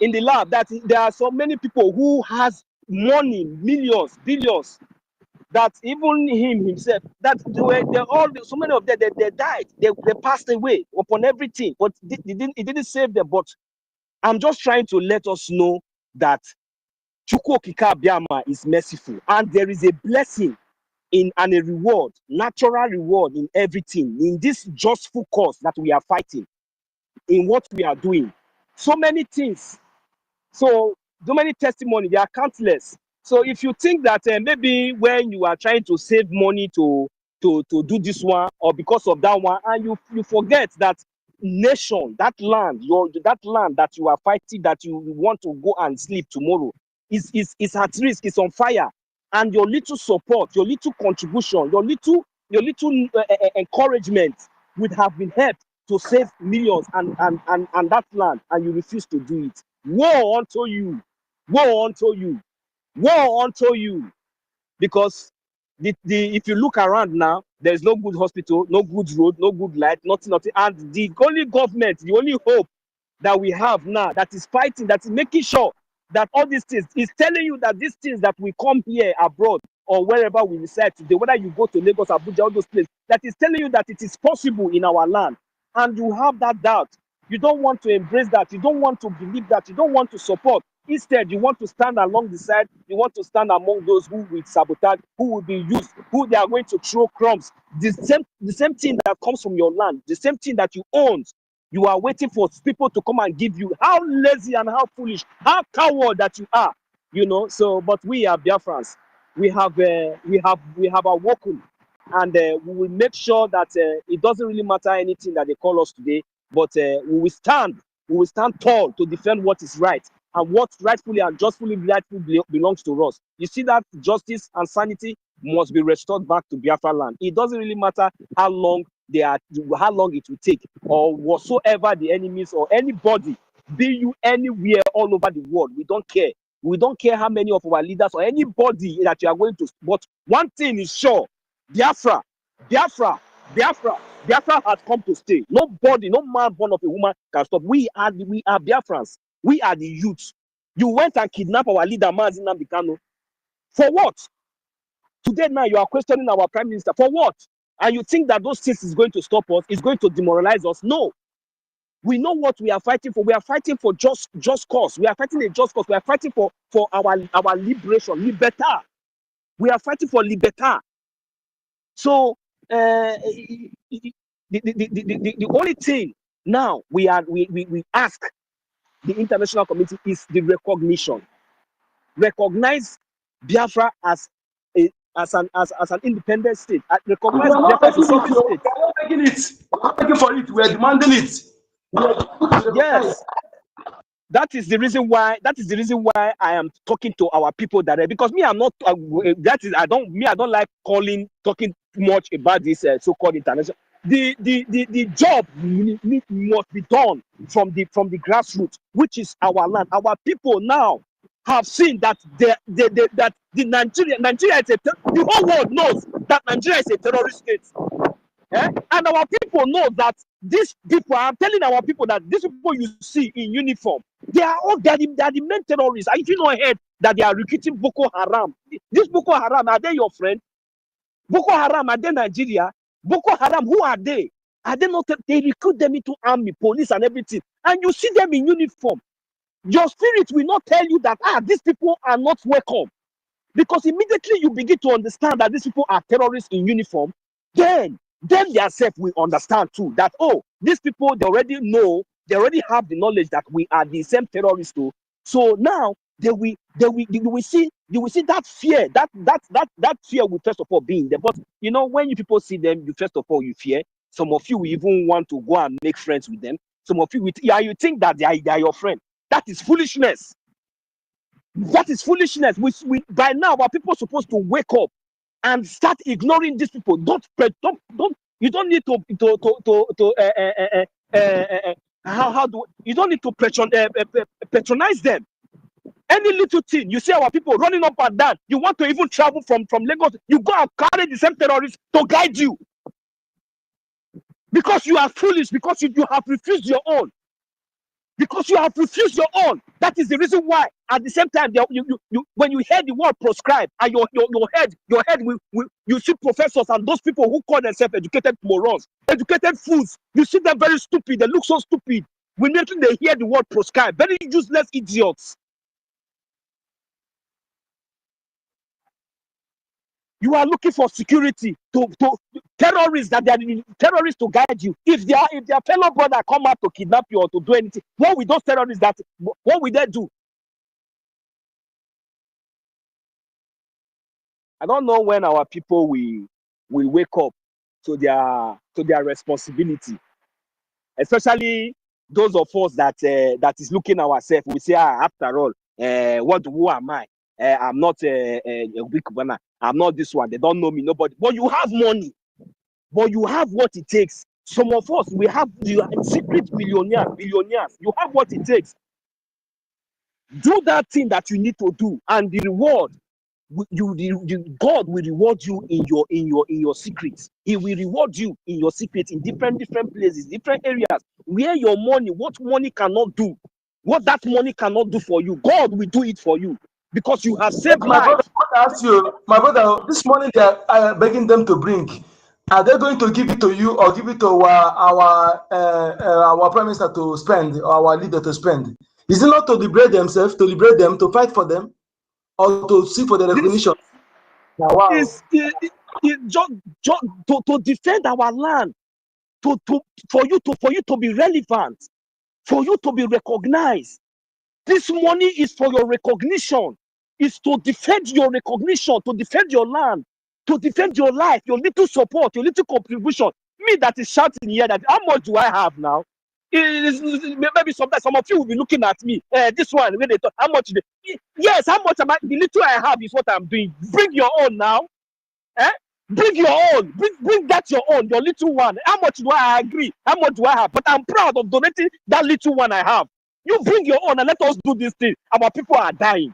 in the lab, that there are so many people who has money, millions, billions, that even him himself, that they all, so many of them, they died, they passed away upon everything, but it didn't save them. But I'm just trying to let us know that Chukwu Okike Abiama is merciful, and there is a blessing and a reward, natural reward in everything, in this justful cause that we are fighting, in what we are doing. So many things. So many testimonies, they are countless. So if you think that maybe when you are trying to save money to do this one, or because of that one, and you forget that nation, that land that you are fighting, that you want to go and sleep tomorrow, is at risk, is on fire, and your little support, your little contribution, your little encouragement would have been helped to save millions and that land, and you refuse to do it. Woe unto you! Woe unto you! Woe unto you! Because if you look around now, there's no good hospital, no good road, no good light, nothing, and the only government, the only hope that we have now that is fighting, that is making sure that all these things is telling you that these things that we come here abroad or wherever we reside today, whether you go to Lagos, Abuja, all those places, that is telling you that it is possible in our land, and you have that doubt. You don't want to embrace that. You don't want to believe that. You don't want to support. Instead, you want to stand along the side. You want to stand among those who will sabotage, who will be used, who they are going to throw crumbs. The same thing that comes from your land, the same thing that you own. You are waiting for people to come and give you. How lazy and how foolish, how coward that you are, you know. So, but we are Biafrans. We have awoken, and we will make sure that it doesn't really matter anything that they call us today, but we will stand tall to defend what is right and what rightfully and justly belongs to us. You see that justice and sanity must be restored back to Biafra land. It doesn't really matter how long it will take, or whatsoever the enemies or anybody, be you anywhere all over the world. We don't care. We don't care how many of our leaders or anybody that you are going to. But one thing is sure: Biafra has come to stay. Nobody, no man born of a woman can stop. We are Biafrans. We are the youth. You went and kidnapped our leader, Mazi Nnamdi Kanu. For what? Today now you are questioning our prime minister. For what? And you think that those things is going to stop us, is going to demoralize us? No. We know what we are fighting for. We are fighting for just cause. We are fighting a just cause. We are fighting for our liberation, libertà. We are fighting for libertà. So the only thing now we ask the international community is the recognition. Recognize Biafra as an independent state. Recognize Biafra as a sovereign state. We are not making it. We are making for it. We are demanding it. Yes. That is the reason why I am talking to our people directly, because me, I'm not I don't like talking much about this so-called international. The job must be done from the grassroots, which is our land. Our people now have seen that that the Nigeria is the whole world knows that Nigeria is a terrorist state. And our people know that these people, I'm telling our people that these people you see in uniform, they are the main terrorists. If you know ahead that they are recruiting Boko Haram, this Boko Haram, are they your friend? Boko Haram, are they Nigeria? Boko Haram, who are they? Are they not? They recruit them into army, police, and everything. And you see them in uniform. Your spirit will not tell you that these people are not welcome. Because immediately you begin to understand that these people are terrorists in uniform, then themselves will understand too that, oh, these people, they already know, they already have the knowledge that we are the same terrorists too. So now they will see that fear, that fear will first of all be in them. But you know, when you people see them, you first of all you fear. Some of you will even want to go and make friends with them. Some of you you think that they are your friend. That is foolishness. That is foolishness. By now our people are supposed to wake up and start ignoring these people. You don't need to you don't need to patronize them. Any little thing you see our people running up and down, you want to even travel from Lagos, you go and carry the same terrorists to guide you, because you are foolish, because you have refused your own. Because you have refused your own. That is the reason why. At the same time, when you hear the word proscribe, and your head you see professors and those people who call themselves educated morons, educated fools. You see them very stupid. They look so stupid. Immediately they hear the word proscribe, very useless idiots. You are looking for security to terrorists, that they are terrorists to guide you. If their fellow brother come out to kidnap you or to do anything, what will those terrorists what will they do? I don't know when our people will wake up to their responsibility, especially those of us that is looking ourselves. We say, after all, who am I? I'm not a big banner. I'm not this one. They don't know me. Nobody. But you have money. But you have what it takes Some of us, we have the secret billionaires. You have what it takes. Do that thing that you need to do, and the reward, God will reward you in your secrets. He will reward you in your secrets in different places, different areas where your money, what money cannot do, what that money cannot do for you, God will do it for you because you have saved My brother, lives. I want to ask you, my brother, this money they are begging them to bring, are they going to give it to you or give it to our prime minister to spend, or our leader to spend? Is it not to liberate themselves, to liberate them, to fight for them, or to seek for the This recognition? Wow. is to defend our land, for you to be relevant, for you to be recognized. This money is for your recognition. It's to defend your recognition, to defend your land, to defend your life, your little support, your little contribution. Me that is shouting here that how much do I have now? Maybe sometimes some of you will be looking at me. This one, when they talk, how much? Yes, how much am I? The little I have is what I'm doing. Bring your own now. Bring your own. Bring that your own, your little one. How much do I agree? How much do I have? But I'm proud of donating that little one I have. You bring your own and let us do this thing. Our people are dying.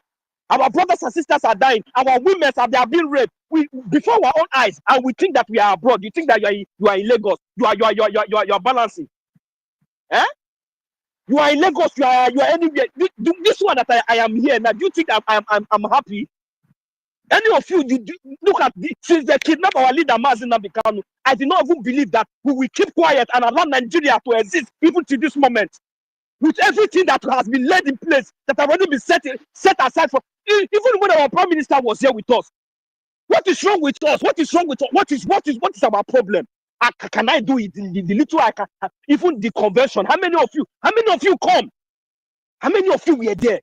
Our brothers and sisters are dying. Our women they are being raped. Before our own eyes, and we think that we are abroad. You think that you are in Lagos. You are balancing. You are in Lagos. You are anywhere. This one that I am here now. Do you think I'm happy? Any of you, look at since they kidnapped our leader Mazin Nabikanu, I did not even believe that we will keep quiet and allow Nigeria to exist even to this moment. With everything that has been laid in place, that have already been set aside for, even when our prime minister was here with us. What is wrong with us? What is wrong with us? What is our problem? Can I do it? The little I can, even the convention. How many of you come? How many of you were there?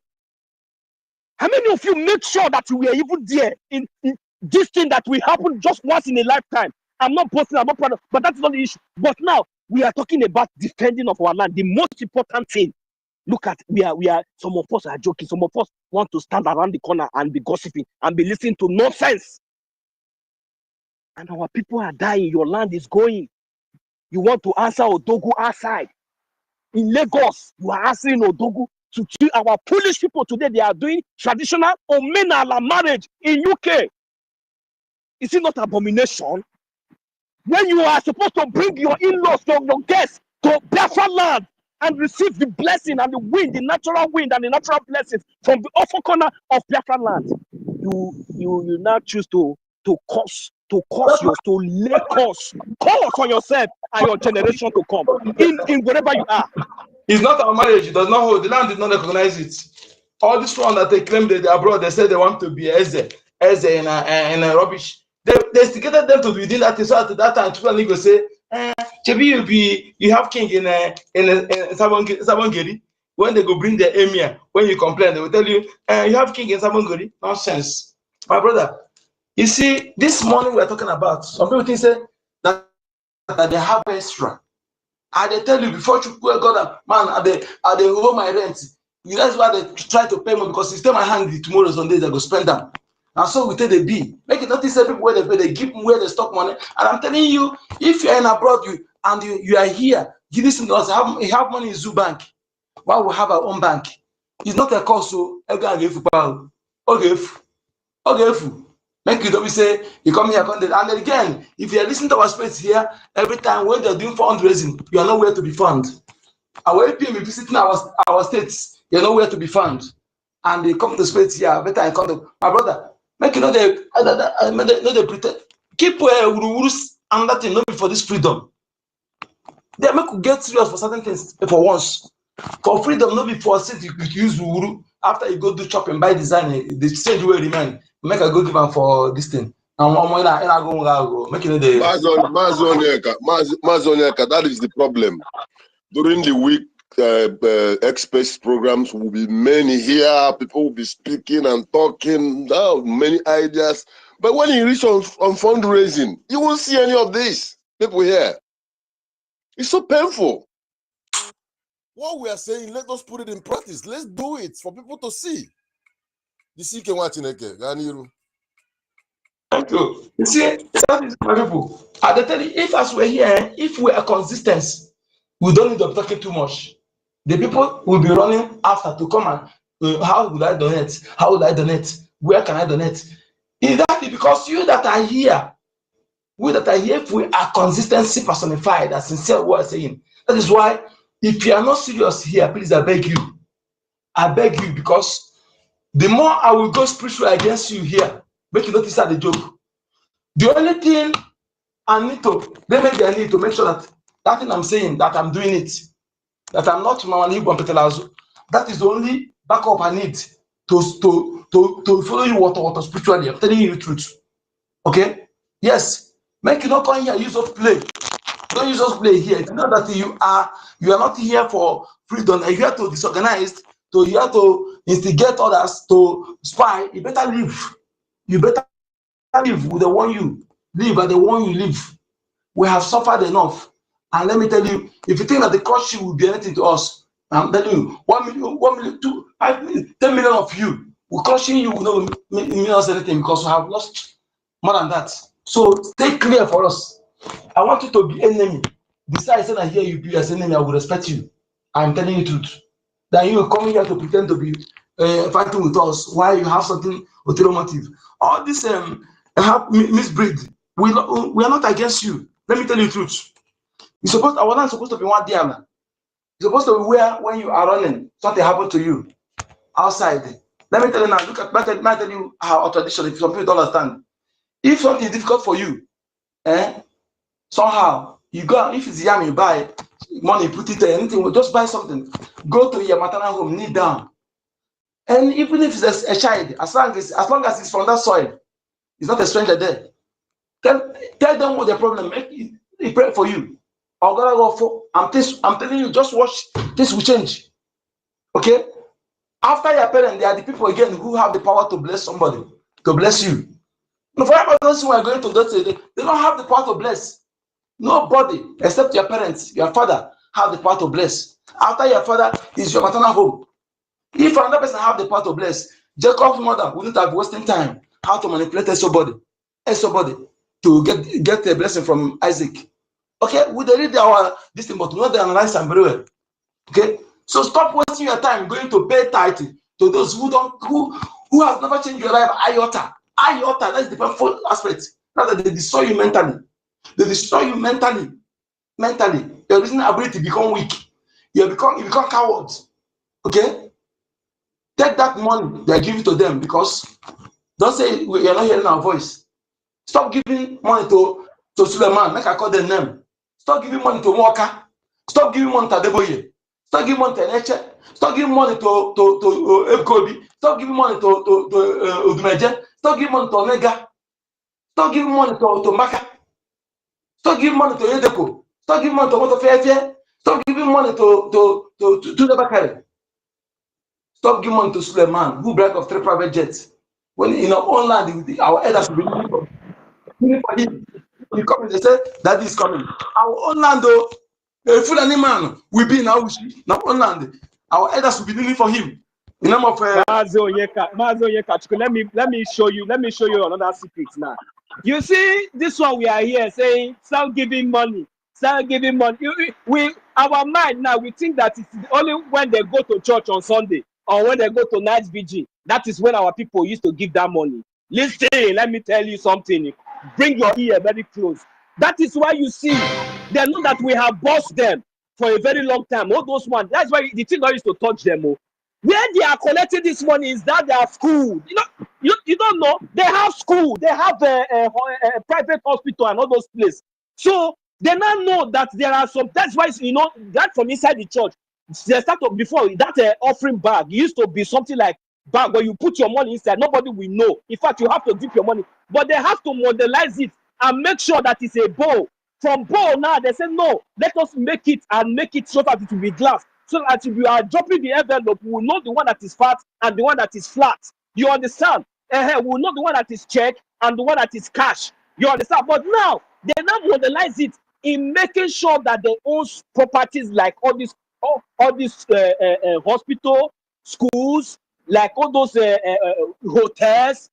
How many of you make sure that you were even there in this thing that will happen just once in a lifetime? I'm not boasting, I'm not proud of, but that's not the issue. But now we are talking about defending of our land. The most important thing. Look at we are. Some of us are joking. Some of us want to stand around the corner and be gossiping and be listening to nonsense. And our people are dying. Your land is going. You want to answer Odogu outside in Lagos. You are answering Odogu. To our Polish people today, they are doing traditional Omenala marriage in UK. Is it not abomination? When you are supposed to bring your in-laws, your guests to Biafra land and receive the blessing and the wind, the natural wind and the natural blessings from the upper corner of Biafra land, you now choose to curse lay curse on yourself and your generation to come in wherever you are. It's not our marriage. It does not hold. The land did not recognize it. All this one that they claim that they are abroad, they say they want to be Eze in a rubbish. They instigated them to be within that. So at that time, people go say, Chebi, you have king in Sabongeri. When they go bring the emir, when you complain, they will tell you, you have king in Sabongeri. Nonsense, my brother. You see, this morning we are talking about. Some people think say that they have extra. And they tell you before you go, God, man, are they owe my rent? That's why they try to pay me because it's still my hand tomorrow, Sundays, I go spend them. And so we take the B. Make it notice people where they pay, they give where they stock money. And I'm telling you, if you're in abroad you are here, you listen to us, have money in Zoo Bank. Why we have our own bank? It's not a cost, so okay. Make it always say you come here, and then again, if you are listening to our space here, every time when they're doing fundraising, you are nowhere to be found. Our APM visiting our states, you're nowhere to be found. And they come to space here, every time I come to my brother, make you know they pretend. Keep rules and that thing, not for this freedom. They make you get serious for certain things for once. For freedom, not before state you use Uru after you go do shopping, buy design, the stage will remain. Make a go give them for this thing. And one go make it the Mazoniaka, that is the problem. During the week, express programs will be many here. People will be speaking and talking, many ideas. But when you reach on fundraising, you won't see any of this. People here. It's so painful. What we are saying, let us put it in practice. Let's do it for people to see. You see, can watch it again. to. You see, that is my people. I tell you, if as we're here, if we are consistent, we don't need to be talking too much. The people will be running after to come and how will I donate? How will I donate? Where can I donate? Is that because you that are here, we that are here, if we are consistency personified, as sincere what I'm saying. That is why, if you are not serious here, please, I beg you, because the more I will go spiritual against you here, make you notice that the joke. The only thing I need to make sure that thing I'm saying, that I'm doing it, that I'm not Mawali Guampetelazo. That is the only backup I need to follow you water spiritually. I'm telling you the truth. Okay? Yes. Make you not come here, use us play. Don't use us play here. You know that you are not here for freedom. You're here to disorganize, here to instigate others, to spy. You better leave. You better live with the one you live and the one you live. We have suffered enough. And let me tell you, if you think that the crushing will be anything to us, I'm telling you, 1 million, 2, 5 million, 10 million of you, we're crushing you will not mean us anything because we have lost more than that. So stay clear for us. I want you to be enemy. Besides saying I hear you be as enemy, I will respect you. I'm telling you the truth. Then you come here to pretend to be fighting with us while you have something ulterior motive. All this misbreed. We are not against you. Let me tell you the truth. Our land is supposed to be one diamond. It's supposed to be where when you are running, something happened to you outside. Let me tell you now, look at let me tell you our tradition, if some people don't understand. If something is difficult for you, somehow you go, if it's yam, you buy money, put it there, anything, just buy something. Go to your maternal home, kneel down. And even if it's a child, as long as it's from that soil, it's not a stranger there. Tell them what the problem is. They pray for you. I'm telling you, just watch, this will change. Okay? After your parents, they are the people again who have the power to bless somebody, to bless you. No, for those who are going to go to, they don't have the power to bless. Nobody except your parents, your father, have the power to bless. After your father is your maternal home. If another person have the power to bless, Jacob's mother wouldn't have wasting time how to manipulate somebody to get a blessing from Isaac. Okay, we read this thing, but we know they analyze them very well. Okay, so stop wasting your time going to pay tithe to those who have never changed your life. Iota, that's the painful aspect. Now that they destroy you mentally. They destroy you mentally. Your reasoning ability become weak. You become cowards. Okay? Take that money they are giving to them, because don't say you're not hearing our voice. Stop giving money to Suleiman, like I call the name. Stop giving money to Moka. Stop giving money to Adeboye. Stop giving money to Neche. Stop giving money to EKID. Stop giving money to Udumeje. Stop giving money to Omega. Stop giving money to Maka. Stop giving money to Yedeko. Stop giving money to Motofefe. Stop giving money to Bakari. Stop giving money to Suleiman, who brought of 3 private jets. When in our own land, our elders will be looking for him. When he comes, they say, Daddy is coming. Our own land, though, a full man will be in our own land. Our elders will be looking for him. In name of Mazo Yeka, let me show you another secret now. You see, this one we are here saying, start giving money. Our mind now, we think that it's only when they go to church on Sunday or when they go to night vigil, that is when our people used to give that money. Listen, let me tell you something. Bring your ear very close. That is why you see, they know that we have bossed them for a very long time. All those ones, that's why the thing not used to touch them. Oh. Where they are collecting this money is that they are school. You don't know. They have school. They have a private hospital and all those places. So they now know that there are some. That's why that from inside the church. They started before that offering bag used to be something like bag where you put your money inside. Nobody will know. In fact, you have to dip your money, but they have to modelize it and make sure that it's a bowl. From bowl now, they say no. Let us make it so that it will be glass. So that if you are dropping the envelope, we will know the one that is fat and the one that is flat. You understand? We will know the one that is check and the one that is cash. You understand? But now, they now modelize it in making sure that they own properties like all these hospital, schools, like all those hotels,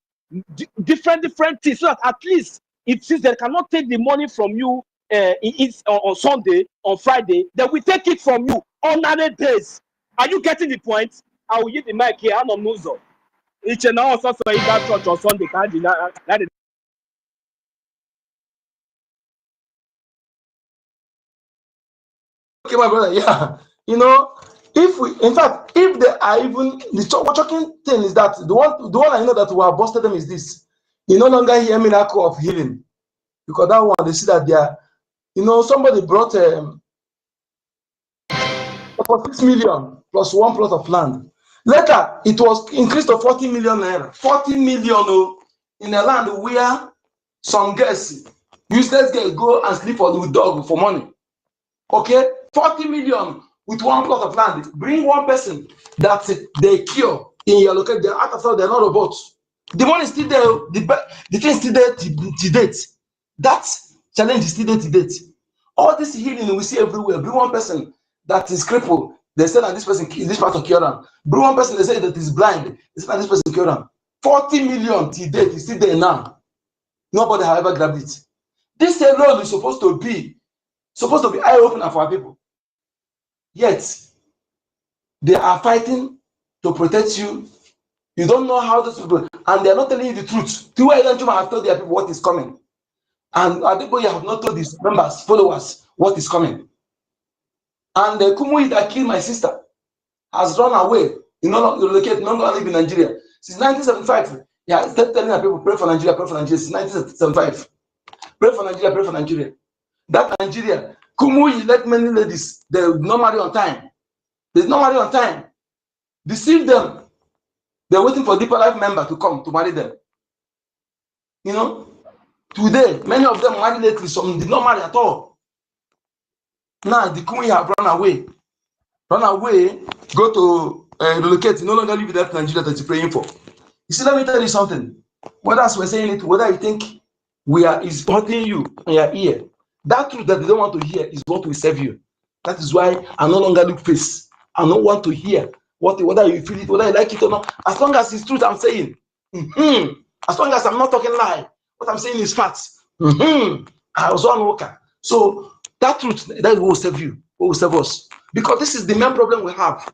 different things, so that at least since they cannot take the money from you on Sunday, on Friday, they will take it from you on other days. Are you getting the point? I will use the mic here. I'm on Muzo. Each and all sorts of that church on Sunday. Okay, my brother, yeah. You know, if we, in fact, if they are even, the shocking thing is that the one I know that we have busted them is this. You no longer hear miracle of healing. Because that one, they see that they are, you know, somebody brought for 6 million plus 1 plot of land. Later, it was increased to 40 million naira. 40 million in a land where some girls, useless girls, go and sleep with dog for money. Okay, 40 million with 1 plot of land. Bring one person that they cure in your location. They're out of all, they're not robots. The money is still there. The thing is still there to date. That challenge is still there to date. All this healing we see everywhere. Bring one person that is crippled. They say that this person, this person cure them. Bring one person, they say that is blind. They say that this person cure them. 40 million to date is still there now. Nobody has ever grabbed it. This alone is supposed to be eye-opener for our people. Yet, they are fighting to protect you. You don't know how those people, and they are not telling you the truth. Two agents have told their people what is coming. And Adeboye have not told his members, followers, what is coming. And the Kumuyi that killed my sister has run away. You no longer live in Nigeria. Since 1975, yeah, start telling our people, pray for Nigeria, pray for Nigeria. Since 1975. Pray for Nigeria, pray for Nigeria. That Nigeria, Kumuyi let many ladies, they will not marry on time. They not marry on time. Deceive them. They're waiting for Deeper Life member to come to marry them. You know, today, many of them married lately, some did not marry at all. Now, the Kumuyi have run away, go to relocate, no longer live in that Nigeria that you're praying for. You see, let me tell you something. Whether we're saying it, whether you think is hurting you in your ear, that truth that they don't want to hear is what will save you. That is why I no longer look face. I don't want to hear whether you feel it, whether you like it or not. As long as it's truth, I'm saying. As long as I'm not talking lie, what I'm saying is facts. I was on worker. So that truth, that will save you, will save us. Because this is the main problem we have.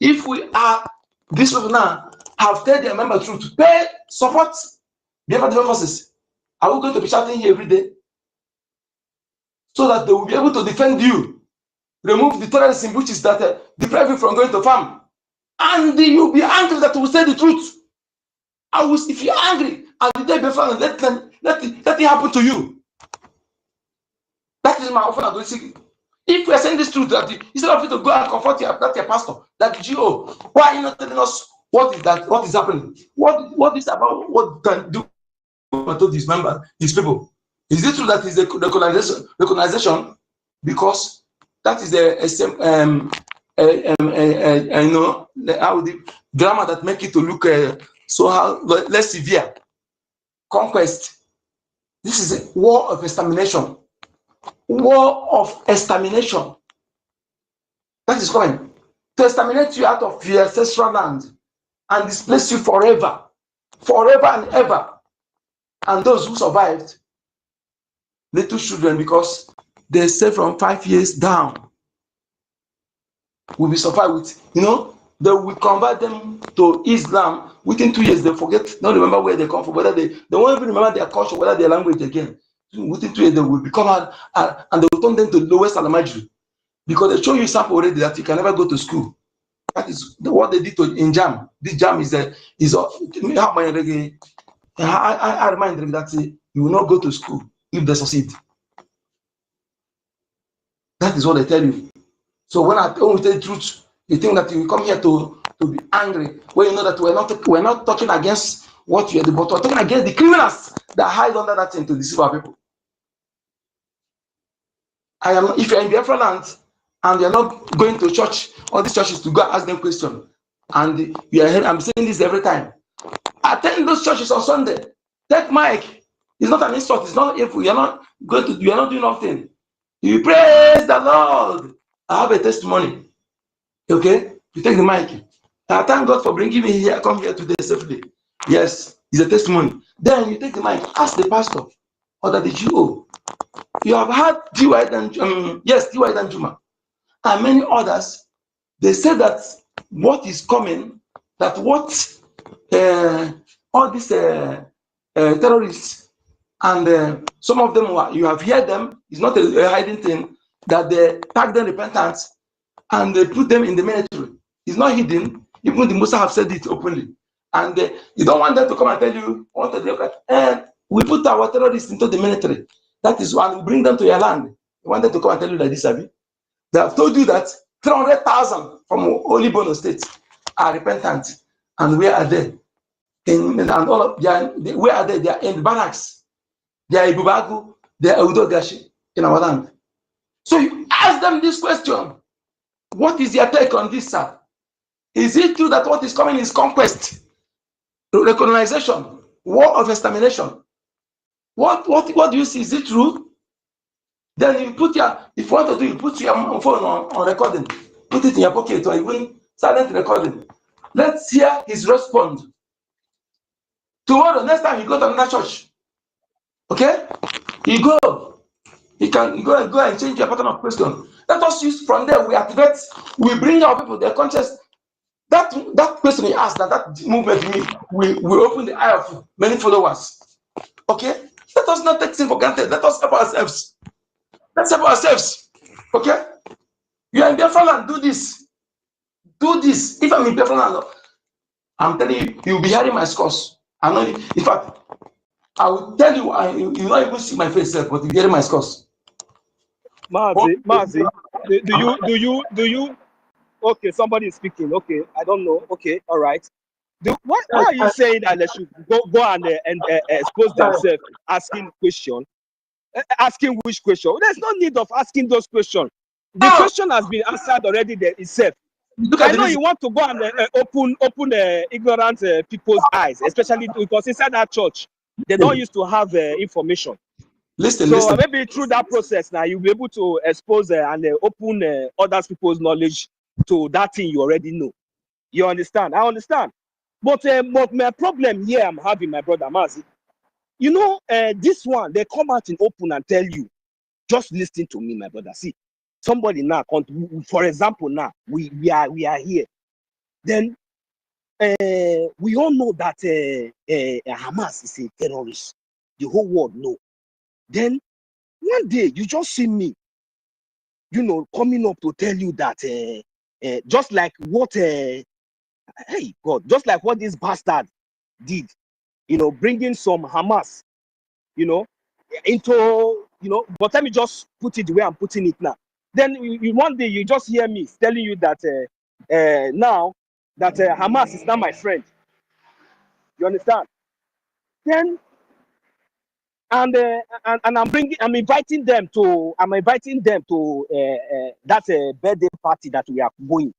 If we are, these people now have told their member truth, pay, support Biafra defense forces. Are we going to be shouting here every day? So that they will be able to defend you. Remove the terrorism which is that deprive you from going to farm. And you'll be angry that we say the truth. If you're angry, and the day before, let it happen to you. That is my offer. If we are saying this truth, that instead of you to go and comfort your pastor, that GO, why are you not telling us what is that? What is happening? What is about? What can do to these members, these people? Is it true that is the recognition? Because that is the how the drama that make it to look less severe. Conquest. This is a war of extermination. War of extermination. That is coming to exterminate you out of your ancestral land and displace you forever, forever and ever. And those who survived, little children, because they say from 5 years down, will be survived with, they will convert them to Islam. Within 2 years, they forget, don't remember where they come from, whether they won't even remember their culture, whether their language again. Within 2 years, they will become and they will turn them to the lowest Alamajri. Because they show you sample already that you can never go to school. That is what they did in JAM. This JAM is I remind them that you will not go to school if they succeed. That is what they tell you. So when we tell the truth, you think that you come here to be angry, when you know that we're not talking against what you are, but we're talking against the criminals that hide under that thing to deceive our people. If you're in Biafra land and you're not going to church, all these churches to go ask them questions, and I'm saying this every time. Attend those churches on Sunday. Take mic. It's not an insult. It's not if you're not doing nothing. You praise the Lord. I have a testimony. Okay? You take the mic. I thank God for bringing me here. I come here today safely. Yes. It's a testimony. Then you take the mic, ask the pastor or the GO. You have had DY and DY and Juma and many others. They say that what is coming, that what all these terrorists and some of them you have heard them, it's not a hiding thing, that they tag them repentance and they put them in the military. It's not hidden. Even the Musa have said it openly. And you don't want them to come and tell you, we put our terrorists into the military. That is why we bring them to your land. You want them to come and tell you like this, Abi? They have told you that 300,000 from Holy Bono State are repentant. And where are they? And all of where are they? They are in barracks. They are Ibubagu, they are Udogashi in our land. So you ask them this question. What is your take on this, sir? Is it true that what is coming is conquest, recolonization, war of extermination? What do you see? Is it true? Then you put if you want to do, you put your phone on recording, put it in your pocket or even silent recording. Let's hear his response. Tomorrow, next time you go to another church, okay? You can go and change your pattern of question. Let us use from there. We activate, we bring our people their conscious. That question he asked, that movement we open the eye of many followers. Okay? Let us not take things for granted. Let us help ourselves. Let's help ourselves. Okay? You are in Biafra land, do this. Do this. If I'm in Biafra land, I'm telling you, you'll be hearing my scores. I know. In fact, I will tell you, you not even see my face, but you're hearing my scores. Mazi, do you? Okay, somebody is speaking. Okay, I don't know. Okay, all right. Why are you saying that they should go and expose themselves, asking question? Asking which question? There's no need of asking those questions. The question has been answered already there itself. I know you want to go and open ignorant people's eyes, especially because inside that church, they don't used to have information. Listen. Maybe through that process now, you'll be able to expose and open other people's knowledge to that thing you already know. You understand? I understand. But my problem here I'm having, my brother Mazi, you know, this one, they come out in open and tell you, just listen to me, my brother. See, somebody now, for example, now, we are here. Then we all know that Hamas is a terrorist. The whole world know. Then one day you just see me, you know, coming up to tell you that just like what hey God, just like what this bastard did, you know, bringing some Hamas, you know, into, you know, but let me just put it the way I'm putting it now. Then one day you just hear me telling you that now that Hamas is not my friend. You understand? Then and I'm inviting them to that birthday party that we are going.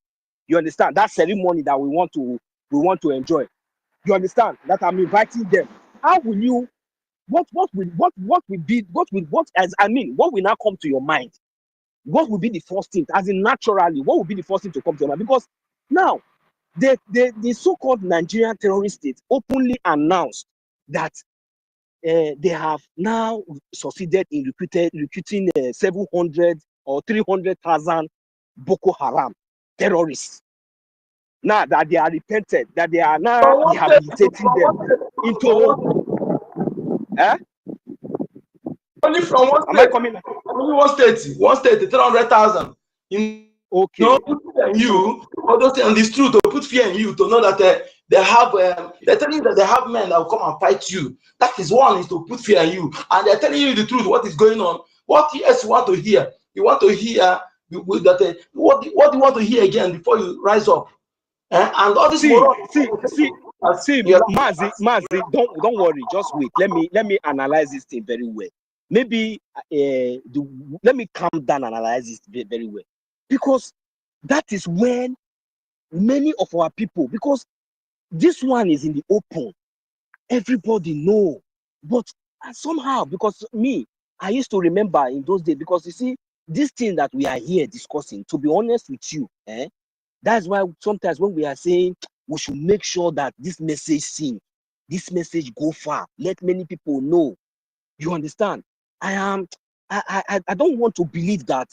You understand? That ceremony that we want to enjoy. You understand? That I'm inviting them. How will you? What will now come to your mind? What will be the first thing? As in naturally, what will be the first thing to come to your mind? Because now the so-called Nigerian terrorist state openly announced that they have now succeeded in recruiting 700 or 300,000 Boko Haram terrorists. Now that they are repented, that they are now rehabilitating them into. Only from one state. Am I coming? Only one state, 300,000. Okay. No, put you, all those things, and it's true to put fear in you to know that they have, they're telling you that they have men that will come and fight you. That is one, is to put fear in you. And they're telling you the truth, what is going on. What else you want to hear? You want to hear that, what do you want to hear again before you rise up? And all this see, Mazi, don't worry, just wait. Let me analyze this thing very well. Maybe let me calm down and analyze this very well. Because that is when many of our people, because this one is in the open, everybody know. But somehow, because I used to remember in those days, because you see, this thing that we are here discussing, to be honest with you, that's why sometimes when we are saying we should make sure that this message seen, this message go far. Let many people know. You understand? I don't want to believe that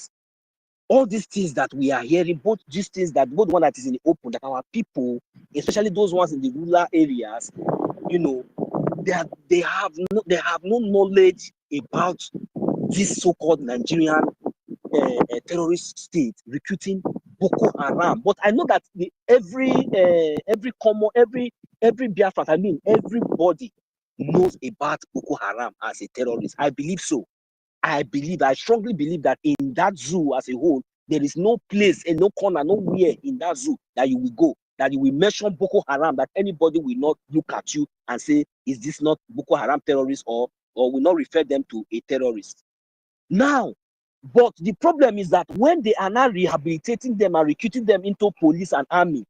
all these things that we are hearing, both these things that both one that is in the open, that our people, especially those ones in the rural areas, you know, they have no knowledge about this so-called Nigerian terrorist state recruiting Boko Haram. But I know that every Biafran, I mean everybody knows about Boko Haram as a terrorist. I believe so. I strongly believe that in that zoo as a whole, there is no place and no corner, nowhere in that zoo that you will go, that you will mention Boko Haram, that anybody will not look at you and say, is this not Boko Haram terrorist, or will not refer them to a terrorist. Now, but the problem is that when they are now rehabilitating them and recruiting them into police and army,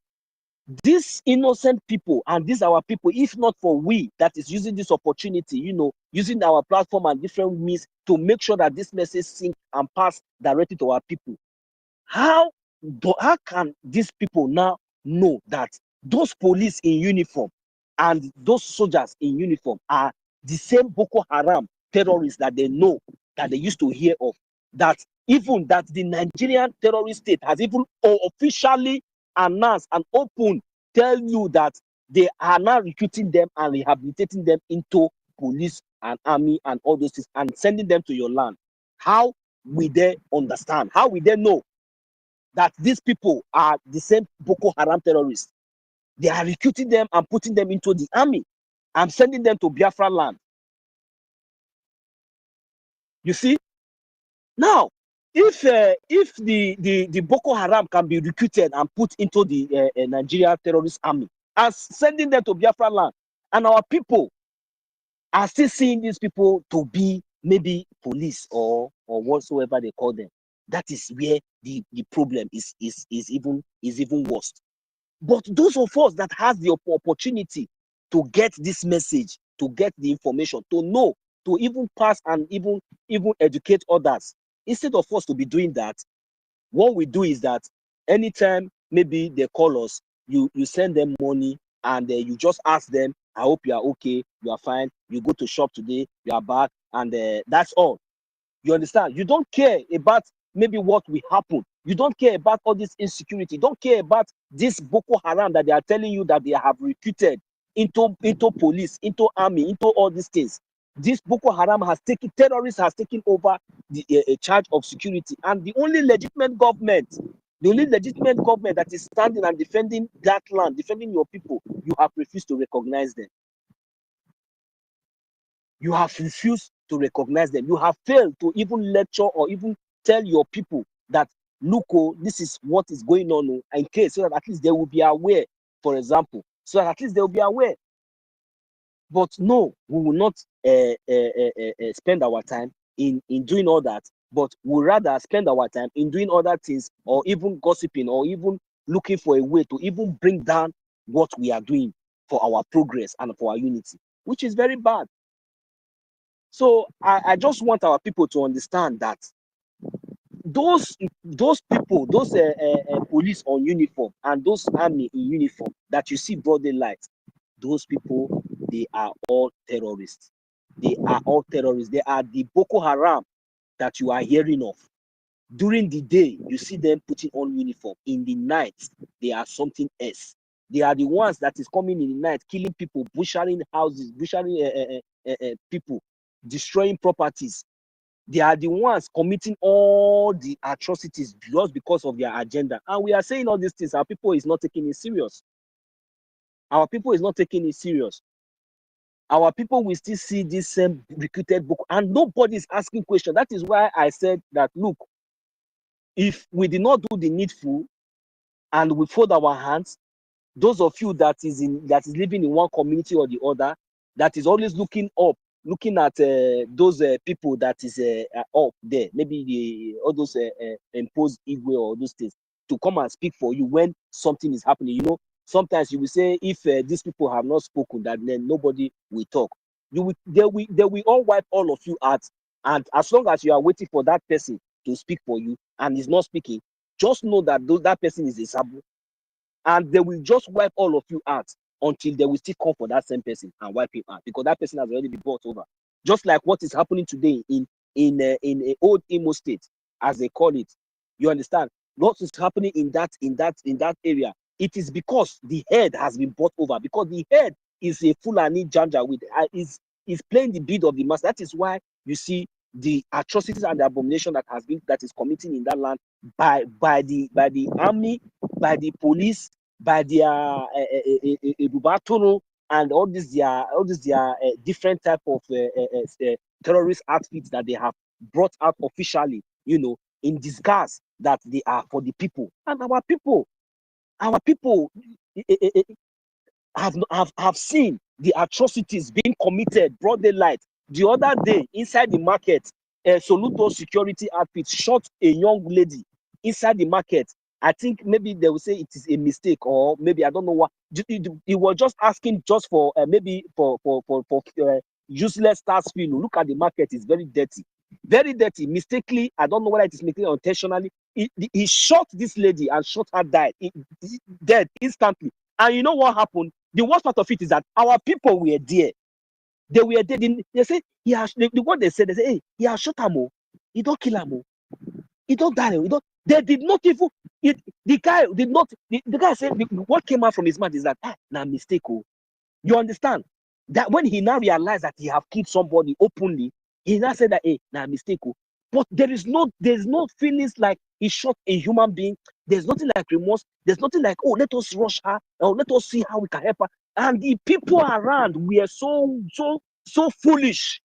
these innocent people and these our people, if not for we that is using this opportunity, you know, using our platform and different means to make sure that this message sink and pass directly to our people, how can these people now know that those police in uniform and those soldiers in uniform are the same Boko Haram terrorists that they know, that they used to hear of, that even that the Nigerian terrorist state has even officially announced and open tell you that they are now recruiting them and rehabilitating them into police and army and all those things and sending them to your land? How will they understand? How will they know that these people are the same Boko Haram terrorists? They are recruiting them and putting them into the army and sending them to Biafra land. You see? Now, if the Boko Haram can be recruited and put into the Nigeria terrorist army and sending them to Biafra land, and our people are still seeing these people to be maybe police or whatsoever they call them, that is where the problem is even worse. But those of us that has the opportunity to get this message, to get the information, to know, to even pass and even educate others, instead of us to be doing that, what we do is that anytime maybe they call us, you send them money and you just ask them, I hope you are okay, you are fine, you go to shop today, you are back, and that's all. You understand? You don't care about maybe what will happen. You don't care about all this insecurity. You don't care about this Boko Haram that they are telling you that they have recruited into police, into army, into all these things. This Boko Haram terrorists has taken over the charge of security, and the only legitimate government that is standing and defending that land, defending your people, you have refused to recognize them. You have refused to recognize them. You have failed to even lecture or even tell your people that, look, this is what is going on in case, so that at least they will be aware, for example, so that at least they will be aware. But no, we will not spend our time in doing all that, but we'll rather spend our time in doing other things, or even gossiping, or even looking for a way to even bring down what we are doing for our progress and for our unity, which is very bad. So I just want our people to understand that those people, those police on uniform and those army in uniform that you see broad daylight, those people, they are all terrorists. They are all terrorists. They are the Boko Haram that you are hearing of. During the day, you see them putting on uniform. In the night, they are something else. They are the ones that is coming in the night, killing people, butchering houses, butchering people, destroying properties. They are the ones committing all the atrocities just because of their agenda. And we are saying all these things. Our people is not taking it serious. Our people is not taking it serious. Our people will still see this same recruited book, and nobody is asking questions. That is why I said that, look, if we did not do the needful and we fold our hands, those of you that is living in one community or the other, that is always looking up, looking at those people that is up there, maybe all those imposed Igwe or those things, to come and speak for you when something is happening. You know, sometimes you will say, if these people have not spoken, that then nobody will talk. They will all wipe all of you out, and as long as you are waiting for that person to speak for you and is not speaking, just know that that person is a sabu, and they will just wipe all of you out. until they will still come for that same person and wipe him out, because that person has already been bought over. Just like what is happening today in a old Imo State, as they call it. You understand? What is happening in that area? It is because the head has been bought over, because the head is a Fulani Janja with is playing the bid of the mass. That is why you see the atrocities and the abomination that is committing in that land by the army, by the police, by their Bubatoro, and all these different type of terrorist outfits that they have brought out officially, you know, in disguise that they are for the people. And our people have seen the atrocities being committed broad daylight. The other day, inside the market, Soluto security outfit shot a young lady inside the market. I think maybe they will say it is a mistake, or maybe I don't know what. He was just asking just for maybe for useless tax fee. Look at the market; it's very dirty, very dirty. Mistakenly, I don't know whether it is mistakenly or intentionally. He shot this lady and shot her dead instantly. And you know what happened? The worst part of it is that our people were there. They were there. They say he has. What they said, they say, hey, he has shot him. He don't kill him. He don't die. He don't. They did not even. The guy did not. The guy said what came out from his mouth is that nah mistake. Oh, you understand? That when he now realized that he have killed somebody openly, he now said that hey nah mistake. Oh. But there's no feelings like he shot a human being. There's nothing like remorse. There's nothing like, oh, let us rush her, or let us see how we can help her. And the people around were so foolish.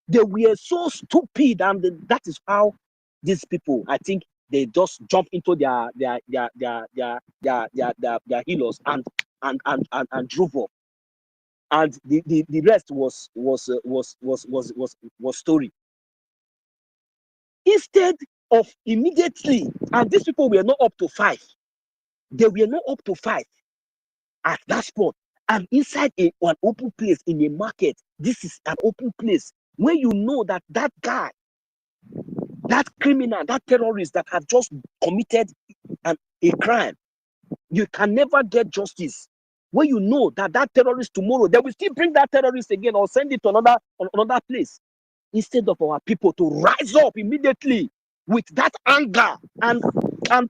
They were so stupid, and that is how these people, I think, they just jump into their healers and drove off. And the rest was story. Instead of immediately, and these people were not up to 5. They were not up to 5 at that spot. And inside an open place in a market, this is an open place where you know that guy, that criminal, that terrorist that had just committed a crime, you can never get justice. Where you know that terrorist tomorrow, they will still bring that terrorist again or send it to another place. Instead of our people to rise up immediately with that anger and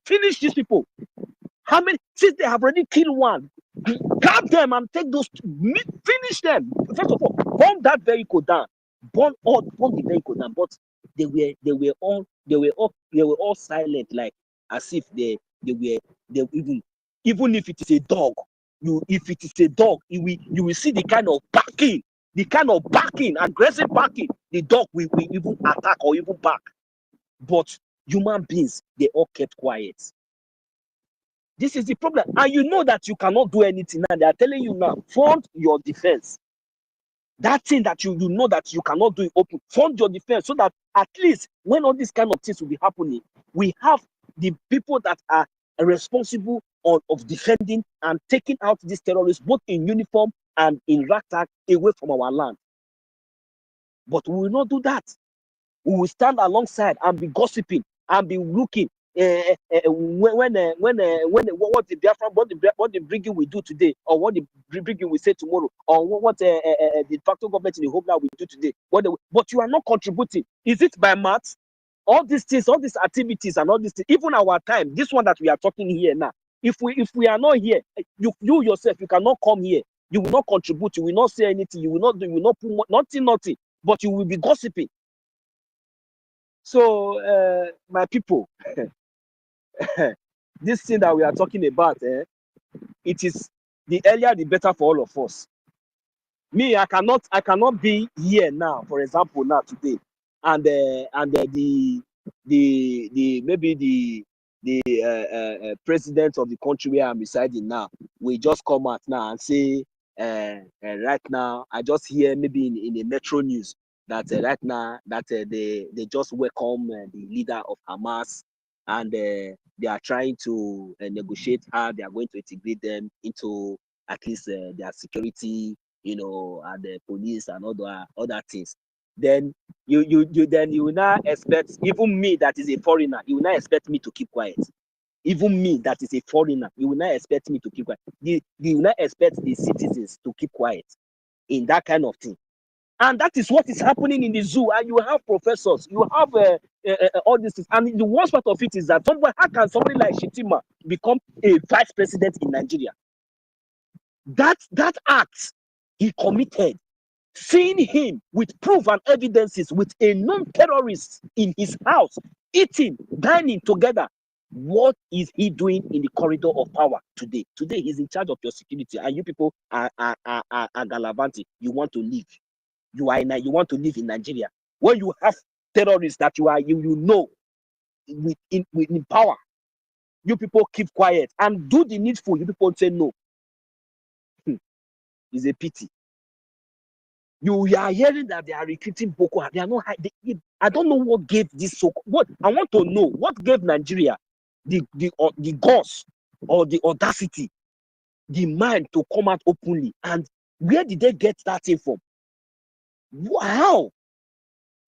finish these people. How many, since they have already killed one, grab them and take those, finish them. First of all, burn that vehicle down. Burn the vehicle down. But they were all silent, like as if they were even if it is a dog, you will see the kind of barking, aggressive barking, the dog will even attack or even bark. But human beings, they all kept quiet. This is the problem. And you know that you cannot do anything now. They are telling you now, fund your defense. That thing that you know that you cannot do it open, fund your defense, so that at least when all these kind of things will be happening, we have the people that are responsible of defending and taking out these terrorists, both in uniform and in ragtag, away from our land. But we will not do that. We will stand alongside and be gossiping and be looking what the Biafra, what the BRGIE will do today, or what the BRGIE will say tomorrow, or what the de facto government in the Hope now will do today. But you are not contributing. Is it by maths? All these things, all these activities, and all these things, even our time, this one that we are talking here now. If we are not here, you yourself, you cannot come here. You will not contribute. You will not say anything. You will not do. You will not put nothing. But you will be gossiping. So, my people, this thing that we are talking about, it is the earlier the better for all of us. Me, I cannot be here now, for example, now today, and the president of the country where I'm residing now will just come out now and say, right now, I just hear maybe in a Metro News that right now that they just welcome the leader of Hamas, and they are trying to negotiate how they are going to integrate them into at least their security, you know, and the police and other things. Then you will now expect, even me that is a foreigner, you will now expect me to keep quiet. Even me, that is a foreigner, you will not expect me to keep quiet. You will not expect the citizens to keep quiet in that kind of thing. And that is what is happening in the zoo. And you have professors, you have all this. And the worst part of it is that how can somebody like Shitima become a vice president in Nigeria? That act he committed, seeing him with proof and evidences with a non-terrorist in his house, eating, dining together. What is he doing in the corridor of power today? Today he's in charge of your security, and you people are galavanti. You want to leave. You want to live in Nigeria when you have terrorists that you know in power. You people keep quiet and do the needful. You people say no. It's a pity. You are hearing that they are recruiting Boko Haram. They are not. I don't know what gave this so. What I want to know, what gave Nigeria the guts or the audacity, the mind to come out openly, and where did they get that thing from? How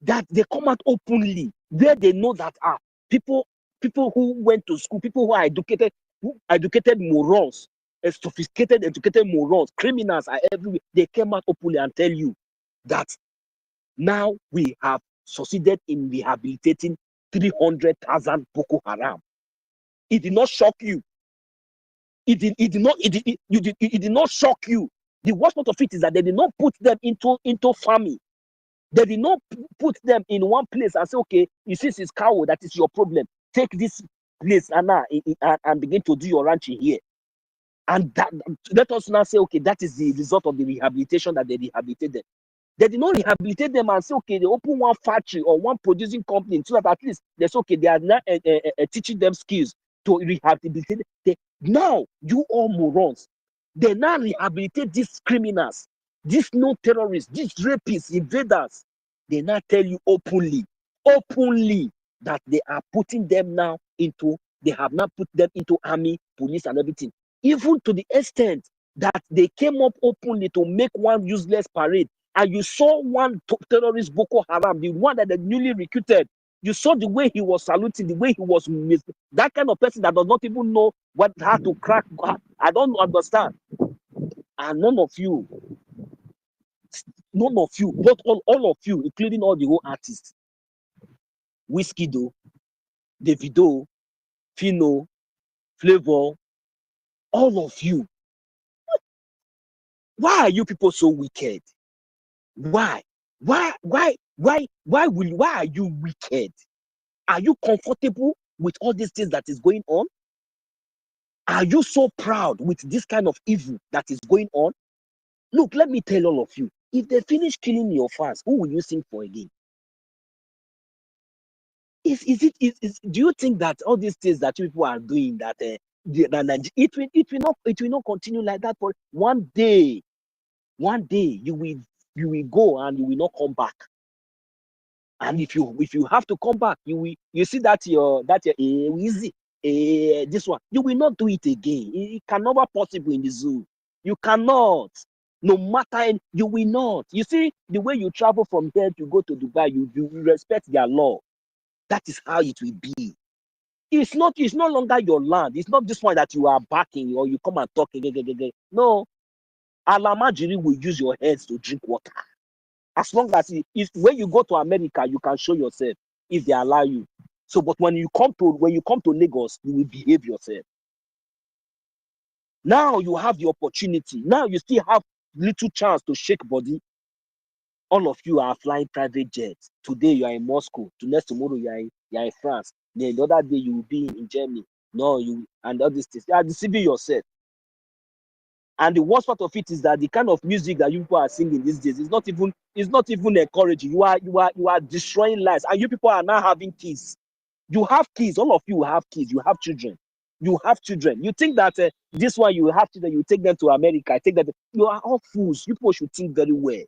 that they come out openly, where they know that people who went to school, people who are educated morons, sophisticated educated morons, criminals are everywhere. They came out openly and tell you that now we have succeeded in rehabilitating 300,000 Boko Haram. It did not shock you. It did not shock you. The worst part of it is that they did not put them into farming. They did not put them in one place and say, okay, you see this cow, that is your problem. Take this place and begin to do your ranching here. And let us now say, okay, that is the result of the rehabilitation that they rehabilitated. They did not rehabilitate them and say, okay, they open one factory or one producing company so that at least they say, okay, they are now teaching them skills to rehabilitate. Now, you all morons, they now rehabilitate these criminals, these no terrorists, these rapists, invaders. They now tell you openly that they are putting them now they have now put them into army, police, and everything. Even to the extent that they came up openly to make one useless parade. And you saw one terrorist, Boko Haram, the one that they newly recruited. You saw the way he was saluting, the way he was that kind of person that does not even know how to crack. I don't understand. And none of you, not all of you, including all the whole artists, Wizkid, Davido, Fino, Flavor, all of you. Why are you people so wicked? Why are you wicked? Are you comfortable with all these things that is going on? Are you so proud with this kind of evil that is going on? Look, let me tell all of you, if they finish killing your fans, who will you sing for again? Do you think that all these things that people are doing, that it will not continue like that? For one day you will go and you will not come back. And if you have to come back, you see that easy this one, you will not do it again. It can never possible in the zoo. You cannot. No matter, you will not. You see, the way you travel from here to go to Dubai, you respect their law. That is how it will be. It's no longer your land. It's not this one that you are backing or you come and talk. No. Alamajiri will use your heads to drink water. As long as when you go to America, you can show yourself if they allow you. So, but when you come to Lagos, you will behave yourself. Now you have the opportunity. Now you still have little chance to shake body. All of you are flying private jets. Today you are in Moscow. Tomorrow you are in France. Then the other day you will be in Germany. No, and all these things. You are deceiving yourself. And the worst part of it is that the kind of music that you people are singing these days is not even encouraging. You are destroying lives, and you people are now having kids. You have kids. All of you have kids. You have children. You have children. You think that this one you have children, you take them to America. Take them. You are all fools. You people should think very well.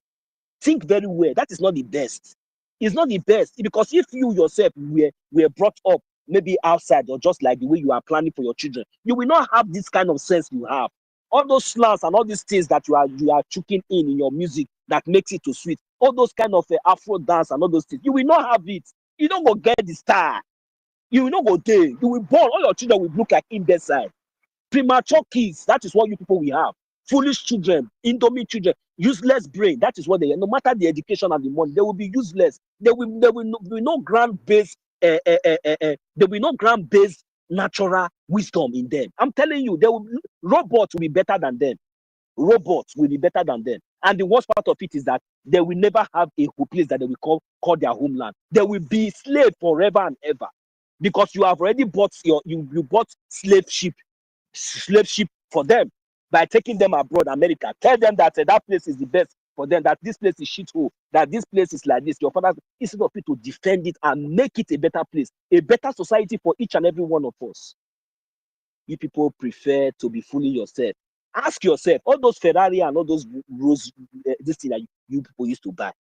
Think very well. That is not the best. It's not the best, because if you yourself were brought up maybe outside or just like the way you are planning for your children, you will not have this kind of sense you have. All those slangs and all these things that you are choking in your music that makes it too sweet. All those kind of Afro dance and all those things, you will not have it. You don't go get the star. You will not go there. You will born, all your children will look like imbecile. Premature kids, that is what you people will have. Foolish children, indomie children, useless brain. That is what they are. No matter the education and the money, they will be useless. There will be no ground-based, there will be no ground-based natural wisdom in them. I'm telling you, robots will be better than them. Robots will be better than them. And the worst part of it is that they will never have a place that they will call their homeland. They will be slave forever and ever, because you have already bought you bought slave ship for them by taking them abroad, America. Tell them that that place is the best for them, that this place is shithole, that this place is like this. Your father, instead of it to defend it and make it a better place, a better society for each and every one of us, you people prefer to be fooling yourself. Ask yourself, all those Ferrari and all those Rolls, this thing that you people used to buy,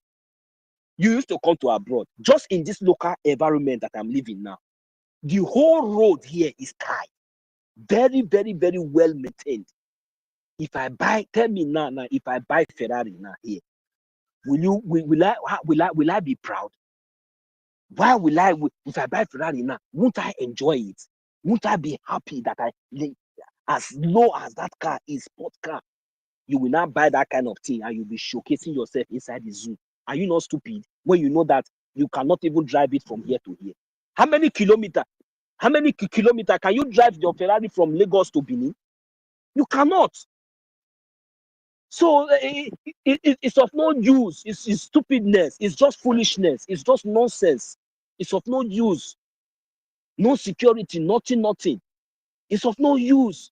you used to come to abroad, just in this local environment that I'm living now. The whole road here is tight, very, very, very well maintained. If I buy, tell me now, if I buy Ferrari now here, will I be proud? Why will I? If I buy Ferrari now, won't I enjoy it? Won't I be happy that as low as that car is, sport car, you will not buy that kind of thing and you'll be showcasing yourself inside the zoo? Are you not stupid when you know that you cannot even drive it from here to here? How many kilometers can you drive your Ferrari from Lagos to Benin? You cannot. So it's of no use. It's stupidness. It's just foolishness. It's just nonsense. It's of no use. No security, nothing. It's of no use.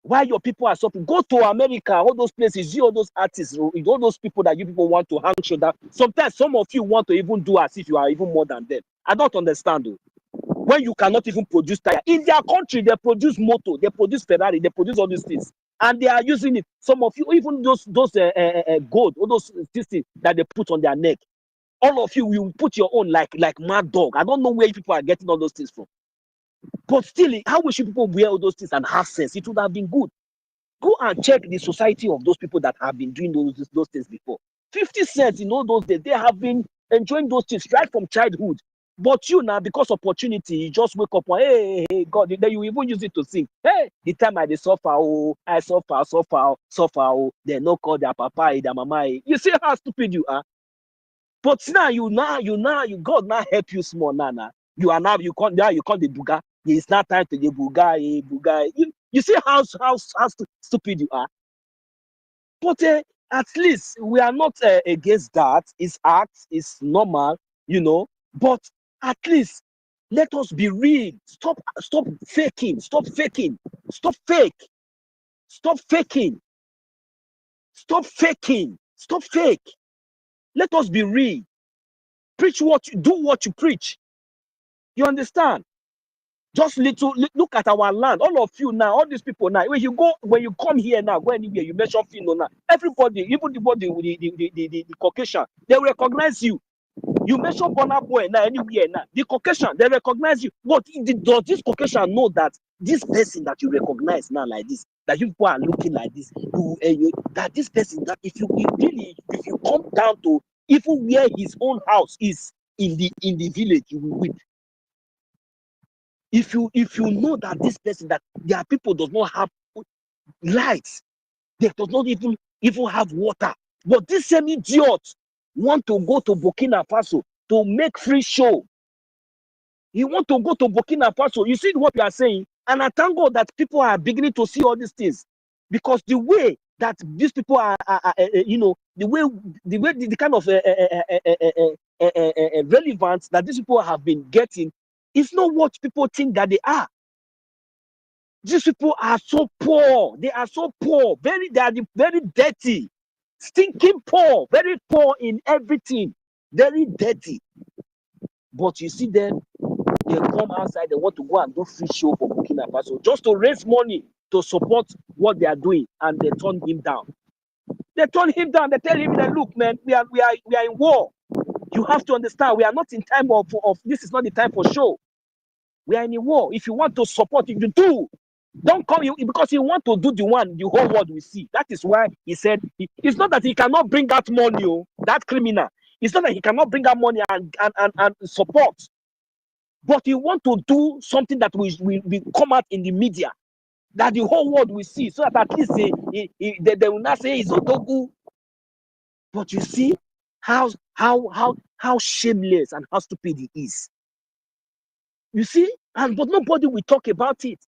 Why your people are suffering? Go to America, all those places, see all those artists, all those people that you people want to hang shoulder. Sometimes some of you want to even do as if you are even more than them. I don't understand though. When you cannot even produce tire. In their country, they produce motor, they produce Ferrari, they produce all these things. And they are using it. Some of you, even those gold, all those things that they put on their neck. All of you will put your own like mad dog. I don't know where people are getting all those things from. But still, how will people wear all those things and have sense? It would have been good. Go and check the society of those people that have been doing those things before. 50 cents in all those days, they have been enjoying those things right from childhood. But you now, because opportunity, you just wake up and hey, God, then you even use it to sing. Hey, the time I suffer, I suffer, they no call their papa, their mama. You see how stupid you are? But now, God now help you small now. You can't the buga. It's not time to the buga. You see how stupid you are? But at least we are not against that. It's art, it's normal, but at least let us be real. Stop faking. Stop faking. Stop fake. Stop faking. Stop faking. Stop fake. Let us be real. Preach do what you preach. You understand? Just look at our land. All of you now, all these people now. When you come here now, go anywhere, you mention Fino now. Everybody, even the Caucasian, they will recognize you. You mention Bonner Boy now, anywhere now. The Caucasian, they recognize you. But does this Caucasian know that this person that you recognize now like this, that you people are looking like this, that this person, that if you come down to even where his own house is in the village, you will weep. If you know that this person, that their people does not have lights, they does not even have water, but this same idiot want to go to Burkina Faso to make free show. You want to go to Burkina Faso. You see what we are saying, and I thank God that people are beginning to see all these things, because the way that these people are the kind of relevance that these people have been getting is not what people think that they are. These people are so poor. They are so poor. They are very dirty, stinking poor, very poor in everything, very dirty. But you see them, they come outside, they want to go and do free show for Burkina Faso just to raise money to support what they are doing, and they turn him down. They turn him down. They tell him that, look, man, we are in war. You have to understand, we are not in time of this is not the time for show. We are in a war. If you want to support, if you do, don't come because you want to do the one the whole world will see. That is why he said it's not that he cannot bring out money, that criminal. It's not that he cannot bring out money and support. but he want to do something that will come out in the media, that the whole world will see, so that at least they will not say he's Odogu. But you see how shameless and how stupid he is. You see, but nobody will talk about it.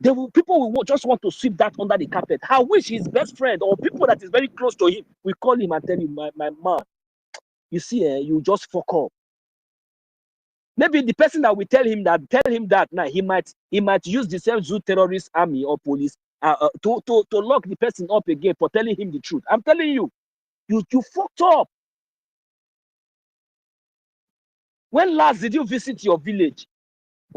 People will just want to sweep that under the carpet. I wish his best friend or people that is very close to him will call him and tell him, my man, you see, you just fuck up. Maybe the person that will tell him that now he might use the same zoo terrorist army or police to lock the person up again for telling him the truth. I'm telling you, you fucked up. When last did you visit your village?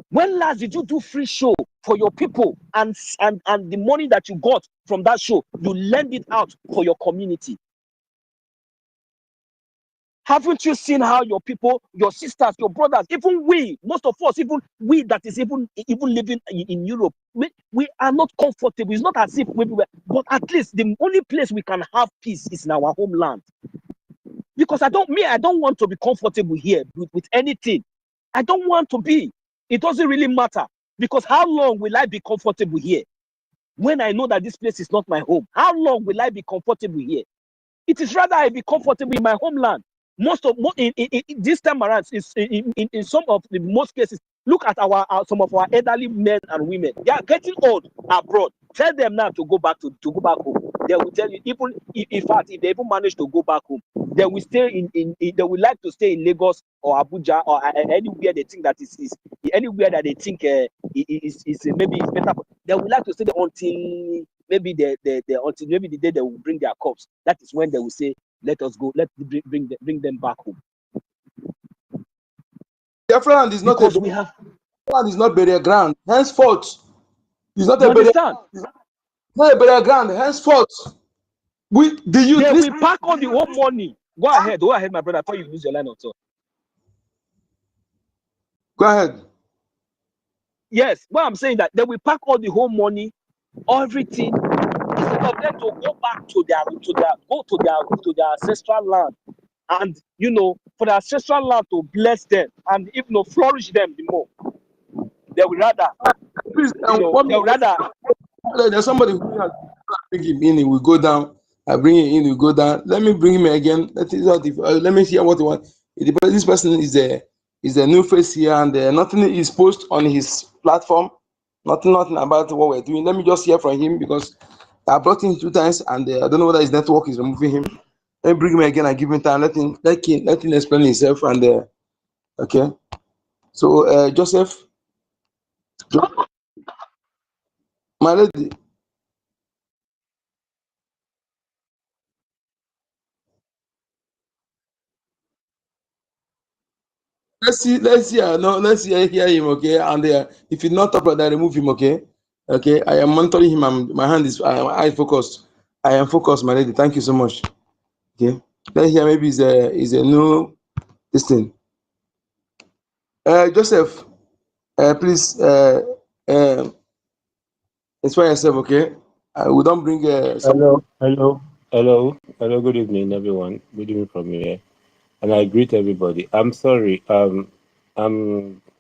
When last did you do free show for your people, and the money that you got from that show, you lend it out for your community? Haven't you seen how your people, your sisters, your brothers, even we, most of us, even we that is even living in Europe, we are not comfortable. It's not as if we were, but at least the only place we can have peace is in our homeland. Because I don't want to be comfortable here with anything. I don't want to be. It doesn't really matter. Because how long will I be comfortable here when I know that this place is not my home? How long will I be comfortable here? It is rather I be comfortable in my homeland. In this time around, in some of the most cases, look at some of our elderly men and women. They are getting old abroad. Tell them now to go back home. They will tell you, even in fact, if they even manage to go back home, they will stay they would like to stay in Lagos or Abuja or anywhere they think that is anywhere that they think is maybe it's better. They would like to stay there until maybe the day they will bring their corpse. That is when they will say, let us go, bring them back home. Biafran is not land is not burial ground. Henceforth, it's not a burial ground. Henceforth, they will pack on the whole money. Go ahead, my brother, before you lose your line of thought. Go ahead. Yes, well, I'm saying that they will pack all the whole money, everything, instead of them to go back to their ancestral land, and for the ancestral land to bless them and flourish them the more. They will rather. There's somebody who has bring him in. He will go down. I bring him in. He will go down. Let me bring him again. Let me hear what he wants. This person is a new face here, and nothing is posted on his platform. Nothing about what we're doing. Let me just hear from him, because I brought him 2 times, and I don't know whether his network is removing him. Let me bring him again and give him time. Let him explain himself. And okay. So Joseph, my lady. Let's see. Let's hear him, okay? And if he's not up, then remove him, okay? Okay. I am monitoring him. My hand is eye focused. I am focused, my lady. Thank you so much. Okay. Let's hear. Maybe is a new this thing. Joseph, please explain yourself, okay? We don't bring. Hello. Good evening, everyone. Good evening from here, and I greet everybody. I'm sorry. I'm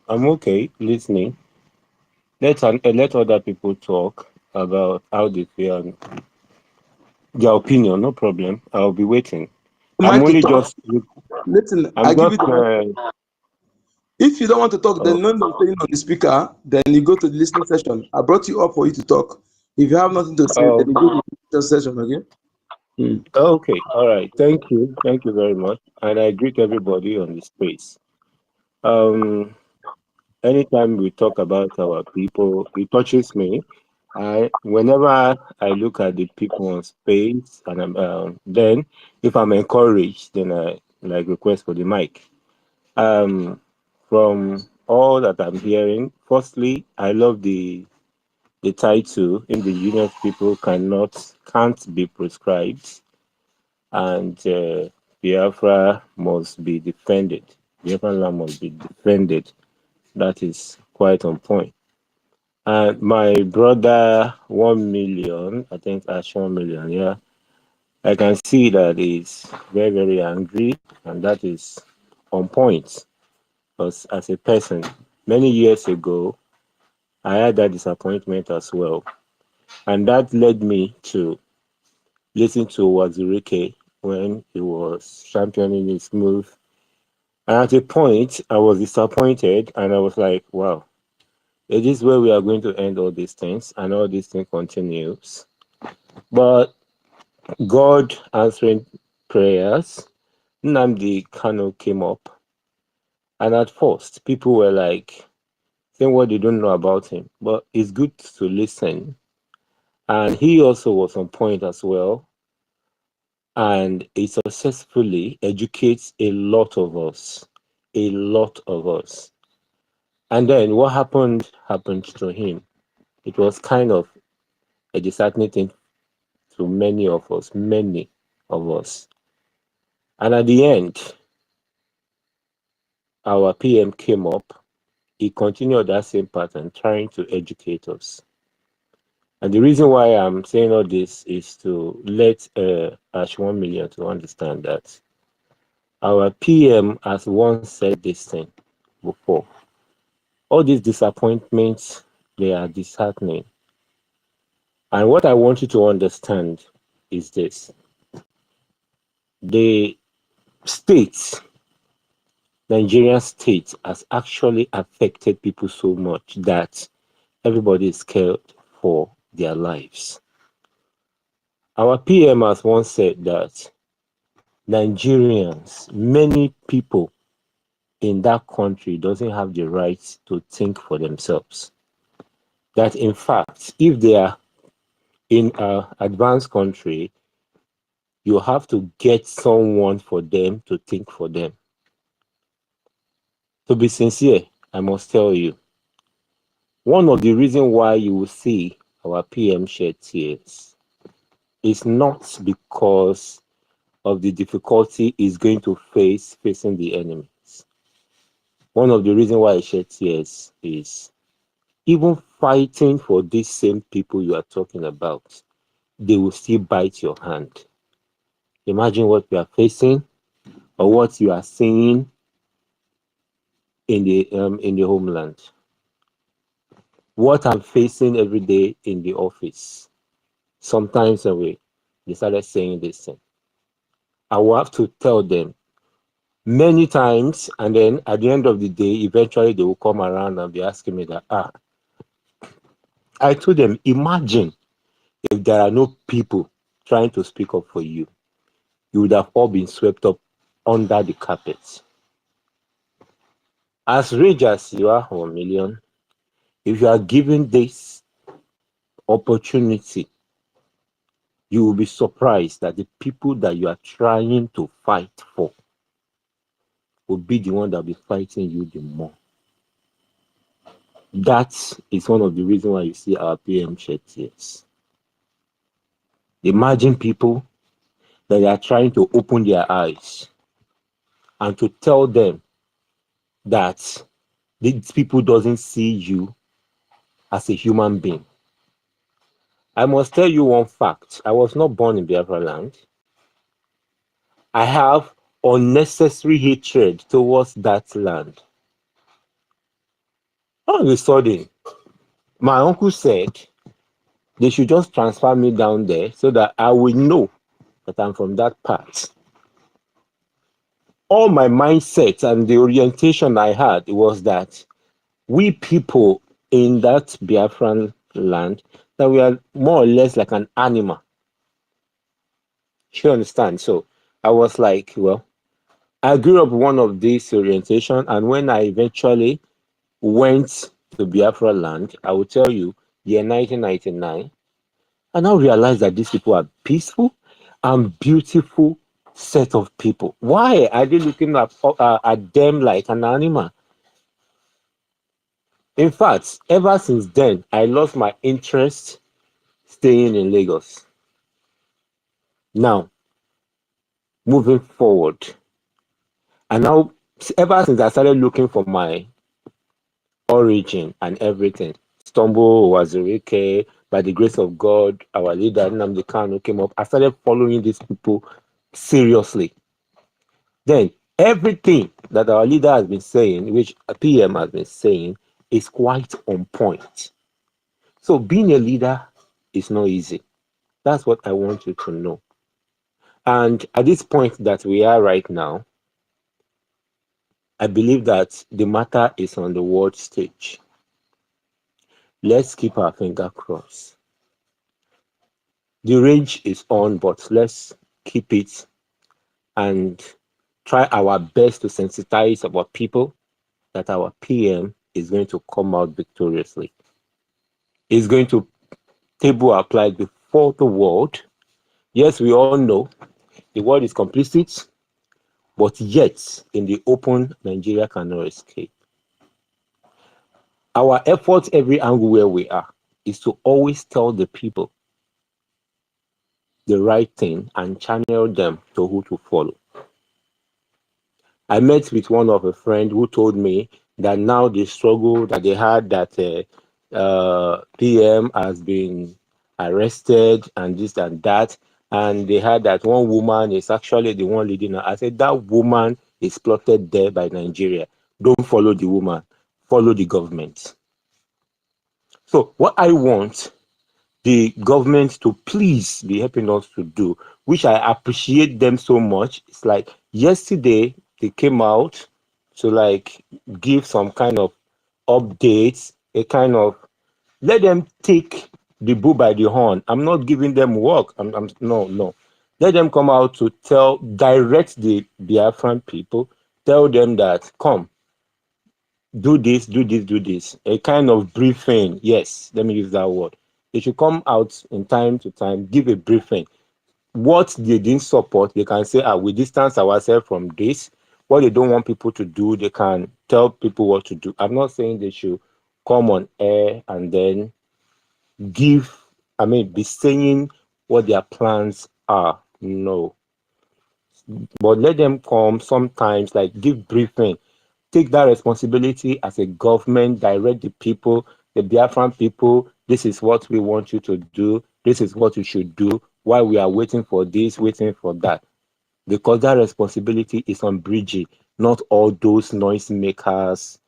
okay listening. Let other people talk about how they feel and their opinion. No problem. I'll be waiting. I'm only just. Listen. If you don't want to talk, then none of staying on the speaker. Then you go to the listening session. I brought you up for you to talk. If you have nothing to say, then you go to the listening session, okay? Okay. All right. Thank you. Thank you very much. And I greet everybody on the space. Anytime we talk about our people, it touches me. Whenever I look at the people on space, and then if I'm encouraged, then I request for the mic. From all that I'm hearing, firstly, I love the title "Indigenous People Can't Be Prescribed," and Biafra must be defended. Biafra land must be defended. That is quite on point. And my brother, 1 million, I think that's 1 million, yeah. I can see that he's very, very angry, and that is on point. Because as a person, Many years ago, I had that disappointment as well. And that led me to listen to Wazirike when he was championing his move. And at a point, I was disappointed and I was like, wow, it is where we are going to end all these things and all these things continues. But God answering prayers, Nnamdi Kanu came up. And at first, people were like, saying what they don't know about him. But it's good to listen. And he also was on point as well. And he successfully educates a lot of us. A lot of us. And then what happened to him. It was kind of a disheartening thing to many of us. And at the end, our PM came up. He continued that same pattern, trying to educate us. And the reason why I'm saying all this is to let Ash 1 million to understand that our PM has once said this thing before. All these disappointments, they are disheartening. And what I want you to understand is this. The state, Nigerian state, has actually affected people so much that everybody is scared for their lives. Our PM has once said that Nigerians, many people in that country doesn't have the right to think for themselves. That in fact, if they are in an advanced country, you have to get someone for them to think for them. To be sincere, I must tell you, one of the reasons why you will see our PM shed tears is not because of the difficulty he's going to face facing the enemies. One of the reasons why he shed tears is even fighting for these same people you are talking about, they will still bite your hand. Imagine what we are facing or what you are seeing in the homeland. What I'm facing every day in the office. Sometimes away, they started saying this thing. I will have to tell them many times, and then at the end of the day, eventually they will come around and be asking me that, I told them, imagine if there are no people trying to speak up for you, you would have all been swept up under the carpet. As rich as you are, 1 million, if you are given this opportunity, you will be surprised that the people that you are trying to fight for will be the one that will be fighting you the more. That is one of the reasons why you see our PM shed tears. Imagine people that are trying to open their eyes and to tell them that these people doesn't see you as a human being. I must tell you one fact. I was not born in Biafra land. I have unnecessary hatred towards that land. All of a sudden, my uncle said they should just transfer me down there so that I will know that I'm from that part. All my mindset and the orientation I had was that we people in that Biafran land, that we are more or less like an animal. You understand? So I was like, well, I grew up one of these orientation, and when I eventually went to Biafra land, I will tell you, year 1999, I now realized that these people are peaceful and beautiful set of people. Why are they looking at them like an animal? In fact, ever since then, I lost my interest staying in Lagos. Now, moving forward, and now ever since I started looking for my origin and everything, Stumble, Wazirike, by the grace of God, our leader Nnamdi Kanu came up. I started following these people seriously. Then everything that our leader has been saying, which a PM has been saying, is quite on point. So being a leader is not easy. That's what I want you to know. And at this point that we are right now, I believe that the matter is on the world stage. Let's keep our finger crossed. The rage is on, but let's keep it and try our best to sensitize our people that our PM is going to come out victoriously. He's going to table our plight before the world. Yes, we all know the world is complicit, but yet in the open, Nigeria cannot escape. Our efforts every angle where we are is to always tell the people the right thing and channel them to who to follow. I met with one of a friend who told me that now the struggle that they had, that PM has been arrested and this and that, and they had that one woman is actually the one leading her. I said, that woman is plotted there by Nigeria. Don't follow the woman, follow the government. So what I want the government to please be helping us to do, which I appreciate them so much. It's like yesterday they came out to like give some kind of updates, a kind of let them take the bull by the horn. I'm not giving them work. No. Let them come out to direct the Biafran people, tell them that come, do this, do this, do this. A kind of briefing. Yes, let me use that word. They should come out in time to time, give a briefing. What they didn't support, they can say, we distance ourselves from this. What they don't want people to do, they can tell people what to do. I'm not saying they should come on air and then be saying what their plans are. No. But let them come sometimes, like give briefing. Take that responsibility as a government, direct the people, the Biafran people. This is what we want you to do. This is what you should do. While we are waiting for this, waiting for that. Because that responsibility is on BRGIE, not all those noise makers,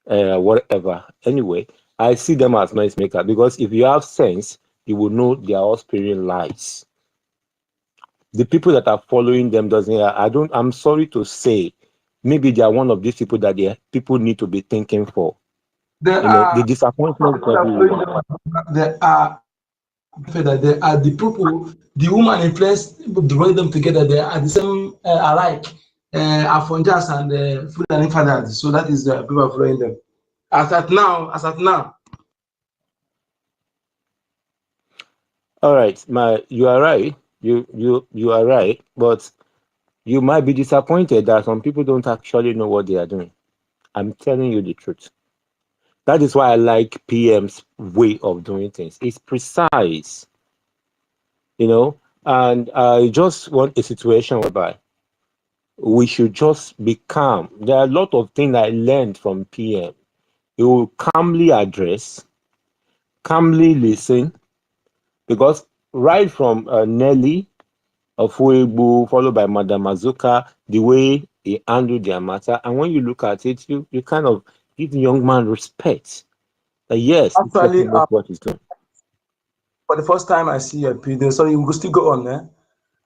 whatever. Anyway, I see them as noise makers because if you have sense, you will know they are all spewing lies. The people that are following them I'm sorry to say, maybe they are one of these people that people need to be thinking for. The disappointment everywhere. There are the people, the woman influenced people to bring them together. They are the same alike, Afonjas and Fulani fathers. So that is the people following them. As at now. All right, you are right. You are right, but you might be disappointed that some people don't actually know what they are doing. I'm telling you the truth. That is why I like PM's way of doing things. It's precise, and I just want a situation whereby we should just be calm. There are a lot of things I learned from PM. He will calmly address, calmly listen, because right from Nelly of Weibo, followed by Madam Azuka, the way he handled their matter, and when you look at it, you kind of give the young man respect. Yes, Actually, it's what he's doing. for the first time I see a video. Sorry, we will still go on there.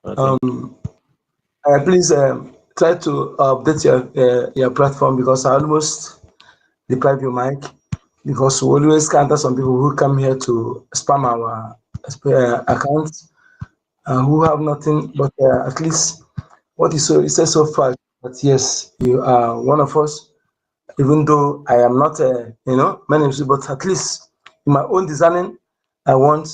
Okay. Please try to update your platform because I almost deprive your mic because we always counter some people who come here to spam our accounts who have nothing but at least what you said so far. But yes, you are one of us. Even though I am not, many of you, but at least in my own designing, I want.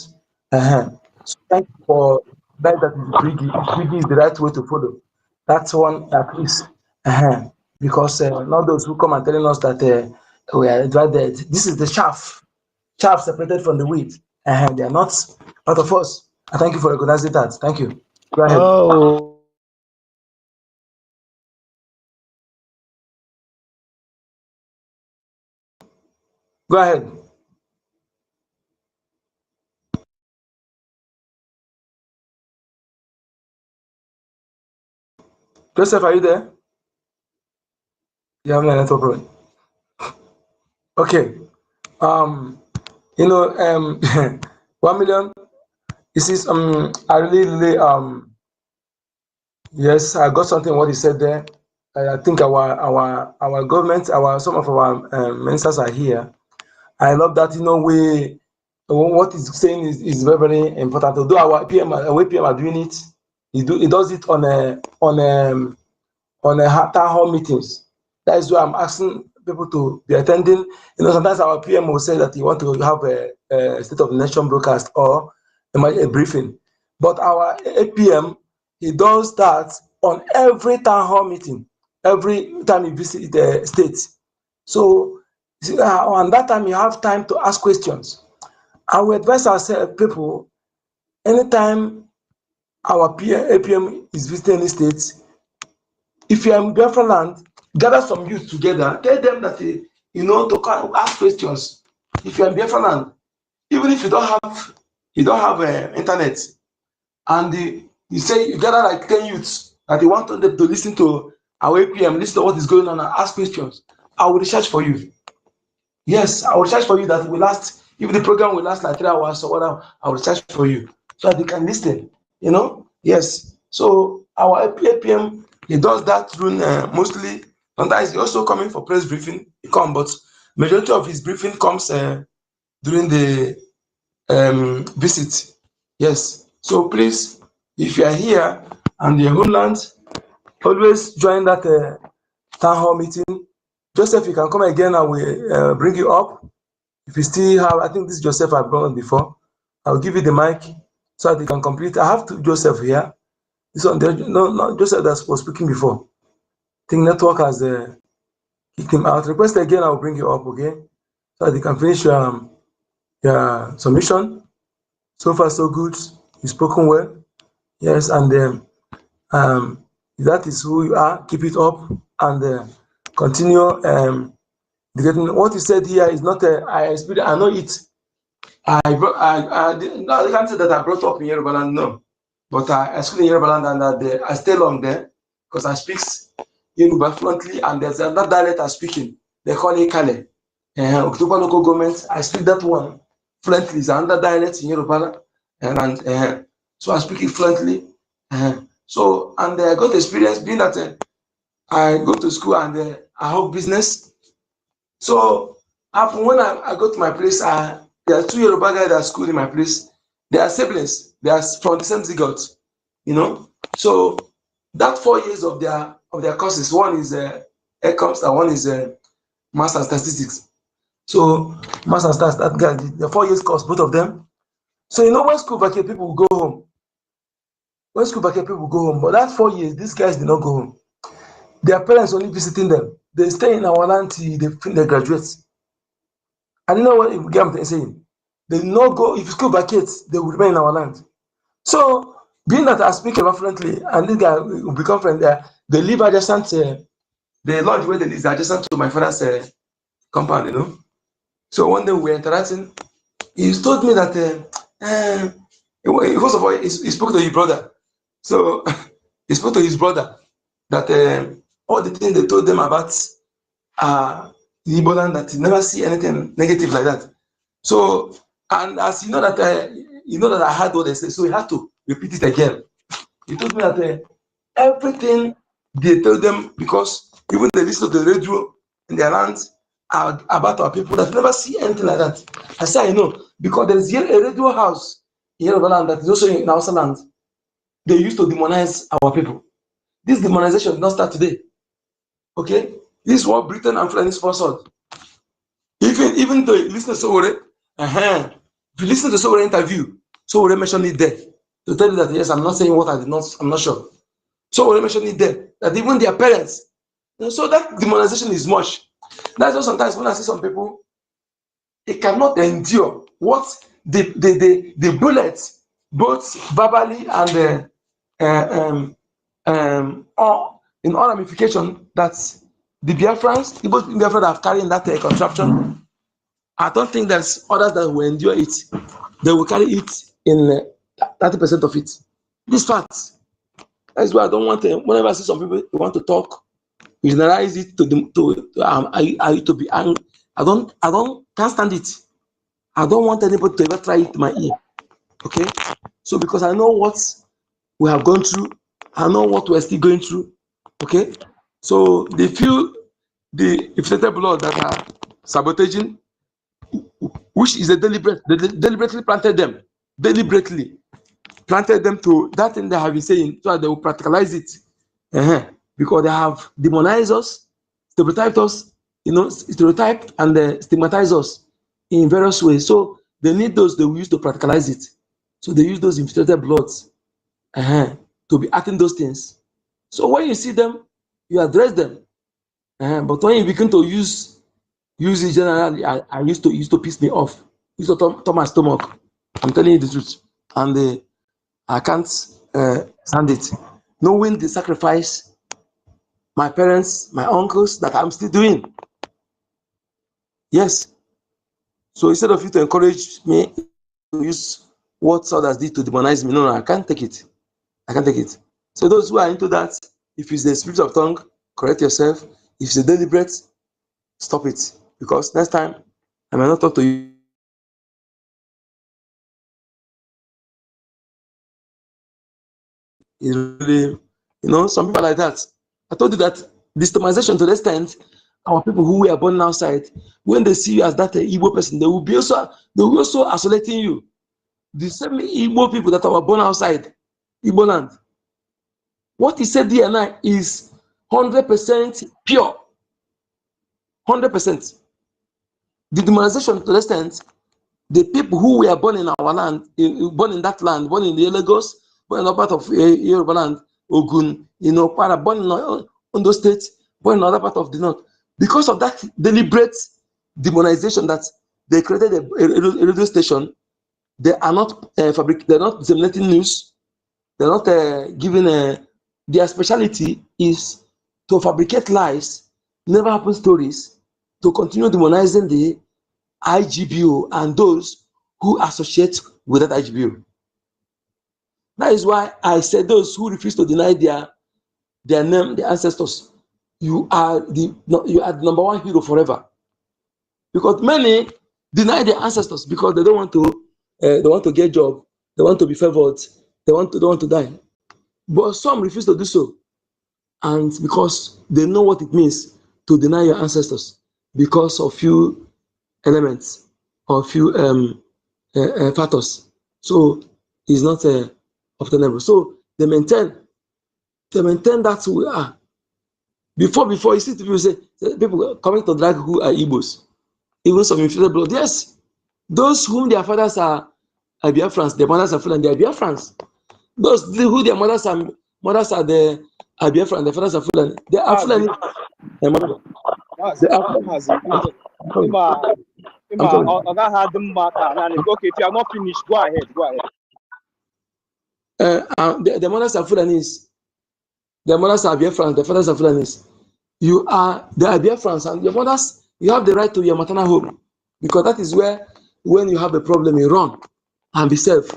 So thank you for that. That is BRGIE. BRGIE is the right way to follow. That's one at least. Because not those who come and telling us that we are divided. This is the chaff separated from the wheat. They are not part of us. I thank you for recognizing that. Thank you. Go ahead. Oh. Go ahead. Joseph, are you there? You have a network problem. Okay. 1 million. This is I really yes, I got something what he said there. I think our government, some of our ministers are here. I love that what he's saying is very, very important. Although our PM are doing it, he does it on a town hall meetings. That is why I'm asking people to be attending. Sometimes our PM will say that he want to have a State of the Nation broadcast or a briefing, but our APM, he does that on every town hall meeting, every time he visits the states. So on that time, you have time to ask questions. I will advise ourselves, people, anytime our APM is visiting any states, if you are in Biafra land, gather some youth together, tell them that to come ask questions. If you are in Biafra land, even if you don't have internet, and you say you gather like 10 youths that you want them to listen to our APM, listen to what is going on and ask questions, I will research for you. Yes, I will research for you that will last, if the program will last like 3 hours or whatever, I will research for you so that you can listen, Yes, so our APM, he does that through mostly. Sometimes he also coming for press briefing, he come, but majority of his briefing comes during the visit. Yes, so please, if you are here and your homeland, always join that town hall meeting. Joseph, you can come again, I will bring you up. If you still have, I think this Joseph I've gone before, I'll give you the mic so that you can complete. I have two Joseph here. This one, no, Joseph that was speaking before. I think network has kicked him out. Request again, I'll bring you up, okay? So that you can finish your submission. So far, so good. You've spoken well. Yes, and if that is who you are, keep it up and continue. What you said here is not I know it. I can't say that I brought up in Yoruba land, no. But I school in Yoruba land and I stay long there because I speak Yoruba fluently, and there's another dialect I'm speaking. They call it Kale. October local government, I speak that one fluently. It's another dialect in Yoruba and so I speak it fluently. So, and I got experience being that I go to school and I have business. So when I go to my place, there are two Yoruba guys that school in my place. They are siblings. They are from the same zygote, So that 4 years of their courses, one is EKOM and one is Maths and Statistics. So Maths and Stats, that guy, the 4 years course, both of them. So when school vacate, people will go home. When school vacate, people will go home. But that 4 years, these guys did not go home. Their parents only visiting them. They stay in our land till they graduate. And you know what I'm saying? They not go, if school vacates, they will remain in our land. So, being that I speak fluently, and this guy will become friend there, they live adjacent, the lodge where they live is adjacent to my father's compound, So one day we were interacting. He told me that, first of all, he spoke to his brother. So, he spoke to his brother that all the things they told them about Igbo land, that you never see anything negative like that. So, and as you know that I heard what they said, so he had to repeat it again. He told me that everything they told them, because even they listen to the radio in their lands about our people, that never see anything like that. I said, I know, because there's a radio house in Yoruba land that is also in Hausa land. They used to demonize our people. This demonization did not start today. Okay? This is what Britain and France sponsored. Even though you listen to Sowore, if you listen to Sowore interview, Sowore mentioned it there to tell you that yes, I'm not saying what I'm not sure. Sowore mentioned it there that even their parents, so that demonization is much. That's why sometimes when I see some people, they cannot endure what the bullets, both verbally and in all ramification, that the Biafrans, both Biafrans have carried that contraption. I don't think there's others that will endure it. They will carry it in 30% of it. This fact. That's why I don't want to, whenever I see some people who want to talk, You generalize it to to be angry. Can't stand it. I don't want anybody to ever try it in my ear. Okay, so because I know what we have gone through, I know what we're still going through. Okay, so they feel the infected blood that are sabotaging, which is a deliberately planted them to that thing they have been saying, so that they will practicalize it. Because they have demonized us, stereotyped us, stereotyped and stigmatized us in various ways. So they need those they will use to practicalize it. So they use those infiltrated bloods to be acting those things. So when you see them, you address them. But when you begin to use it generally, I used to piss me off. Used to turn my stomach. I'm telling you the truth, and I can't stand it. Knowing the sacrifice my parents, my uncles, that I'm still doing. Yes. So instead of you to encourage me to use what others did to demonize me, no, I can't take it. I can't take it. So those who are into that, if it's the spirit of tongue, correct yourself. If it's a deliberate, stop it. Because next time, I may not talk to you. It's really, some people are like that. I told you that destigmatization to the extent, our people who were born outside, when they see you as that Igbo person, they will be also isolating you. The same Igbo people that were born outside Igbo land. What he said here now is 100% pure. 100%. The demonization to the extent, the people who were born in our land, born in that land, born in the Lagos, born in a part of Yoruba land, Ogun, born in Ondo State, born in another part of the north. Because of that deliberate demonization that they created a radio station, they are not they're not disseminating news, they're not giving their specialty is to fabricate lies, never happen stories, to continue demonizing the IGBO and those who associate with that IGBO. That is why I said those who refuse to deny their name, their ancestors, you are the number one hero forever. Because many deny their ancestors because they don't want to get job, they want to be favored, they don't want to die. But some refuse to do so, and because they know what it means to deny your ancestors because of few elements or few factors. So it's not obtainable. So they maintain that we are. Before you see people say people coming to drag who are Igbos, even some infiltrated blood. Yes, those whom their fathers are Biafrans, their mothers are Fulani, they are Biafrans. Those who their mothers are the Biafran, their fathers are Fulani, they are Fulani. Okay, if you are not finished, go ahead. The mothers are Fulanis. Their mothers are Biafrans, their fathers are Fulanis. They are Biafrans, and your mothers, you have the right to your maternal home, because that is where, when you have a problem, you run and be safe.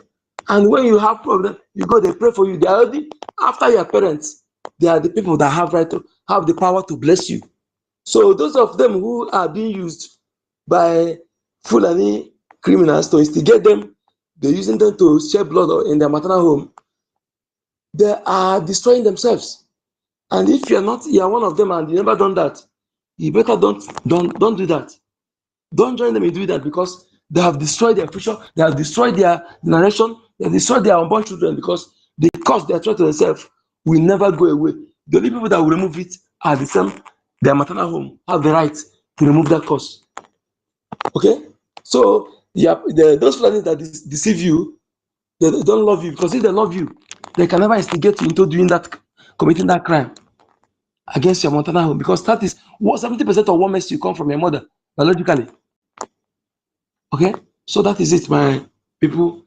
And when you have problem, you go, they pray for you. They are already, after your parents, they are the people that have right to have the power to bless you. So those of them who are being used by Fulani criminals to instigate them, they're using them to shed blood in their maternal home, they are destroying themselves. And if you are one of them and you never done that, you better don't do that. Don't join them in doing that, because they have destroyed their future, they have destroyed their generation, they have destroyed their unborn children, because the cause they are trying to themselves will never go away. The only people that will remove it are the same, their maternal home have the right to remove that cause. Okay? So those Fulanis that deceive you, they don't love you, because if they love you, they can never instigate you into committing that crime against your maternal home, because that is what 70% of what makes you come from your mother biologically. Okay, so that is it, my people.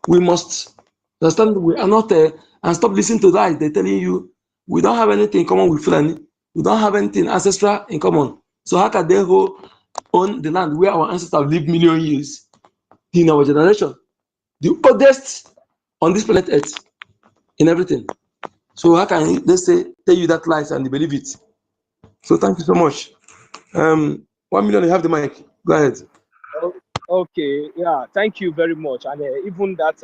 We must understand we are not and stop listening to that. They're telling you we don't have anything in common with Fulani, we don't have anything ancestral in common. So how can they own the land where our ancestors have lived million years in our generation, the oldest on this planet Earth in everything? So how can they say tell you that lies and they believe it? So thank you so much. 1 million, you have the mic. Go ahead. Okay, yeah, thank you very much. And even that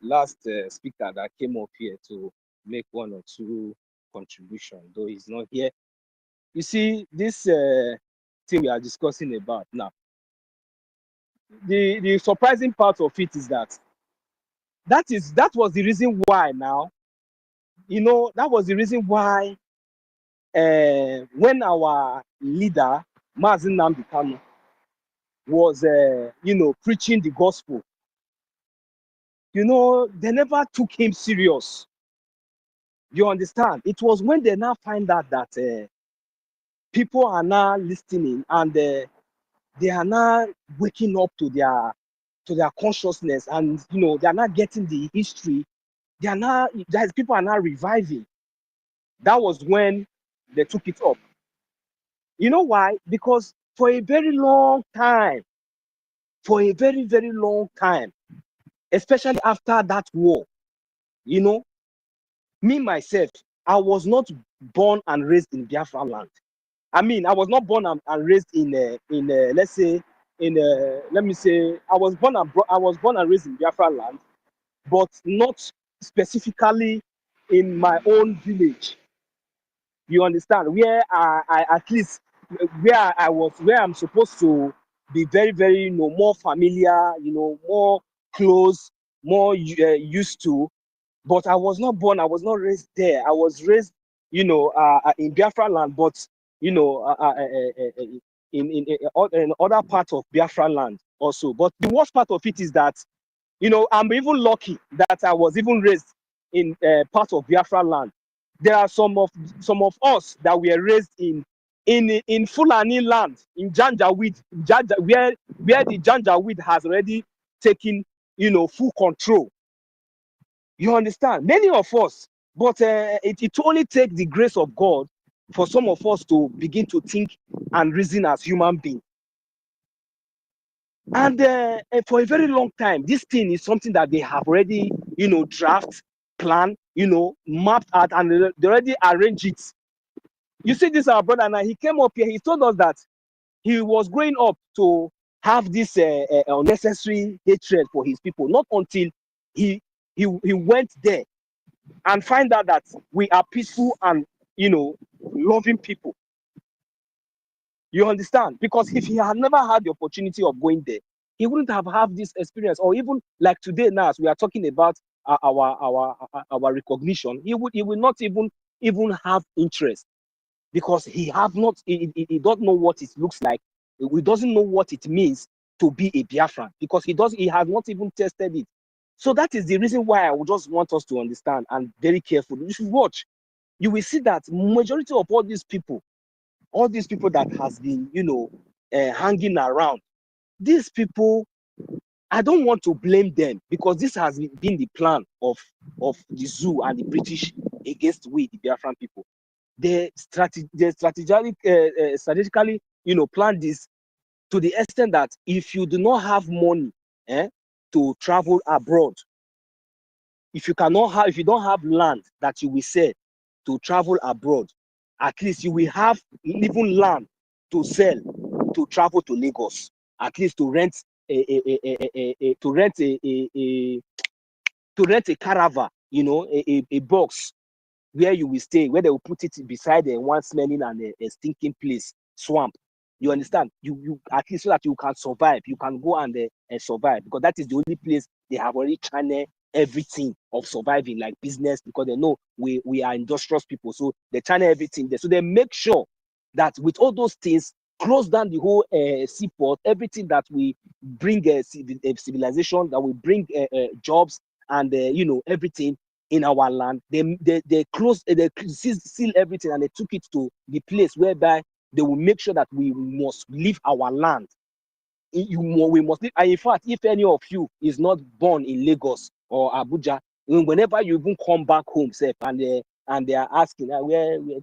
last speaker that came up here to make 1 or 2 contributions, though he's not here. You see, this thing we are discussing about now, the surprising part of it is that was the reason why now, you know, that was the reason why when our leader, Mazi Nnamdi Kanu, was, you know, preaching the gospel, you know, they never took him serious. You understand? It was when they now find out that people are now listening and they are now waking up to their consciousness, and you know, they are not getting the history. They are now, people are now reviving. That was when they took it up. You know why? Because for a very long time, very long time, especially after that war, you know, me myself, I was not born and raised in Biafra land. I mean, I was not born and raised in let's say let me say I was born and raised in Biafra land, but not specifically in my own village. You understand? Where I at least where I'm supposed to be very, you know, more familiar, you know, more close, more used to. But I was not raised there. I was raised, you know, in Biafra land, but you know, in other parts of Biafra land also. But the worst part of it is that, you know, I'm even lucky that I was even raised in part of Biafra land. There are some of us that were raised in Fulani land, in Janjaweed, where the Janjaweed has already taken, you know, full control. You understand? Many of us, but it only takes the grace of God for some of us to begin to think and reason as human beings. And for a very long time, this thing is something that they have already, you know, draft, plan, you know, mapped out, and they already arranged it. You see, this our brother now, he came up here, he told us that he was growing up to have this unnecessary hatred for his people, not until he went there and find out that we are peaceful and, you know, loving people. You understand? Because if he had never had the opportunity of going there, he wouldn't have had this experience. Or even like today now, as we are talking about our recognition, he will not even have interest, because he don't know what it looks like. He doesn't know what it means to be a Biafran, because he has not even tested it. So that is the reason why I would just want us to understand and very careful. You should watch. You will see that majority of all these people that has been, you know, hanging around, these people, I don't want to blame them, because this has been the plan of the zoo and the British against we, the Biafran people. They strategically, you know, plan this to the extent that if you do not have money to travel abroad, if you don't have land that you will sell to travel abroad, at least you will have even land to sell to travel to Lagos, at least to rent a caravan, you know, a box where you will stay, where they will put it beside one smelling and a stinking place, swamp. You understand? You at least, so that you can survive. You can go and survive, because that is the only place they have already channeled everything of surviving, like business, because they know we are industrious people, so they channel everything there. So they make sure that with all those things, close down the whole seaport, everything that we bring civilization, that we bring jobs and you know, everything in our land. They closed, they seal everything, and they took it to the place whereby they will make sure that we must leave our land. We must leave. And in fact, if any of you is not born in Lagos or Abuja, whenever you even come back home, say, and they are asking where Abuja,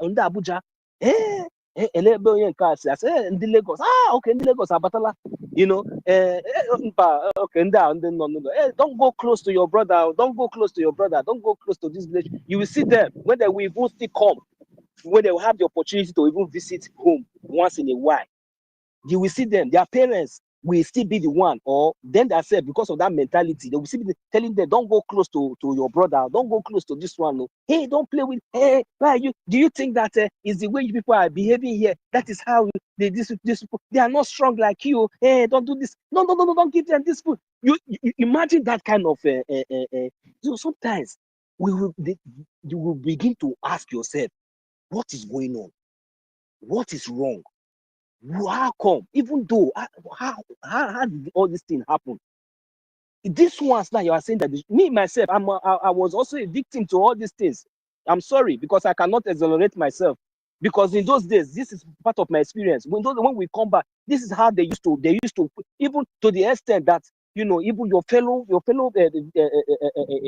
under Abuja, I say in the Lagos, okay, in the Lagos, Abatala. You know, okay, no, don't go close to your brother. Don't go close to your brother. Don't go close to this village. You will see them when they will even still come, when they will have the opportunity to even visit home once in a while. You will see them, their parents will still be the one, or then themselves, because of that mentality, they will still be telling them, don't go close to your brother, don't go close to this one. No. Hey, don't play with, hey, why are you, do you think that is the way you people are behaving here? That is how this people, they are not strong like you. Hey, don't do this. No, don't give them this food. You imagine that kind of, so sometimes you will begin to ask yourself, what is going on? What is wrong? How come? Even though how did all this thing happen? These ones now you are saying that me myself, I was also a victim to all these things. I'm sorry because I cannot exonerate myself, because in those days this is part of my experience. When we come back, this is how they used to even to the extent that, you know, even your fellow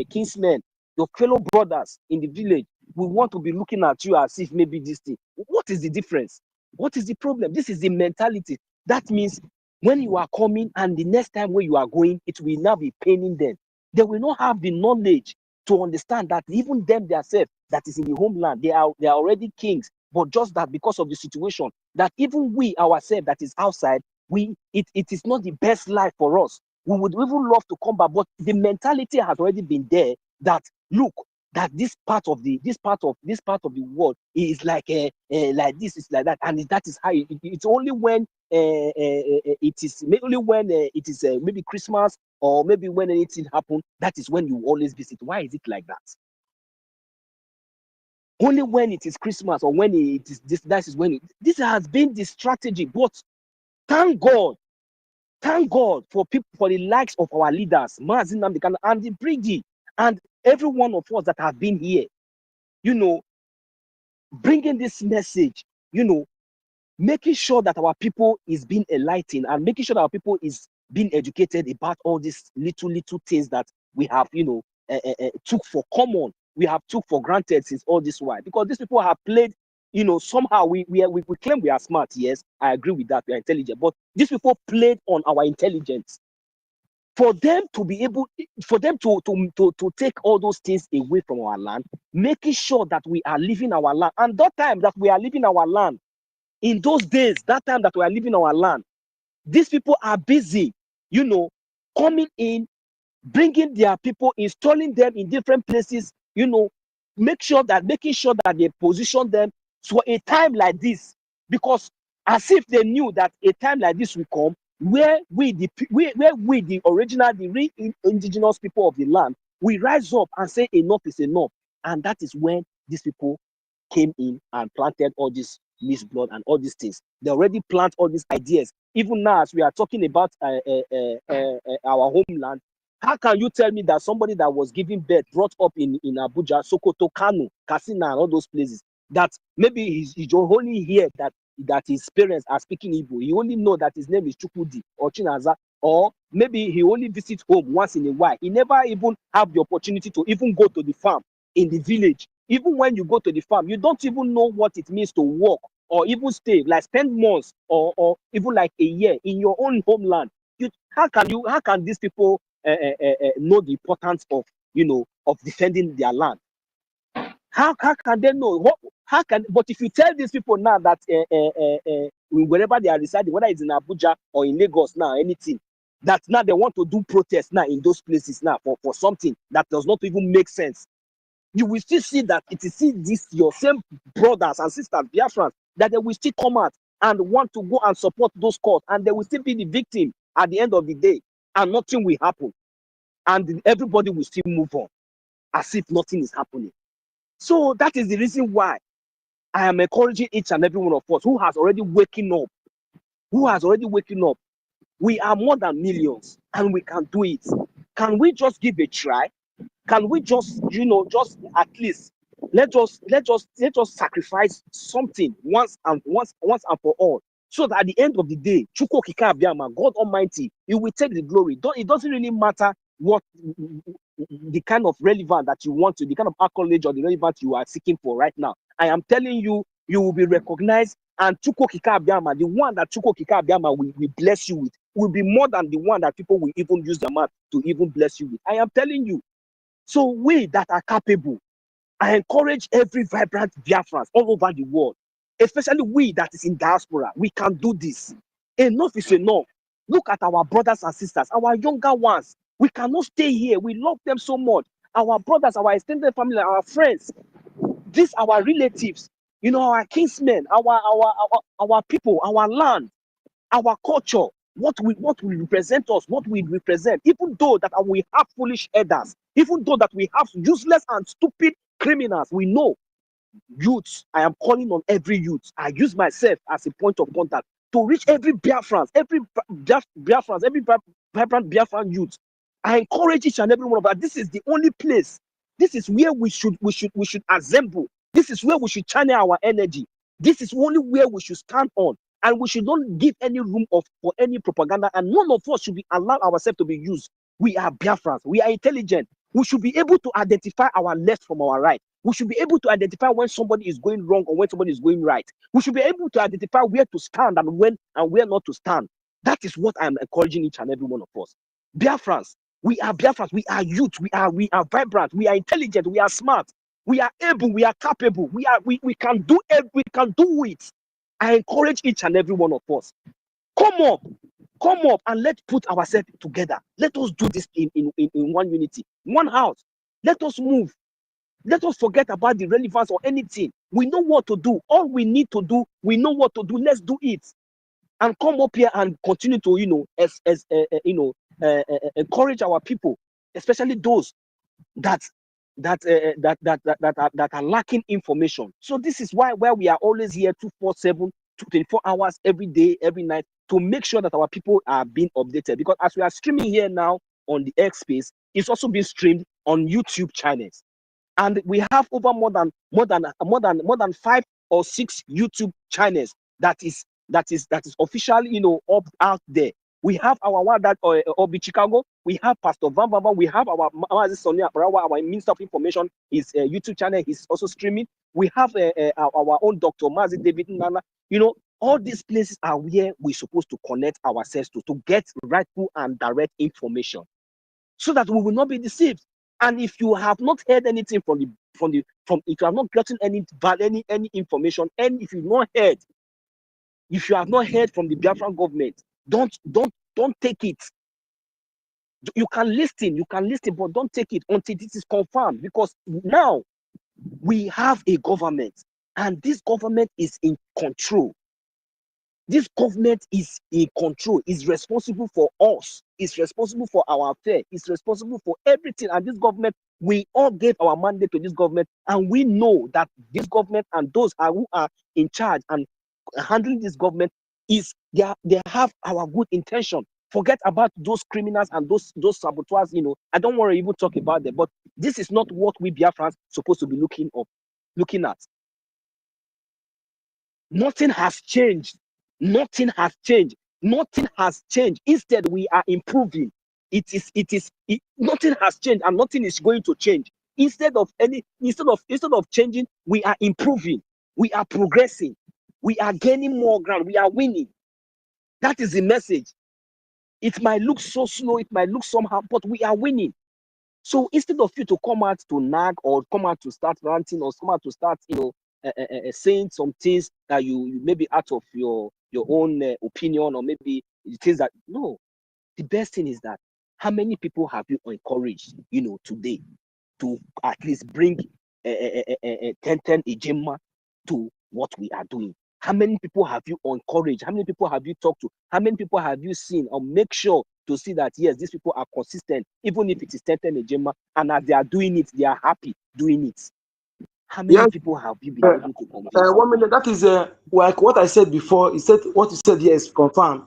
kinsmen, your fellow brothers in the village, we want to be looking at you as if maybe this thing. What is the difference? What is the problem? This is the mentality. That means when you are coming and the next time when you are going, it will now be paining them. They will not have the knowledge to understand that even them themselves that is in the homeland, they are already kings. But just that because of the situation, that even we ourselves that is outside, it is not the best life for us. We would even love to come back, but the mentality has already been there that look, that this part of the world is like this, is like that, and that is how it's only when it is maybe Christmas, or maybe when anything happens, that is when you always visit. Why is it like that? Only when it is Christmas or when it is this, that is when this has been the strategy. But thank God for people, for the likes of our leaders, Mazi Nnamdi Kanu and the BRGIE, and every one of us that have been here, you know, bringing this message, you know, making sure that our people is being enlightened, and making sure that our people is being educated about all these little things that we have, you know, took for common, we have took for granted since all this while. Because these people have played, you know, somehow we claim we are smart. Yes, I agree with that, we are intelligent, but these people played on our intelligence. For them to be able, for them to take all those things away from our land, making sure that we are leaving our land. And that time that we are leaving our land, in those days, that time that we are leaving our land, these people are busy, you know, coming in, bringing their people, installing them in different places, you know, making sure that they position them for a time like this, because as if they knew that a time like this will come, where we the original, the real indigenous people of the land, we rise up and say enough is enough. And that is when these people came in and planted all this mixed blood and all these things. They already plant all these ideas. Even now, as we are talking about our homeland, how can you tell me that somebody that was giving birth, brought up in Abuja, Sokoto, Kano, Katsina, and all those places, that maybe he only hear that his parents are speaking Igbo, he only know that his name is Chukwudi or Chinaza, or maybe he only visits home once in a while. He never even have the opportunity to even go to the farm in the village. Even when you go to the farm, you don't even know what it means to work or even stay, like spend months or even like a year in your own homeland. How can these people know the importance of, you know, of defending their land? How can they know? But if you tell these people now that wherever they are residing, whether it's in Abuja or in Lagos now, anything, that now they want to do protests now in those places now for something that does not even make sense, you will still see that it is this your same brothers and sisters, Biafrans, that they will still come out and want to go and support those cause, and they will still be the victim at the end of the day, and nothing will happen, and everybody will still move on as if nothing is happening. So that is the reason why I am encouraging each and every one of us who has already waking up. We are more than millions, and we can do it. Can we just give a try? Can we just, you know, just at least let us sacrifice something once and for all, so that at the end of the day, Chukwu Okike Abiama, God Almighty, He will take the glory. It doesn't really matter what the kind of relevance that you want to, the kind of accolade or the relevance you are seeking for right now. I am telling you, you will be recognized, and Chukwu Okike Abiama, the one that Chukwu Okike Abiama will bless you with, will be more than the one that people will even use their mouth to even bless you with. I am telling you. So we that are capable, I encourage every vibrant Biafrans all over the world, especially we that is in diaspora. We can do this. Enough is enough. Look at our brothers and sisters, our younger ones. We cannot stay here. We love them so much. Our brothers, our extended family, our friends, these our relatives, you know, our kinsmen, our people, our land, our culture, what will represent us, what we represent, even though that we have foolish elders, even though that we have useless and stupid criminals, we know. Youths, I am calling on every youth. I use myself as a point of contact to reach every Biafrans, every Biafrans, every vibrant Biafran youth. I encourage each and every one of us. This is the only place. This is where we should assemble. This is where we should channel our energy. This is only where we should stand on, and we should not give any room for any propaganda. And none of us should be allow ourselves to be used. We are Biafrans. We are intelligent. We should be able to identify our left from our right. We should be able to identify when somebody is going wrong or when somebody is going right. We should be able to identify where to stand and when and where not to stand. That is what I am encouraging each and every one of us. Biafrans, we are Biafrans. We are youth. We are vibrant. We are intelligent. We are smart. We are able. We are capable. We can do it. We can do it. I encourage each and every one of us. Come up, and let's put ourselves together. Let us do this in one unity, one house. Let us move. Let us forget about the relevance or anything. We know what to do. All we need to do, we know what to do. Let's do it, and come up here and continue to, encourage our people, especially those that are lacking information. So this is why we are always here 247, 24 hours every day, every night, to make sure that our people are being updated. Because as we are streaming here now on the X space, it's also being streamed on YouTube channels. And we have over more than 5 or 6 YouTube channels that is officially up out there. We have our one that Obi Chicago. We have Pastor Van Baba. We have our Sonia Parawa, our Minister of Information. His YouTube channel is also streaming. We have our own Dr. Mazi David Nana. All these places are where we're supposed to connect ourselves to get rightful and direct information, so that we will not be deceived. And if you have not heard anything if you have not gotten any information, and if you have not heard from the Biafran government, don't take it. You can listen, but don't take it until this is confirmed, because now we have a government, and this government is in control. This government is in control, is responsible for us, is responsible for our affairs, is responsible for everything. And this government, we all gave our mandate to this government, and we know that this government and those who are in charge and handling this government they have our good intention. Forget about those criminals and those saboteurs. I don't want to even talk about them, but this is not what we Biafrans supposed to be looking at. Nothing has changed. Nothing has changed. Nothing has changed. Instead, we are improving. Nothing has changed, and nothing is going to change. Instead of changing, we are improving. We are progressing. We are gaining more ground. We are winning. That is the message. It might look so slow. It might look somehow, but we are winning. So instead of you to come out to nag or come out to start ranting or come out to start, saying some things that you maybe out of your own opinion, or maybe things that no. The best thing is that how many people have you encouraged, today, to at least bring 10 Ejema to what we are doing? How many people have you encouraged? How many people have you talked to? How many people have you seen or make sure to see that, yes, these people are consistent, even if it is 10 Ejema, and as they are doing it, they are happy doing it? How many people have you been able to convince? 1 minute. That is like what I said before. What you said here is confirmed.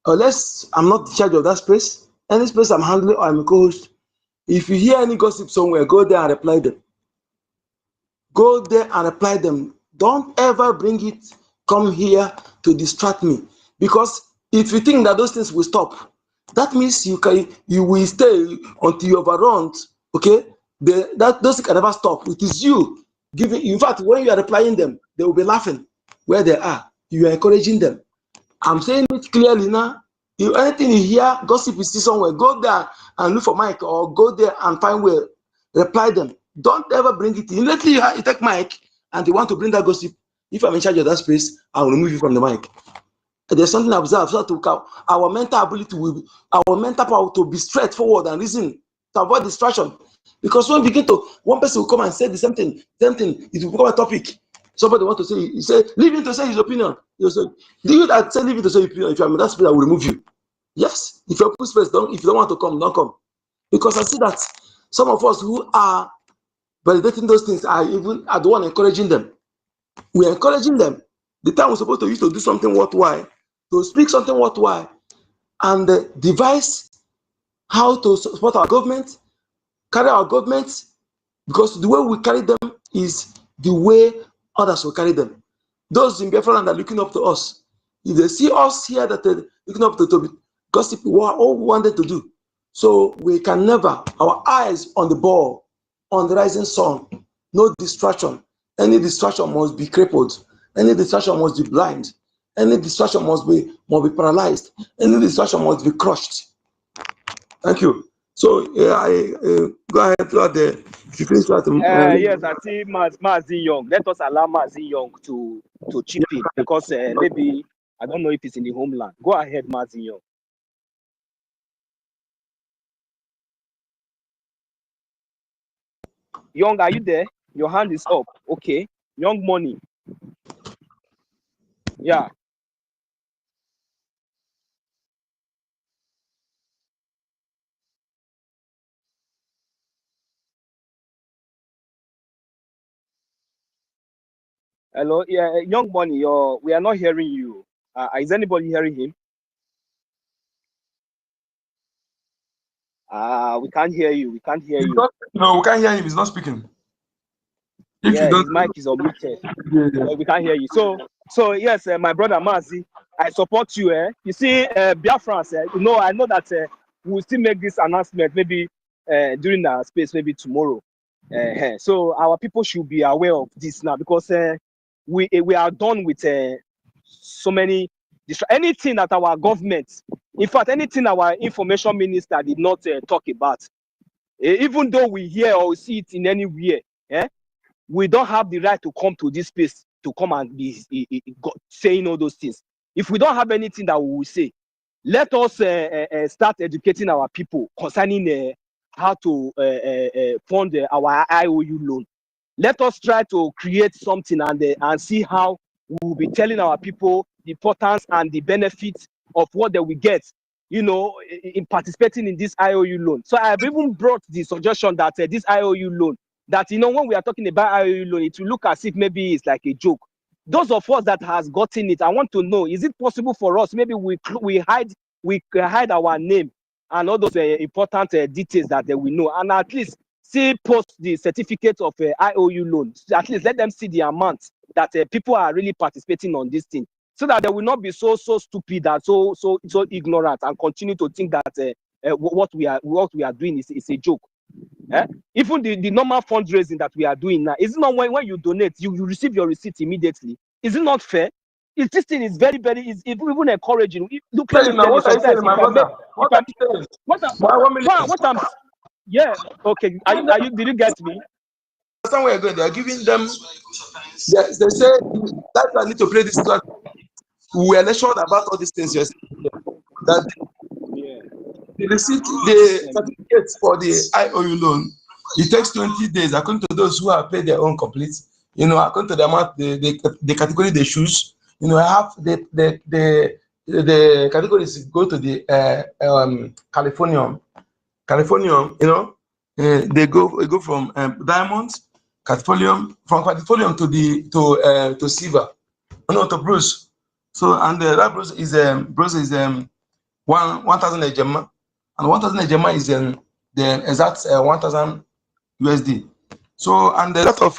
Unless I'm not in charge of that space, any space I'm handling or I'm a co-host, if you hear any gossip somewhere, go there and reply them. Go there and reply them. Don't ever bring it, come here to distract me. Because if you think that those things will stop, that means you will stay until you overrun. Okay? Those things can never stop. It is you giving. In fact, when you are replying them, they will be laughing where they are. You are encouraging them. I'm saying it clearly now. If anything you hear, gossip you see somewhere, go there and look for mic, or go there and find where reply them. Don't ever bring it in. Immediately you take mic and they want to bring that gossip. If I'm in charge of that space, I will remove you from the mic. There's something I observed. So to our mental ability, our mental power to be straightforward and reason, to avoid distraction. Because when we begin to, one person will come and say the same thing, it will become a topic. Somebody want to say, he say, leave him to say his opinion. You say, do you that say leave him to say his opinion? If you are in that space, I will remove you. Yes, if you put space, if you don't want to come, don't come. Because I see that some of us who are validating those things are the one encouraging them. We're encouraging them. The time we're supposed to use to do something worthwhile, to speak something worthwhile, and devise how to support our government, carry our government, because the way we carry them is the way others will carry them. Those in Biafra land are looking up to us. If they see us here that they're looking up to gossip, what all we wanted to do. So we can never, our eyes on the ball, on the rising sun, no distraction. Any distraction must be crippled. Any distraction must be blind. Any distraction must be paralyzed. Any distraction must be crushed. Thank you. So I go ahead throughout the. If you finish that. Yes, I see Mazi Young. Let us allow Mazi Young to chip in, because maybe I don't know if it's in the homeland. Go ahead, Mazi Young. Young, are you there? Your hand is up. Okay. Young Money. Yeah. Hello, yeah, Young Money. We are not hearing you. Is anybody hearing him? We can't hear you. We can't hear you. No, we can't hear him. He's not speaking. Yeah, his mic is unmuted. Yeah. We can't hear you. So yes, my brother Mazi, I support you. You see, Biafrans. I know that we will still make this announcement maybe during our space, maybe tomorrow. So our people should be aware of this now, because we are done with so many anything that our government, in fact, anything our information minister did not talk about, even though we hear or see it in anywhere, we don't have the right to come to this space to come and be saying all those things. If we don't have anything that we will say, let us start educating our people concerning how to fund our IOU loan. Let us try to create something and see how we will be telling our people the importance and the benefits of what they will get, in participating in this IOU loan. So I've even brought the suggestion that this IOU loan, that when we are talking about IOU loan, it will look as if maybe it's like a joke. Those of us that has gotten it, I want to know, is it possible for us, maybe we hide our name and all those important details that we know, and at least post the certificate of IOU loan. At least let them see the amount that people are really participating on this thing, so that they will not be so stupid and so ignorant and continue to think that what we are doing is a joke. Even the normal fundraising that we are doing now, is it not when you donate, you receive your receipt immediately? Is it not fair? This thing is very, very, is even encouraging. Look, let me tell you, sometimes yeah, okay. Did you get me? Somewhere going, they are giving them. They say that I need to play this. We were lectured about all these things yesterday. That the receipt, the certificates for the IOU loan, it takes 20 days according to those who have paid their own complete. According to the amount, the category they choose. I have the categories go to the Californium, they go from diamonds, Californium, from Californium to silver, to bruise. So and that bruise is 1,000 ejema, and 1,000 ejema is the exact 1,000 USD. So and a lot of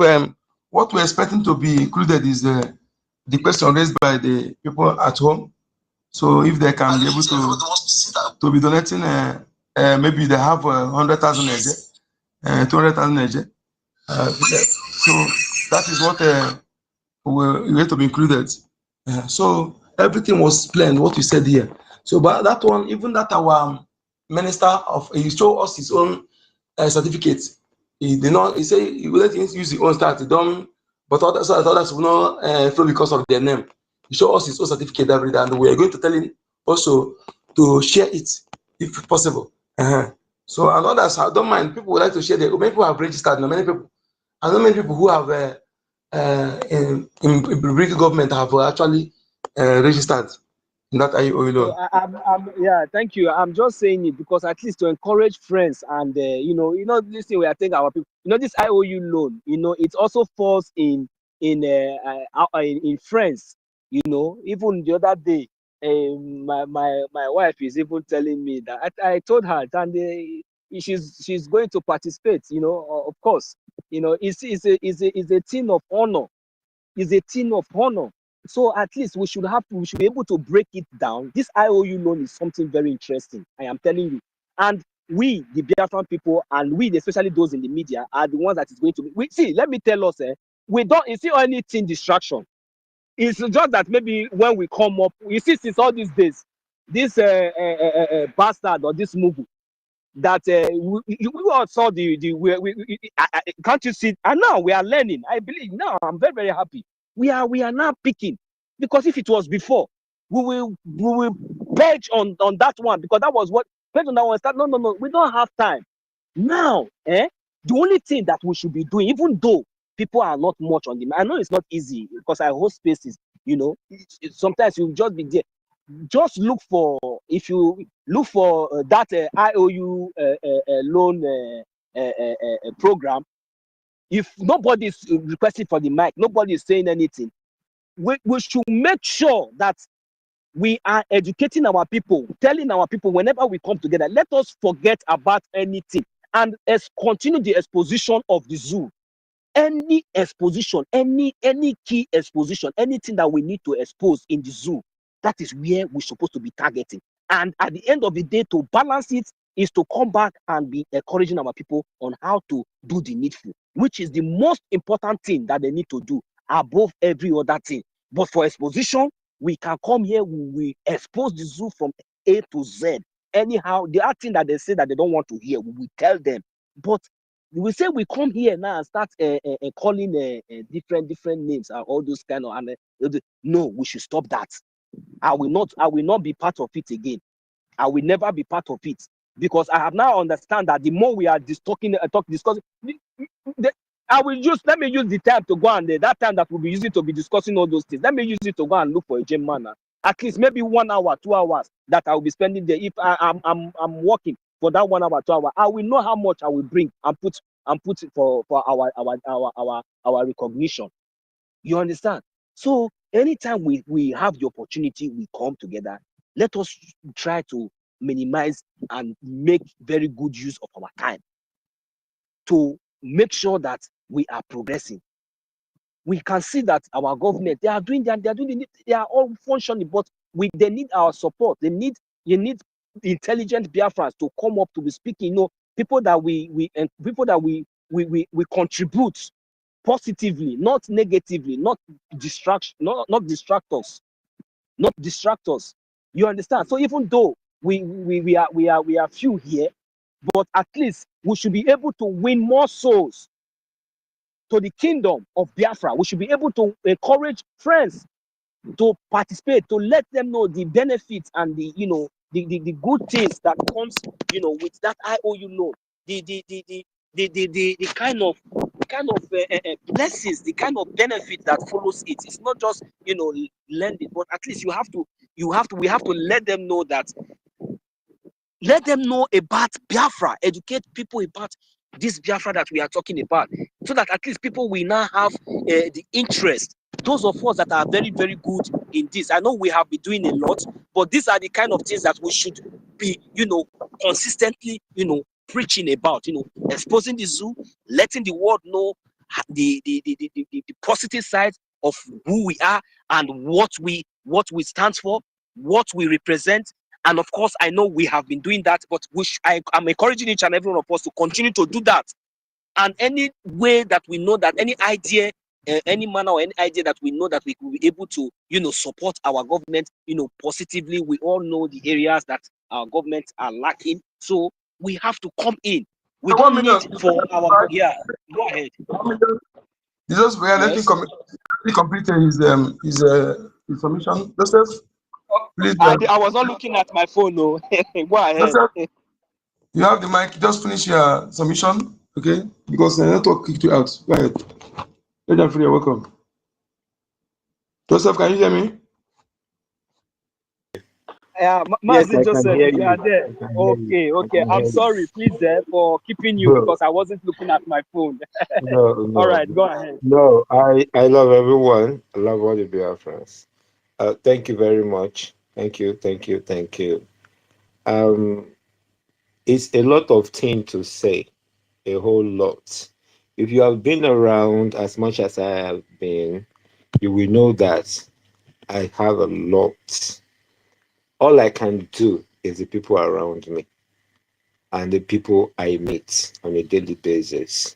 what we're expecting to be included is the question raised by the people at home. So if they can be able to be donating, maybe they have 100,000 200,000 so that is what we have to be included. So everything was planned, what you said here. So, but that one, even that our minister of, he showed us his own certificate. He did not. He say he will let him use his own start. He don't. But others will not flow because of their name. He showed us his own certificate every day, and we are going to tell him also to share it if possible. So, and others, I don't mind. People would like to share. Many people have registered. Many people, I know many people who have in British government have actually registered in that IOU So loan. yeah, thank you. I'm just saying it because at least to encourage friends and this thing we are taking our people. This IOU loan, it also falls in friends. Even the other day, my wife is even telling me that I told her and she's going to participate. Of course, it's a thing of honor. It's a thing of honor. So at least we should be able to break it down. This IOU loan is something very interesting. I am telling you. And we, the Biafran people, and we, especially those in the media, are the ones that is going to be. See, let me tell us, we don't see anything distraction. It's just that maybe when we come up, you see, since all these days, this bastard or this movie that we all saw can't you see? And now we are learning. I believe now I'm very, very happy. We are now picking, because if it was before, we will pledge on that one, because that was what pledge on that one. No, we don't have time now. The only thing that we should be doing, even though people are not much on the, I know it's not easy because I host spaces. Sometimes you just be there. Just look for, if you look for that IOU loan program. If nobody is requesting for the mic, nobody is saying anything, we should make sure that we are educating our people, telling our people whenever we come together, let us forget about anything and continue the exposition of the zoo. Any exposition, any key exposition, anything that we need to expose in the zoo, that is where we're supposed to be targeting. And at the end of the day, to balance it is to come back and be encouraging our people on how to do the needful, which is the most important thing that they need to do above every other thing. But for exposition, we can come here, we expose the zoo from A to Z. Anyhow, the other thing that they say that they don't want to hear, we will tell them. But we say we come here now and start calling different names and all those kind of, no, we should stop that. I will not be part of it again. I will never be part of it, because I have now understand that the more we are discussing, let me use the time to go and that time that we'll be using to be discussing all those things. Let me use it to go and look for a gym man. At least maybe 1 hour, 2 hours that I will be spending there. If I'm working for that 1 hour, 2 hours, I will know how much I will bring and put it for our recognition. You understand? So anytime we have the opportunity, we come together. Let us try to minimize and make very good use of our time to make sure that we are progressing. We can see that our government, they are all functioning, but they need our support. You need intelligent Biafrans to come up to be speaking. People that we contribute positively, not negatively, not distractors. You understand? So even though we are few here, but at least we should be able to win more souls to the kingdom of Biafra. We should be able to encourage friends to participate, to let them know the benefits and the good things that comes with that IOU loan, the kind of blessings, the kind of benefit that follows it. It's not just lending, but at least we have to let them know about Biafra, educate people about this Biafra that we are talking about, so that at least people will now have the interest. Those of us that are very, very good in this, I know we have been doing a lot, but these are the kind of things that we should be, consistently, preaching about, exposing the zoo, letting the world know the positive side of who we are and what we stand for, what we represent. And of course, I know we have been doing that, but I'm encouraging each and every one of us to continue to do that. And any way that we know that any idea any manner or any idea that we know that we could be able to, support our government, positively. We all know the areas that our government are lacking. So we have to come in. We don't need for our, yeah, go ahead. Jesus, we are letting complete his information. Joseph, please. I was not looking at my phone, no. Go ahead. Joseph, you have the mic. Just finish your submission, okay? Because the network kicked you out. Go ahead. Let them feel you're welcome. Joseph, can you hear me? Yeah, Yes, I Joseph, can hear you are you. there. Okay. I'm sorry, please, for keeping you because I wasn't looking at my phone. No. All right, go ahead. No, I love everyone. I love all the BIAFRANS. Thank you very much. Thank you. It's a lot of things to say, a whole lot. If you have been around as much as I have been, you will know that I have a lot. All I can do is the people around me and the people I meet on a daily basis.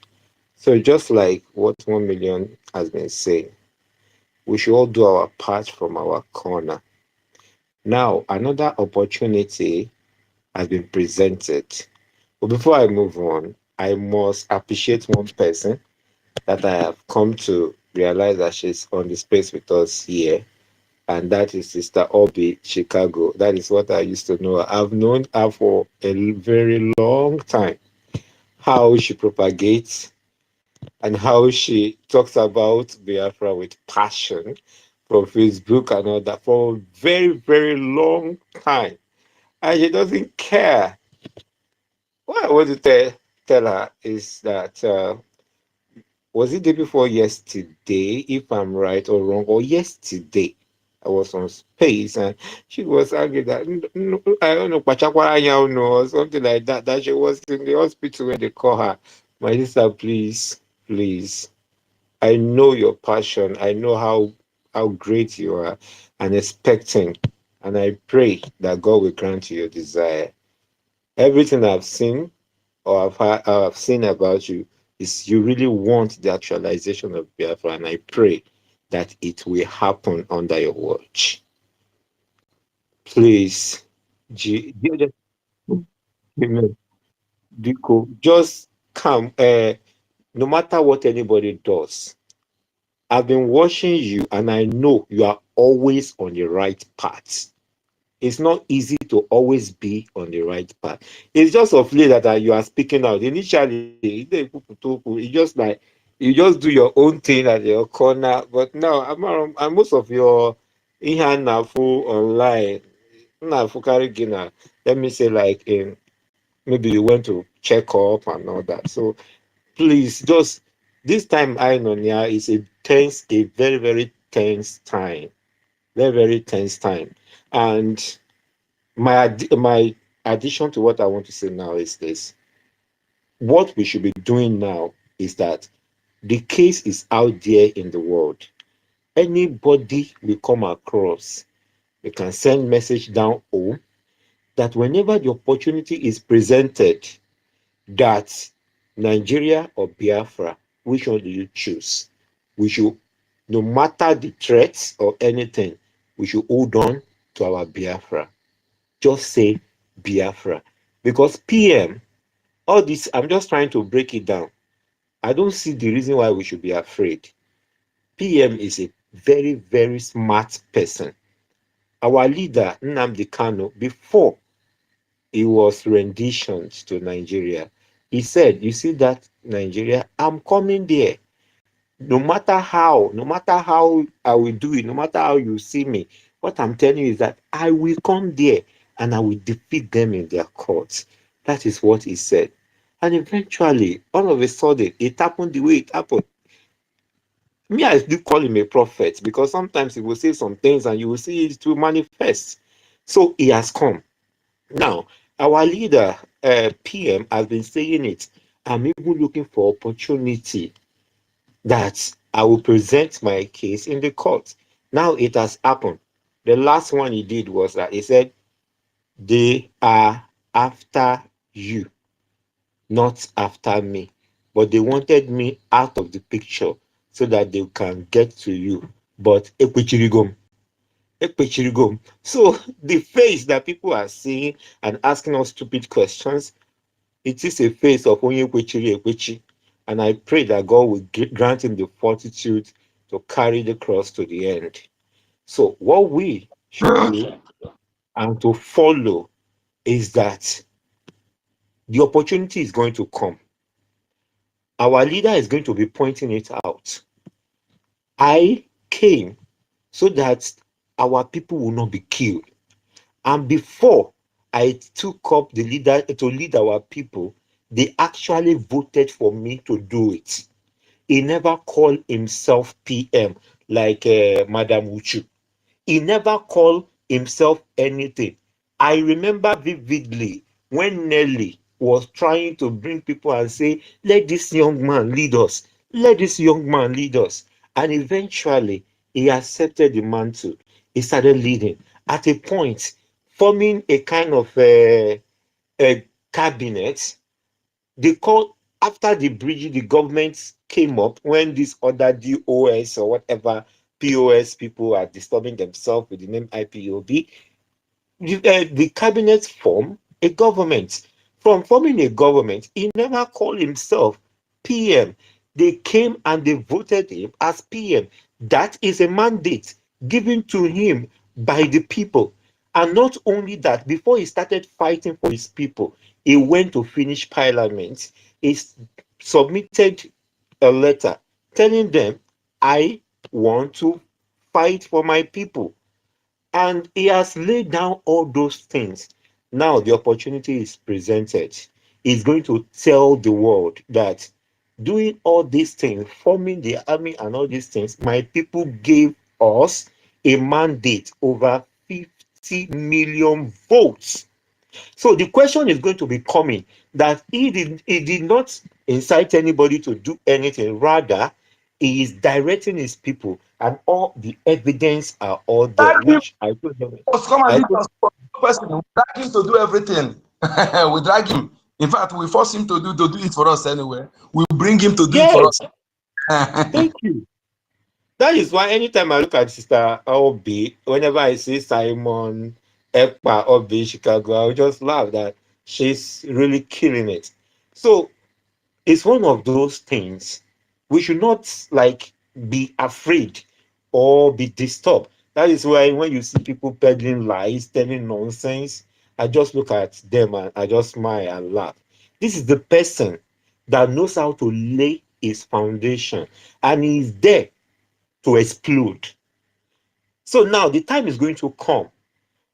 So just like what 1 million has been saying, we should all do our part from our corner. Now, another opportunity has been presented. But before I move on, I must appreciate one person that I have come to realize that she's on the space with us here, and that is Sister Obi Chicago. That is what I used to know. I've known her for a very long time. How she propagates and how she talks about Biafra with passion from Facebook and all that for a very, very long time. And she doesn't care. What I want to tell her is that was it day before yesterday, if I'm right or wrong, or yesterday, I was on space and she was arguing that I don't know, or something like that, that she was in the hospital when they call her. My sister, please, I know your passion. I know how great you are and expecting. And I pray that God will grant you your desire. Everything I've seen or I've seen about you is you really want the actualization of Biafra, and I pray that it will happen under your watch. Please, just come. No matter what anybody does, I've been watching you, and I know you are always on the right path. It's not easy to always be on the right path. It's just of late that you are speaking out. Initially, it's just like you just do your own thing at your corner. But now, I'm most of your full online. Let me say, like maybe you went to check up and all that. So please, just this time, I know is a very, very tense time. Very, very tense time. And my addition to what I want to say now is this. What we should be doing now is that the case is out there in the world. Anybody we come across, we can send message down home that whenever the opportunity is presented that Nigeria or Biafra, which one do you choose? We should, no matter the threats or anything, we should hold on to our Biafra. Just say Biafra. Because PM, all this, I'm just trying to break it down. I don't see the reason why we should be afraid. PM is a very, very smart person. Our leader, Nnamdi Kanu, before he was renditioned to Nigeria, he said, you see that Nigeria, I'm coming there. No matter how I will do it, no matter how you see me, what I'm telling you is that I will come there and I will defeat them in their courts. That is what he said. And eventually, all of a sudden, it happened the way it happened. Me, I do call him a prophet because sometimes he will say some things and you will see it to manifest. So he has come. Now, our leader, PM, has been saying it. I'm even looking for opportunity that I will present my case in the court. Now it has happened. The last one he did was that he said, they are after you, not after me. But they wanted me out of the picture so that they can get to you. But so the face that people are seeing and asking us stupid questions, it is a face of only Ekwechi. And I pray that God will grant him the fortitude to carry the cross to the end. So what we should do and to follow is that the opportunity is going to come. Our leader is going to be pointing it out. I came so that our people will not be killed. And before I took up the leader to lead our people, they actually voted for me to do it. He never called himself PM like Madam Uchu. He never called himself anything. I remember vividly when Nelly was trying to bring people and say, let this young man lead us. Let this young man lead us. And eventually, he accepted the mantle. He started leading. At a point, forming a kind of a cabinet. They called, after the BRGIE, the government came up when this other DOS or whatever POS people are disturbing themselves with the name IPOB. The cabinet formed a government. From forming a government, he never called himself PM. They came and they voted him as PM. That is a mandate given to him by the people. And not only that, before he started fighting for his people, he went to finish parliament. He submitted a letter telling them, I want to fight for my people. And he has laid down all those things. Now the opportunity is presented. He's going to tell the world that doing all these things, forming the army and all these things, my people gave us a mandate over 50 million votes. So the question is going to be coming that he did not incite anybody to do anything. Rather, he is directing his people, and all the evidence are all there, which I told them. Come and lead us. Person, we drag him to do everything. We drag him. In fact, we force him to do it for us anyway. We bring him to do it for us. Thank you. That is why anytime I look at Sister Obi, whenever I see Simon Ekpa Obi Chicago, I just laugh that she's really killing it. So it's one of those things. We should not be afraid or be disturbed. That is why when you see people peddling lies, telling nonsense, I just look at them and I just smile and laugh. This is the person that knows how to lay his foundation, and he's there to explode. So now the time is going to come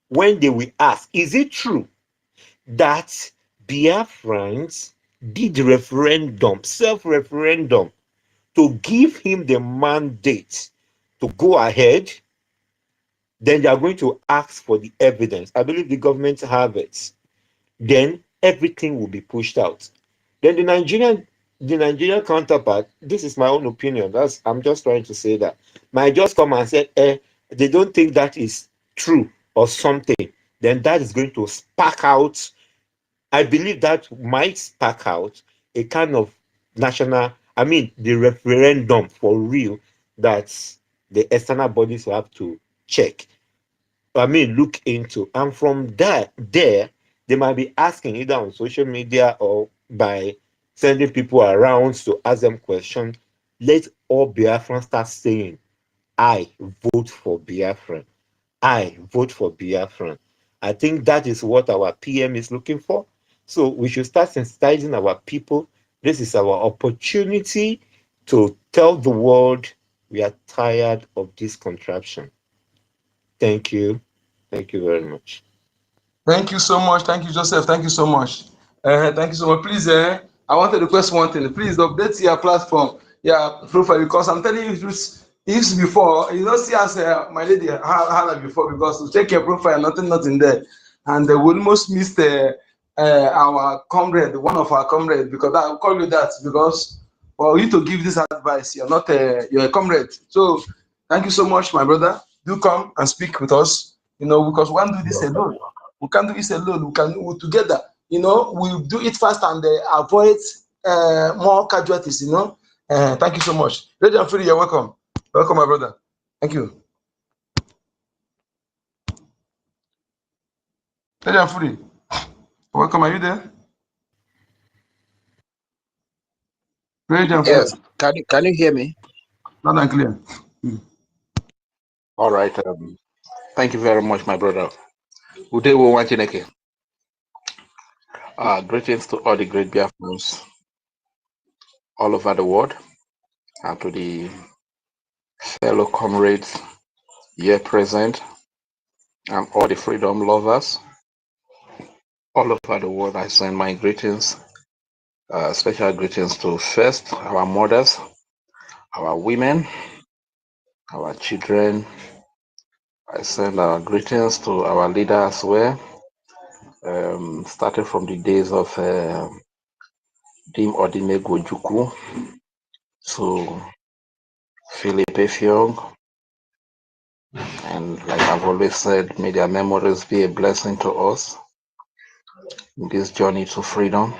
when they will ask, is it true that Biafrans did referendum, self-referendum, to give him the mandate to go ahead? Then they are going to ask for the evidence. I believe the government have it. Then everything will be pushed out. Then the Nigerian counterpart, this is my own opinion. I'm just trying to say that. Might just come and say, they don't think that is true or something. Then that is going to spark out. I believe that might spark out a kind of the referendum for real that the external bodies will have to check. Look into. And from there, they might be asking either on social media or by sending people around to ask them questions. Let all Biafrans start saying, I vote for Biafran. I vote for Biafran. I think that is what our PM is looking for. So we should start sensitizing our people. This is our opportunity to tell the world we are tired of this contraption. Thank you. Thank you very much. Thank you so much. Thank you, Joseph. Thank you so much. Thank you so much. Please, I want to request one thing. Please update your platform, profile, because I'm telling you this before. You don't see us, my lady, how before, because to check your profile, nothing there, and we almost missed our comrade, one of our comrades, because I'll call you that because for you to give this advice, you're not you're a comrade. So thank you so much, my brother. Do come and speak with us. Because we can't do this alone. We can't do this alone. We can do it together. We do it fast and avoid more casualties. Thank you so much. Regent Free, you're welcome. Welcome, my brother. Thank you. Regent Free, welcome. Are you there? Regent Free. Yes, can you hear me? Loud and clear. All right. Thank you very much, my brother. Good day, Chineke. Greetings to all the great Biafrans all over the world, and to the fellow comrades here present, and all the freedom lovers all over the world. I send my greetings, special greetings to first our mothers, our women, our children. I send our greetings to our leaders as well. Started from the days of Dim Odimegwu Ojukwu to Philip Effiong, and like I've always said, may their memories be a blessing to us in this journey to freedom.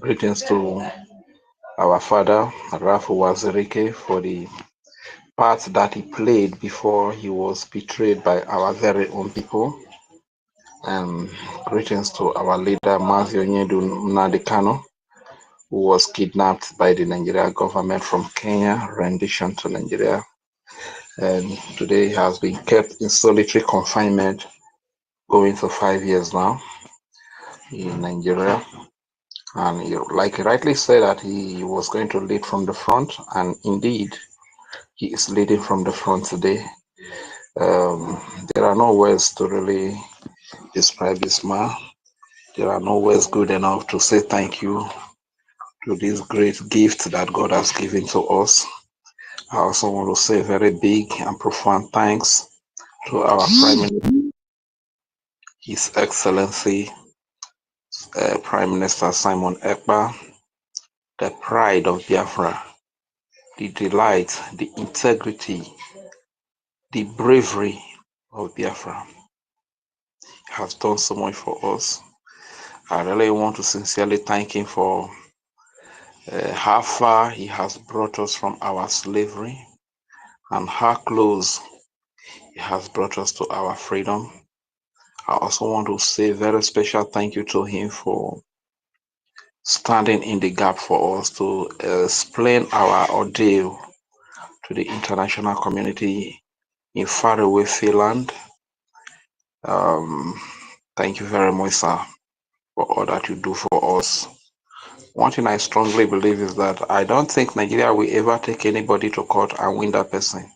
Greetings to our father, Rafu Wazirike, for the part that he played before he was betrayed by our very own people. And greetings to our leader, Mazio Nyedu Nnamdi, who was kidnapped by the Nigerian government from Kenya, rendition to Nigeria. And today he has been kept in solitary confinement, going to 5 years now in Nigeria. And he, like he rightly said, that he was going to lead from the front, and indeed, he is leading from the front today. There are no words to really describe this man. There are no words good enough to say thank you to this great gift that God has given to us. I also want to say very big and profound thanks to our Prime Minister, His Excellency Prime Minister Simon Ekpa, the pride of Biafra, the delight, the integrity, the bravery of Biafra. He has done so much for us. I really want to sincerely thank him for how far he has brought us from our slavery and how close he has brought us to our freedom. I also want to say a very special thank you to him for standing in the gap for us to explain our ordeal to the international community in faraway Finland. Thank you very much, sir, for all that you do for us. One thing I strongly believe is that I don't think Nigeria will ever take anybody to court and win that person,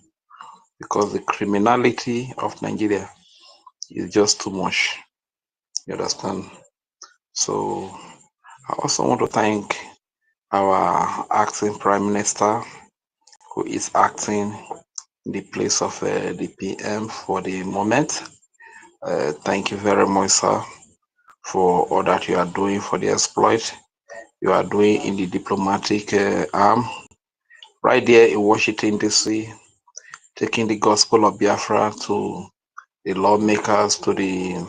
because the criminality of Nigeria is just too much. You understand? So I also want to thank our acting Prime Minister, who is acting in the place of the PM for the moment. Thank you very much, sir, for all that you are doing for the exploit you are doing in the diplomatic arm right there in Washington, D.C., taking the gospel of Biafra to the lawmakers, to the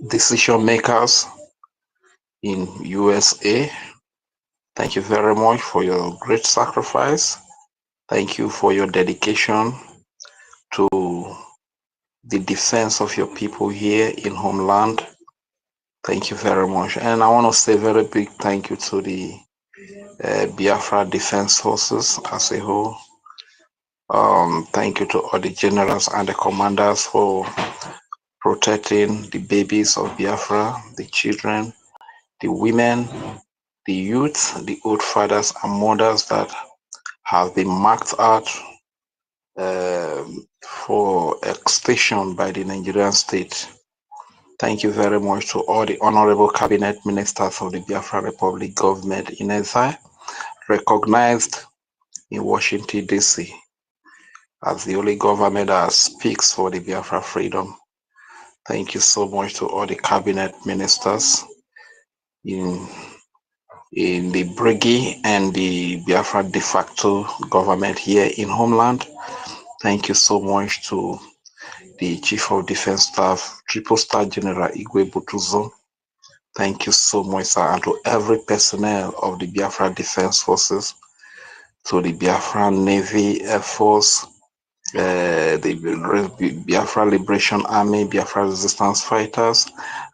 decision makers in USA. Thank you very much for your great sacrifice. Thank you for your dedication to the defense of your people here in homeland. Thank you very much. And I want to say a very big thank you to the Biafra Defense Forces as a whole. Thank you to all the generals and the commanders for protecting the babies of Biafra, the children, the women, the youth, the old fathers and mothers that have been marked out for extinction by the Nigerian state. Thank you very much to all the honorable cabinet ministers of the Biafra Republic government in exile, recognized in Washington, D.C. as the only government that speaks for the Biafra freedom. Thank you so much to all the cabinet ministers in the BRGIE and the Biafra de facto government here in homeland. Thank you so much to the Chief of Defense Staff, Triple Star General Igwe Butuzo. Thank you so much, sir, and to every personnel of the Biafra Defense Forces, to the Biafran Navy, Air Force, the Biafra Liberation Army, Biafra Resistance Fighters,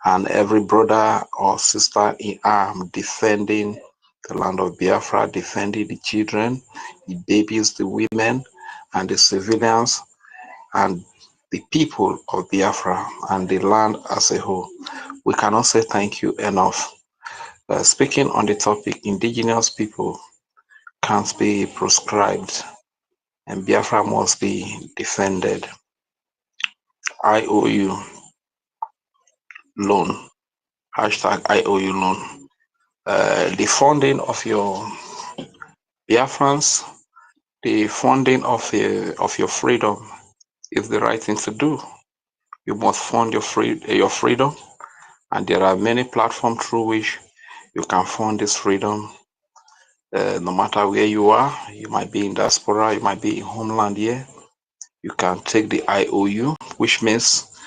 and every brother or sister in arms defending the land of Biafra, defending the children, the babies, the women, and the civilians, and the people of Biafra and the land as a whole. We cannot say thank you enough. Speaking on the topic, indigenous people can't be proscribed and Biafra must be defended. IOU loan, hashtag IOU loan. The funding of your Biafrans, the funding of your freedom is the right thing to do. You must fund your freedom, and there are many platforms through which you can fund this freedom. No matter where you are, you might be in diaspora, you might be in homeland here. You can take the IOU, which means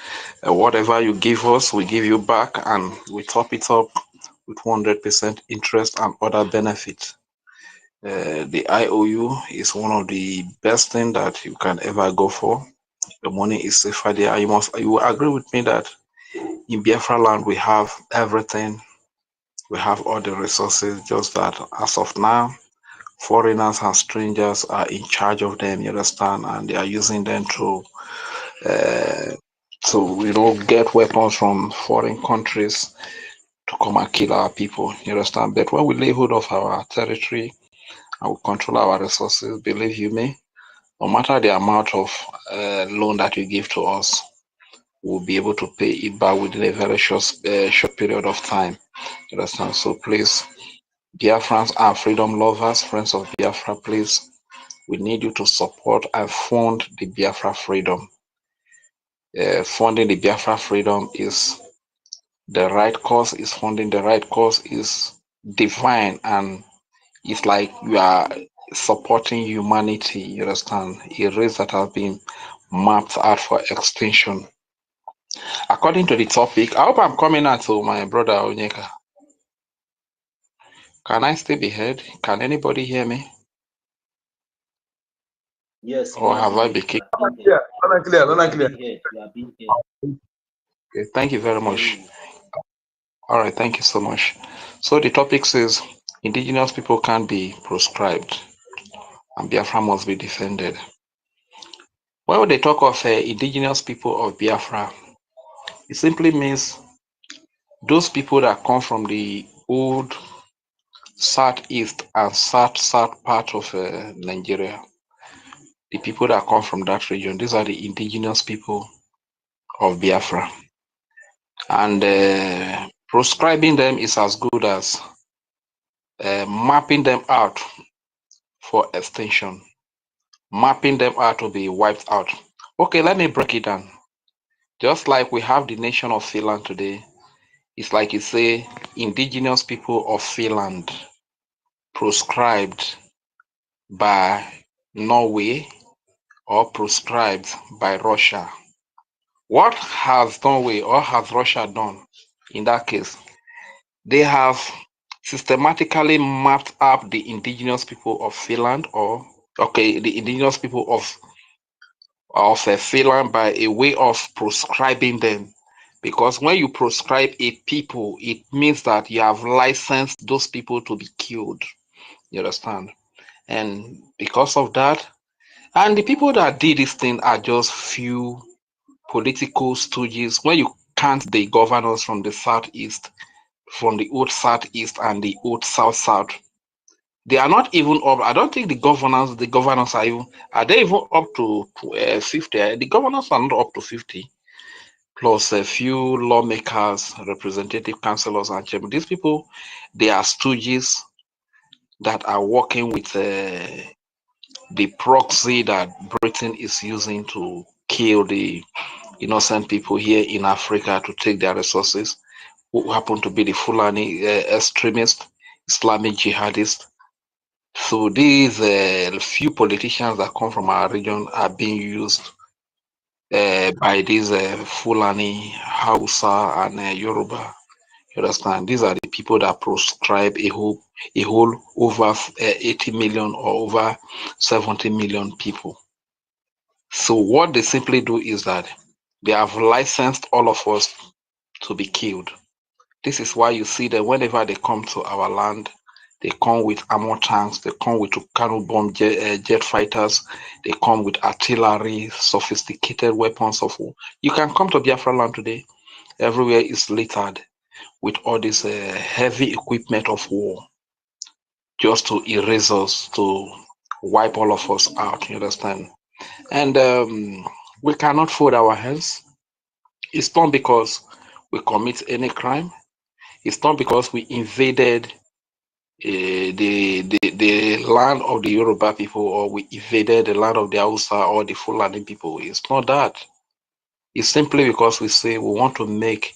whatever you give us, we give you back, and we top it up with 100% interest and other benefits. The IOU is one of the best things that you can ever go for. The money is safer there. You will agree with me that in Biafra land we have everything. We have all the resources, just that as of now, foreigners and strangers are in charge of them, you understand, and they are using them to get weapons from foreign countries to come and kill our people, you understand. But when we lay hold of our territory and we control our resources, believe you me, no matter the amount of loan that you give to us, we'll be able to pay it back within a very short period of time, you understand. So please, Biafrans and freedom lovers, friends of Biafra, please, we need you to support and fund the Biafra freedom. Funding the Biafra freedom is the right cause, is funding the right cause, is divine, and it's like you are supporting humanity, you understand, a race that has been mapped out for extinction. According to the topic, I hope I'm coming out to my brother Onyeka. Can I still be heard? Can anybody hear me? Yes, Or have I become? Yeah, clear. You are being heard. Okay, thank you very much. All right, thank you so much. So the topic says indigenous people can't be proscribed and Biafra must be defended. When they talk of indigenous people of Biafra, it simply means those people that come from the old southeast and south part of Nigeria. The people that come from that region, these are the indigenous people of Biafra. And proscribing them is as good as mapping them out for extinction, mapping them out to be wiped out. Okay, let me break it down. Just like we have the nation of Finland today, it's like you say indigenous people of Finland proscribed by Norway or proscribed by Russia. What has Norway or has Russia done in that case? They have systematically mapped up the indigenous people of Finland, the indigenous people of Finland by a way of proscribing them. Because when you proscribe a people, it means that you have licensed those people to be killed. You understand? And because of that, and the people that did this thing are just few political stooges. When you count the governors from the southeast, from the old southeast and the old south, they are not even up. I don't think the governors are they even up to 50? The governors are not up to 50, plus a few lawmakers, representative councillors, and chairmen. These people, they are stooges that are working with the proxy that Britain is using to kill the innocent people here in Africa to take their resources, who happen to be the Fulani extremist, Islamic jihadists. So these few politicians that come from our region are being used by these Fulani, Hausa, and Yoruba You understand? These are the people that proscribe a whole over 80 million or over 70 million people. So what they simply do is that they have licensed all of us to be killed. This is why you see that whenever they come to our land, they come with armor tanks, they come with Tucano bomb jet fighters, they come with artillery, sophisticated weapons of war. You can come to Biafra land today, everywhere is littered with all this heavy equipment of war, just to erase us, to wipe all of us out, you understand? And we cannot fold our hands. It's not because we commit any crime. It's not because we invaded the land of the Yoruba people, or we invaded the land of the Hausa or the Fulani people. It's not that. It's simply because we say we want to make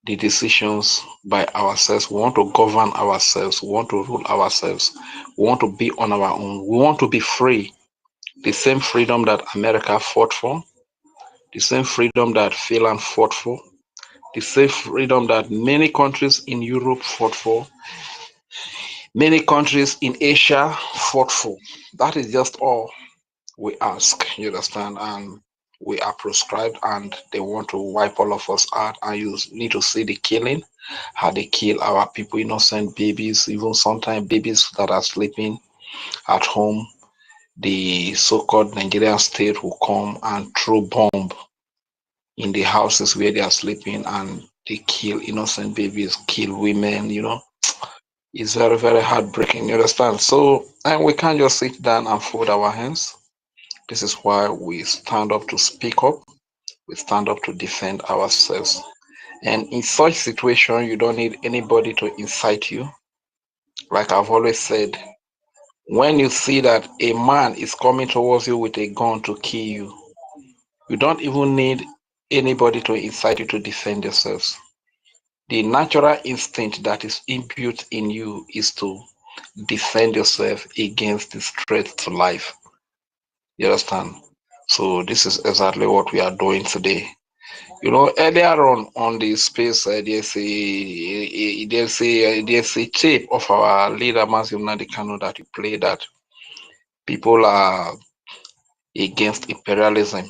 the decisions by ourselves. We want to govern ourselves. We want to rule ourselves. We want to be on our own. We want to be free. The same freedom that America fought for, the same freedom that Finland fought for, the same freedom that many countries in Europe fought for, many countries in Asia fought for. That is just all we ask, you understand? And we are proscribed, and they want to wipe all of us out. And you need to see the killing, how they kill our people, innocent babies, even sometimes babies that are sleeping at home. The so-called Nigerian state will come and throw bomb in the houses where they are sleeping, and they kill innocent babies, kill women, you know. It's very, very heartbreaking, you understand? So, and we can't just sit down and fold our hands. This is why we stand up to speak up. We stand up to defend ourselves. And in such situation, you don't need anybody to incite you. Like I've always said, when you see that a man is coming towards you with a gun to kill you, you don't even need anybody to incite you to defend yourselves. The natural instinct that is inbuilt in you is to defend yourself against the threat to life. You understand? So this is exactly what we are doing today. You know, earlier on the space, there's a tape of our leader, Masim Nadikano, that you play, that people are against imperialism,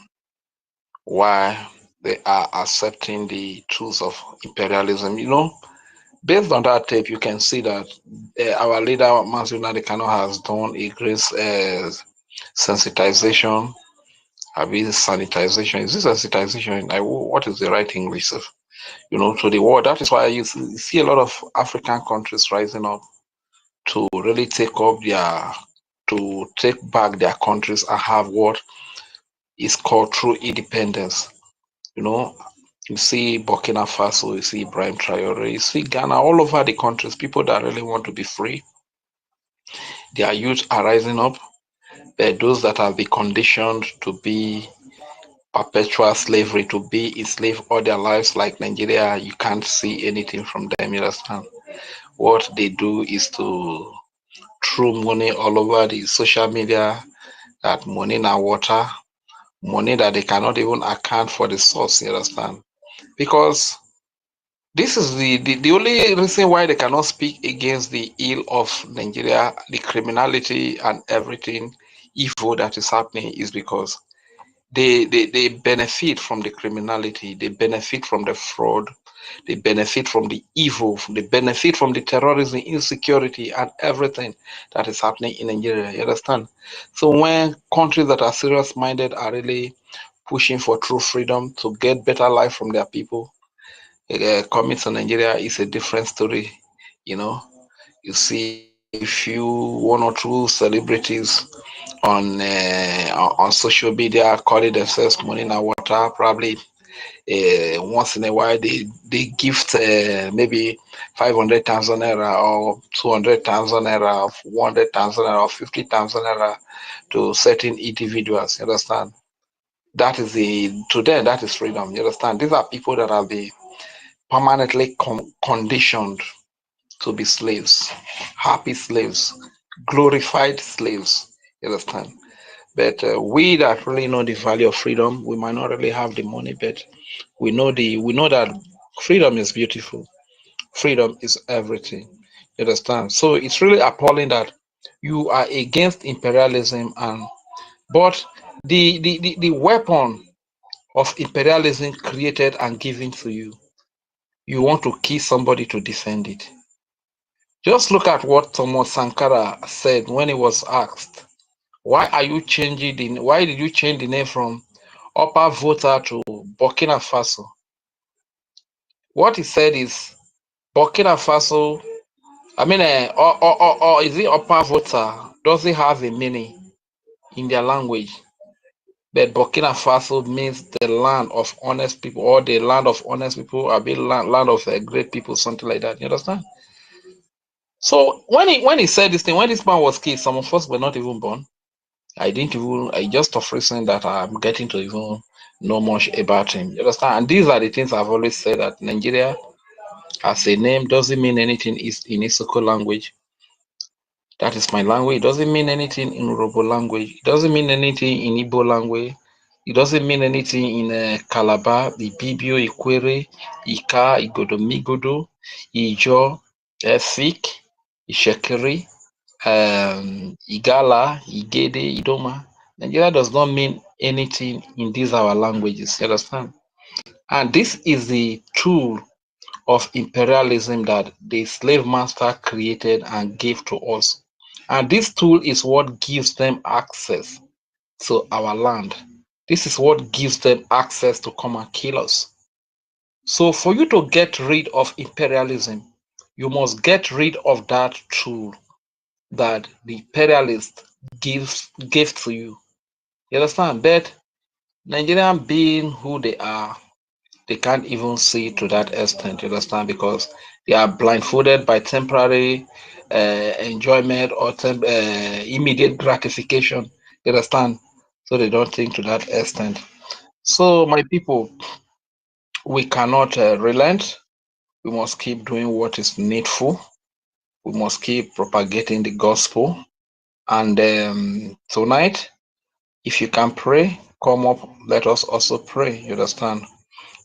why they are accepting the tools of imperialism. You know, based on that tape, you can see that our leader, Masim Nadikano, has done a great sensitization. I mean, sanitization. Is this sensitization? What is the right English? You know, to the world. That is why you see a lot of African countries rising up to really take back their countries and have what is called true independence. You know, you see Burkina Faso, you see Ibrahim Traore, you see Ghana, all over the countries, people that really want to be free. Their youth are rising up. Those that have been conditioned to be perpetual slavery, to be enslaved all their lives, like Nigeria, you can't see anything from them, you understand? What they do is to throw money all over the social media, that money now water, money that they cannot even account for the source, you understand? Because this is the only reason why they cannot speak against the ill of Nigeria, the criminality and everything evil that is happening, is because they benefit from the criminality, they benefit from the fraud, they benefit from the evil, they benefit from the terrorism, insecurity, and everything that is happening in Nigeria. You understand? So when countries that are serious minded are really pushing for true freedom to get better life from their people, coming to Nigeria is a different story. You know, you see one or two celebrities on social media calling themselves money na water. Probably once in a while they gift maybe 500,000 naira or 200,000 naira, 100,000 naira, or 50,000 naira to certain individuals. You understand? That is to them that is freedom. You understand? These are people that have been permanently conditioned to be slaves, happy slaves, glorified slaves. You understand? But we that really know the value of freedom, we might not really have the money, but we know that freedom is beautiful. freedom is everything. You understand? So it's really appalling that you are against imperialism, and but the weapon of imperialism created and given to you, you want to kill somebody to defend it. Just look at what Thomas Sankara said when he was asked, why did you change the name from Upper Volta to Burkina Faso? What he said is Burkina Faso, or is it Upper Volta? Does it have a meaning in their language? But Burkina Faso means the land of honest people, or the land of honest people, or the land of great people, something like that. You understand? So when he said this thing, when this man was killed, some of us were not even born. I just of recent that I'm getting to even know much about him. You understand? And these are the things I've always said, that Nigeria as a name doesn't mean anything is in Isoko language. That is my language. It doesn't mean anything in Urobo language. It doesn't mean anything in Igbo language. It doesn't mean anything in Calabar, Ibibio, Ikwere, Ika, Igodomigodo, Ijo, Efik, Ishekiri, Igala, Igede, Idoma. Nigeria does not mean anything in these our languages. You understand? And this is the tool of imperialism that the slave master created and gave to us. And this tool is what gives them access to our land. This is what gives them access to come and kill us. So for you to get rid of imperialism, you must get rid of that tool that the imperialist gave to you. You understand? But Nigerian being who they are, they can't even see to that extent. You understand? Because they are blindfolded by temporary enjoyment or immediate gratification. You understand? So they don't think to that extent. So my people, we cannot relent. We must keep doing what is needful. We must keep propagating the gospel. And tonight, if you can pray, come up. Let us also pray. You understand?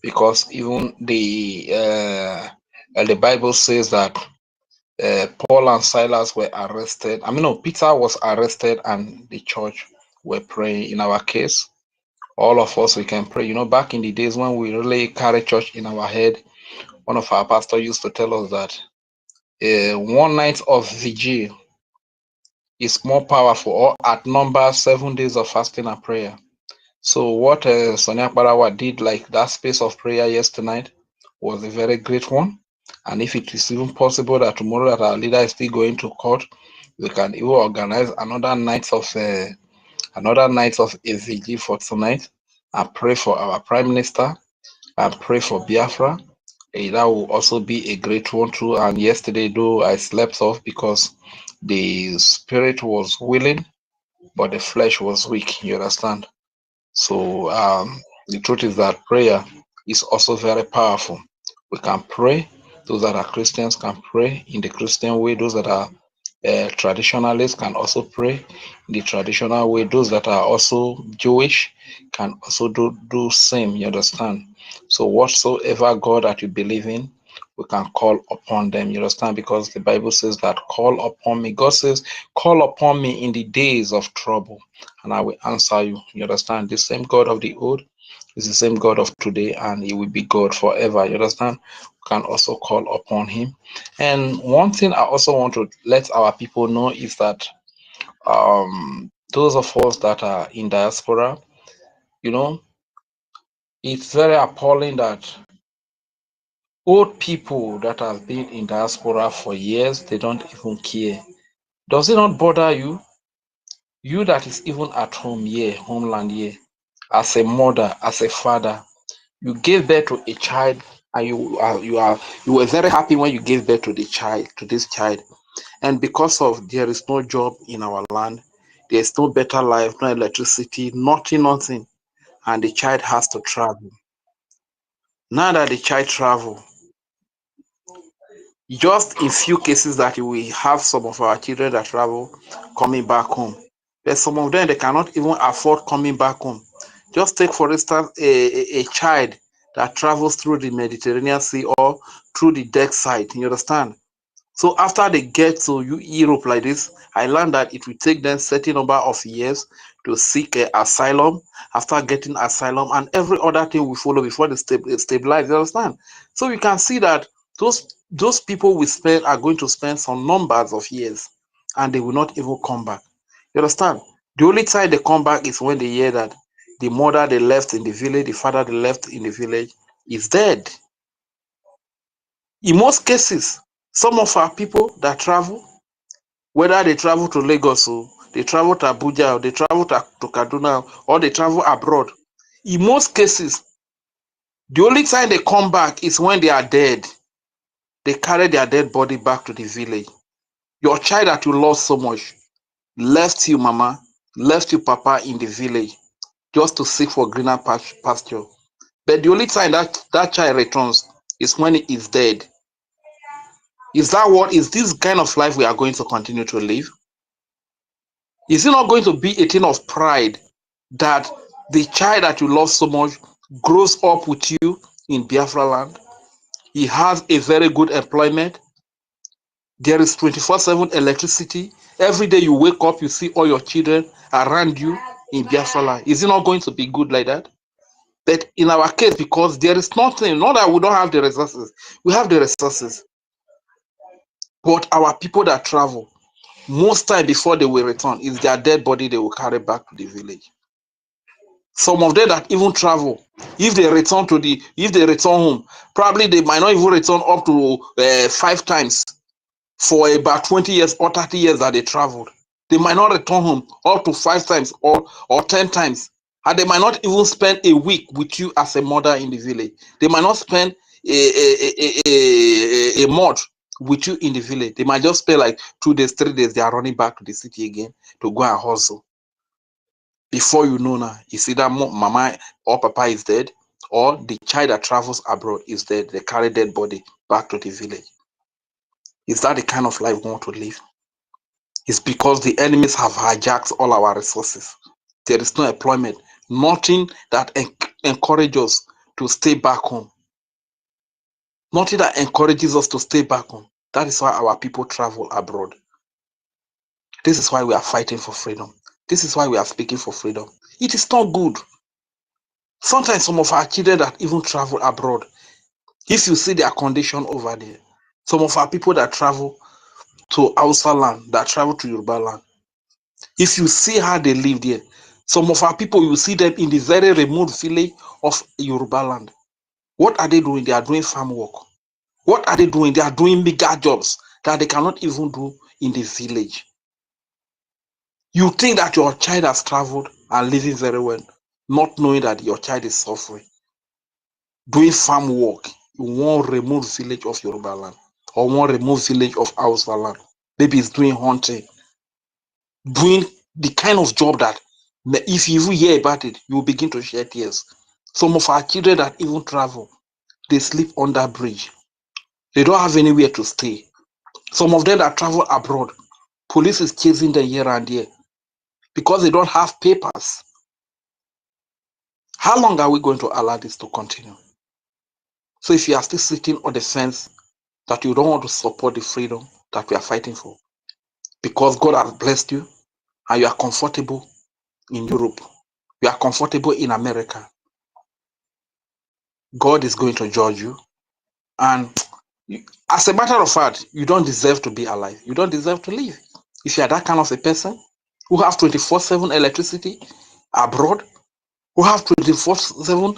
Because even the Bible says that Paul and Silas were arrested. Peter was arrested, and the church were praying. In our case, all of us, we can pray. Back in the days when we really carry church in our head, one of our pastors used to tell us that one night of vigil is more powerful, or at number 7 days of fasting and prayer. So what Sonia Barawa did, like that space of prayer yesterday night, was a very great one. And if it is even possible that tomorrow that our leader is still going to court, we can even organize another night of a vigil for tonight, and pray for our Prime Minister and pray for Biafra. That will also be a great one too. And yesterday, though, I slept off because the spirit was willing, but the flesh was weak. You understand? So the truth is that prayer is also very powerful. We can pray. Those that are Christians can pray in the Christian way. Those that are traditionalists can also pray in the traditional way. Those that are also Jewish can also do same. You understand? So whatsoever God that you believe in, we can call upon them. You understand? Because the Bible says that call upon me. God says, call upon me in the days of trouble, and I will answer you. You understand? The same God of the old is the same God of today, and he will be God forever. You understand? We can also call upon him. And one thing I also want to let our people know is that those of us that are in diaspora, it's very appalling that old people that have been in diaspora for years, they don't even care. Does it not bother you? You that is even at home here, homeland here, as a mother, as a father, you gave birth to a child, and you were very happy when you gave birth to this child, and because of there is no job in our land, there is no better life, no electricity, nothing, and the child has to travel. Now that the child travel, just in few cases that we have some of our children that travel coming back home, but some of them, they cannot even afford coming back home. Just take for instance a child that travels through the Mediterranean Sea or through the deck side. You understand? So after they get to Europe like this, I learned that it will take them certain number of years to seek asylum. After getting asylum, and every other thing will follow before they stabilize. You understand? So you can see that those people we spend are going to spend some numbers of years, and they will not even come back. You understand? The only time they come back is when they hear that the mother they left in the village, the father they left in the village is dead. In most cases, some of our people that travel, whether they travel to Lagos or they travel to Abuja or they travel to Kaduna or they travel abroad, in most cases, the only time they come back is when they are dead. They carry their dead body back to the village. Your child that you love so much left you, mama, left you, papa, in the village just to seek for greener pasture. But the only time that child returns is when he is dead. Is this kind of life we are going to continue to live? Is it not going to be a thing of pride that the child that you love so much grows up with you in Biafra land? He has a very good employment. There is 24/7 electricity. Every day you wake up, you see all your children around you in Biafra land. Is it not going to be good like that? But in our case, because there is nothing, not that we don't have the resources, we have the resources. But our people that travel, most time before they will return, is their dead body they will carry back to the village. Some of them that even travel, if they return home, probably they might not even return up to 5 times for about 20 years or 30 years that they traveled. They might not return home up to 5 times or 10 times. And they might not even spend a week with you as a mother in the village. They might not spend a month with you in the village. They might just spend like 2 days, 3 days. They are running back to the city again to go and hustle. Before you know now, you see that mama or papa is dead, or the child that travels abroad is dead. They carry dead body back to the village. Is that the kind of life we want to live? It's because the enemies have hijacked all our resources. There is no employment, nothing that encourages us to stay back home. Nothing that encourages us to stay back home. That is why our people travel abroad. This is why we are fighting for freedom. This is why we are speaking for freedom. It is not good. Sometimes some of our children that even travel abroad, if you see their condition over there, some of our people that travel to Hausa land, that travel to Yoruba land, if you see how they live there, some of our people, you see them in the very remote village of Yoruba land. What are they doing? They are doing farm work. What are they doing? They are doing bigger jobs that they cannot even do in the village. You think that your child has traveled and living very well, not knowing that your child is suffering, doing farm work in one remote village of Yoruba land or one remote village of Hausa land. Maybe it's doing hunting, doing the kind of job that if you even hear about it, you will begin to shed tears. Some of our children that even travel, they sleep under bridge. They don't have anywhere to stay. Some of them that travel abroad, police is chasing them here and there because they don't have papers. How long are we going to allow this to continue? So if you are still sitting on the fence that you don't want to support the freedom that we are fighting for, because God has blessed you and you are comfortable in Europe, you are comfortable in America, God is going to judge you. And as a matter of fact, you don't deserve to be alive. You don't deserve to live. If you are that kind of a person who have 24/7 electricity abroad, who have 24/7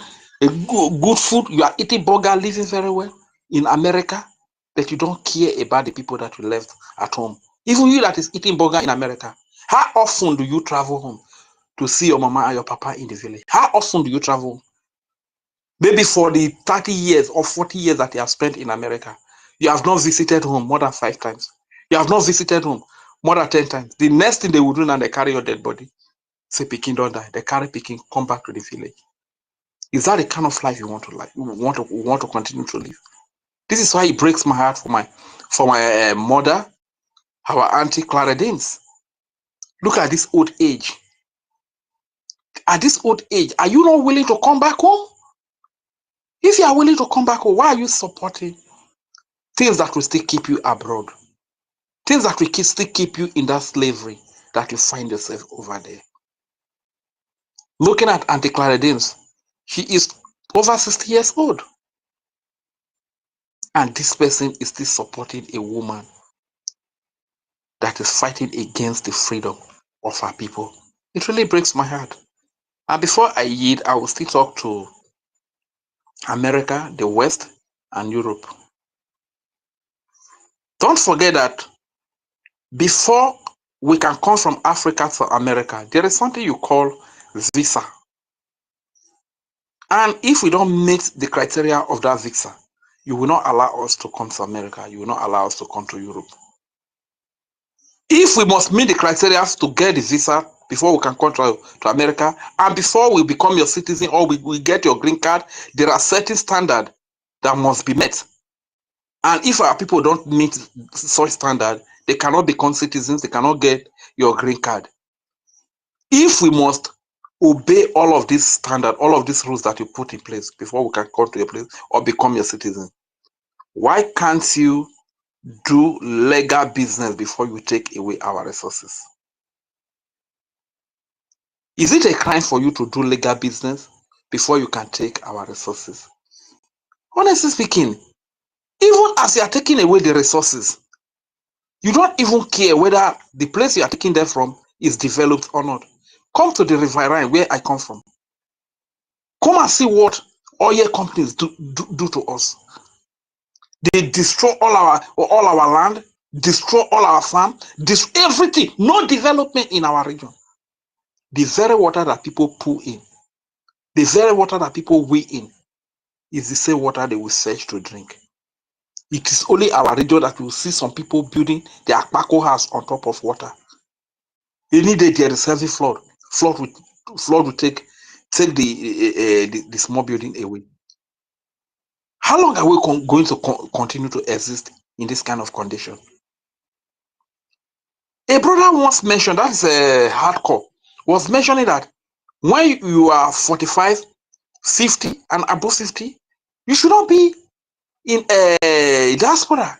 good food, you are eating burger, living very well in America, but you don't care about the people that you left at home. Even you that is eating burger in America, how often do you travel home to see your mama and your papa in the village? How often do you travel? Maybe for the 30 years or 40 years that you have spent in America, you have not visited home more than 5 times. You have not visited home more than 10 times. The next thing they will do now, they carry your dead body. Say Peking don't die. They carry Peking, come back to the village. Is that the kind of life you want to live? We want to continue to live. This is why it breaks my heart for my mother, our auntie Clara Danes. Look at this old age. At this old age, are you not willing to come back home? If you are willing to come back home, why are you supporting things that will still keep you abroad? Things that will still keep you in that slavery that you find yourself over there. Looking at Auntie Claridines, she is over 60 years old. And this person is still supporting a woman that is fighting against the freedom of her people. It really breaks my heart. And before I yield, I will still talk to America, the West, and Europe. Don't forget that before we can come from Africa to America, there is something you call visa. And if we don't meet the criteria of that visa, you will not allow us to come to America. You will not allow us to come to Europe. If we must meet the criteria to get the visa before we can come to America, and before we become your citizen or we get your green card, there are certain standards that must be met. And if our people don't meet such standard, they cannot become citizens, they cannot get your green card. If we must obey all of these standards, all of these rules that you put in place before we can come to your place or become your citizen, why can't you do legal business before you take away our resources? Is it a crime for you to do legal business before you can take our resources? Honestly speaking, even as you are taking away the resources, you don't even care whether the place you are taking them from is developed or not. Come to the riverine where I come from. Come and see what oil companies do to us. They destroy all our land, destroy all our farm, destroy everything. No development in our region. The very water that people pull in, the very water that people weigh in, is the same water they will search to drink. It is only our region that will see some people building their Akpako house on top of water. Any day there is heavy flood. Flood will take the small building away. How long are we going to continue to exist in this kind of condition? A brother once mentioned, that is a hardcore, was mentioning that when you are 45, 50, and above 50, you should not be in a diaspora.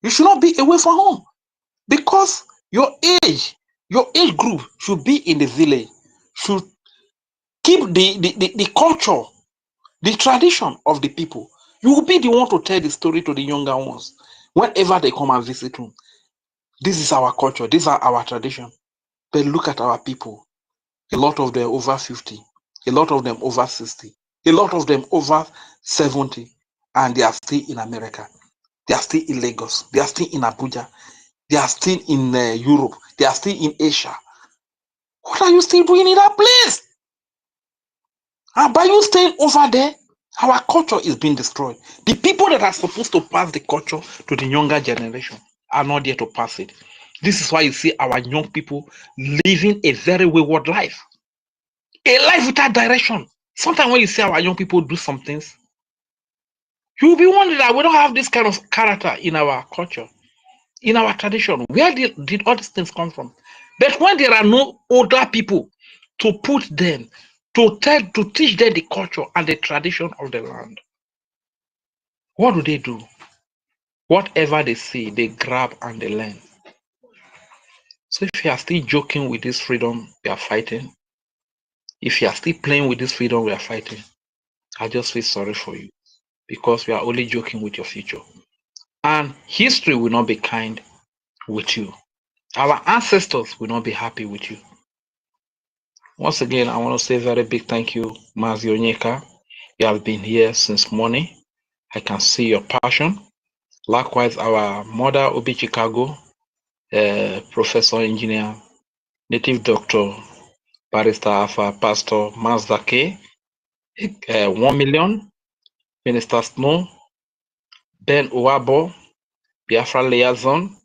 You should not be away from home because your age group should be in the village, should keep the culture, the tradition of the people. You will be the one to tell the story to the younger ones whenever they come and visit home. This is our culture, these are our tradition. But look at our people. A lot of them over 50, a lot of them over 60, a lot of them over 70, and they are still in America. They are still in Lagos. They are still in Abuja. They are still in Europe. They are still in Asia. What are you still doing in that place? And by you staying over there, our culture is being destroyed. The people that are supposed to pass the culture to the younger generation are not there to pass it. This is why you see our young people living a very wayward life. A life without direction. Sometimes when you see our young people do some things, you'll be wondering that we don't have this kind of character in our culture, in our tradition. Where did all these things come from? But when there are no older people to put them, to teach them the culture and the tradition of the land, what do? Whatever they see, they grab and they learn. So if you are still joking with this freedom we are fighting, if you are still playing with this freedom we are fighting, I just feel sorry for you because we are only joking with your future. And history will not be kind with you. Our ancestors will not be happy with you. Once again, I want to say a very big thank you, Mazi Onyeka. You have been here since morning. I can see your passion. Likewise, our mother, Obi Chicago, Professor Engineer, Native Doctor, Barrister Alpha, Pastor Mazdake, 1 million, Minister Snow, Ben Uwabo, Biafra Liaison,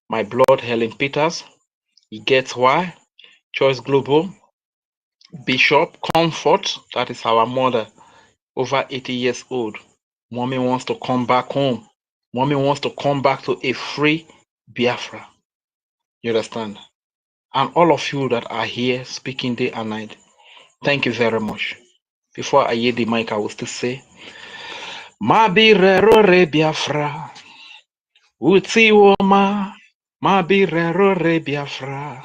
My Blood, Helen Peters, He Gets Why, Choice Global, Bishop Comfort, that is our mother, over 80 years old. Mommy wants to come back home. Mommy wants to come back to a free Biafra. You understand? And all of you that are here speaking day and night, thank you very much. Before I yield the mic, I will still say, Mabirero re Biafra, Utiwoma, Mabirero re Biafra,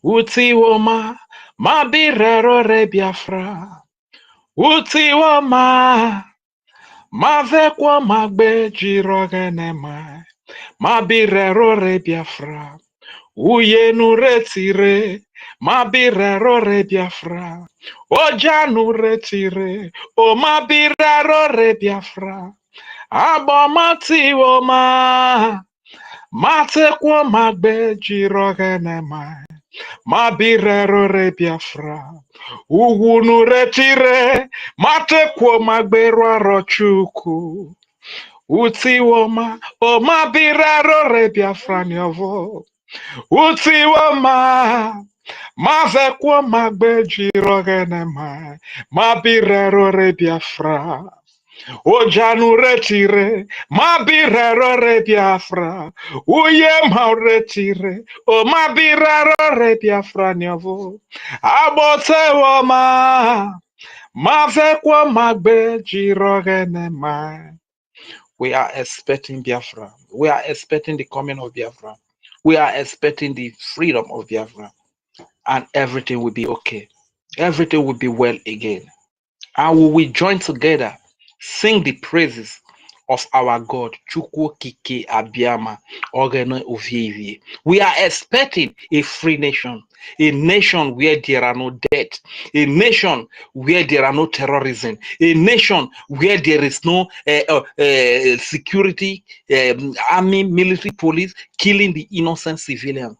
Utiwoma, Mabirero re Biafra, Utiwoma, Mavekwa Magbe Jirogenema, Mabirero re Biafra, Uyenu retire, Mabirero re Biafra, Ojanu retire, O Mabirero re Biafra, Abomati Woma, Matekwa Magbe Jirogenema, Mabirero re Biafra, Uwunu retire, Matekwa Magbe Rochuku, Utiwoma, O Mabirero re Biafra nyovo, Utiwoma, Mavekwa Magbe Jirogenema, Mabirero re Biafra. Ojanu retire, Mabirero re Biafra. Uye ma retire, O Mabirero re Biafra nyovo. Abotewoma, Mavekwa Magbe Jirogenema. We are expecting Biafra. We are expecting the coming of Biafra. We are expecting the freedom of Biafra. And everything will be okay. Everything will be well again. And we will join together, sing the praises of our God. Chukwu Kike Abiama, Ogene Ovievi. We are expecting a free nation, a nation where there are no death, a nation where there are no terrorism, a nation where there is no security, army, military, police killing the innocent civilians.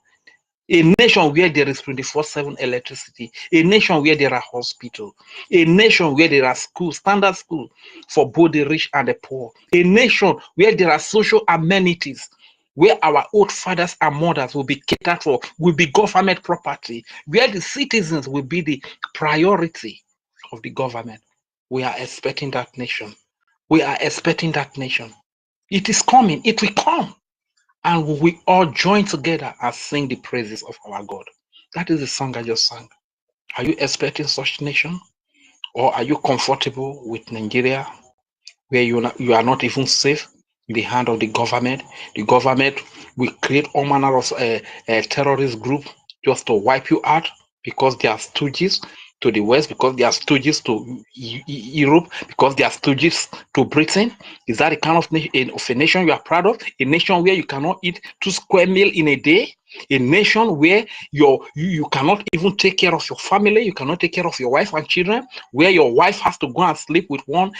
A nation where there is 24/7 electricity, a nation where there are hospitals, a nation where there are schools, standard schools for both the rich and the poor, a nation where there are social amenities, where our old fathers and mothers will be catered for, will be government property, where the citizens will be the priority of the government. We are expecting that nation. We are expecting that nation. It is coming. It will come. And we all join together and sing the praises of our God. That is the song I just sang. Are you expecting such nation? Or are you comfortable with Nigeria, where you are not even safe in the hand of the government? The government will create all manner of terrorist group just to wipe you out because they are stooges to the West, because they are stooges to Europe, because they are stooges to Britain. Is that the kind of a nation you are proud of? A nation where you cannot eat 2 square meals in a day? A nation where you cannot even take care of your family, you cannot take care of your wife and children, where your wife has to go and sleep with one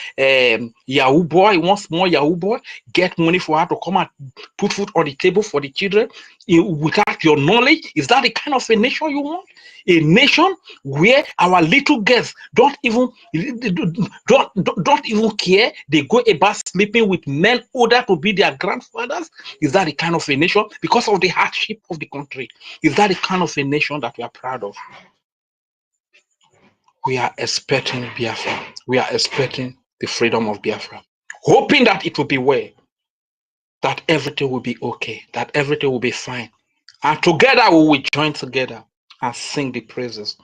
Yahoo boy, one small Yahoo boy, get money for her to come and put food on the table for the children without your knowledge? Is that the kind of a nation you want? A nation where our little girls don't even care, they go about sleeping with men older to be their grandfathers? Is that the kind of a nation? Because of the hardship of the country, is that the kind of a nation that we are proud of? We are expecting Biafra. We are expecting the freedom of Biafra, hoping that it will be well, that everything will be okay, that everything will be fine. And together we will join together and sing the praises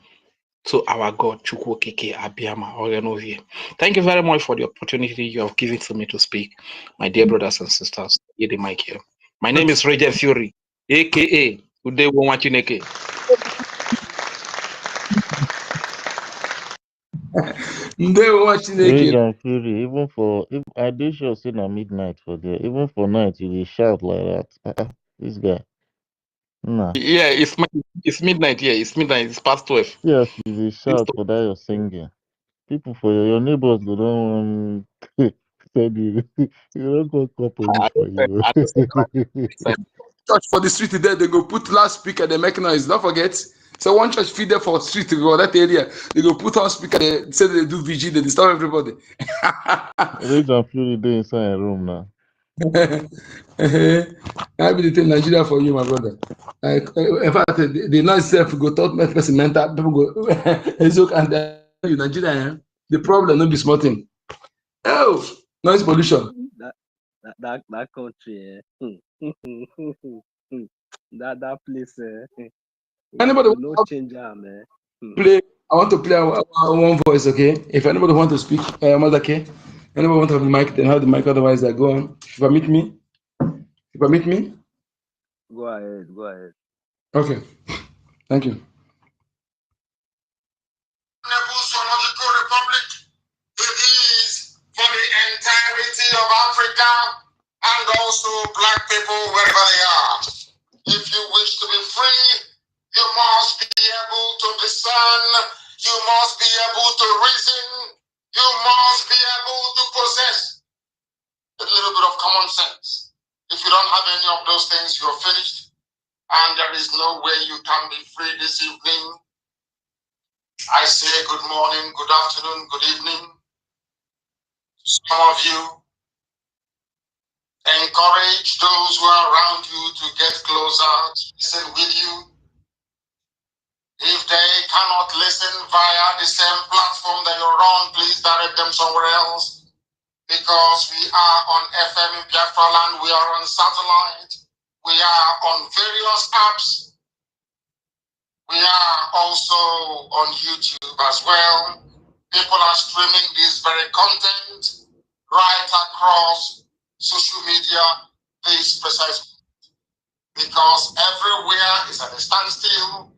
to our God, Chukwu Kike Abiama Orenovie. Thank you very much for the opportunity you have given to me to speak, my dear brothers and sisters. Hear the mic here. My name is Raja Fury, aka Ude Wonwachineke. Rage and fury, even for if I did sure say na midnight for there, even for night you dey shout like that. This guy, nah. Yeah, it's midnight. Yeah, it's midnight. It's past 12. See as you dey shout for that your singing. People for your neighbors go don send you. You don't go call police for you. Church for the street there, they go put loudspeaker, they make noise. Don't forget. So one church feed there for street for that area. They go put on speaker, they say they do VG, they disturb everybody. Rage and fury dey inside a room now. I be the thing Nigeria for you, my brother. Like, in fact, the noise self go talk make person mental. People go, it's okay. And you Nigeria, the problem no be small thing. Oh, noise pollution. That country, that place, Anybody no change, man. play I want to play one voice, okay? If anybody want to speak, Mother K, anybody want to have the mic, then have the mic. Otherwise, I go on. If you permit me. You permit me? Go ahead. Go ahead. Okay. Thank you. Republic. It is for the entirety of Africa and also black people wherever they are. If you wish to be free, you must be able to discern, you must be able to reason, you must be able to possess a little bit of common sense. If you don't have any of those things, you're finished, and there is no way you can be free this evening. I say good morning, good afternoon, good evening. Some of you encourage those who are around you to get closer, to listen with you. If they cannot listen via the same platform that you're on, please direct them somewhere else. Because we are on FM in Biafra land, we are on satellite, we are on various apps, we are also on YouTube as well. People are streaming this very content right across social media this precise, because everywhere is at a standstill.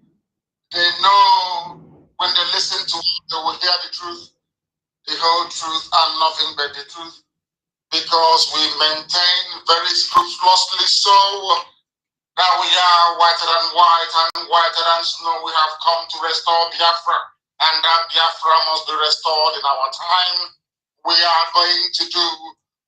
They know when they listen to it, they will hear the truth, the whole truth, and nothing but the truth. Because we maintain very scrupulously so that we are whiter than white and whiter than snow. We have come to restore Biafra, and that Biafra must be restored in our time. We are going to do,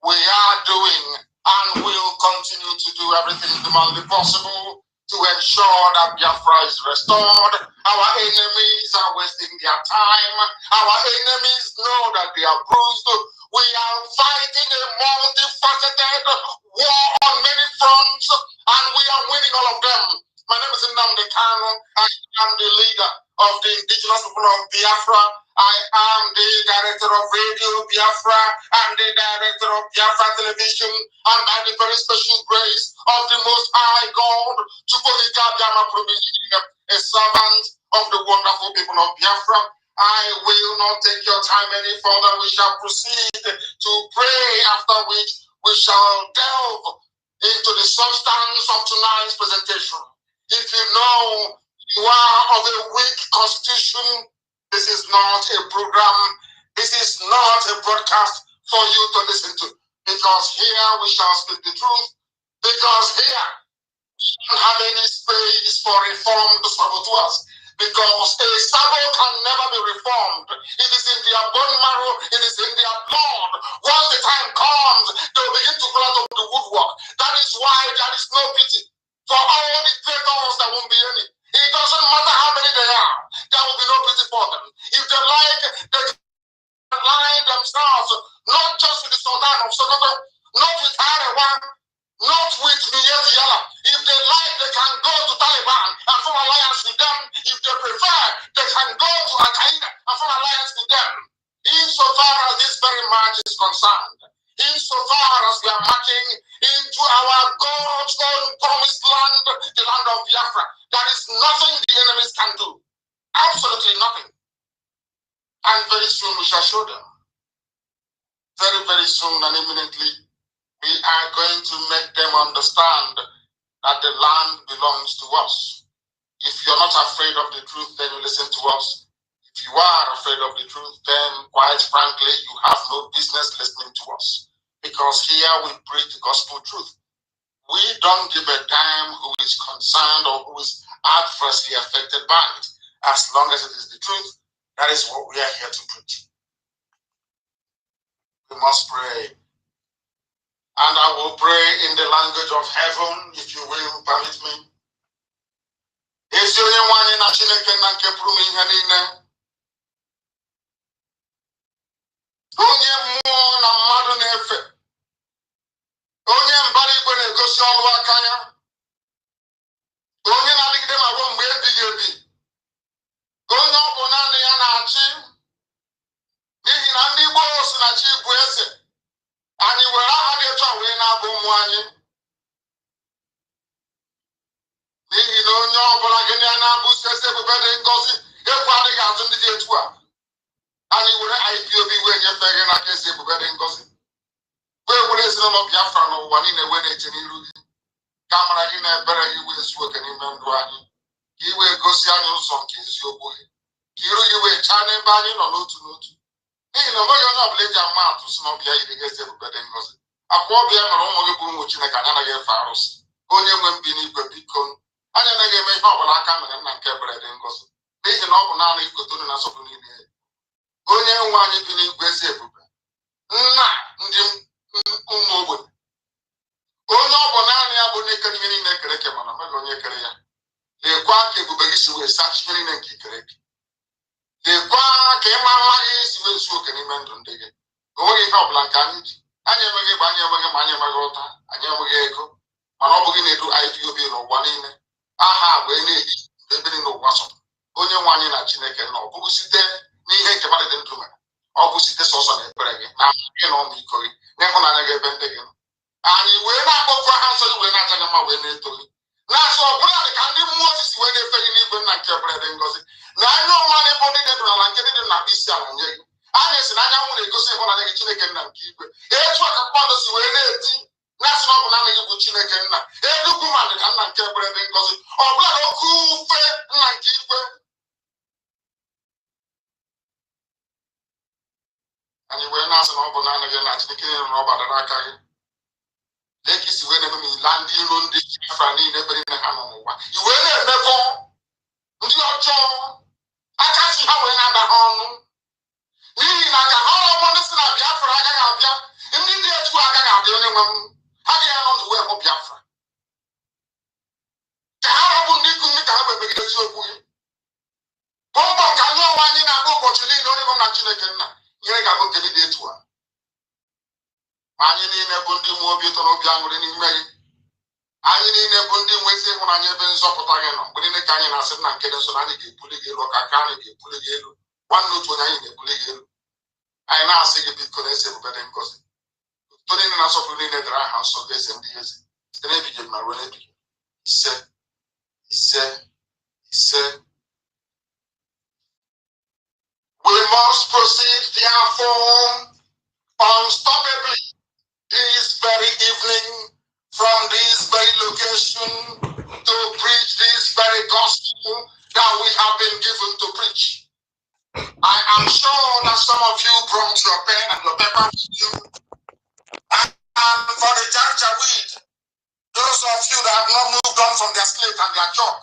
we are doing, and will continue to do everything humanly possible to ensure that Biafra is restored. Our enemies are wasting their time. Our enemies know that they are bruised. We are fighting a multifaceted war on many fronts, and we are winning all of them. My name is Nnamdi Kanu. I am the leader of the indigenous people of Biafra. I am the director of Radio Biafra and the director of Biafra Television, and by the very special grace of the Most High God, a servant of the wonderful people of Biafra. I will not take your time any further. We shall proceed to pray, after which we shall delve into the substance of tonight's presentation. If you know you are of a weak constitution, this is not a program, this is not a broadcast for you to listen to. Because here we shall speak the truth. Because here we don't have any space for reformed saboteurs. Because a Sabo can never be reformed. It is in their bone marrow, it is in their blood. Once the time comes, they will begin to pull out of the woodwork. That is why there is no pity for all the traitors. There won't be any. It doesn't matter how many they are, there will be no pity for them. If they like, they can align themselves, not just with the Sultan of Sokoto, not with Arewa, not with Miyet Yala. If they like, they can go to Taliban and form alliance with them. If they prefer, they can go to Al-Qaeda and form alliance with them. Insofar as this very match is concerned, insofar as we are marching into our God's own promised land, the land of Biafra, there is nothing the enemies can do. Absolutely nothing. And very soon we shall show them. Very, very soon and imminently, we are going to make them understand that the land belongs to us. If you're not afraid of the truth, then you listen to us. If you are afraid of the truth, then quite frankly, you have no business listening to us. Because here we preach the gospel truth. We don't give a damn who is concerned or who is adversely affected by it. As long as it is the truth, that is what we are here to preach. We must pray. And I will pray in the language of heaven, if you will permit me. Ezi onye nwanyị na Chineke na nke pụrụ m ihe niile. Onye mmụọ na mmadụ na-efe. Onye mbara igwe na-egosi ọrụ aka ya. Onye na-adịgide ma ruo mgbe ebighị ebi. Onye ọ bụ naanị ya na-achị. N'ihi na ndị Igbo si na chi bụ eze. Anyị were aha dị etu a wee na-abụ ụmụ anyị. N'ihi na onye ọbụla gị na-abụsi eze ebube dị ngọzi Everybody got in the day to work. And you will IPOB when you're begging against the Bugadin Gossip. Where would it not be after no one in a way it's in Irugi? Camera in a better you will smoke and remember. You will go see on some kids, your boy. You will channel banning or no to note. You know, you're not late a man to smoke behind against the Bugadin Gossip. A poor beer, my own boom, which I can get Faros. Only when beneath the beacon. I don't get my home when I come and Cabred and Gossip. They know now you could do an assembly. Only one you believe was able. Onye ọbụla anyị abụ n'ekere ihe niile kere eke mana mmadụ onye kere ya lekwa ka ebube gị si wee sachi ihe niile nke ikere eke lekwa ka ịma mma gị si wee zuo oke n'ime ndụ ndị gị o nweghị ihe ọbụla nke anyị ji anyị enweghị ebe anyị enweghị ma anyị enweghị ụta anyị enweghị ego mana ọ bụghị na-edu IPOB n'ụwa niile aha wee na-eyi ebe niile ụwa sọ onye nwe anyị na Chineke nọ ọ bụghị site n'ihe nke mmadụ dị ndụ mere ọ bụ site sọsọ na ekpere gị na gị na ọmịiko gị n'ịhụnanya gị ebe ndị gị nọ anyị wee na-akpọkwa ha nsọ wee na-acha gị mma wee na-eto gị na-asọ ọbụla dị ka ndị mmụọ osisi wee na-efe gị n'igwe nna nke ebere dị ngọzi na anya ọma anyị bụ ndị dị n'ala nke dị na isi ala nye gị anyị si na anyanwụ na-egosi ịhụnanya gị Chineke nna nke igwe etu a ka mmadụ si wee na-eti na-asị na ọ bụ naanị gị bụ Chineke nna edugwu ma dị ka nna nke ebere dị ngọzi ọbụla na oke ufe nna nke igwe anyị wee na-asị na ọ bụ naanị gị na Chineke nyere na ọ gbadara aka gị lee ka isi wee na-eme ma ịla ndị iro ndị Biafra niile ebe niile ha nọ n'ụwa iwe na-emekọ ndị ọjọọ aka si ha wee na-ada ha ọnụ n'ihi na ka ha ọgbọ ndị si na Biafra agaghị abịa ndị dị etu agaghị adị onye nwe m ha gaghị anọ n'uwe bụ Biafra ka ha ọbụ ndị ikwu ndị ka ha wee megide eziokwu gị bụ mbọ nke anyị ọnwa anyị na-agba ụbọchị niile onye bụ na Chineke nna nyere ga-abụ nke dị etu a ma anyị niile bụ ndị nwe obi ụtọ na obi aṅụrị n'ime gị anyị niile bụ ndị nwezi ịhụnanya ebe nzọpụta gị nọ mgbe niile ka anyị na-asị na nke dị nso na anyị ga-ebuli gị elu ọka aka anyị ga-ebuli gị elu nwanne otu onye anyị ga-ebuli gị elu anyị na-asị gị biko na eze ebube dị ngọzi ụtọ niile na-asọpụrụ niile dara aha nsọ gị eze ndị eze site n'ebighị ma ruo n'ebighị ise ise ise. We must proceed therefore unstoppably this very evening from this very location to preach this very gospel that we have been given to preach. I am sure that some of you brought your pen and your paper with you. And for the Janjaweed, those of you that have not moved on from their slate and their job,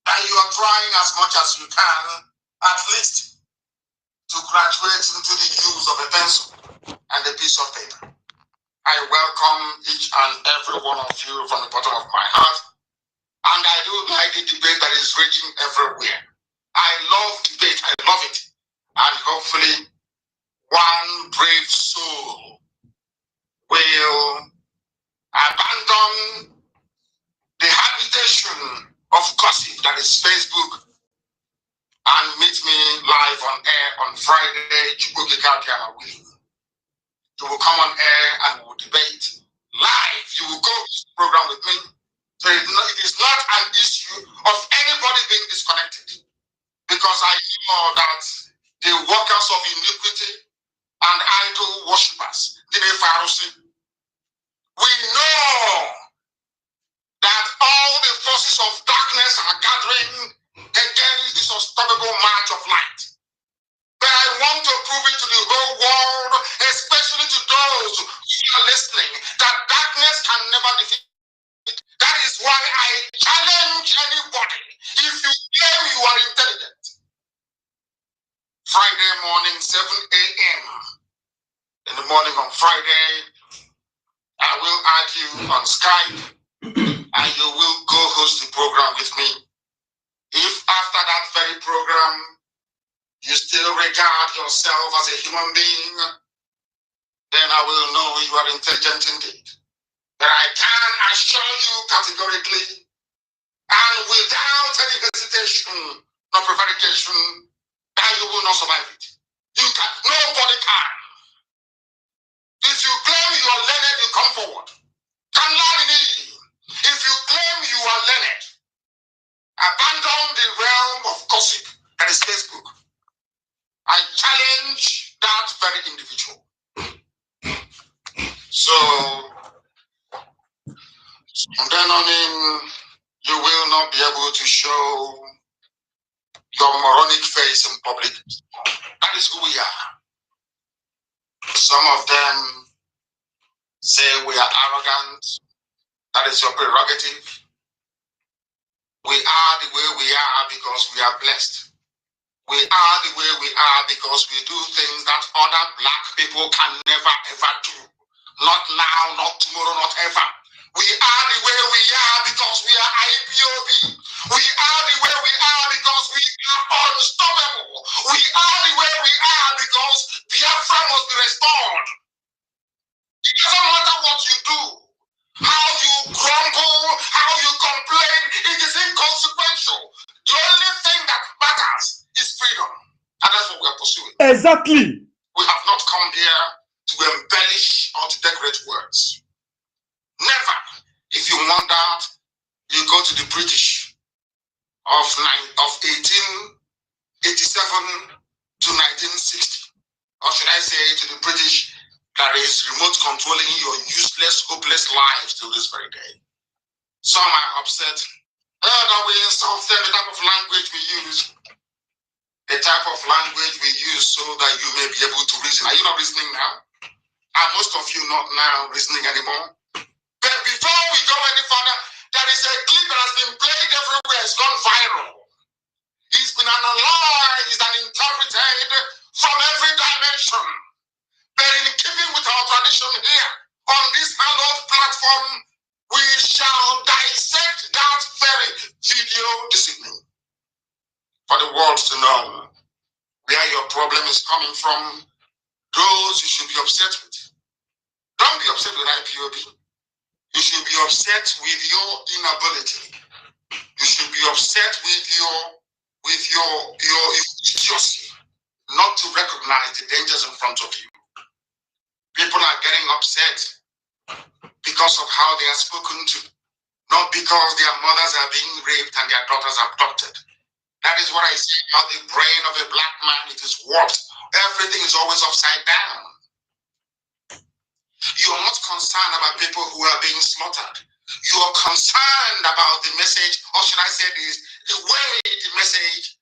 and you are trying as much as you can, at least, to graduate into the use of a pencil and a piece of paper. I welcome each and every one of you from the bottom of my heart. And I do like the debate that is raging everywhere. I love debate, I love it. And hopefully, one brave soul will abandon the habitation of gossip that is Facebook and meet me live on air on Friday. You will come on air and we will debate live. You will go to the program with me. So it is not an issue of anybody being disconnected, because I know that the workers of iniquity and idol worshippers, we know that all the forces of darkness are gathering against this unstoppable march of light. But I want to prove it to the whole world, especially to those who are listening, that darkness can never defeat it. That is why I challenge anybody. If you claim you are intelligent, Friday morning, 7 a.m. in the morning on Friday, I will argue on Skype, and you will co-host the program with me. If after that very program, you still regard yourself as a human being, then I will know you are intelligent indeed. But I can assure you categorically, and without any hesitation or prevarication, that you will not survive it. You can, nobody can. If you claim you are learned, you come forward. If you claim you are learned, abandon the realm of gossip challenge that very individual. So, from then on in, you will not be able to show your moronic face in public. That is who we are. Some of them say we are arrogant. That is your prerogative. We are the way we are because we are blessed. We are the way we are because we do things that other black people can never ever do. Not now, not tomorrow, not ever. We are the way we are because we are IPOB. We are the way we are because we are unstoppable. We are the way we are because Biafra must be restored. It doesn't matter what you do, how you grumble, how you complain, it is inconsequential. The only thing that matters is freedom. And that's what we are pursuing. Exactly. We have not come here to embellish or to decorate words. Never. If you want that, you go to the British of 1887 to 1960. Or should I say to the British that is remote controlling your useless, hopeless lives till this very day. Some are upset that we insult them, the type of language we use. The type of language we use so that you may be able to reason. Are you not reasoning now? Are most of you not now reasoning anymore? But before we go any further, there is a clip that has been played everywhere. It's gone viral. It's been analyzed and interpreted from every dimension. But in keeping with our tradition here, on this hallowed platform, we shall dissect that very video this evening for the world to know where your problem is coming from, those you should be upset with. Don't be upset with IPOB. You should be upset with your inability. You should be upset with your idiocy, not to recognize the dangers in front of you. People are getting upset because of how they are spoken to, not because their mothers are being raped and their daughters abducted. That is what I say about the brain of a black man. It is warped. Everything is always upside down. You are not concerned about people who are being slaughtered. You are concerned about the message, or should I say this, the way the message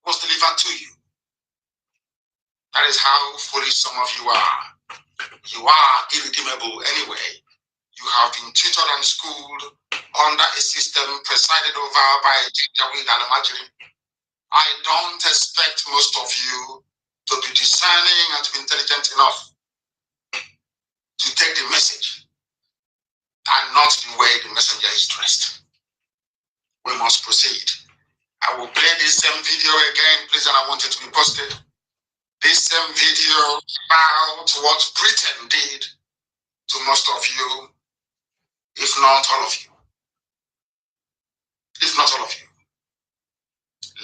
was delivered to you. That is how foolish some of you are. You are irredeemable anyway. You have been tutored and schooled under a system presided over by a Jihad and a Majri. I don't expect most of you to be discerning and to be intelligent enough to take the message and not the way the messenger is dressed. We must proceed. I will play this same video again, please, and I want it to be posted. This same video about what Britain did to most of you, if not all of you. If not all of you.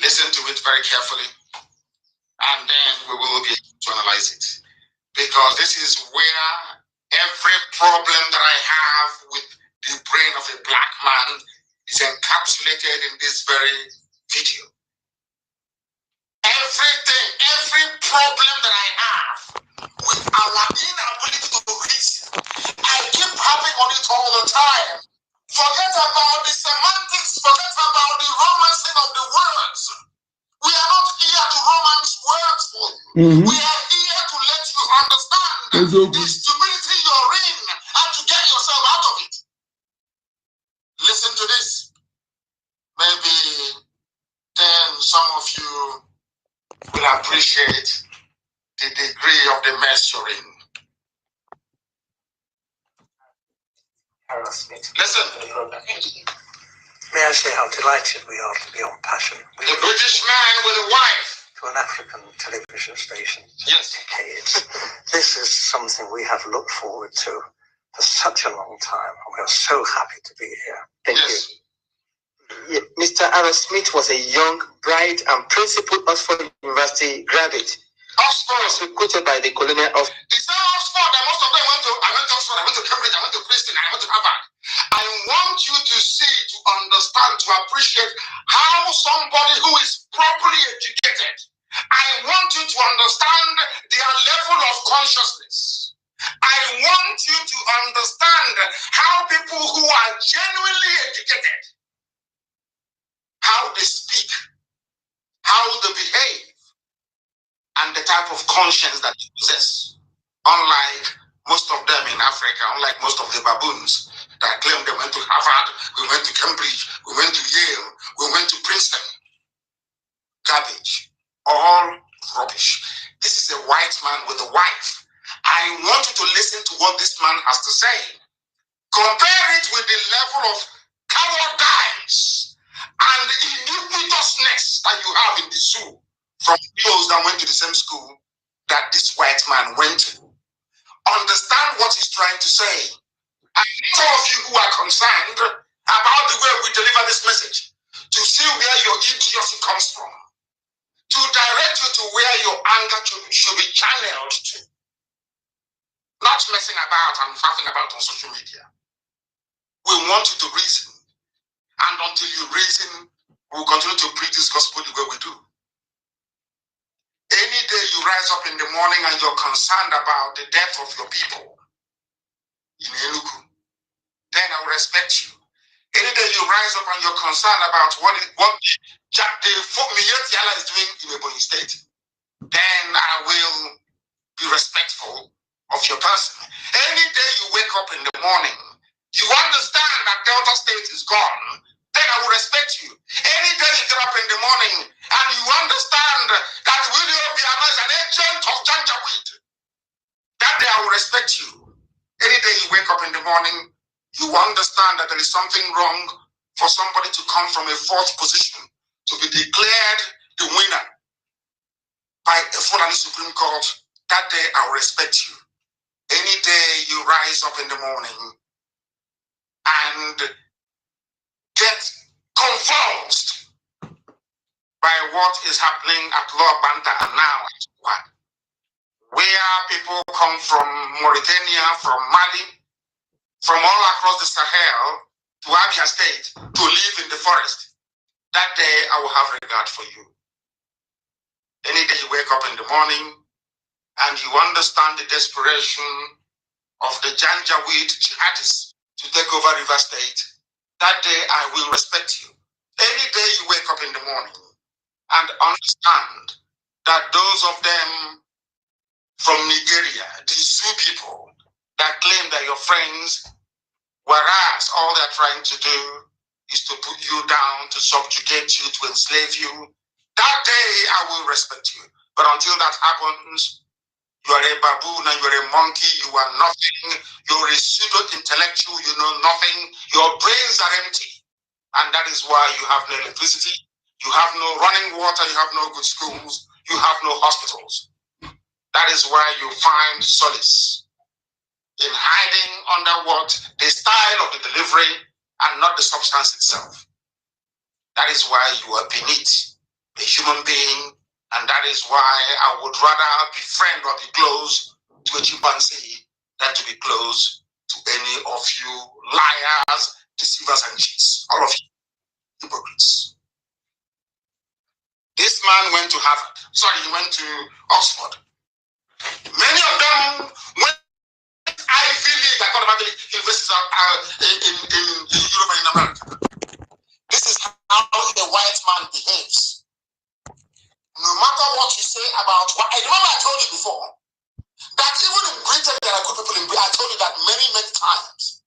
Listen to it very carefully, and then we will be able to analyze it. Because this is where every problem that I have with the brain of a black man is encapsulated in this very video. Everything, every problem that I have with our inability to reason, I keep harping on it all the time. Forget about the semantics, forget about the romancing of the words. We are not here to romance words for you. We are here to let you understand the stupidity you're in and to get yourself out of it. Listen to this. Maybe then some of you will appreciate the degree of the mess you're in. Listen. May I say how delighted we are to be on Passion. The British man with a wife. To an African television station. Yes. Decades. This is something we have looked forward to for such a long time, and we are so happy to be here. Thank you. Mr. Aaron Smith was a young, bright, and principled Oxford University graduate. Oxford was recruited by the colonial of the same Oxford that most of them went to. I went to Oxford, I went to Cambridge, I went to Princeton, I went to Harvard. I want you to see, to understand, to appreciate how somebody who is properly educated, I want you you to understand their level of consciousness. I want you to understand how people who are genuinely educated, how they speak, how they behave, and the type of conscience that they possess. Unlike most of them in Africa, unlike most of the baboons that claim they went to Harvard, we went to Cambridge, we went to Yale, we went to Princeton. Garbage. All rubbish. This is a white man with a wife. I want you to listen to what this man has to say. Compare it with the level of cowardice and iniquitousness that you have in the zoo from those that went to the same school that this white man went to. Understand what he's trying to say. And some of you who are concerned about the way we deliver this message, to see where your idiocy comes from, to direct you to where your anger should be channeled to. Not messing about and faffing about on social media. We want you to reason. And until you reason, we will continue to preach this gospel the way we do. Any day you rise up in the morning and you're concerned about the death of your people in Enugu, then I will respect you. Any day you rise up and you're concerned about what the Miyetiala is doing in Ebonyi State, then I will be respectful of your person. Any day you wake up in the morning, you understand that Delta State is gone, then I will respect you. Any day you get up in the morning and you understand that William Biafra is an agent of Janjaweed, that day I will respect you. Any day you wake up in the morning, you understand that there is something wrong for somebody to come from a fourth position to be declared the winner by a Fulani Supreme Court, that day I will respect you. Any day you rise up in the morning and get confused by what is happening at Lower Banta and now at Jihad, where people come from Mauritania, from Mali, from all across the Sahel to Abia State to live in the forest, that day I will have regard for you. Any day you wake up in the morning and you understand the desperation of the Janjaweed jihadists to take over River State, that day I will respect you. Any day you wake up in the morning and understand that those of them from Nigeria, the Zoo people that claim that you're friends, whereas all they're trying to do is to put you down, to subjugate you, to enslave you, that day I will respect you. But until that happens, you are a baboon and you're a monkey, you are nothing, you're a pseudo-intellectual, you know nothing, your brains are empty. And that is why you have no electricity, you have no running water, you have no good schools, you have no hospitals. That is why you find solace in hiding under what the style of the delivery and not the substance itself. That is why you are beneath a human being, and that is why I would rather be friend or be close to a chimpanzee than to be close to any of you liars, deceivers, and cheats. All of you hypocrites. This man went to Harvard. Sorry, he went to Oxford. Many of them went Ivy League, economic universities in Europe and in America. This is how a white man behaves. No matter what you say about what I remember I told you before, that even in Britain there are good people in Britain. I told you that many, many times.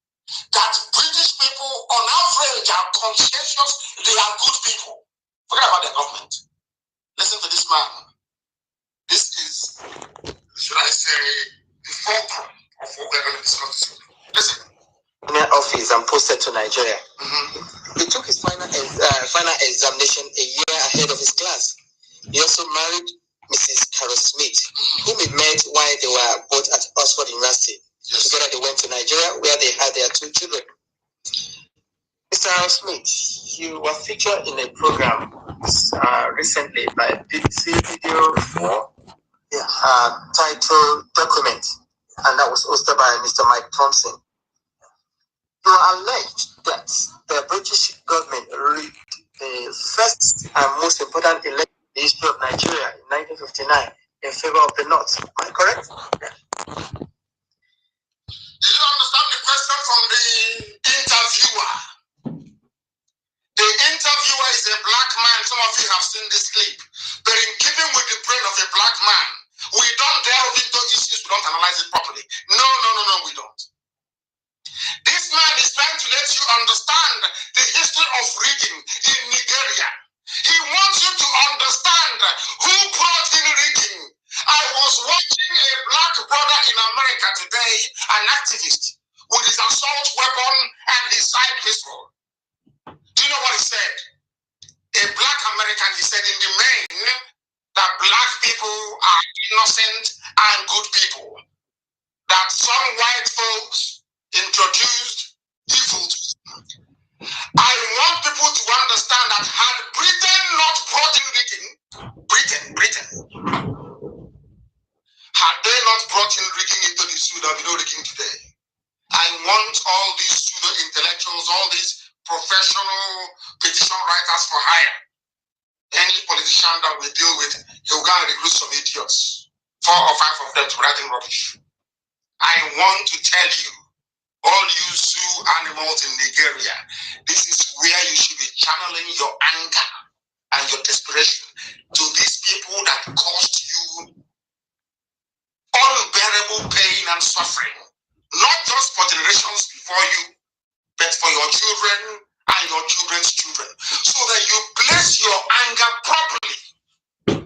That British people on average are conscientious, they are good people. Forget about the government. Listen to this man. This is, should I say, the fulcrum of what we're going to discuss. Listen. In their office and posted to Nigeria. He took his final examination a year ahead of his class. He also married Mrs. Carol Smith, whom he met while they were both at Oxford University. Yes. Together they went to Nigeria where they had their 2 children. Mr. Carol Smith, you were featured in a program recently by BCOS titled Document, and that was hosted by Mr. Mike Thompson. You alleged that the British government rigged the first and most important election in the history of Nigeria in 1959 in favor of the North. Am I correct? Yeah. Did you understand the question from the interviewer? The interviewer is a black man. Some of you have seen this clip. But in keeping with the brain of a black man, we don't delve into issues, we don't analyze it properly. No, we don't. This man is trying to let you understand the history of rigging in Nigeria. He wants you to understand who brought in rigging. I was watching a black brother in America today, an activist, with his assault weapon and his side pistol. Do you know what he said? A black American, he said, in the main, that black people are innocent and good people. That some white folks introduced evil to them. I want people to understand that had Britain not brought in rigging, Britain, had they not brought in rigging into the suit, there would be no rigging today. I want all these pseudo-intellectuals, all these professional petition writers for hire. Any politician that we deal with, he'll go and recruit some idiots. 4 or 5 of them to writing rubbish. I want to tell you, all you zoo animals in Nigeria, this is where you should be channeling your anger and your desperation to these people that caused you unbearable pain and suffering, not just for generations before you, but for your children and your children's children, so that you place your anger properly.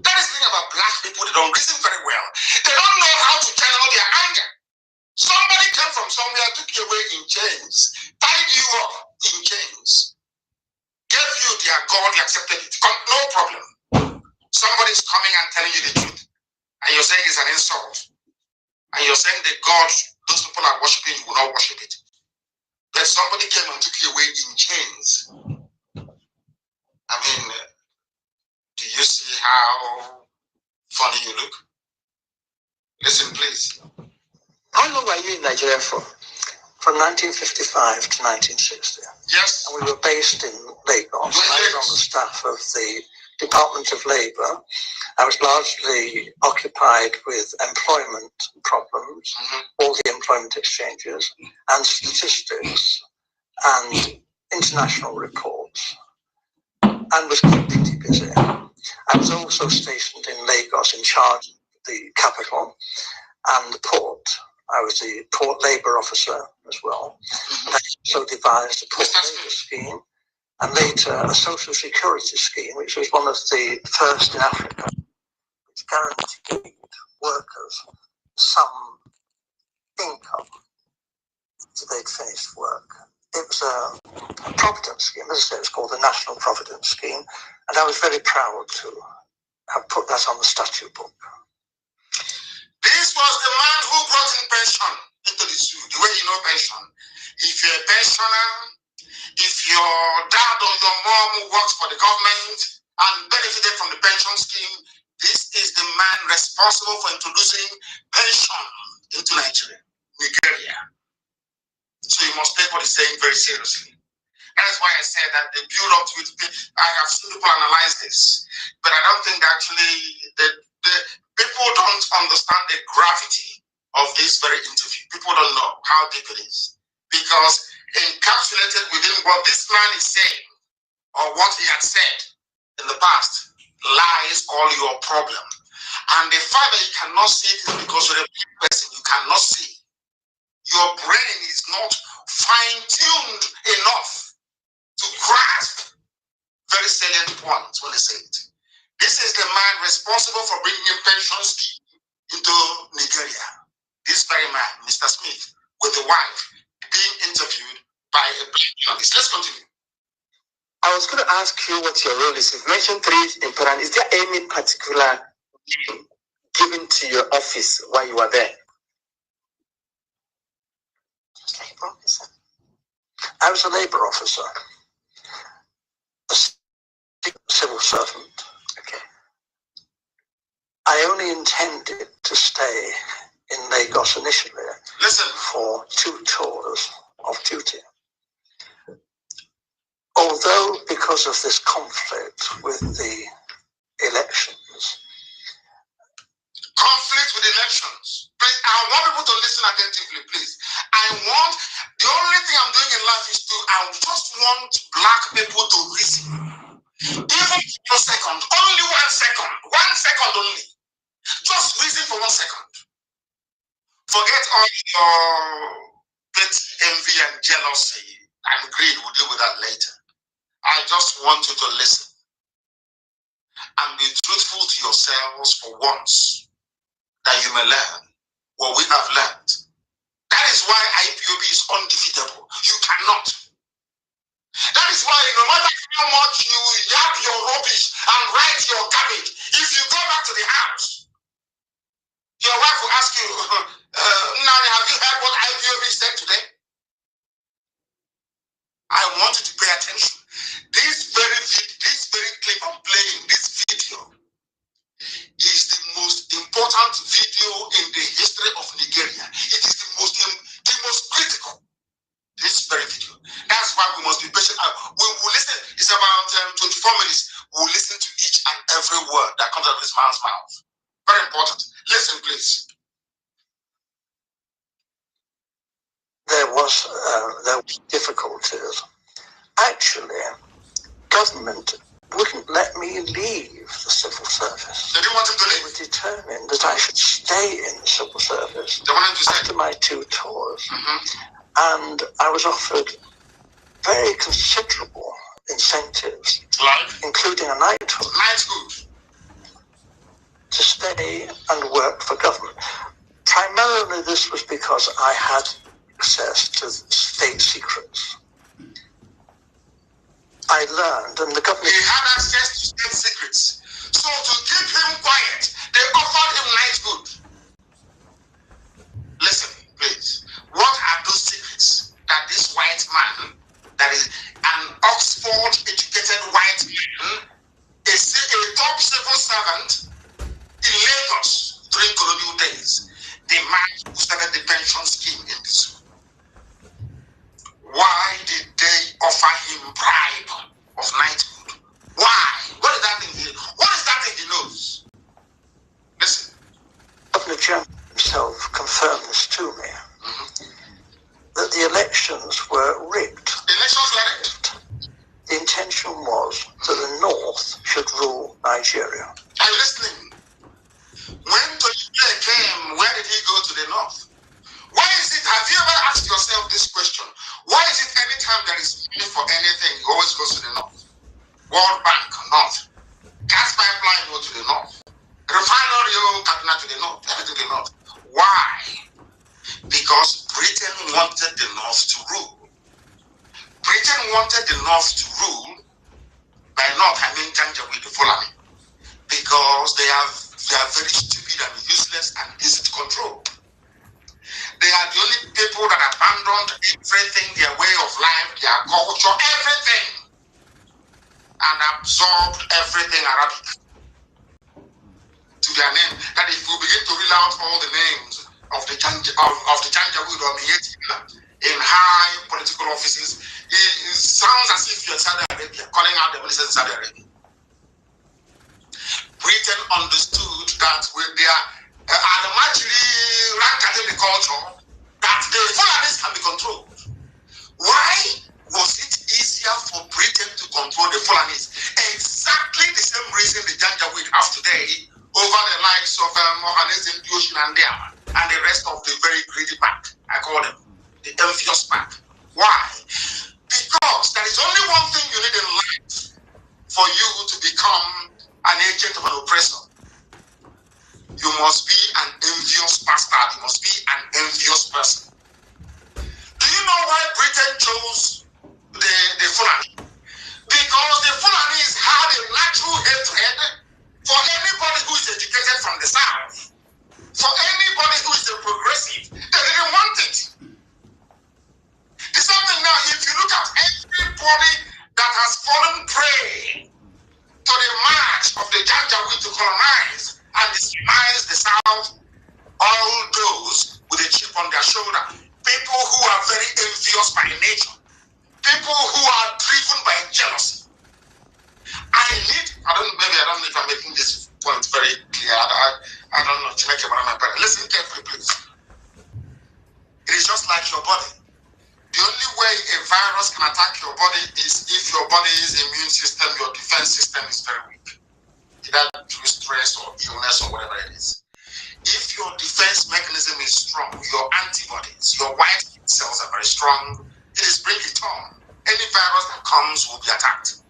That is the thing about black people, they don't reason very well. They don't know how to channel their anger. Somebody came from somewhere, took you away in chains, tied you up in chains, gave you their God, you accepted it. No problem. Somebody is coming and telling you the truth, and you're saying it's an insult. And you're saying that God, those people are worshiping, you will not worship it. But somebody came and took you away in chains. I mean, do you see how funny you look? Listen, please. How long were you in Nigeria for? From 1955 to 1960. Yes. And we were based in Lagos. I was on the staff of the Department of Labour. I was largely occupied with employment problems, all the employment exchanges, and statistics, and international reports, and was pretty busy. I was also stationed in Lagos in charge of the capital and the port. I was the port labour officer as well. I also devised a port labour scheme and later a social security scheme, which was one of the first in Africa, which guaranteed workers some income after they'd finished work. It was a provident scheme, as I say, it was called the National Provident Scheme, and I was very proud to have put that on the statute book. This was the man who brought in pension into the zoo, the way you know pension. If you're a pensioner, if your dad or your mom works for the government and benefited from the pension scheme, this is the man responsible for introducing pension into Nigeria. So you must take what he's saying very seriously. That's why I said that the build up to it, I have seen people analyze this, but I don't think that actually the people don't understand the gravity of this very interview. People don't know how deep it is. Because encapsulated within what this man is saying, or what he had said in the past, lies all your problem. And the fact that you cannot see it is because you're a person, you cannot see. Your brain is not fine-tuned enough to grasp very salient points when they say it. This is the man responsible for bringing in pension scheme into Nigeria. This very man, Mr. Smith, with the wife, being interviewed by a black journalist. Let's continue. I was going to ask you what your role is. You've mentioned 3 important. Is there any particular name given to your office while you were there? I was a labor officer, a civil servant. Okay. I only intended to stay in Lagos initially for 2 tours of duty. Although, because of this conflict with the elections, conflict with elections. Please, I want people to listen attentively, please. The only thing I'm doing in life is I just want black people to listen. Even for 1 second, only 1 second, 1 second only. Just listen for 1 second. Forget all your petty envy and jealousy and greed. We'll deal with that later. I just want you to listen and be truthful to yourselves for once, that you may learn what we have learned. That is why IPOB is undefeatable. You cannot. That is why no matter how much you yap your rubbish and write your garbage, if you go back to the house, your wife will ask you, Nani, have you heard what IPOB said today? I want you to pay attention. This very clip I'm playing, this video, is the most important video in the history of Nigeria. It is the most critical. This very video. That's why we must be patient. We will listen. It's about 24 minutes. We'll listen to each and every word that comes out of this man's mouth. Very important. Listen, please. There was difficulties. Actually, government wouldn't let me leave the civil service. They didn't want him to leave. They were determined that I should stay in the civil service after my 2 tours. And I was offered very considerable incentives, including a knighthood, to stay and work for government. Primarily this was because I had access to state secrets. I learned, and the government... He had access to state secrets. So to keep him quiet, they offered him knighthood. Listen, please. What are those secrets that this white man, that is an Oxford-educated white man, a top civil servant in Lagos during colonial days, the man who started the pension scheme in this? Why did they offer him bribe of knighthood? Why? What is that thing he knows? Listen. Governor General himself confirmed this to me. That the elections were rigged. The elections were rigged. The intention was that the North should rule Nigeria. Are you listening? When Toyin came, where did he go to the North? Why is it, have you ever asked yourself this question? Why is it anytime there is money for anything, it always goes to the North? World Bank, North. Gas pipeline, go to the North. Refinery, Kaduna to the North. Everything to the North. Why? Because Britain wanted the North to rule. Britain wanted the North to rule. By North, I mean Janjaweed, the Fulani. Because they are very stupid and useless and easy to control. They are the only people that abandoned everything, their way of life, their culture, everything, and absorbed everything Arabic to their name. That if we begin to reel out all the names of the Janjaweed or Miyetina in high political offices, it sounds as if you're in Saudi Arabia, calling out the ministers in Saudi Arabia. Britain understood that with their the culture, that the Fulanis can be controlled. Why was it easier for Britain to control the Fulanis? Exactly the same reason the Janjaweed have today over the likes of Mohanes in the ocean and the rest of the very greedy pack. I call them the envious pack. Why? Because there is only one thing you need in life for you to become an agent of an oppressor. You must be an envious bastard. You must be an envious person. Do you know why Britain chose the Fulani? Because the Fulanis had a natural hatred for anybody who is educated from the South. For anybody who is a progressive. They didn't want it. The same thing now, if you look at everybody that has fallen prey to the march of the Janjaweed to colonize and despise the South, all those with a chip on their shoulder, people who are very envious by nature, people who are driven by jealousy. I don't know if I'm making this point very clear. I don't know. Listen carefully, please. It is just like your body. The only way a virus can attack your body is if your body's immune system, your defense system is very weak. Either through stress or illness or whatever it is. If your defense mechanism is strong, your antibodies, your white cells are very strong, it is bring it on. Any virus that comes will be attacked.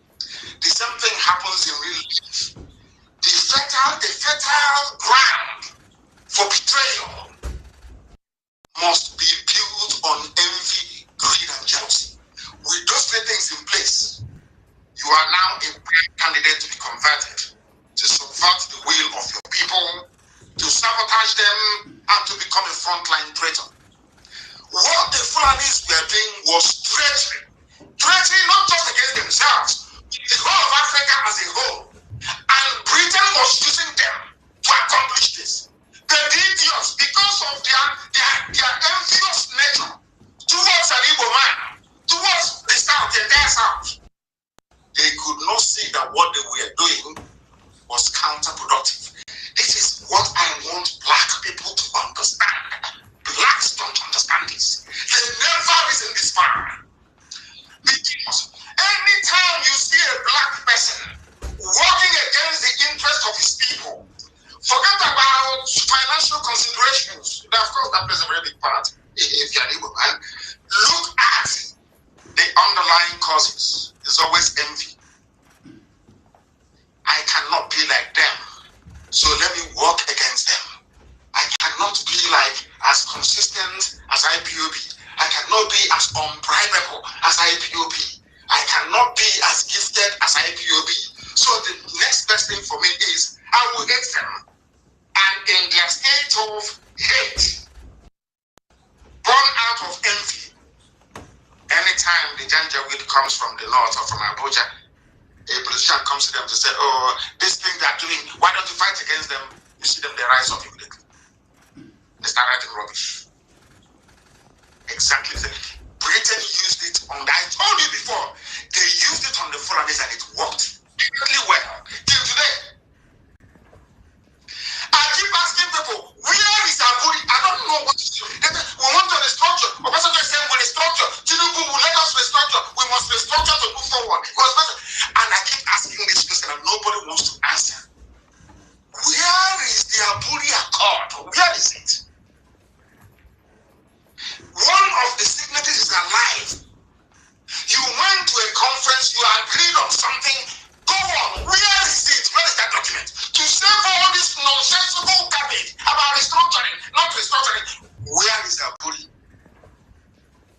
The same thing happens in real life. The fertile ground for betrayal must be built on envy, greed, and jealousy. With those three things in place, you are now a prime candidate to be converted, to subvert the will of your people, to sabotage them, and to become a frontline traitor. What the Fulanis were doing was treachery. Treachery not just against themselves, the whole of Africa as a whole. And Britain was using them to accomplish this. The idiots, because of their envious nature towards an Igbo man, towards the South, the entire South, they could not see that what they were doing was counterproductive. This is what I want black people to understand. Blacks don't understand this. They never reason this far. Because anytime you see a black person working against the interest of his people, forget about financial considerations. Of course, that plays a very big part if you're an Igbo man. Look at the underlying causes. There's always envy. I cannot be like them, so let me work against them. I cannot be as consistent as IPOB. I cannot be as unbribable as IPOB. I cannot be as gifted as IPOB. So the next best thing for me is I will hate them. And in their state of hate, born out of envy, anytime the Janjaweed comes from the north or from Abuja, a politician comes to them to say, oh, this thing they're doing, why don't you fight against them? You see them, they rise up immediately. They start writing rubbish. Exactly. Britain used it on, I told you before, they used it on the Fulanis and it worked really well. Till today. I keep asking people, where is Aburi? I don't know what to do. We want to restructure. Obasanjo is saying we restructure. Tinubu will let us restructure. We must restructure to move forward. And I keep asking this question and nobody wants to answer. Where is the Aburi Accord? Where is it? One of the signatories is alive. You went to a conference, you agreed on something. Go on. Where is it? Where is that document? To save all this nonsensical garbage about restructuring, not restructuring. Where is Aburi?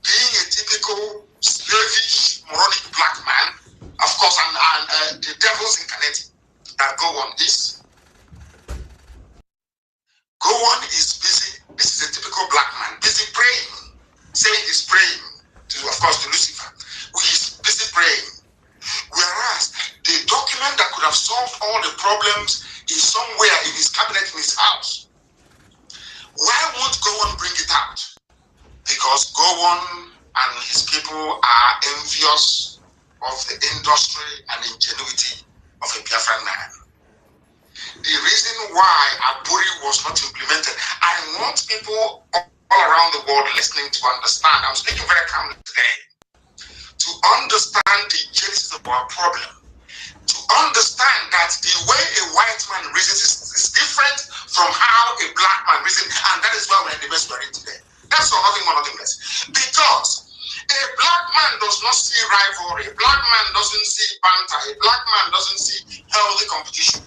Being a typical slavish, moronic black man, of course, and the devil's incarnate that go on this. Go on is busy. This is a typical black man, busy praying, saying he's praying to, of course, to Lucifer. He's busy praying. Whereas the document that could have solved all the problems is somewhere in his cabinet in his house. Why won't Gowon bring it out? Because Gowon and his people are envious of the industry and ingenuity of a Biafran man. The reason why Aburi was not implemented, I want people all around the world listening to understand. I'm speaking very calmly today. To understand the genesis of our problem, to understand that the way a white man reasons is different from how a black man reasons, and that is why we're in the mess we're in today. That's all, nothing more, nothing less. Because a black man does not see rivalry, a black man doesn't see banter, a black man doesn't see healthy competition.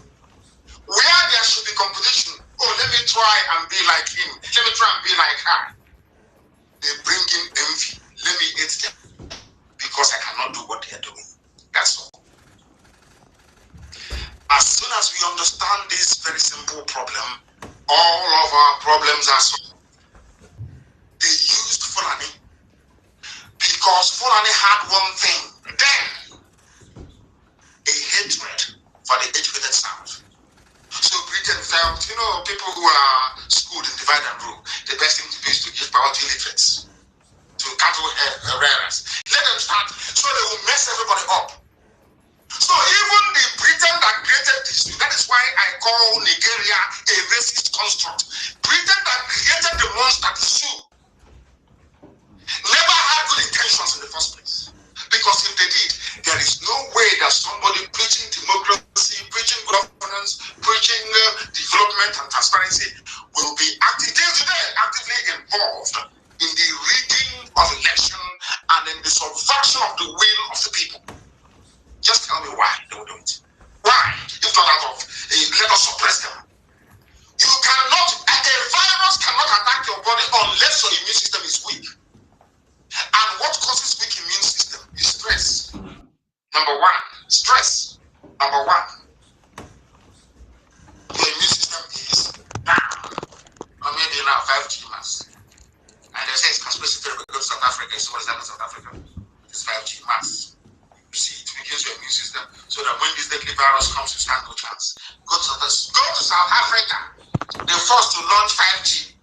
Where there should be competition, oh, let me try and be like him, let me try and be like her. They bring in envy, let me hate them. Because I cannot do what they are doing. That's all. As soon as we understand this very simple problem, all of our problems are solved. They used Fulani because Fulani had one thing then, a hatred for the educated South. So Britain felt, people who are schooled in divide and rule, the best thing to do is to give power to illiterates, to cattle rearers. Let them start, so they will mess everybody up. So even the Britain that created this, that is why I call Nigeria a racist construct. Britain that created the monster, the zoo, never had good intentions in the first place. Because if they did, there is no way that somebody preaching democracy, preaching governance, preaching development and transparency will be actively involved in the rigging of election and in the subversion of the will of the people. Just tell me why they will do it. Why? If not out of let us suppress them. You cannot, a virus cannot attack your body unless your immune system is weak. And what causes weak immune system is stress. Number one, stress. Number one, your immune system is down. Or maybe now 5G mass. And they say it's conspiracy theory because South Africa. So what is that in South Africa? It's 5G mass. You see, it weakens your immune system so that when this deadly virus comes, you stand no chance. Go to South Africa. They're forced to launch 5G.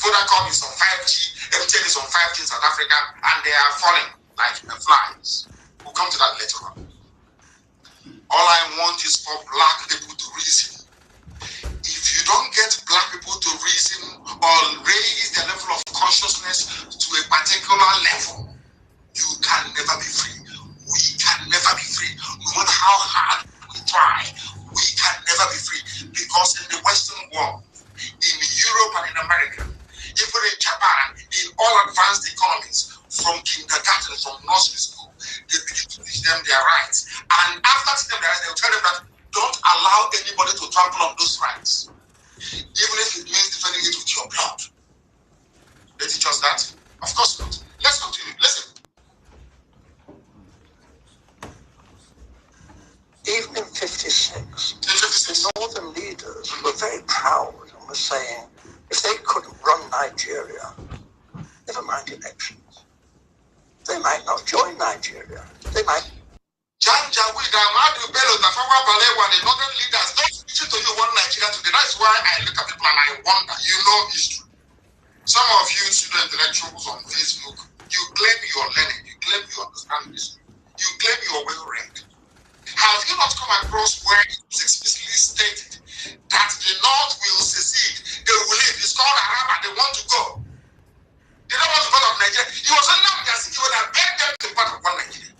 Vodacom is on 5G, MTN is on 5G in South Africa, and they are falling like flies. We'll come to that later on. All I want is for black people to reason. If you don't get black people to reason or raise their level of consciousness to a particular level, you can never be free. We can never be free. No matter how hard we try, we can never be free. Because in the Western world, in Europe and in America, even in Japan, in all advanced economies, from kindergarten, from nursery school, they begin to teach them their rights. And after teaching them their rights, they'll tell them that don't allow anybody to trample on those rights, even if it means defending it with your blood. They teach us that? Of course not. Let's continue. Listen. Even in 56, the northern leaders were very proud and were saying if they could run Nigeria, never mind elections, they might not join Nigeria. They might. The northern leaders don't teach to you one Nigeria today. That's why I look at people and I wonder, you know history. Some of you student intellectuals on Facebook, you claim you're learning, you claim you understand history, you claim you're well read. Have you not come across where it was explicitly stated that the North will secede, they will leave? It's called Araba, they want to go. They don't want to go to Nigeria. It was Nnamdi Azikiwe that begged them to be part of one Nigeria.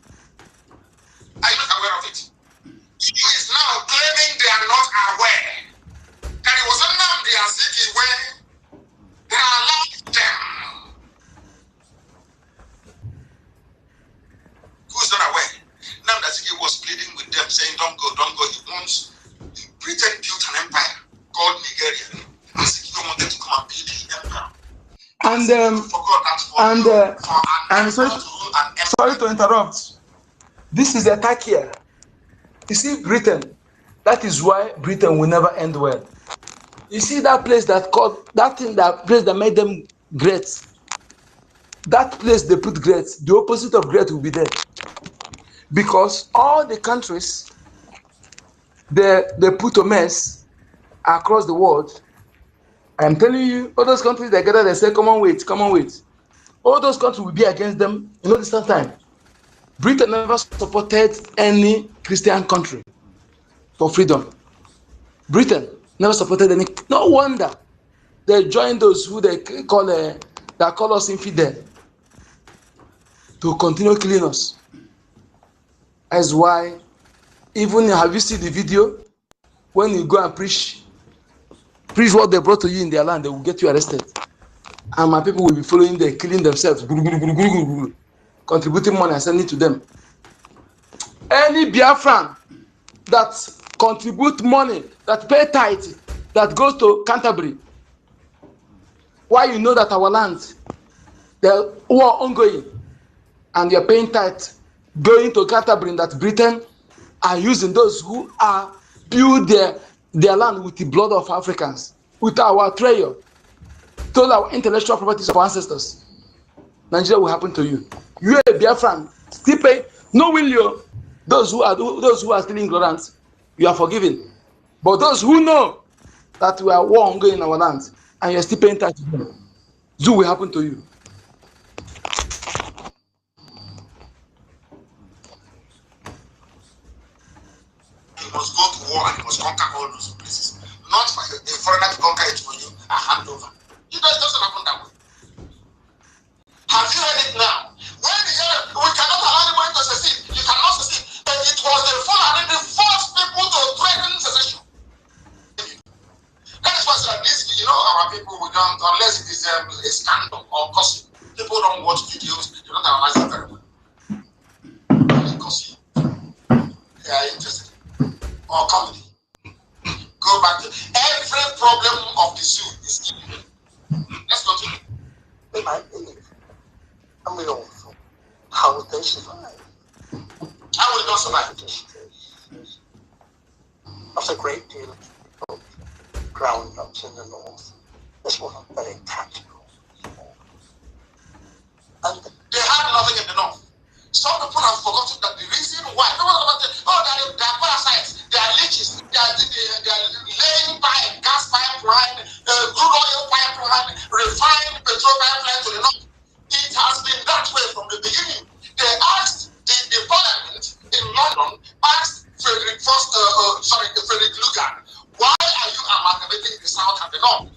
Are you not aware of it? He is now claiming they are not aware that it was Nnamdi Azikiwe that allowed them. Who's not aware? Nnamdi Azikiwe was pleading with them, saying, don't go, don't go. He wants, Britain built an empire called Nigeria. Azikiwe wanted to come and build the empire. And sorry to interrupt. This is the attack here. You see, Britain, that is why Britain will never end well. You see that place that place that made them great. That place they put great, the opposite of great will be there. Because all the countries they put a mess across the world. I'm telling you, all those countries they gather, they say, come on, wait. All those countries will be against them in no distant time. Britain never supported any Christian country for freedom. Britain never supported any. No wonder they joined those who they call us infidel to continue killing us. That's why, even have you seen the video? When you go and preach what they brought to you in their land, they will get you arrested. And my people will be following them, killing themselves, contributing money and sending it to them. Any Biafran that contribute money, that pay tithe, that goes to Canterbury, why you know that our land, the war ongoing, and you're paying tithe, going to Canterbury, that Britain are using those who are build their land with the blood of Africans, with our treasure, told our intellectual properties of our ancestors. Nigeria will happen to you. You are a Biafran, still pay, no will you. Those who are still ignorant, you are forgiven. But those who know that we are war ongoing in our land, and you are still paying tax to them, zoo will happen to you. must go to war and you must conquer all those places. Not for a foreigner to conquer it for you and hand over. It doesn't happen that way. Have you heard it now? When we cannot allow anybody to secede, you cannot secede. And it was the Fulani, the first people to threaten secession. That is why at least, you know, our people, we don't, unless it is a scandal or gossip, people don't watch videos, they don't analyze it very well. Gossip, they are interested. Or comedy. Go back to every problem of the zoo is given. Let's continue. They might believe. And we all thought, how would they survive? How will they not survive? Not a great deal of people ground up in the north. This was a very practical. And they had nothing in the north. Some people have forgotten that the reason why, they are parasites, they are leeches, they are laying pipe, gas pipeline, crude oil pipeline, refined petrol pipeline to the north. It has been that way from the beginning. They asked the parliament in London, asked Frederick Lugan, why are you amalgamating the south and the north?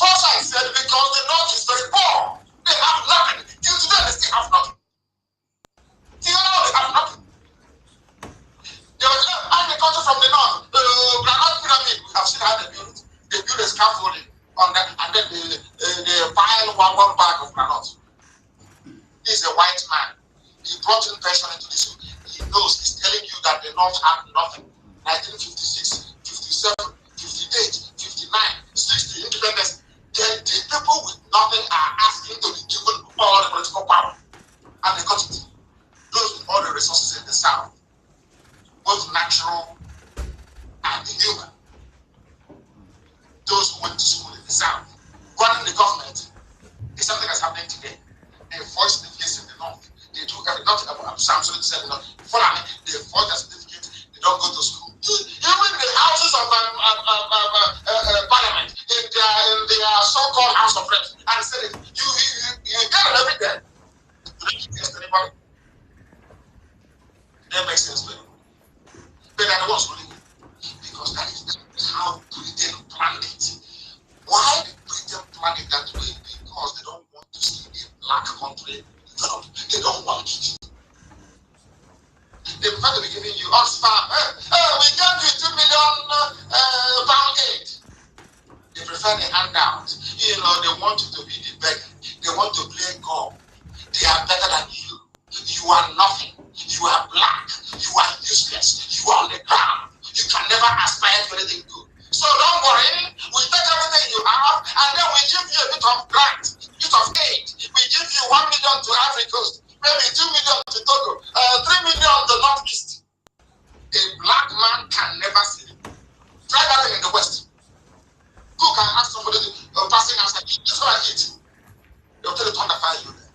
First I said, because the north is very poor. They have nothing. Till today they still have nothing. Till now they have nothing. They were agriculture from the north. Granite pyramid, we have seen how they build it. They build a scaffolding on that, and then they pile one bag of granite. He's a white man. He brought in passion into this. He knows, he's telling you that the north had nothing. 1956, 57, 58, 59, 60, independence. The people with nothing are asking to be given all the political power. And they got it. Those with all the resources in the south, both natural and human. Those who went to school in the south, running the government, is something that's happening today. They force the place in the north. They do nothing about Samson said, Fulani, they force their certificate, they don't go to school. Even the houses of parliament, in their so-called House of Reps, and said, you get it every day. Anybody? That makes sense, but they are the ones who live it. Because that is how Britain planned it. Why did Britain plan it that way? Because they don't want to see a black country develop. They don't want it. They prefer to be giving you Oxfam. We gave you 2 million pound aid. They prefer the handout. You know, they want you to be the beggar. They want to play God. They are better than you. You are nothing. You are black. You are useless. You are on the ground. You can never aspire to anything good. So don't worry. We take everything you have and then we give you a bit of grant, a bit of aid. We give you 1 million to Ivory Coast, maybe 2 million to Togo, 3 million to Northeast. A black man can never see it. Try that in the West. Who can ask somebody passing outside, that's what I eat. They'll tell you to underfire you there.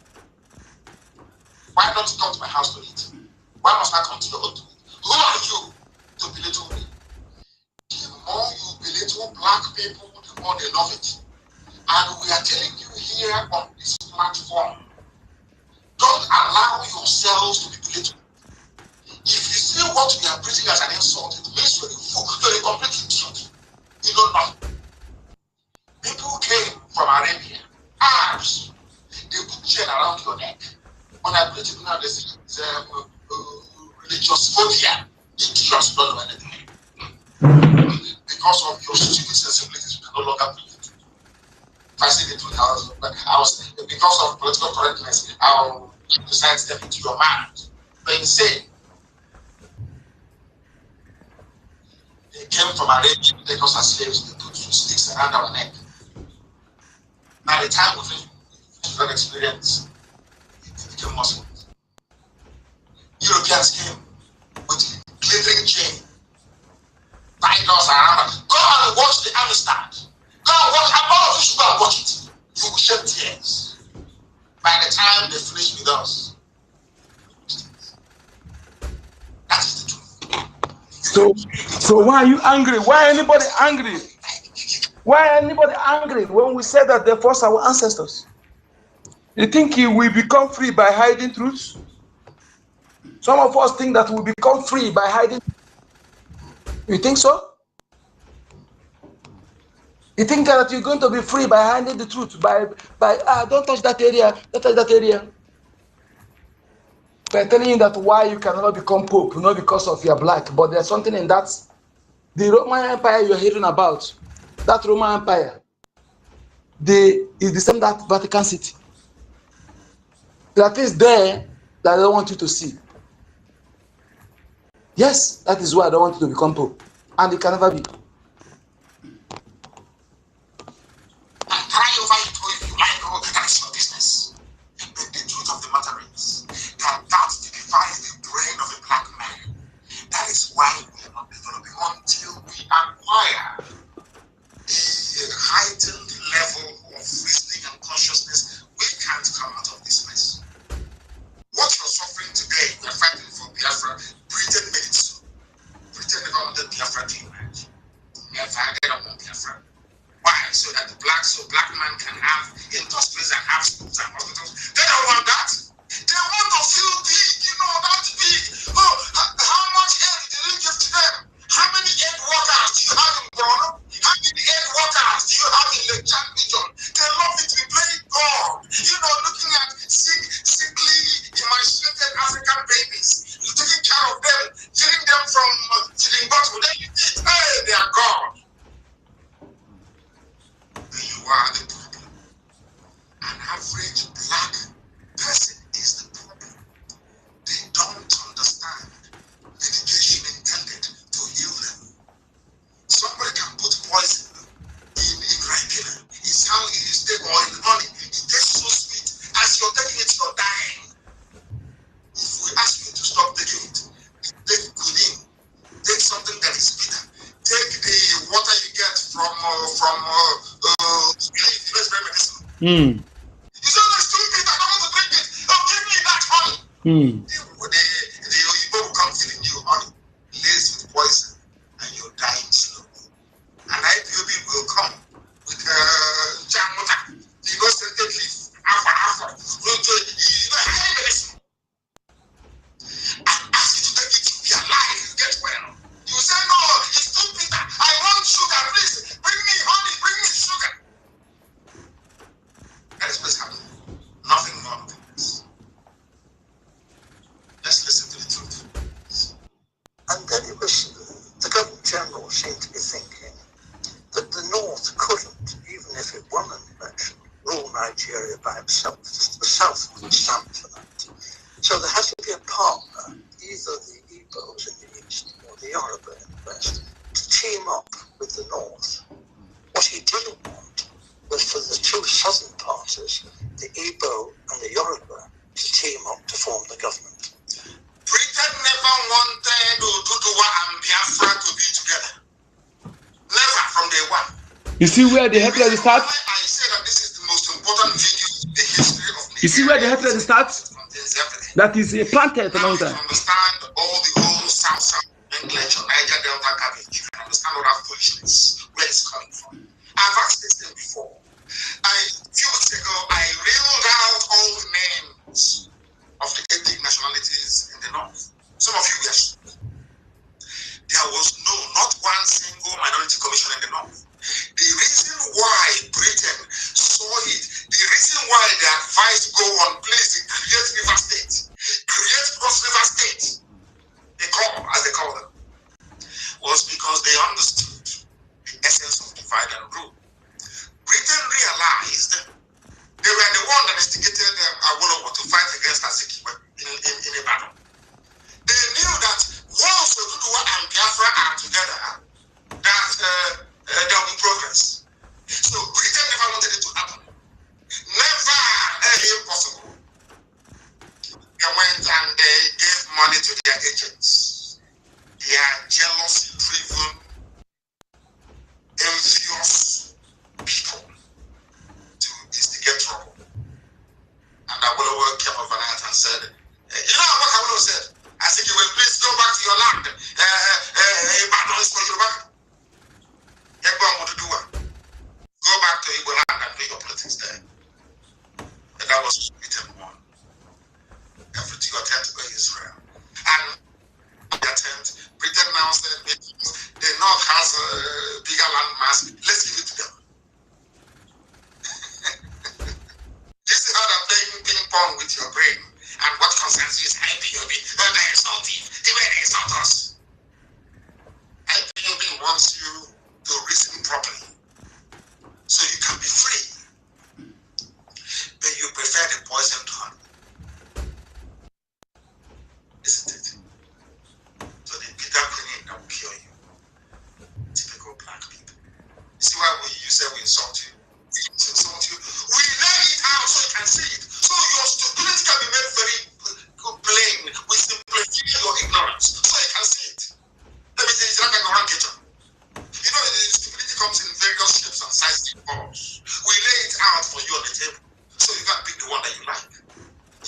Why don't you come to my house to eat? Why must I come to your own to eat? Who are you to belittle me? The more you belittle black people, the more they love it. And we are telling you here on this platform, don't allow yourselves to be belittled. If you see what we are preaching as an insult, it means you're a fool, you're a complete idiot. You know nothing. People came from Arabia, Arabs, they put chain around your neck. When I preach it now, they say it's religious phobia. Idiots don't know anything. Because of your stupid sensibilities, you can no longer believe it. If I say the truth, I was because of political correctness, I'll decide to step into your mind. But insane. They came from Arabia, they take us as slaves, they put sticks around our neck. By the time we finished that experience, they became Muslims. Europeans came with glittering chain, tied us around. Go and watch the Amistad. Go and watch, all of you should go and watch it. You will shed tears. By the time they finish with us, that is the truth. So why are you angry? Why anybody angry? Why anybody angry when we say that they forced our ancestors? You think we become free by hiding truths? Some of us think that we become free by hiding. You think so? You think that you're going to be free by handing the truth, by don't touch that area, don't touch that area. By telling you that why you cannot become Pope, not because of your black, but there's something in that. The Roman Empire you're hearing about, that Roman Empire, is the same that Vatican City. That is there that I don't want you to see. Yes, that is why I don't want you to become Pope. And it can never be. Cry over it if you like, oh, that's your business. But the truth of the matter is that that typifies the brain of a black man. That is why we are not developing until we acquire a heightened level of reasoning and consciousness. We can't come out of this mess. What you're suffering today, we're fighting for Biafra. Britain made it so. Britain never wanted Biafra to emerge. Never, they don't want Biafra. Why? So that the black man can have industries and have schools and hospitals. They don't want that. They want to feel big, that big. Oh, how much aid did you give to them? How many aid workers do you have in Borno? How many aid workers do you have in the Chad region? They love it to play God. Looking at sickly, emancipated African babies. You're taking care of them, feeding them from feeding bottle. Then you eat. Hey, they are God. You are the problem. An average black person is the problem. They don't understand medication intended to heal them. Somebody can put poison in Ribena. It's how you take oil in honey. It tastes so sweet. As you're taking it, you're dying. If we ask you to stop taking it, take quinine, take something that is bitter, take the water you get from medicine. You say that's too bitter, I don't want to drink it. Oh, give me that honey. The Oyibo will come feeding you honey, laced with poison, and you're dying slowly. And IPOB will come with jam water. You go scented leaf, alpha. Medicine. And ask you to take it to be alive, you get well. You say, no, it's too bitter. I want sugar, please. Bring me honey, bring me sugar. That is what's happening. Nothing more than this. Let's listen to the truth. And then the Governor General seemed to be thinking that the North couldn't, even if it won an election, rule Nigeria by itself. The South would stand for that. So there has to be a partner, either the Igbos in the East or the Yoruba in the West, to team up with the North. What he didn't want was for the two southern parties, the Igbo and the Yoruba, to team up to form the government. Britain never wanted Oduduwa and Biafra to be together. Never from day one. You see where the hatred starts? I say that this is the most important video in the history of Nigeria. You see where the hatred starts? That is planted a long time. You understand all the whole South English or Niger Delta cabbage. You can understand all that foolishness, where it's coming from. I've asked this thing before. A few weeks ago, I reeled out all the names of the ethnic nationalities in the North. Some of you were shocked. There was not one single minority commission in the North. The reason why Britain saw it, the reason why they advised go on, please, create River State, create Cross River State, EKOM, as they call them, was because they understood the essence of divide and rule. Britain realized they were the one that instigated Awolowo to fight against Azikiwe in a battle. They knew that once Oduduwa and Biafra are together, that there will be progress. So Britain never wanted it to happen. Never impossible. They went and they gave money to their agents. They are jealousy-driven, envious people to instigate trouble. And Awolowo came overnight and said, you know what Awolowo said? I said, you will please go back to your land. Go back to Igbo land and do your politics there. And that was Britain won. Everything got to go Israel. And they're attempt. Britain now said the North has a bigger land mass. Let's give it to them. This is how they're playing ping pong with your brain. And what concerns you is IPOB. Oh, they insult you. The way they insult us. IPOB wants you to reason properly, so you can be free. But you prefer the poison to honey. Isn't it? So the bitter quinine that will cure you. Typical black people. You see why you say we insult you? We insult you. We lay it out so you can see it. So your stupidity can be made very plain. We simplify your ignorance so you can see it. Let me say it's like a Quran kitchen. You know, the stupidity comes in various shapes and sizes and forms. We lay it out for you on the table so you can pick the one that you like.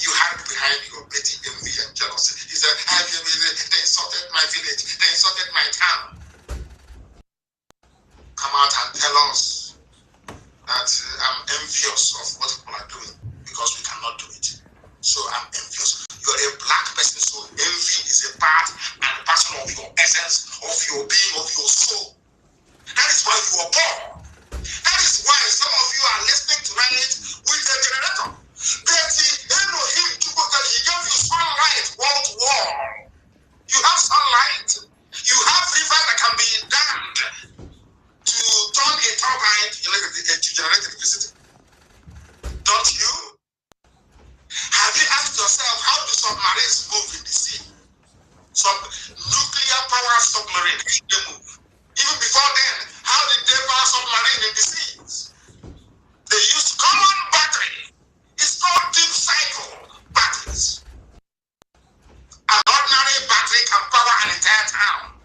You hide behind your petty envy and jealousy. You said, they insulted my village, they insulted my town. Come out and tell us that I'm envious of what people are doing because we cannot do it. So I'm envious. You're a black person, so envy is a part and a parcel of your essence, of your being, of your soul. That is why you are poor. That is why some of you are listening tonight with a generator. Betty Elohim, he gave you sunlight wall to wall. You have sunlight. You have river that can be dammed to turn a turbine to generate electricity. Don't you? Have you asked yourself how do submarines move in the sea? Some nuclear power submarine, they move. Even before then, how did they power submarine in the seas? They used common battery. It's called deep cycle batteries. An ordinary battery can power an entire town.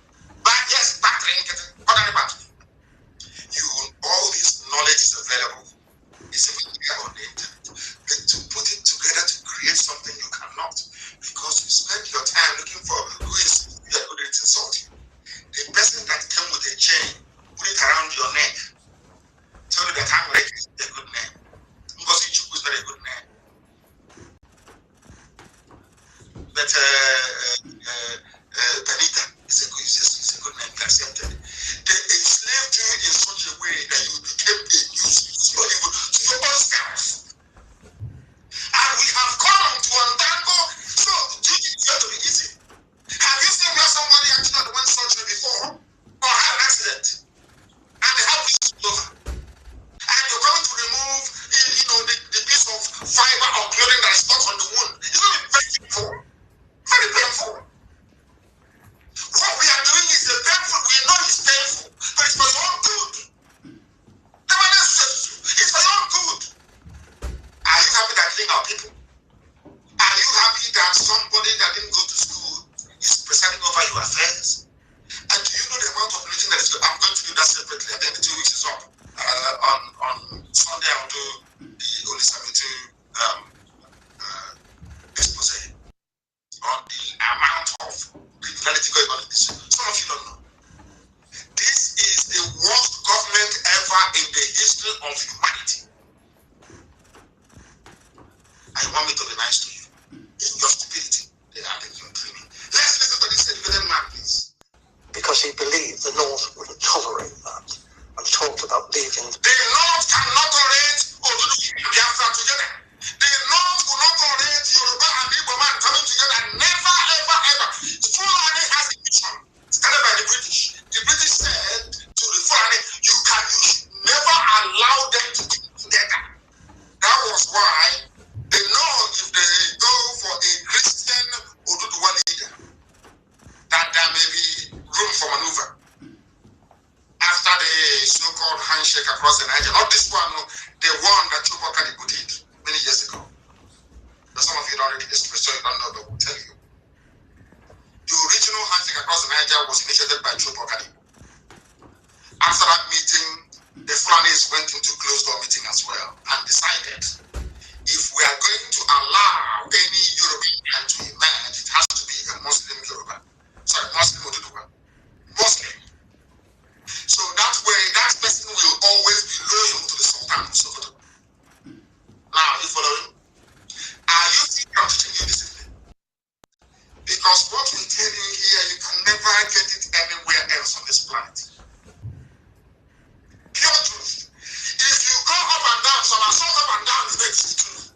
But yes, battery, ordinary battery. All this knowledge is available. It's available on the internet. But to put it together to create something you cannot, because you spend your time looking for who is good at insulting. The person that came with a chain, put it around your neck, tell you that I'm ready is a good name. Ngozi Chukwu is not a good name. But Benita is a good name, accepted. They enslaved you in such a way that you became a nuisance to your own self. And we have come to untangle. So, do you think it's going to be easy? Have you seen where somebody actually went surgery before? Or had an accident? And they have this over. And you're going to remove, the piece of fiber or clothing that is stuck on the wound. It's going to be very painful. Very painful. What we are doing is painful. We know it's painful, but it's for your own good. It's for your own good. Are you happy that thing are people? Are you happy that somebody that didn't go to school is presiding over your affairs? And do you know the amount of meeting that is going? I'm going to do that separately. I think the 2 weeks is up. On Sunday, I'll do the Holy Samitu expose on the amount of criminality going on in this. Some of you don't know. This is the worst government ever in the history of humanity. And you want me to be nice to you? In your stupidity, they are thinking you're dreaming. Let's listen to this educated man, please. Because he believed the North wouldn't tolerate that and talked about leaving. The North cannot tolerate Biafra together. The North will not tolerate Yoruba and Igbo man coming together. Never, ever, ever. Fulani has a mission started by the British. The British said to the Fulani, you should never allow them to come together. That was why they know if they go for a Christian Oduduwa leader, that there may be room for maneuver. After the so-called handshake across the Niger, not this one, no, the one that Chupakadi did many years ago. But some of you don't read the history, so you don't know, but we'll tell you. The original handshake across the Niger was initiated by Chupakadi. After that meeting, the Fulanis went into closed-door meeting as well and decided if we are going to allow any European man to emerge, it has to be a Muslim Yoruba. Sorry, Muslim Oduduwa. Muslim. So that way, that person will always be loyal to the Sultan of Sokoto. Now, you following? Are you thinking I'm teaching you discipline? Because what we tell you here, you cannot it's the truth.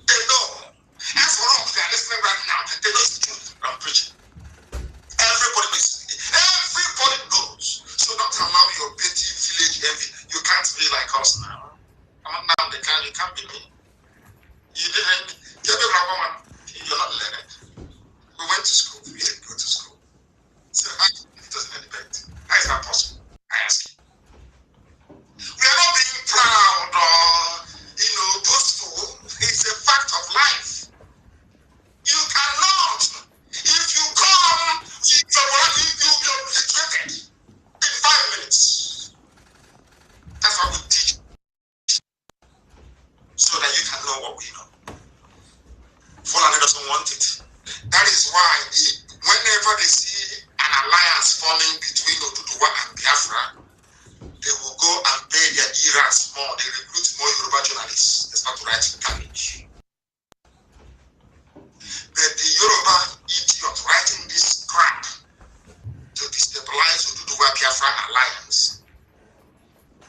They know. As for all, they are listening right now. They know it's the truth I'm preaching. Everybody knows. So don't allow your petty village envy. You can't be like us now. Come on now, you can't be me. You didn't. You're not learning. We went to school. We didn't go to school. So it doesn't affect. How is that possible? I ask you. We are not being proud or, boastful. It's a fact of life. You cannot. If you come, you'll be obliterated in 5 minutes. That's what we teach, so that you can know what we know. Fulani doesn't want it. That is why whenever they see an alliance forming between Oduduwa and Biafra, they will go and pay their ERAs more. They recruit more Yoruba journalists. They start to write garbage. But the Yoruba idiot writing this crap to destabilize Oduduwa Biafra alliance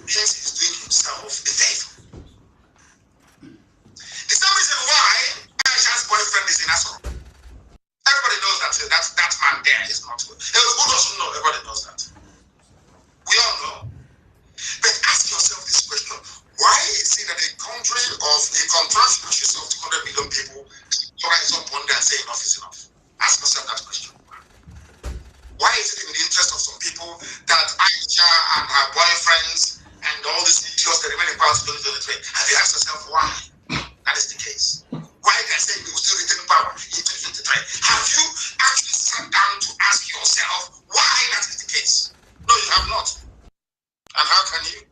means he's doing himself a favor. The same reason why Aisha's boyfriend is in Asoro. Everybody knows that man there is not good. Who doesn't know? Everybody knows that. We all know. But ask yourself this question: why is it that a country of a contrast of 200 million people rise up one day and say enough is enough? Ask yourself that question. Why is it in the interest of some people that Aisha and her boyfriends and all these idiots that remain in power to 2023? Have you asked yourself why that is the case? Why they are saying they will still retain power in 2023? Have you actually sat down to ask yourself why that is the case? No, you have not. And how can you?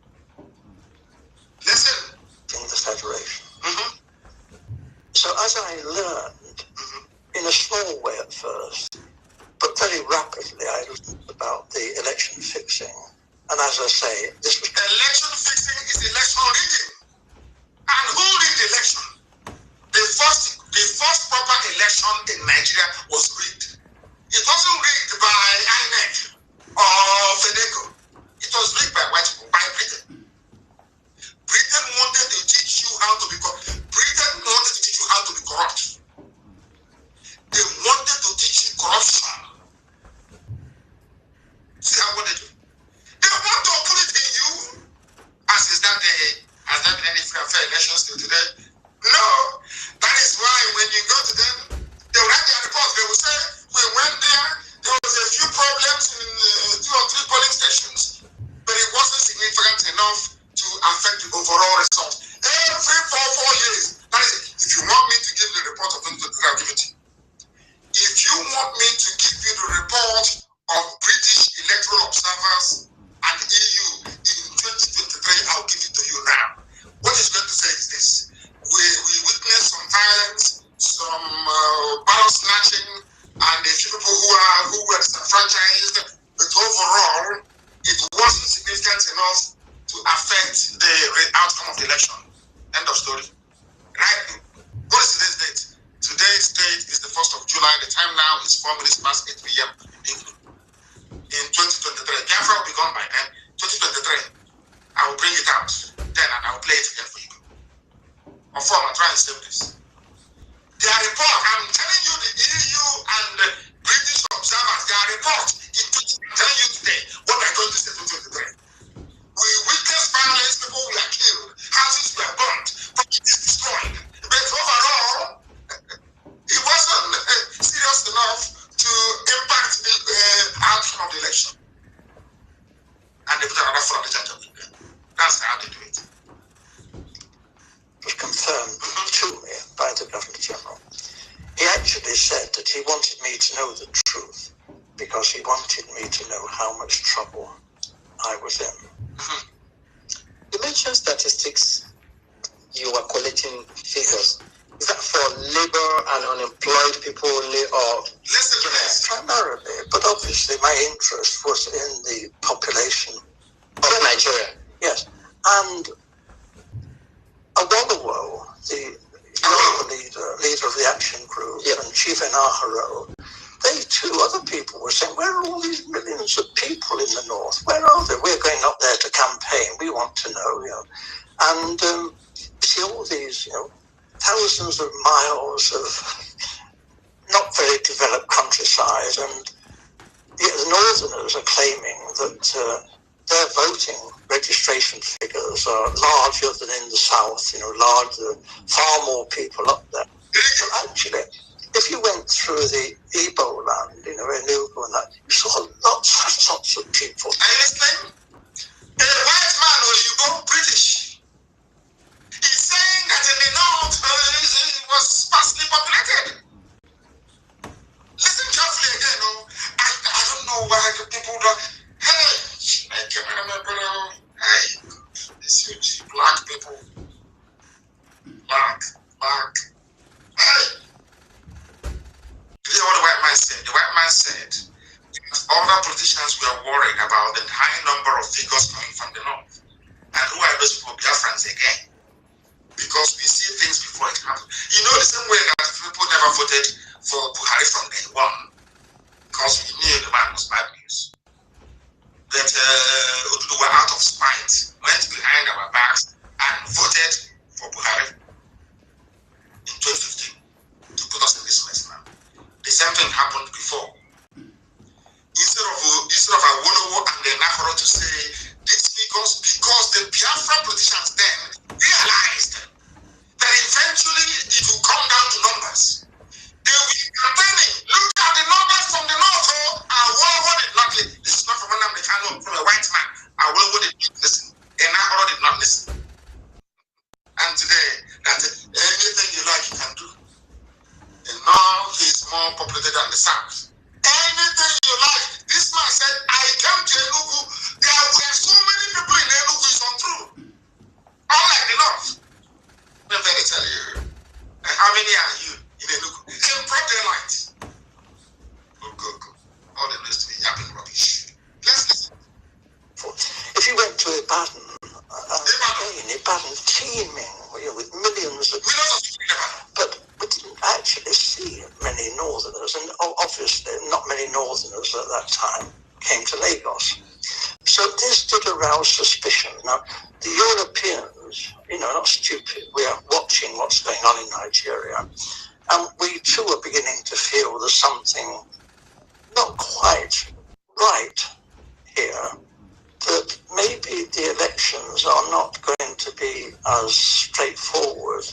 Listen. In the Federation. So as I learned, in a small way at first, but very rapidly I learned about the election fixing. And as I say, this was... Election fixing is election rigging. And who rigged the election? The first proper election in Nigeria was rigged. It wasn't rigged by INEC or FEDECO. It was rigged by white people, by Britain. Britain wanted to teach you how to be corrupt. Britain wanted to teach you how to be corrupt. They wanted to teach you corruption. See how what they do? They want to put it in you. Has there been any free and fair elections till today? No. That is why when you go to them, they will write their report. They will say, we went there was a few problems in 2 or 3 polling stations, but it wasn't significant enough to affect the overall result. Every 4 years, that is it. If you want me to give the report of 2023, I'll give it to you. If you want me to give you the report of British electoral observers and EU in 2023, I'll give it to you now. What it's going to say is this: we witnessed some violence, some ballot snatching, and a few people who were disenfranchised, but overall, it wasn't significant enough to affect the outcome of the election. End of story. Right? What is today's date? Today's date is the 1st of July. The time now is 4 minutes past 8 p.m. in 2023. Biafra will be gone by then. 2023. I will bring it out then and I will play it again for you. Or form, I'll try and save this. Their report, I'm telling you, the EU and the British observers, their report, I'm telling you today what I'm going to say to 2023. We witnessed violence, people were killed, houses were burnt, properties destroyed. But overall, it wasn't serious enough to impact the outcome of the election. And they put another foot on the judge of it. That's how they do it. It was confirmed to me by the Governor General. He actually said that he wanted me to know the truth because he wanted me to know how much trouble I was in. You mentioned statistics. You were collecting figures. Is that for labor and unemployed people only, or primarily? But obviously, my interest was in the population of Nigeria. Yes, and Awolowo, the leader of the action group, and Chief Enaharo, they too, other people were saying, where are all these millions of people in the north? Where are they? We're going up there to campaign. We want to know, And see all these, thousands of miles of not very developed countryside, and yet the Northerners are claiming that their voting registration figures are larger than in the South, larger, far more people up there. Well, actually, if you went through the Igbo land, Enugu and that, you saw lots of people. Are you listening? A white man, or you go British, he's saying that in the North it was sparsely populated. Listen carefully again, I don't know why the people don't. Hey, it's huge. Black people. Black. Hey! You hear what the white man said? The white man said other politicians were worried about the high number of figures coming from the North. And who are those people? BIAFRANS again. Because we see things before it happens. The same way that people never voted for Buhari from day one. Because we knew the man was bad news. That Odudu were out of spite, went behind our backs and voted for Buhari in 2015 to put us in this mess now. The same thing happened before. Instead of Awolowo and the Nahoro to say these figures, because the Biafra politicians then realized that eventually it will come down to numbers. They will be campaigning. Look at the numbers from the North. Awolowo did not listen. This is not from an American, from a white man. Awolowo did not listen. And Nahoro did not listen. And today, that anything you like, you can do. The North is more populated than the South. Anything you like. This man said, I came to Enugu. There were so many people in Enugu, it's untrue. Unlike the North. Let me tell you. How many are you in Enugu? In broad daylight. Go. All the rest to be yapping rubbish. Let's listen. If you went to Ibadan, Ibadan teeming with millions of people, but we didn't actually see many Northerners, and obviously not many Northerners at that time came to Lagos. So this did arouse suspicion. Now, the Europeans, not stupid, we are watching what's going on in Nigeria, and we too are beginning to feel there's something not quite right here, that maybe the elections are not going to be as straightforward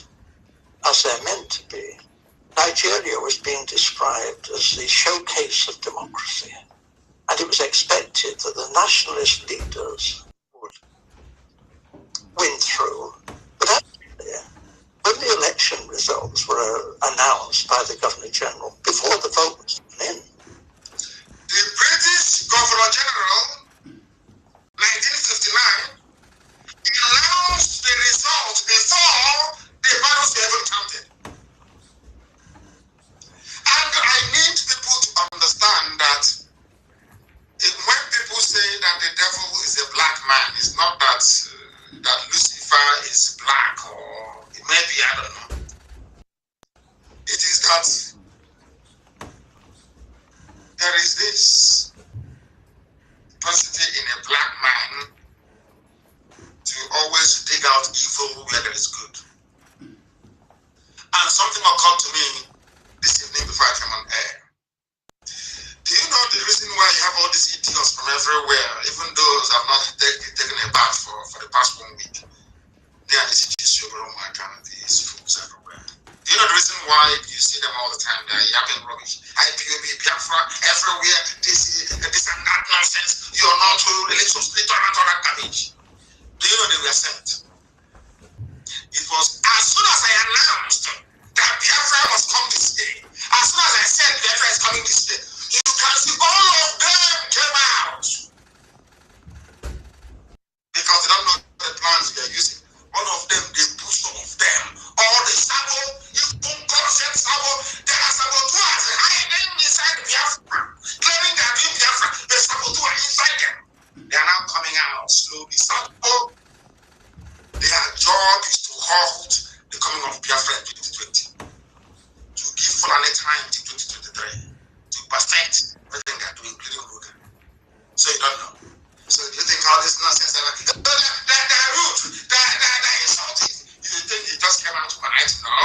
as they're meant to be. Nigeria was being described as the showcase of democracy, and it was expected that the nationalist leaders would win through. But actually, when the election results were announced by the Governor General, before the vote was in, the British Governor General, 1959, announced the result before the ballots were even counted. And I need people to understand that when people say that the devil is a black man, it's not that that Lucifer is black, or it may be, I don't know. It is that there is this capacity in a black man to always dig out evil where there is good. And something occurred to me this evening before I came on air. Do you know the reason why you have all these idiots from everywhere, even those have not taken a bath for the past 1 week? They are these fools everywhere. Do you know the reason why you see them all the time? They are yapping rubbish. IPOB, Biafra, everywhere. This and that nonsense. You're not religiously tolerant garbage. Do you know they were sent? It was as soon as I announced that Biafra must come this day, as soon as I said Biafra is coming this day, you can see all of them came out. Because they don't know the plans we are using. All of them, they pushed all of them. All the Sabo, even consent Sabo, there are saboteurs hiding inside Biafra, claiming they are doing Biafra. The saboteurs are inside them. They are now coming out slowly. Sabo, their job is to halt the coming of Biafra in 2020. To give Fulani time till 2023. To perfect everything they are doing, including Ruga. So you don't know. So do you think all this nonsense they're rude, they're insulting? You think just came out overnight. No.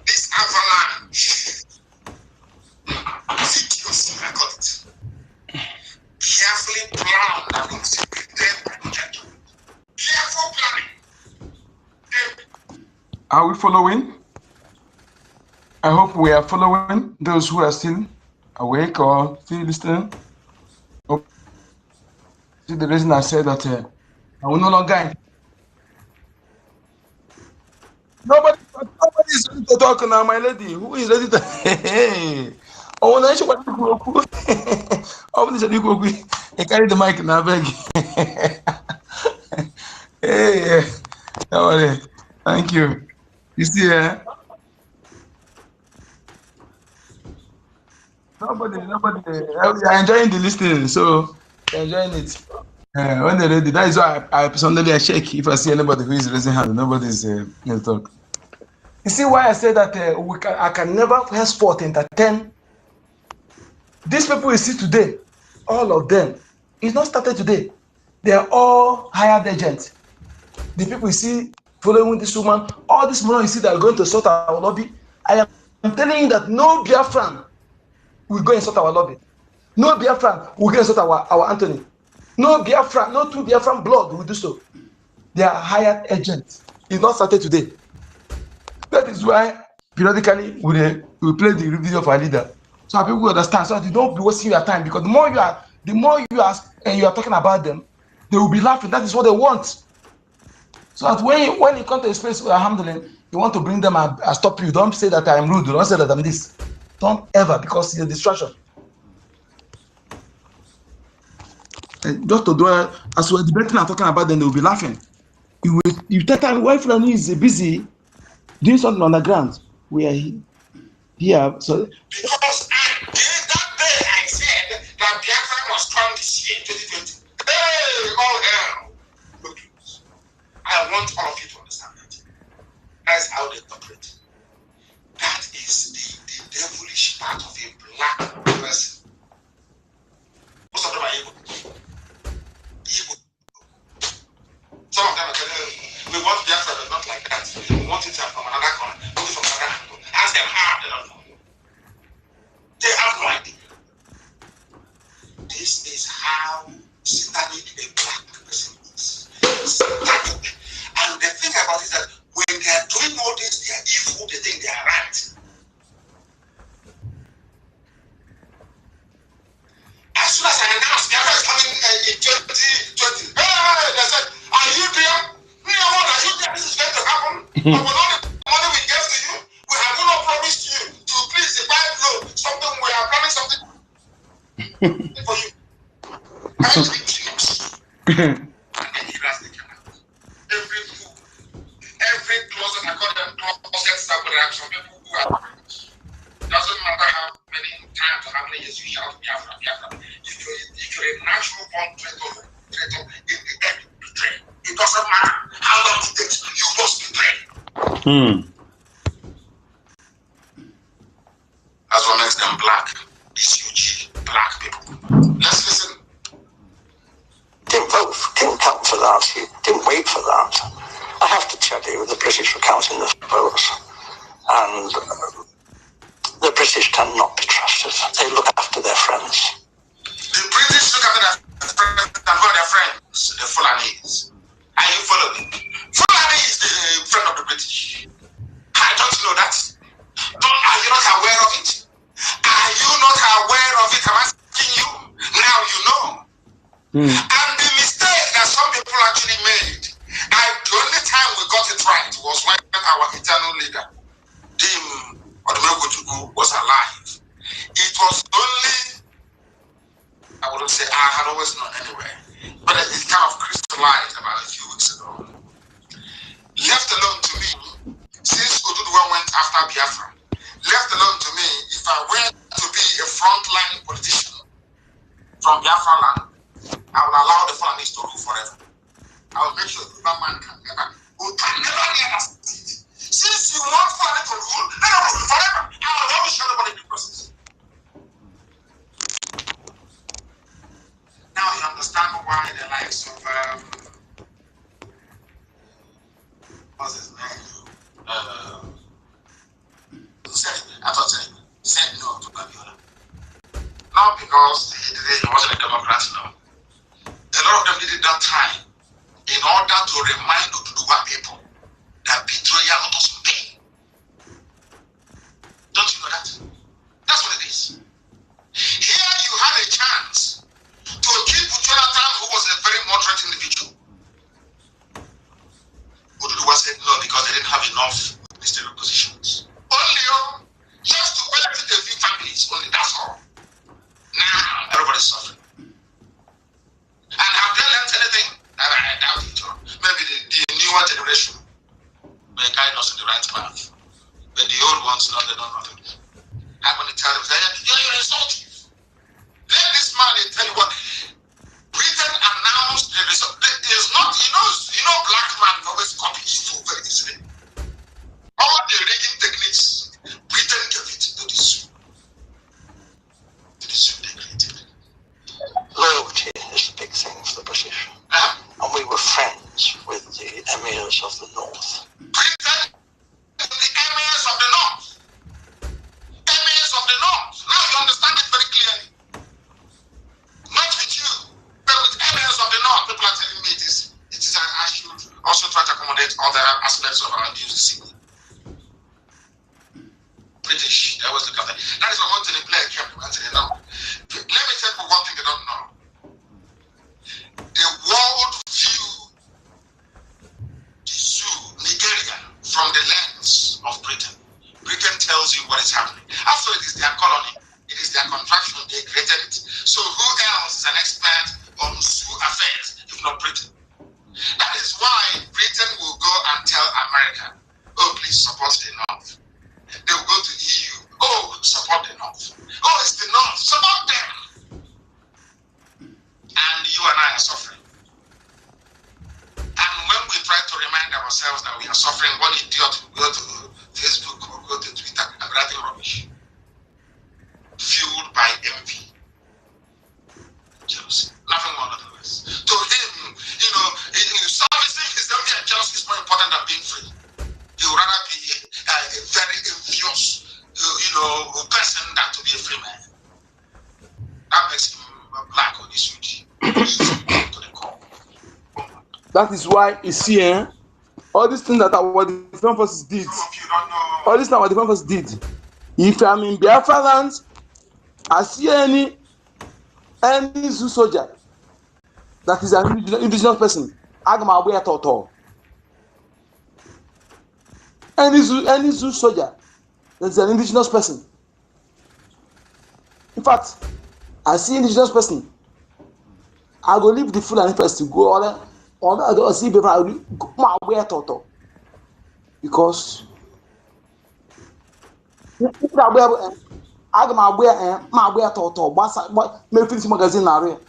This avalanche, videos, I call it, carefully planned and executed by the church. Careful planning. Are we following? I hope we are following those who are still awake or still listening. See the reason I said that I will no longer. Nobody is ready to talk now, my lady. Who is ready to? Hey, oh, no, she want to go. Oh, this is you go. I carry the mic now, beg. Hey, nobody. Thank you. You see, nobody. We are enjoying the listening, so we're enjoying it. When they're ready, that is why I personally I check if I see anybody who is raising hand. Nobody is going to talk. You see why I say that I can never henceforth entertain these people you see today. All of them, it's not started today. They are all hired agents. The people you see following this woman, all this money you see that are going to sort our lobby. I am telling you that no Biafran will go and sort our lobby. No Biafran will go and sort our Anthony. No Biafran, no two Biafran blood will do so. They are hired agents. It's not started today. That is why periodically we play the video of our leader, so people will understand. So that you don't be wasting your time, because the more you are talking about them, they will be laughing. That is what they want. So that when you come to a space where I'm handling, you want to bring them and stop you. Don't say that I am rude. Don't say that I'm this. Don't ever, because it's a distraction. Just to do as we're debating and talking about them, they will be laughing. You take time. Why Fulani is busy doing something on the ground? We are here. So Because that day I said that Biafra was strong this year, 2020. Hey, all hell. Look, I want all of you to understand that. That's how they operate. That is the devilish part of a black person. Most of them are evil. Evil. Some of them are telling you, we want Biafra, but not like that. We want it from another corner, from another angle. Ask them how, they don't know. They have no idea. This is how satanic a black person is. Satanic. And the thing about it is that when they are doing all this, they are evil, they think they are right. As soon as I announced Biafra is coming in 2020, they said, are you there? Are you there? This is going to happen. But with all the money we gave to you, we have not promised you to please buy low. Something we are planning something for you. And then he has taken out. Every book, every closet, I call them closets that would have some people who are rich. Doesn't matter how many times or how many years you shout Biafra. If you're a natural born traitor in the end, betray. It doesn't matter how long it takes, you must betray. That's what makes them black. BCOG, black people. Let's listen. Didn't vote, didn't count for that, didn't wait for that. I have to tell you, the British were counting the votes, and the British cannot be trusted. They look after their friends. The British look after their friends and their friends, the Fulanis. Are you following? Fulani is the friend of the British. I don't know that. Are you not aware of it? Are you not aware of it? I'm asking you. Now you know. And the mistake that some people actually made, the only time we got it right was when our eternal leader, Dim Odumegojugu, was alive. It was only, I wouldn't say I had always known anyway, but it kind of crystallized about a few weeks ago. Left alone to me, since Oduduwa went after Biafra, left alone to me, if I were to be a frontline politician from Biafra land, I will allow the families to rule forever. I will make sure that man can never get a seat. Since you want family to rule, let them rule forever. I will always show everybody the process. Now you understand why the likes of what's his name? Said no to Babiola. Not because he wasn't a Democrat, no. A lot of them did it that time in order to remind the Oduduwa people that betrayal doesn't pay. Don't you know that? That's what it is. Here you had a chance to keep Jonathan, who was a very moderate individual. Oduduwa said no because they didn't have enough ministerial positions. Only just to benefit a few families, only that's all. Now everybody's suffering. And have they learned anything? I doubt it. Maybe the newer generation may guide us in the right path. But the old ones, no, they don't know nothing. I'm going to tell them, you're insulting. Let this man tell you what. Britain announced the result. It's not, you know, black man always copy evil very easily. All the rigging techniques, Britain gave it to the Sioux. To the Sioux they created. Loyalty is the big thing for the British. And we were friends with the emirs of the north. Britain, the emirs of the north. Emirs of the north. Now you understand it very clearly. Not with you, but with emirs of the north. People are telling me it is I should also try to accommodate other aspects of our news scene. British, they always look at that. That is one thing they play careful. Let me tell you one thing they don't know. The world view the zoo, Nigeria, from the lens of Britain. Britain tells you what is happening. After it is their colony, it is their contraction, they created it. So who else is an expert on zoo affairs if not Britain? That is why Britain will go and tell America, oh, please support the North. They will go to EU, oh, support the North. Oh, it's the North, support them. And you and I are suffering. And when we try to remind ourselves that we are suffering, one idiot will go to Facebook or go to Twitter and writing rubbish. Fueled by envy. Jealousy. Nothing more, nothing less. To him, servicing his envy and jealousy is more important than being free. He would rather be a very envious, person than to be a free man. That makes him black on this duty. That is why you see, all these things that our different forces did. All these things our different forces did. If I'm in Biafra lands, I see any Zoo soldier that is an indigenous person, I'm aware at all. Any Zoo soldier that is an indigenous person. In fact, I see indigenous person, I go leave the Fulani first to go on see people my way at all. Because I'm my way at all. But me finish magazine now.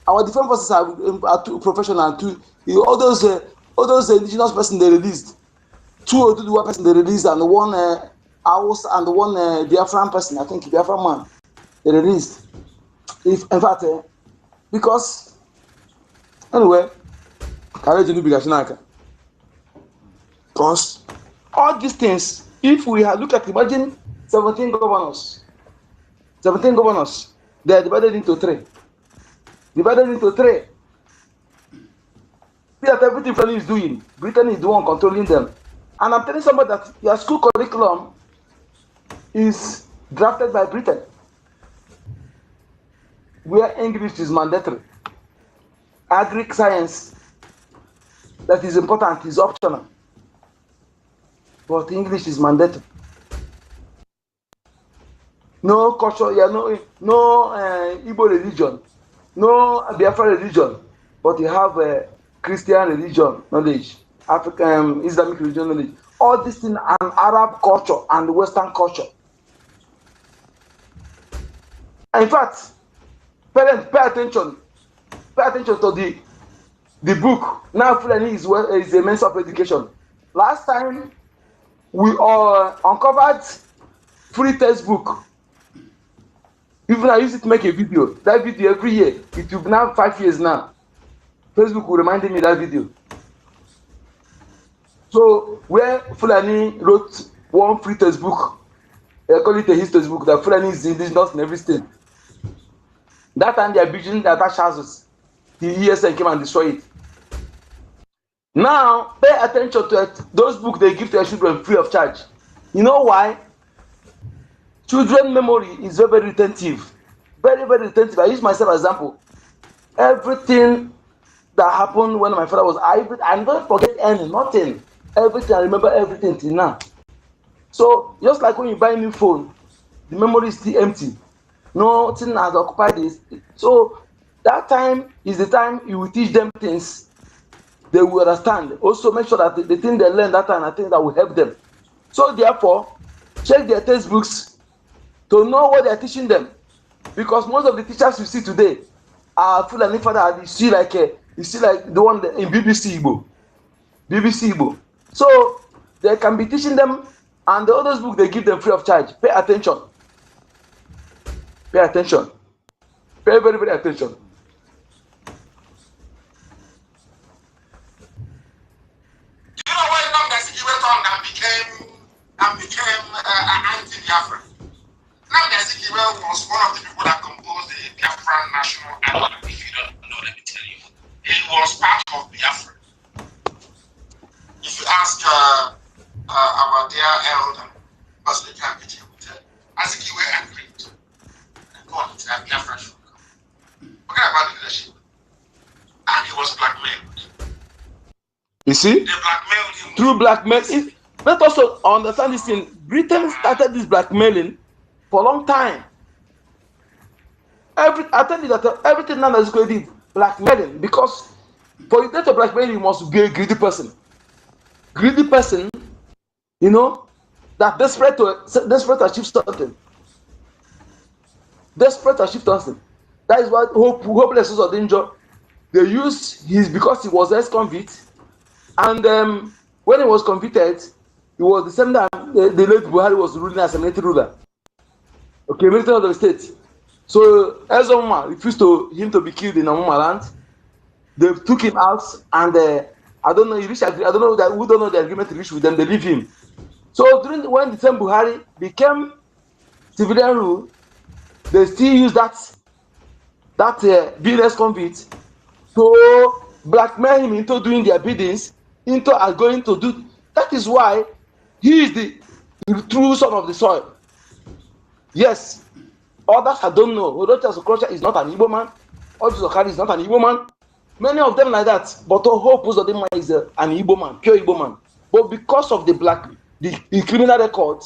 Our different forces are too professional too. All those indigenous person they released. 2 Oduduwa person they released and one Aus and one Biafran person, I think Biafran man they released. In fact, because anyway, because all these things, if we look at imagine 17 governors, they are divided into 3. See that everything Britain is doing, Britain is the one controlling them. And I'm telling somebody that your school curriculum is drafted by Britain, where English is mandatory. Agric science, that is important, is optional. But English is mandatory. No culture, no Igbo religion, no Biafra religion, but you have Christian religion knowledge, African Islamic religion knowledge. All this in an Arab culture and Western culture. In fact, parents, pay attention to the book. Now Fulani is a means of education. Last time we uncovered free textbook. Even I used it to make a video. That video every year. It will be now 5 years now. Facebook will remind me that video. So where Fulani wrote one free textbook, they call it a history textbook, that Fulani is indigenous in every state. That time they are building the attached houses. The ESN came and destroyed it. Now pay attention to it. Those books they give to their children free of charge. You know why? Children memory is very, very retentive. Very, very retentive. I use myself as example. Everything that happened when my father was, I never forget anything, nothing. Everything, I remember everything till now. So just like when you buy a new phone, the memory is still empty. Nothing has occupied this. So that time is the time you will teach them things they will understand. Also make sure that the thing they learn that time are things that will help them. So therefore, check their textbooks to know what they are teaching them. Because most of the teachers you see today are Fulani father. You see like the one in BBC Igbo. So they can be teaching them, and the others book they give them free of charge. Pay attention. Pay attention. Pay very, very attention. You know when Namdasiki went on and became anti-Biafra? Namdasiki was one of the people that composed the Biafran National Anthem. If you don't know, let me tell you. He was part of Biafra. If you ask our dear elder, Pastor Kabiti, Azikiwe agreed. God, Biafra should come. Forget about the leadership. And he was blackmailed. You see? They blackmailed him. Through blackmail. Let us also understand this thing. Britain started this blackmailing for a long time. I tell you that everything now is going to be blackmailing, because for you to blackmail, you must be a greedy person. Greedy person, you know, that desperate to achieve something. Desperate to achieve something. That is what hopelessness or danger. They used because he was ex-convict, and when he was convicted, it was the same time the late Buhari was ruling as a military ruler. Okay, military of the state. So Ezoma refused him to be killed in Amuma land. They took him out, and I don't know. I don't know that we don't know the agreement reached with them. They leave him. So when the same Buhari became civilian rule, they still use that being ex-convict to blackmail him into doing their biddings, into going to do. That is why he is the true son of the soil. Yes, others I don't know. Odocha Sokrocha is not an Igbo man. Odocha Sokari is not an Igbo man. Many of them like that. But Hope Uzodinma is an Igbo man, pure Igbo man. But because of the criminal record,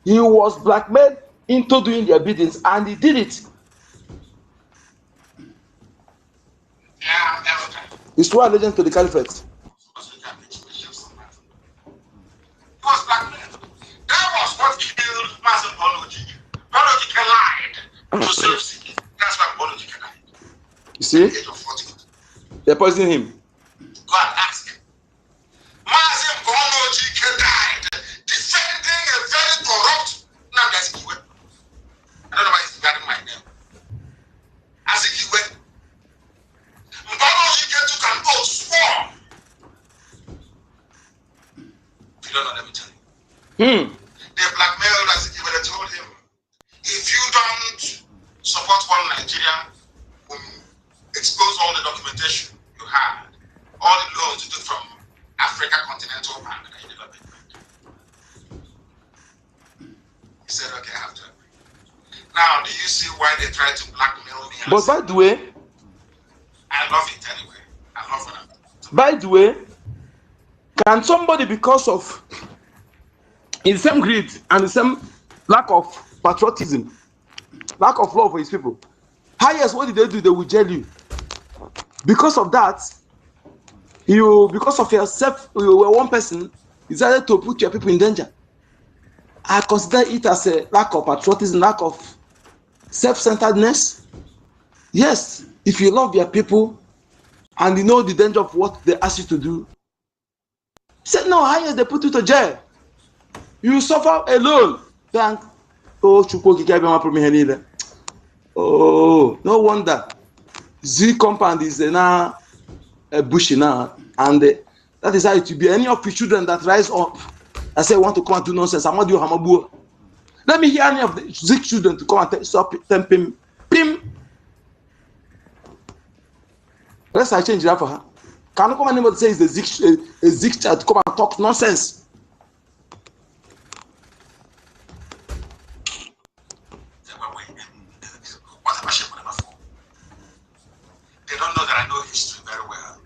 he was blackmailed into doing their biddings, and he did it. He swore allegiance to the caliphate. Was blackmailed. That was what killed Master Boloji. Boloji lied to save Siki. That's why Boloji died. You see? At the age of 40. They poisoned him. Go and ask. Master Boloji died defending a very corrupt Namdasiki. I don't know why he's regarding my name. As if he went. Boloji took an oath, swore. You don't know, let me tell you. They blackmailed us. They told him, if you don't support one Nigeria, we'll expose all the documentation you had, all the loans you took from Africa Continental Bank that you never paid back. He said, okay, I have to agree. Now, do you see why they tried to blackmail me? But by the way, I love it anyway. I love it. By the way, can somebody, because of the same greed and the same lack of patriotism, lack of love for his people, highest, what did they do? They will jail you. Because of that, because of yourself, you were one person, decided to put your people in danger. I consider it as a lack of patriotism, lack of self-centeredness. Yes, if you love your people and you know the danger of what they ask you to do, say no, highest, they put you to jail. You suffer alone. Thank oh, no wonder. Z compound is now bushy now, and That is how it will be. Any of the children that rise up and say want to come and do nonsense, I'm not doing Hamabu. Let me hear any of the Zik children to come and stop temping Pim. Let's I change that for her. Can you come and anybody say it's a Zik child to come and talk nonsense? They don't know that I know history very well.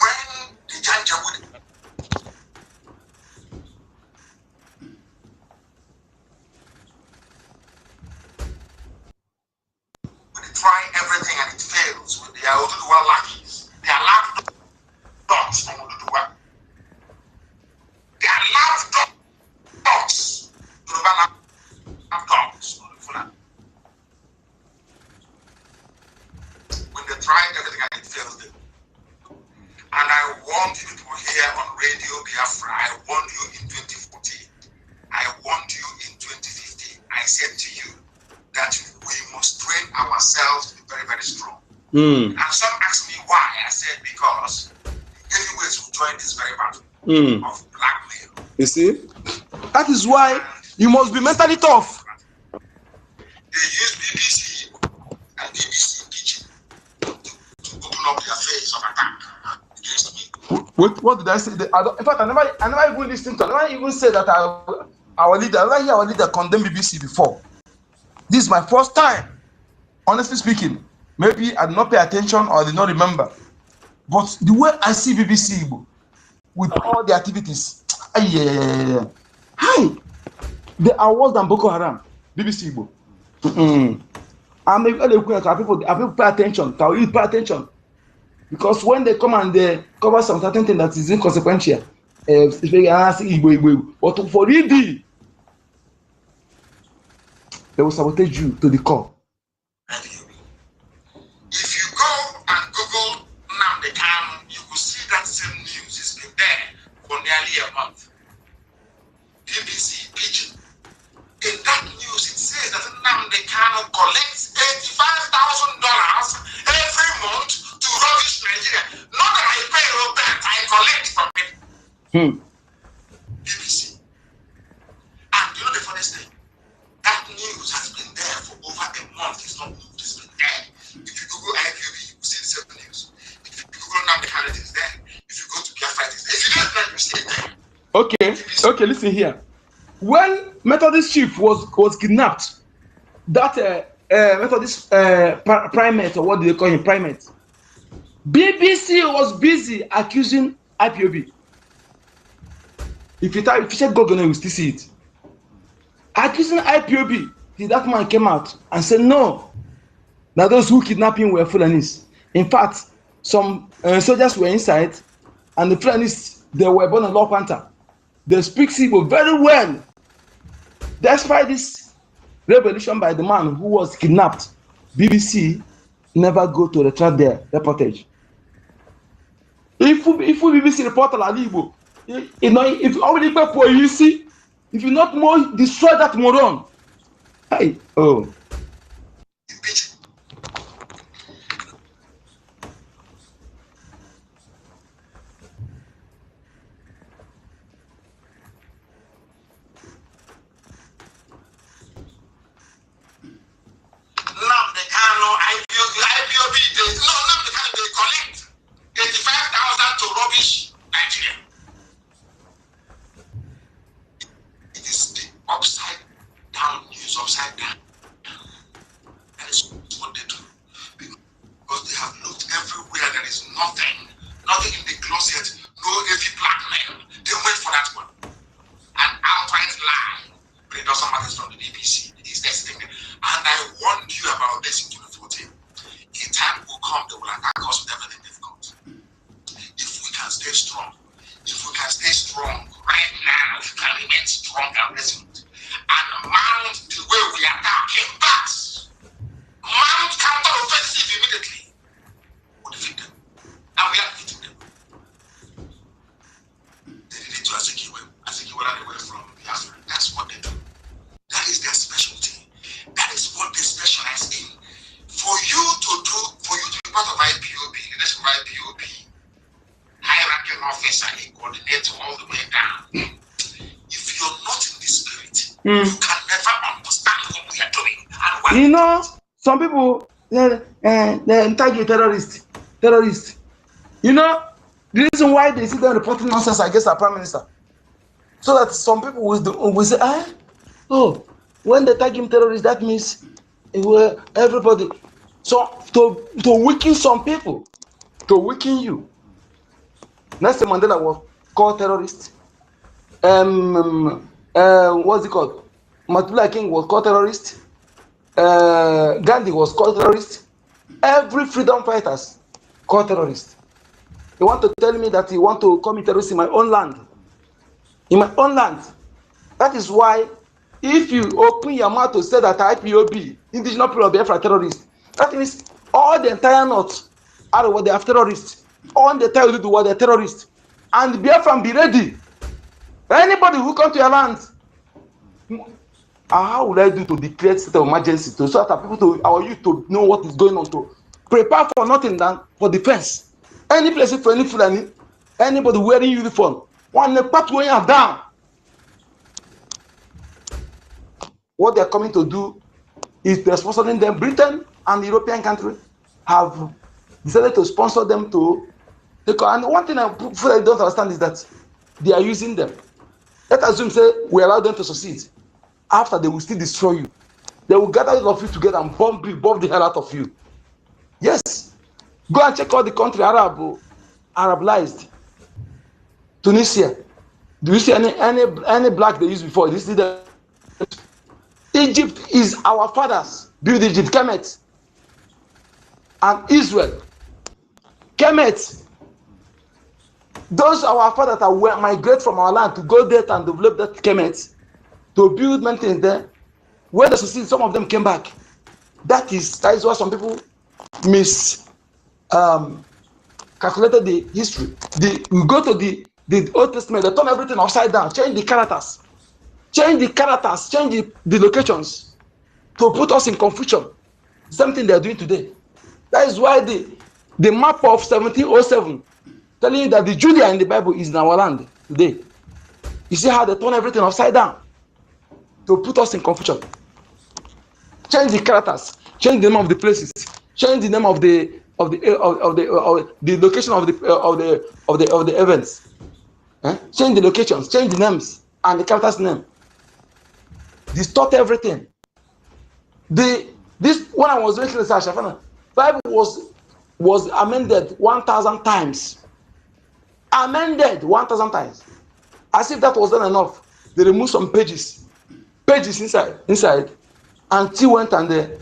When the Janjaweed try everything and it fails with their Oduduwa lackeys. They are lapdogs from Oduduwa. They are lapdogs. Yoruba lapdogs on the Fulani. When they try everything and it fails them. And I warned you people here on Radio Biafra. I warned you in 2014. I warned you in 2015. I said to you that we must train ourselves to be very, very strong. And some asked me why. I said because heavyweights will join this very battle of blackmail. You see? That is why you must be mentally tough. They use BBC and BBC Pidgin to open up their face of attack against me. What did I say? In fact, I never even listened to. I never even said that our leader. I never hear our leader condemn BBC before. This is my first time. Honestly speaking, maybe I did not pay attention or I did not remember. But the way I see BBC with all the activities, hi, they are worse than Boko Haram. BBC and maybe people pay attention. Pay attention. Because when they come and they cover some certain thing that is inconsequential, but for reading, they will sabotage you to the core. If you go and Google Nnamdi Kanu, you will see that same news has been there for nearly a month. BBC Pidgin. In that news, it says that Nnamdi Kanu collects $85,000 every month to rubbish Nigeria. Not that I pay Robert, I collect from it. BBC. And you know the funniest thing? That news has been there for over a month. It's not moved, it's been there. If you Google IQB, you will see the same news. If you Google Nnamdi Kanu, it's there. If you go to Biafra, it's there. If you don't know, you see it there. Okay, listen here. When Methodist chief was kidnapped, that Methodist primate, or what do they call him, primate, BBC was busy accusing IPOB. If you check Google, you will still see it. Accusing IPOB, that man came out and said no, that those who kidnapped him were Fulanis. In fact, some soldiers were inside, and the Fulanis, they were born in Law Panther. They speak Igbo very well. Despite this revelation by the man who was kidnapped, BBC never go to retract their reportage. If BBC report on Igbo, if already for you see, if you not more destroy that moron, hey, oh. They collect 85,000 to rubbish Nigeria. It is the upside down news, upside down. That is what they do. Because they have looked everywhere, there is nothing in the closet, no heavy black men. They wait for that one. An outright lie. But it doesn't matter from the BBC. It's testing them. And I warned you about this in 2014. A time will come, they will attack us with everything they've got. If we can stay strong, right now, if we can remain strong and resolute, and mount the way we attack in backs, mount counter-offensive immediately, we'll defeat them. And we are defeating them. They did it to Azikiwe. Azikiwe ran away from Biafra. That's what they do. That is their specialty. That is what they specialize in. For you to be part of IPOB, leadership of IPOB, hierarchy coordinate all the way down. If you're not in the spirit, you can never understand what we are doing and why. You know, some people they target terrorists. You know, the reason why they see them reporting nonsense against our prime minister, so that some people will say, oh, when they tag him terrorist, that means everybody. So to weaken some people, to weaken you. Nelson Mandela was called terrorist. What's it called? Martin Luther King was called terrorist. Gandhi was called terrorist. Every freedom fighters called terrorist. You want to tell me that you want to commit terrorist in my own land? In my own land. That is why if you open your mouth to say that IPOB, indigenous people of Biafra, terrorists, that means all the entire north are what they are terrorists. All the entire do what they are terrorists. And Biafra be ready. Anybody who come to your land, how would I do to declare state of emergency so that people to our youth to know what is going on, to prepare for nothing than for defense. Any place for any Fulani, anybody wearing uniform, one part going down. What they are coming to do is they're sponsoring them. Britain and European countries have decided to sponsor them to take. And one thing I don't understand is that they are using them. Let's assume, say, we allow them to succeed. After, they will still destroy you. They will gather all of you together and bomb the hell out of you. Yes. Go and check out the country Arabized. Tunisia. Do you see any black they used before? This is the Egypt is our fathers. Build Egypt, Kemet. And Israel. Kemet. Those are our fathers that will migrate from our land to go there and develop that Kemet, to build mountains there. When they succeed, some of them came back. That is why some people calculated the history. We go to the Old Testament, they turn everything upside down, change the characters, change the locations to put us in confusion. Same thing they are doing today. That is why the map of 1707 telling you that the Judea in the Bible is in our land today. You see how they turn everything upside down to put us in confusion. Change the characters, change the name of the places, change the name of the location of the events. Change the locations, change the names and the characters' name. Distort everything. This when I was doing research, I found the Bible was amended 1,000 times. Amended 1,000 times. As if that was not enough, they removed some pages inside, and she went and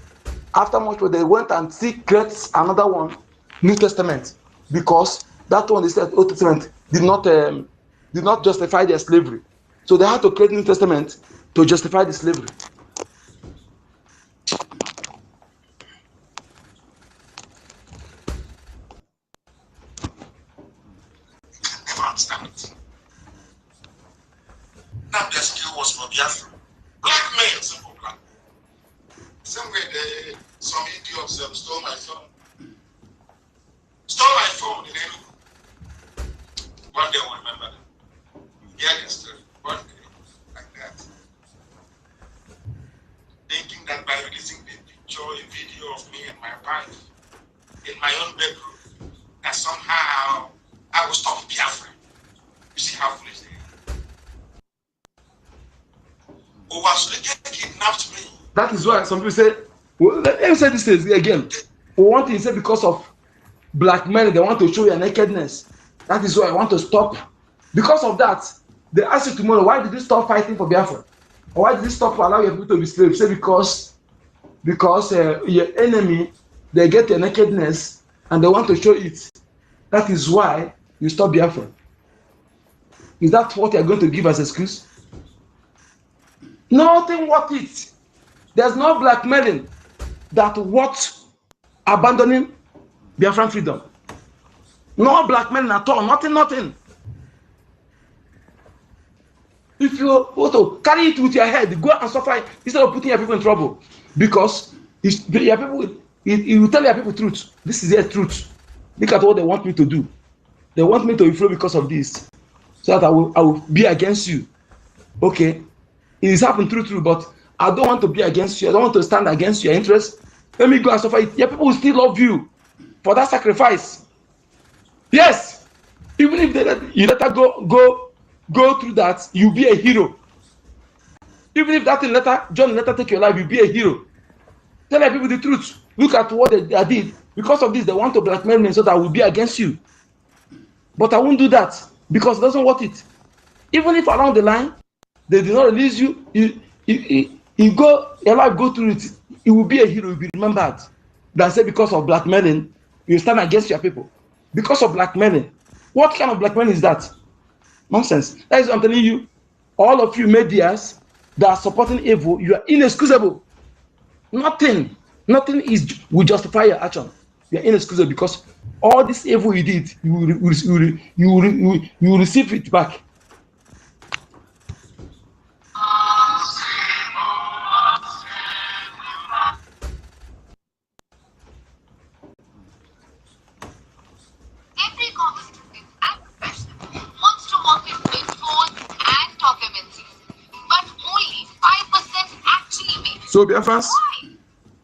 after much, they went and created another one, New Testament, because that one, they said Old Testament did not justify their slavery, so they had to create New Testament to justify the slavery. Never understand it. Now their skill was for Biafra. Blackmail, simple black. Somewhere some idiots stole my phone. Stole my phone in Enugu. One day we'll remember them. Yeah, the story. One day, like that. Thinking that by releasing the picture, a video of me and my wife in my own bedroom, that somehow I will stop Biafra. You see how foolish they are. Oh, so they kidnapped me. That is why some people say, well, let me say this again. For one thing, say because of black men, they want to show your nakedness. That is why I want to stop. Because of that, they ask you tomorrow, why did you stop fighting for Biafra? Or why did you stop allowing your people to be slaves? Say because your enemy, they get your nakedness and they want to show it. That is why you stop Biafra. Is that what you're going to give as excuse? Nothing worth it. There's no blackmailing that worth abandoning Biafran freedom. No blackmailing at all. Nothing. If you want to carry it with your head, go and suffer instead of putting your people in trouble. Because your people, you will tell your people truth. This is their truth. Look at what they want me to do. They want me to inflow because of this. so that I will be against you. Okay, it is happened true, but I don't want to be against you. I don't want to stand against your interests. Let me go and suffer it. Yeah, people will still love you for that sacrifice. Yes, even if you let her go through that, you'll be a hero. Even if that John later take your life, you'll be a hero. Tell the people the truth. Look at what they did. Because of this, they want to blackmail me so that I will be against you. But I won't do that because it doesn't worth it. Even if along the line they did not release you, your life go through it, it will be a hero, you'll be remembered. Than say because of blackmailing, you stand against your people. Because of blackmailing. What kind of blackmailing is that? Nonsense. That is what I'm telling you. All of you medias that are supporting evil, you are inexcusable. Nothing will justify your action. You are inexcusable because all this evil you did, you will receive it back. Every constituent and professional wants to work in big four and top MNCs, but only 5% actually make it. So, BIAFRANS, why?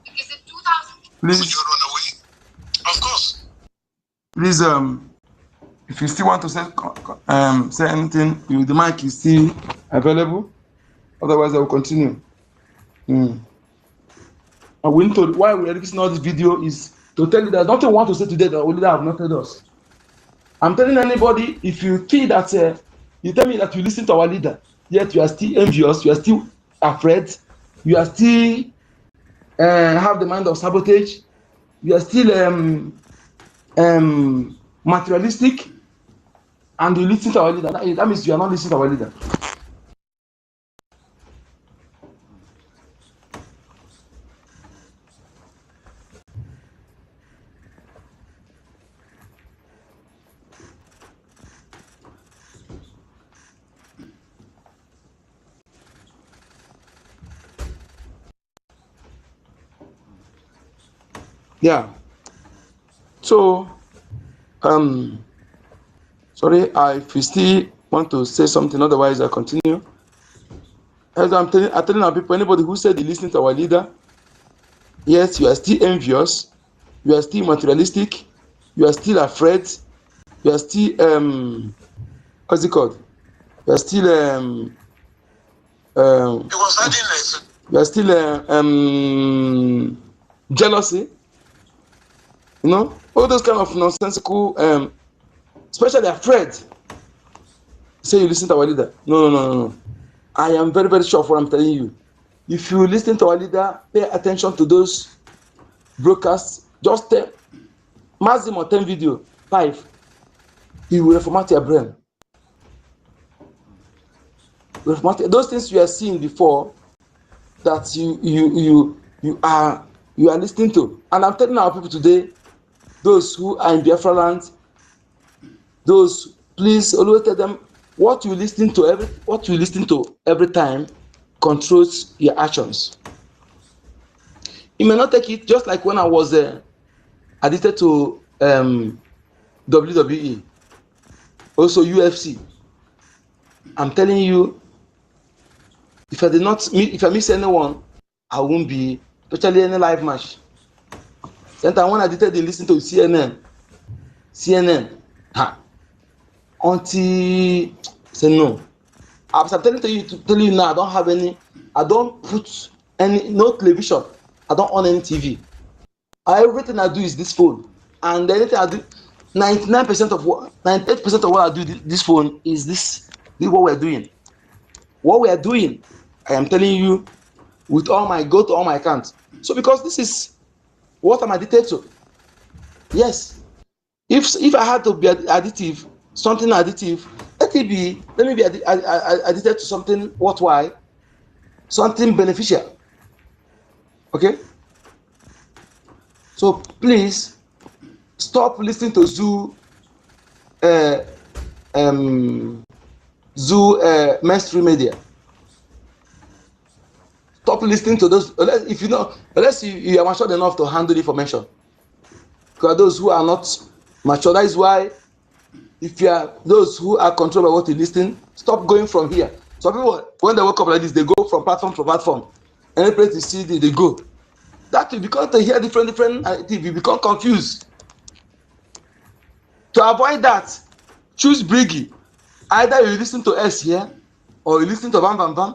Because in 2000, please, would you run away? Of course. Please, if you still want to say anything, the mic is still available. Otherwise, I will continue. And why we are releasing all this video is to tell you that nothing we want to say today that only have not told us. I'm telling anybody, if you feel that you tell me that you listen to our leader, yet you are still envious, you are still afraid, you are still have the mind of sabotage, you are still materialistic, and you listen to our leader, that means you are not listening to our leader. Yeah. So, sorry, if you still want to say something, otherwise I continue. As I'm telling our people, anybody who said they listen to our leader, yes, you are still envious, you are still materialistic, you are still afraid, you are still what's it called? You are still you are still jealousy. You know, all those kind of nonsensical, especially afraid. Say you listen to our leader. No. I am very, very sure of what I'm telling you. If you listen to our leader, pay attention to those broadcasts. Just maximum 10 video, 5. He will reformat your brain. Those things you are seeing before that you are listening to. And I'm telling our people today, those who are in Biafra land, those, please always tell them what you listen to every time controls your actions. You may not take it, just like when I was addicted to WWE, also UFC. I'm telling you, if I miss anyone, I won't be, especially any live match. Then when I addicted to listen to CNN, until say no. As I'm telling you now, I don't put no television, I don't own any TV. Everything I do is this phone, and anything I do, 98% of what I do this phone is this what we're doing. What we are doing, I am telling you, with all my accounts. So because this is what I'm addicted to. Yes, if I had to be addictive, something addictive, let me be addicted to something worthwhile, something beneficial. Okay. So please stop listening to Zoo mainstream media. Stop listening to those, unless you are matured enough to handle information. Because those who are not mature, that is why if you are those who are controlled by what you listen, stop going from here. Some people, when they wake up like this, they go from platform to platform. Any place you see, they go. That will become to hear different you become confused. To avoid that, choose BRGIE. Either you listen to us here, or you listen to Bam Bam Bam,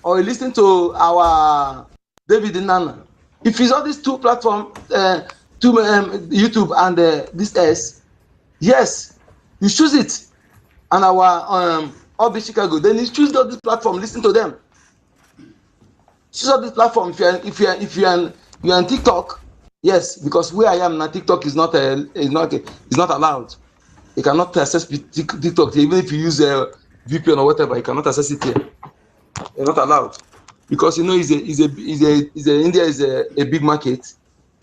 or you listen to our David Nana. If it's all these two platforms, YouTube and this S, yes, you choose it. And our Obi Chicago, then you choose all this platform, listen to them. Choose all this platform. If you're on TikTok, yes, because where I am now, TikTok is not allowed. You cannot access TikTok even if you use a VPN or whatever. You cannot access it here. You're not allowed because India is a big market,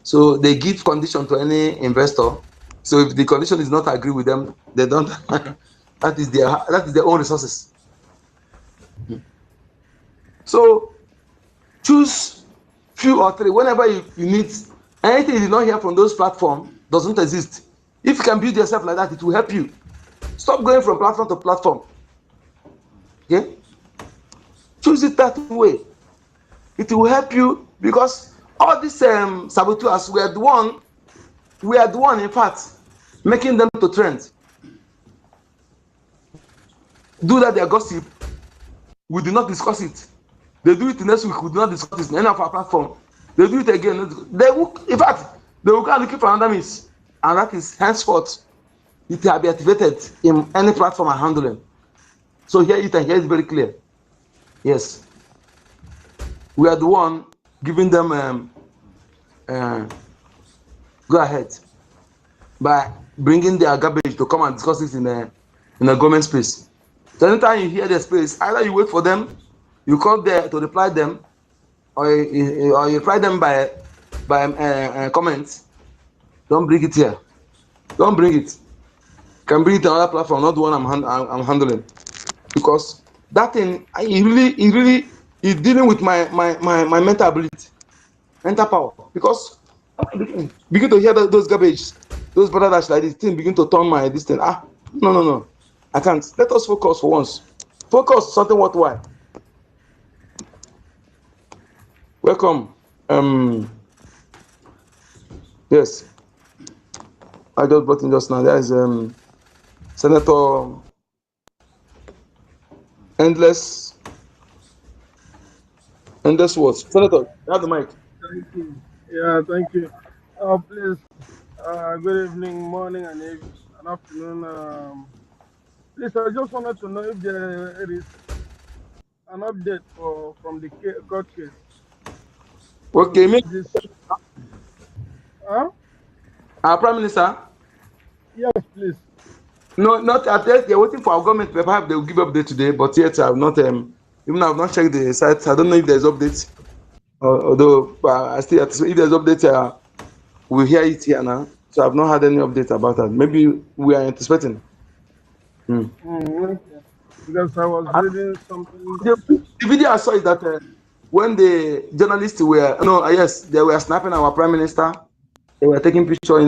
so they give condition to any investor. So if the condition is not agree with them, they don't. that is their own resources. So choose few or three whenever you need. Anything you did not hear from those platforms doesn't exist. If you can build yourself like that, it will help you. Stop going from platform to platform. Okay? Choose it that way. It will help you because all these saboteurs, we are the one, in fact, making them to trend. Do that, their gossip. We do not discuss it. They do it next week. We do not discuss it in any of our platform. They do it again. In fact, they will go looking for another means, and that is henceforth. It will be activated in any platform I handle them. So here it and here is very clear. Yes, we are the one giving them go ahead by bringing their garbage to come and discuss it in a government space. So anytime you hear their space, either you wait for them, you call there to reply them, or you reply them by comments. Don't bring it here. Don't bring it. You can bring it to another platform, not the one I'm handling, because that thing it really is dealing with my mental ability, mental power. Because begin to hear those garbage, those brothers like this thing begin to turn my this thing. No, I can't. Let us focus for once. Focus something worthwhile. Welcome. Yes, I just brought in just now. There is Senator Endless words. Senator, you have the mic. Thank you. Yeah, thank you. Please, good evening, morning, and afternoon. Please, I just wanted to know if there is an update from the court case. Okay, me. Our Prime Minister. Yes, please. No, not at yet. They're waiting for our government. Perhaps they will give update today, but yet I have not. Even I have not checked the site. I don't know if there's updates. Although I still have to say, if there's update, we'll hear it here now. So I've not had any update about that. Maybe we are anticipating. Okay. Because I was reading something. The video I saw is that when the journalists they were snapping our prime minister. They were taking picture,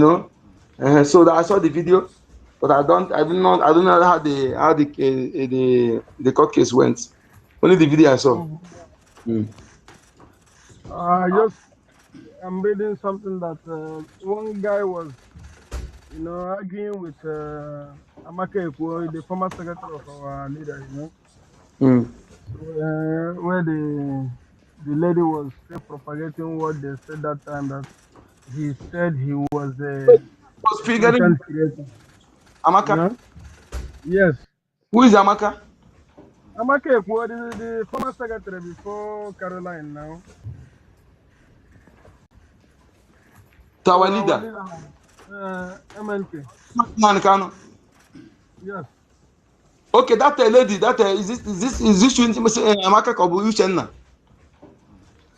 so I saw the video, but I don't know how the court case went. Only the video I saw. I'm reading something that one guy was, arguing with Amaka Ekwo, the former secretary of our leader, So, where the lady was still propagating what they said that time, that he said he was a content creator. Amaka? Yes. Who is Amaka? Amaka Ekwo, the former secretary before Caroline now. To our leader? MNK. Nankano. Yes. Okay, that lady, is this Amaka Kobu Uchenna?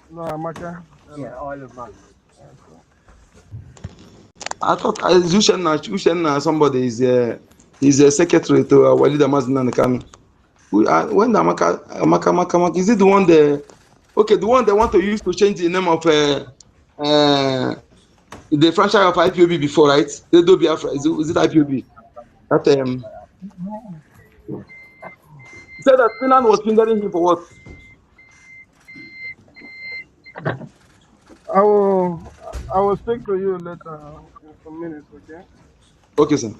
No, Amaka. Yeah, all of us. I thought Uchenna somebody is a secretary to our leader Mazin Nankano. When the Amaka, is it the one the one they want to use to change the name of the franchise of IPOB before, right? They do Biafra. Is it IPOB? That said that Finland was fingering him for what? I will speak to you later in some minutes, okay? Okay, sir.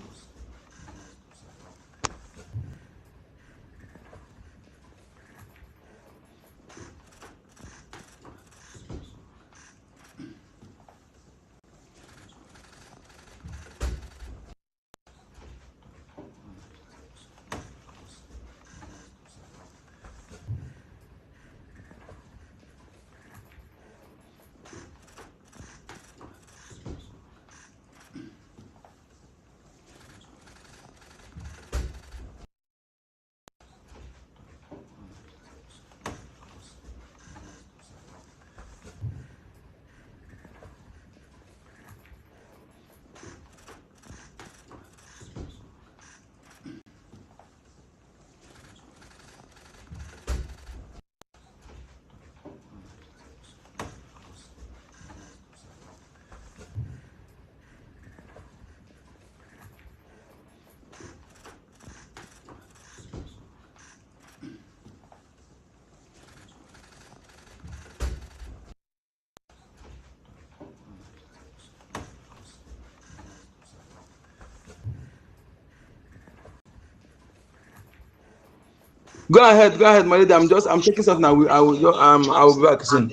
Go ahead, my lady. I'm taking something. I will be back soon.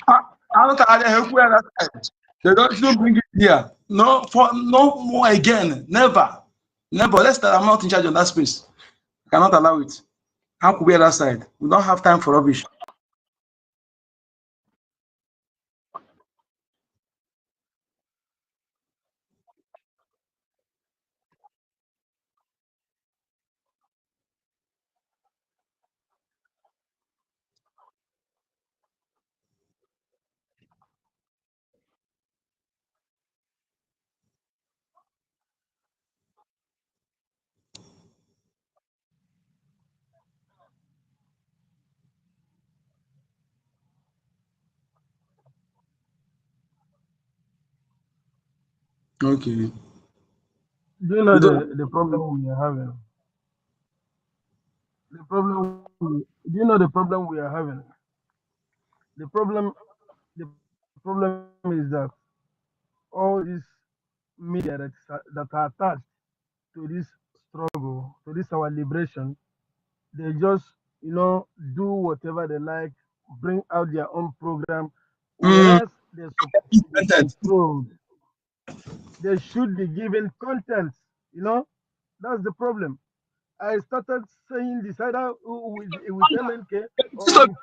I don't help you other side. They don't bring it here. No, for no more again. Never. Never. Let's start. I'm not in charge of that space. I cannot allow it. How could we other side? We don't have time for rubbish. Okay. Do you know You don't. the problem we are having? Do you know the problem we are having? The problem, the problem is that all these media that are attached to this struggle, to this our liberation, they just do whatever they like, bring out their own program, whereas they're supposed to be controlled. They should be given content. That's the problem. I started saying this either with LNK or with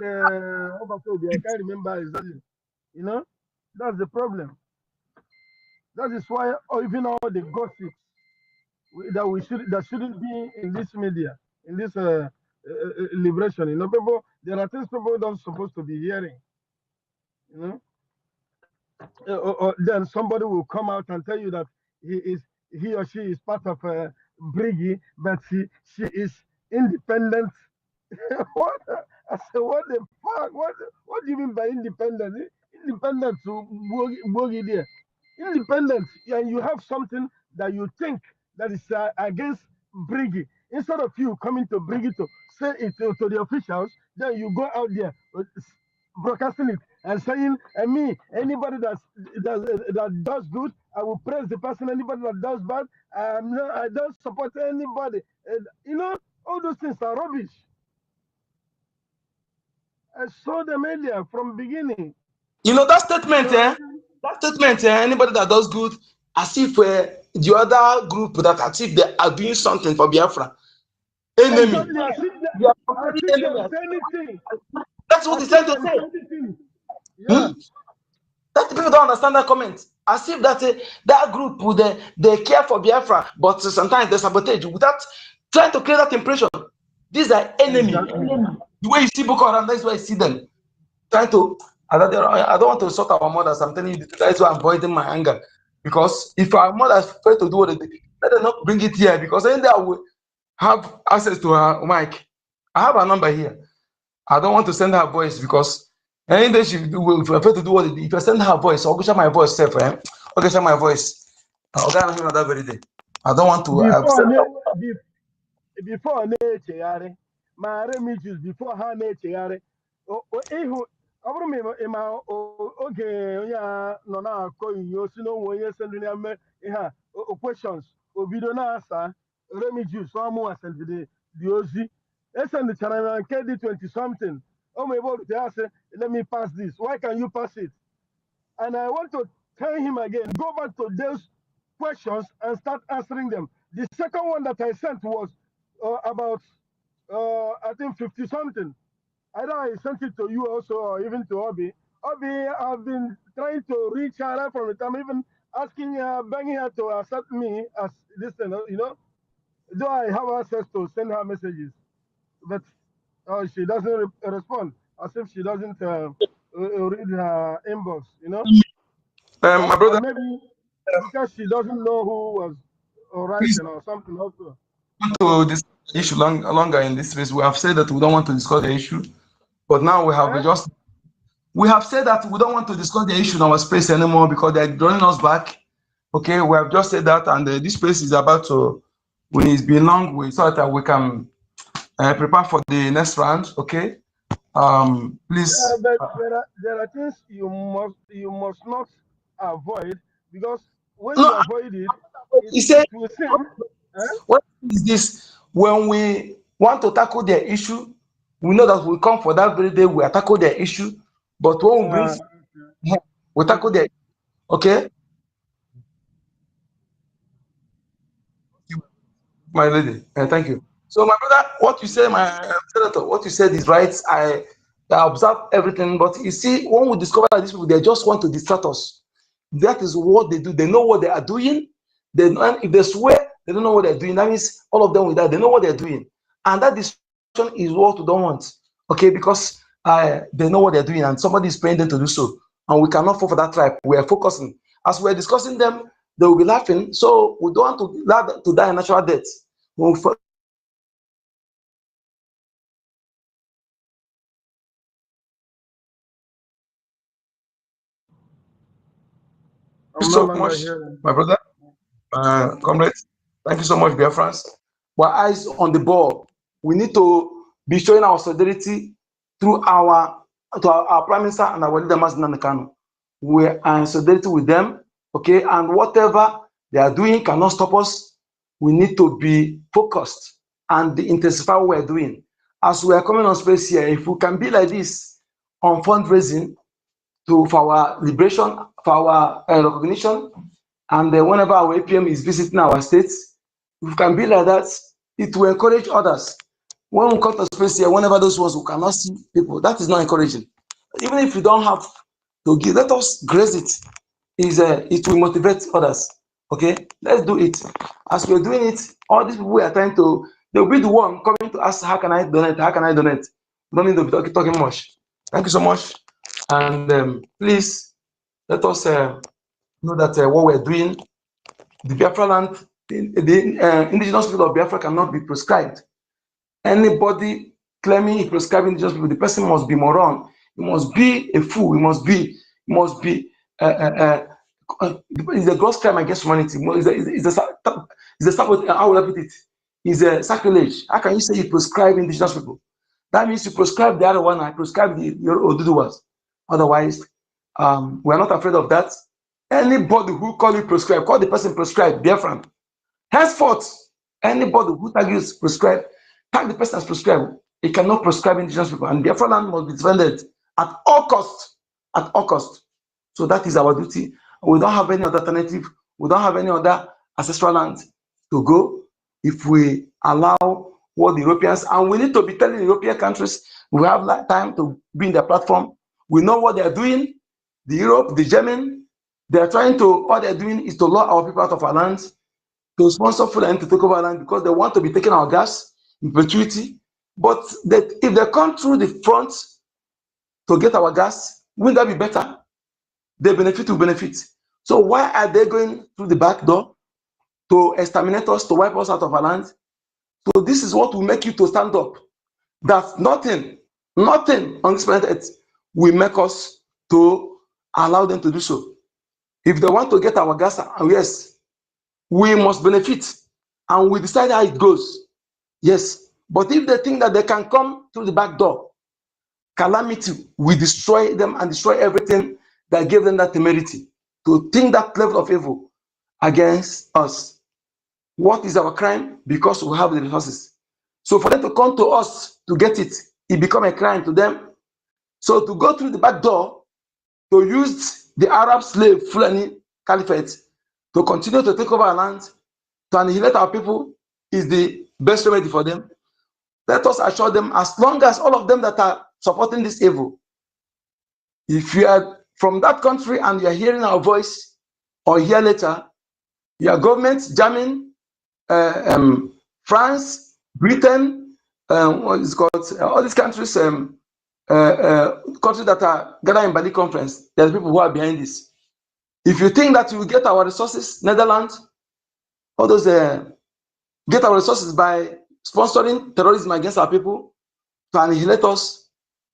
Obasobi. I can't remember exactly. You know, that's the problem. That is why even all the gossips that shouldn't be in this media, in this liberation. People, there are things people don't supposed to be hearing. You know, or then somebody will come out and tell you that he or she is part of BRGIE, but she is independent. What? I said, what the fuck? What do you mean by independent? Independent to boogie there. Independent, and you have something that you think that is against BRGIE. Instead of you coming to BRGIE to say it to the officials, then you go out there broadcasting it and saying, and me, anybody that does good, I will praise the person. Anybody that does bad, I don't support anybody. All those things are rubbish. I saw them earlier from beginning. That statement, anybody that does good, as if the other group that as if they are doing something for Biafra. Enemy. Exactly, as if there is anything. That's what he's trying to say. Yeah. That people don't understand that comment. As if that group they care for Biafra, but sometimes they sabotage without trying to create that impression. These are enemy. Exactly. The way you see Boko Haram, that's why you see them trying to. I don't want to insult our mothers. I'm telling you, that's why I'm avoiding my anger. Because if our mothers fail to do what they do, let them not bring it here. Because then they will have access to her mic. I have a number here. I don't want to send her voice because any day she will fail to do what they do. If I send her voice, I'll go share my voice safe. Okay, share my voice. I'll get him that very day. I don't want to. Before na-echegharị ma remiges before ha na-echegharị ịhụ ọ bụrụ ma oge onye a nọ na-akọ inyo si n'onwe onye sendịrị ya mee ihe a questions obido na-asa remiges ọmụ asendịrị dị ozi esendịchara na nke dị 20 something o ma ebe orute ya sị let me pass this, why can you pass it? And I want to tell him again, go back to those questions and start answering them. The second one that I sent was about, I think 50 something. Either I sent it to you also or even to Obi. Obi, I've been trying to reach her from the time, even asking her, begging her to accept me as this thing, though I have access to send her messages. But she doesn't respond, as if she doesn't read her inbox, My brother, maybe because she doesn't know who was writing or something also. To this issue longer in this space, we have said that we don't want to discuss the issue, but now we have said that we don't want to discuss the issue in our space anymore because they're drawing us back. Okay, we have just said that, and this space is about to, when it's been long, we thought that we can prepare for the next round. Okay, please. But there are things you must not avoid, because when you avoid it, it will seem. What is this? When we want to tackle their issue, we know that we come for that very day, we tackle their issue. But when we bring, we tackle the, okay, my lady, thank you. So my brother, what you said, my senator, what you said is right. I observe everything, but you see, when we discover that these people, they just want to distract us. That is what they do. They know what they are doing. They know, if they swear, they don't know what they're doing. That means all of them with that, they know what they're doing. And that distraction is what we don't want. Okay, because they know what they're doing and somebody is paying them to do so. And we cannot fall for that trap. We are focusing. As we're discussing them, they will be laughing. So we don't want to die a natural death. Thank you I'm no so longer much, hearing. my brother, comrades. Thank you so much, BIAFRANS. We're eyes on the ball. We need to be showing our solidarity through our Prime Minister and our leader, Mazen Kanu. We are in solidarity with them, okay? And whatever they are doing cannot stop us. We need to be focused and intensify what we're doing. As we are coming on space here, if we can be like this on fundraising for our liberation, for our recognition, and whenever our APM is visiting our states, if we can be like that, it will encourage others. When we come to space here, whenever those ones who cannot see people, that is not encouraging. Even if we don't have to give, let us grace it. It will motivate others. Okay, let's do it. As we're doing it, all these people we are trying to, they'll be the one coming to ask, how can I donate? How can I donate? We don't need to be talking much. Thank you so much. And please let us know that what we're doing, the Biafra land, the indigenous people of Biafra cannot be prescribed. Anybody claiming he prescribing indigenous people, the person must be moron. He must be a fool. He must be it's a gross crime against humanity. It's a how will I put it? It's a sacrilege. How can you say you prescribe indigenous people? That means you prescribe the other one. I prescribe your Oduduwas. Otherwise, we are not afraid of that. Anybody who call you prescribe, call the person prescribed, Biafran. Henceforth, anybody who argues prescribe, tag the person as prescribed. It cannot prescribe indigenous people, and Biafra land must be defended at all cost. At all cost. So that is our duty. We don't have any other alternative. We don't have any other ancestral land to go if we allow what the Europeans, and we need to be telling European countries, we have time to be in their platform. We know what they're doing. The Europe, the German, they're trying to, all they're doing is to lure our people out of our lands, to sponsor food and to take over our land because they want to be taking our gas in perpetuity. But that if they come through the front to get our gas, wouldn't that be better? They benefit, we benefit. So why are they going through the back door to exterminate us, to wipe us out of our land? So this is what will make you to stand up. That nothing on this planet Earth will make us to allow them to do so. If they want to get our gas, yes, we must benefit, and we decide how it goes. Yes, but if they think that they can come through the back door, calamity will destroy them and destroy everything that gave them that temerity to think that level of evil against us. What is our crime? Because we have the resources. So for them to come to us to get it, it become a crime to them. So to go through the back door, to use the Arab slave Fulani Caliphate to continue to take over our land, to annihilate our people, is the best remedy for them. Let us assure them, as long as all of them that are supporting this evil, if you are from that country and you are hearing our voice or hear later, your government, Germany, France, Britain, what is called, all these countries, countries that are gathering in Bali conference, there are people who are behind this. If you think that you will get our resources, Netherlands, all those get our resources by sponsoring terrorism against our people to annihilate us,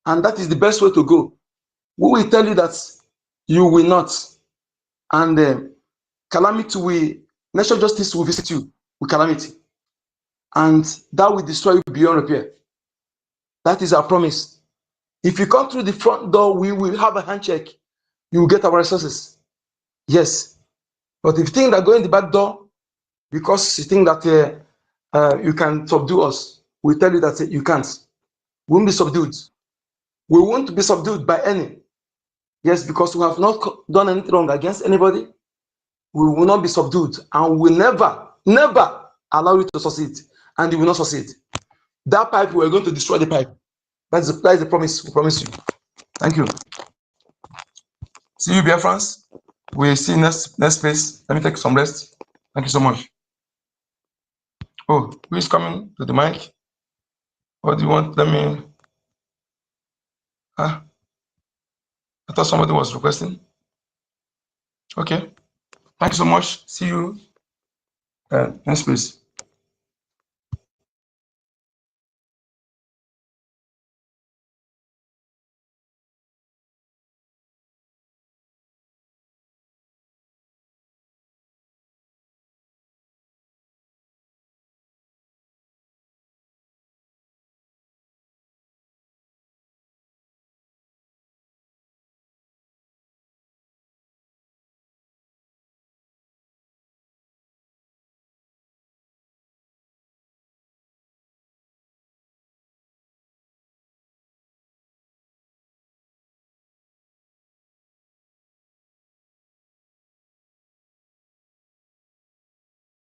and that is the best way to go. We will tell you that you will not, and calamity national justice will visit you with calamity, and that will destroy you beyond repair. That is our promise. If you come through the front door, we will have a handshake. You will get our resources. Yes, but if you think that going the back door because you think that you can subdue us, we tell you that you can't. We won't be subdued. We won't be subdued by any. Yes, because we have not done anything wrong against anybody, we will not be subdued, and we will never, never allow you to succeed, and you will not succeed. That pipe, we are going to destroy the pipe. That is the promise we promise you. Thank you. See you, Biafrans. We'll see you next place. Let me take some rest. Thank you so much. Oh, who is coming to the mic? What do you want? Let me. I thought somebody was requesting. Okay. Thank you so much. See you next place.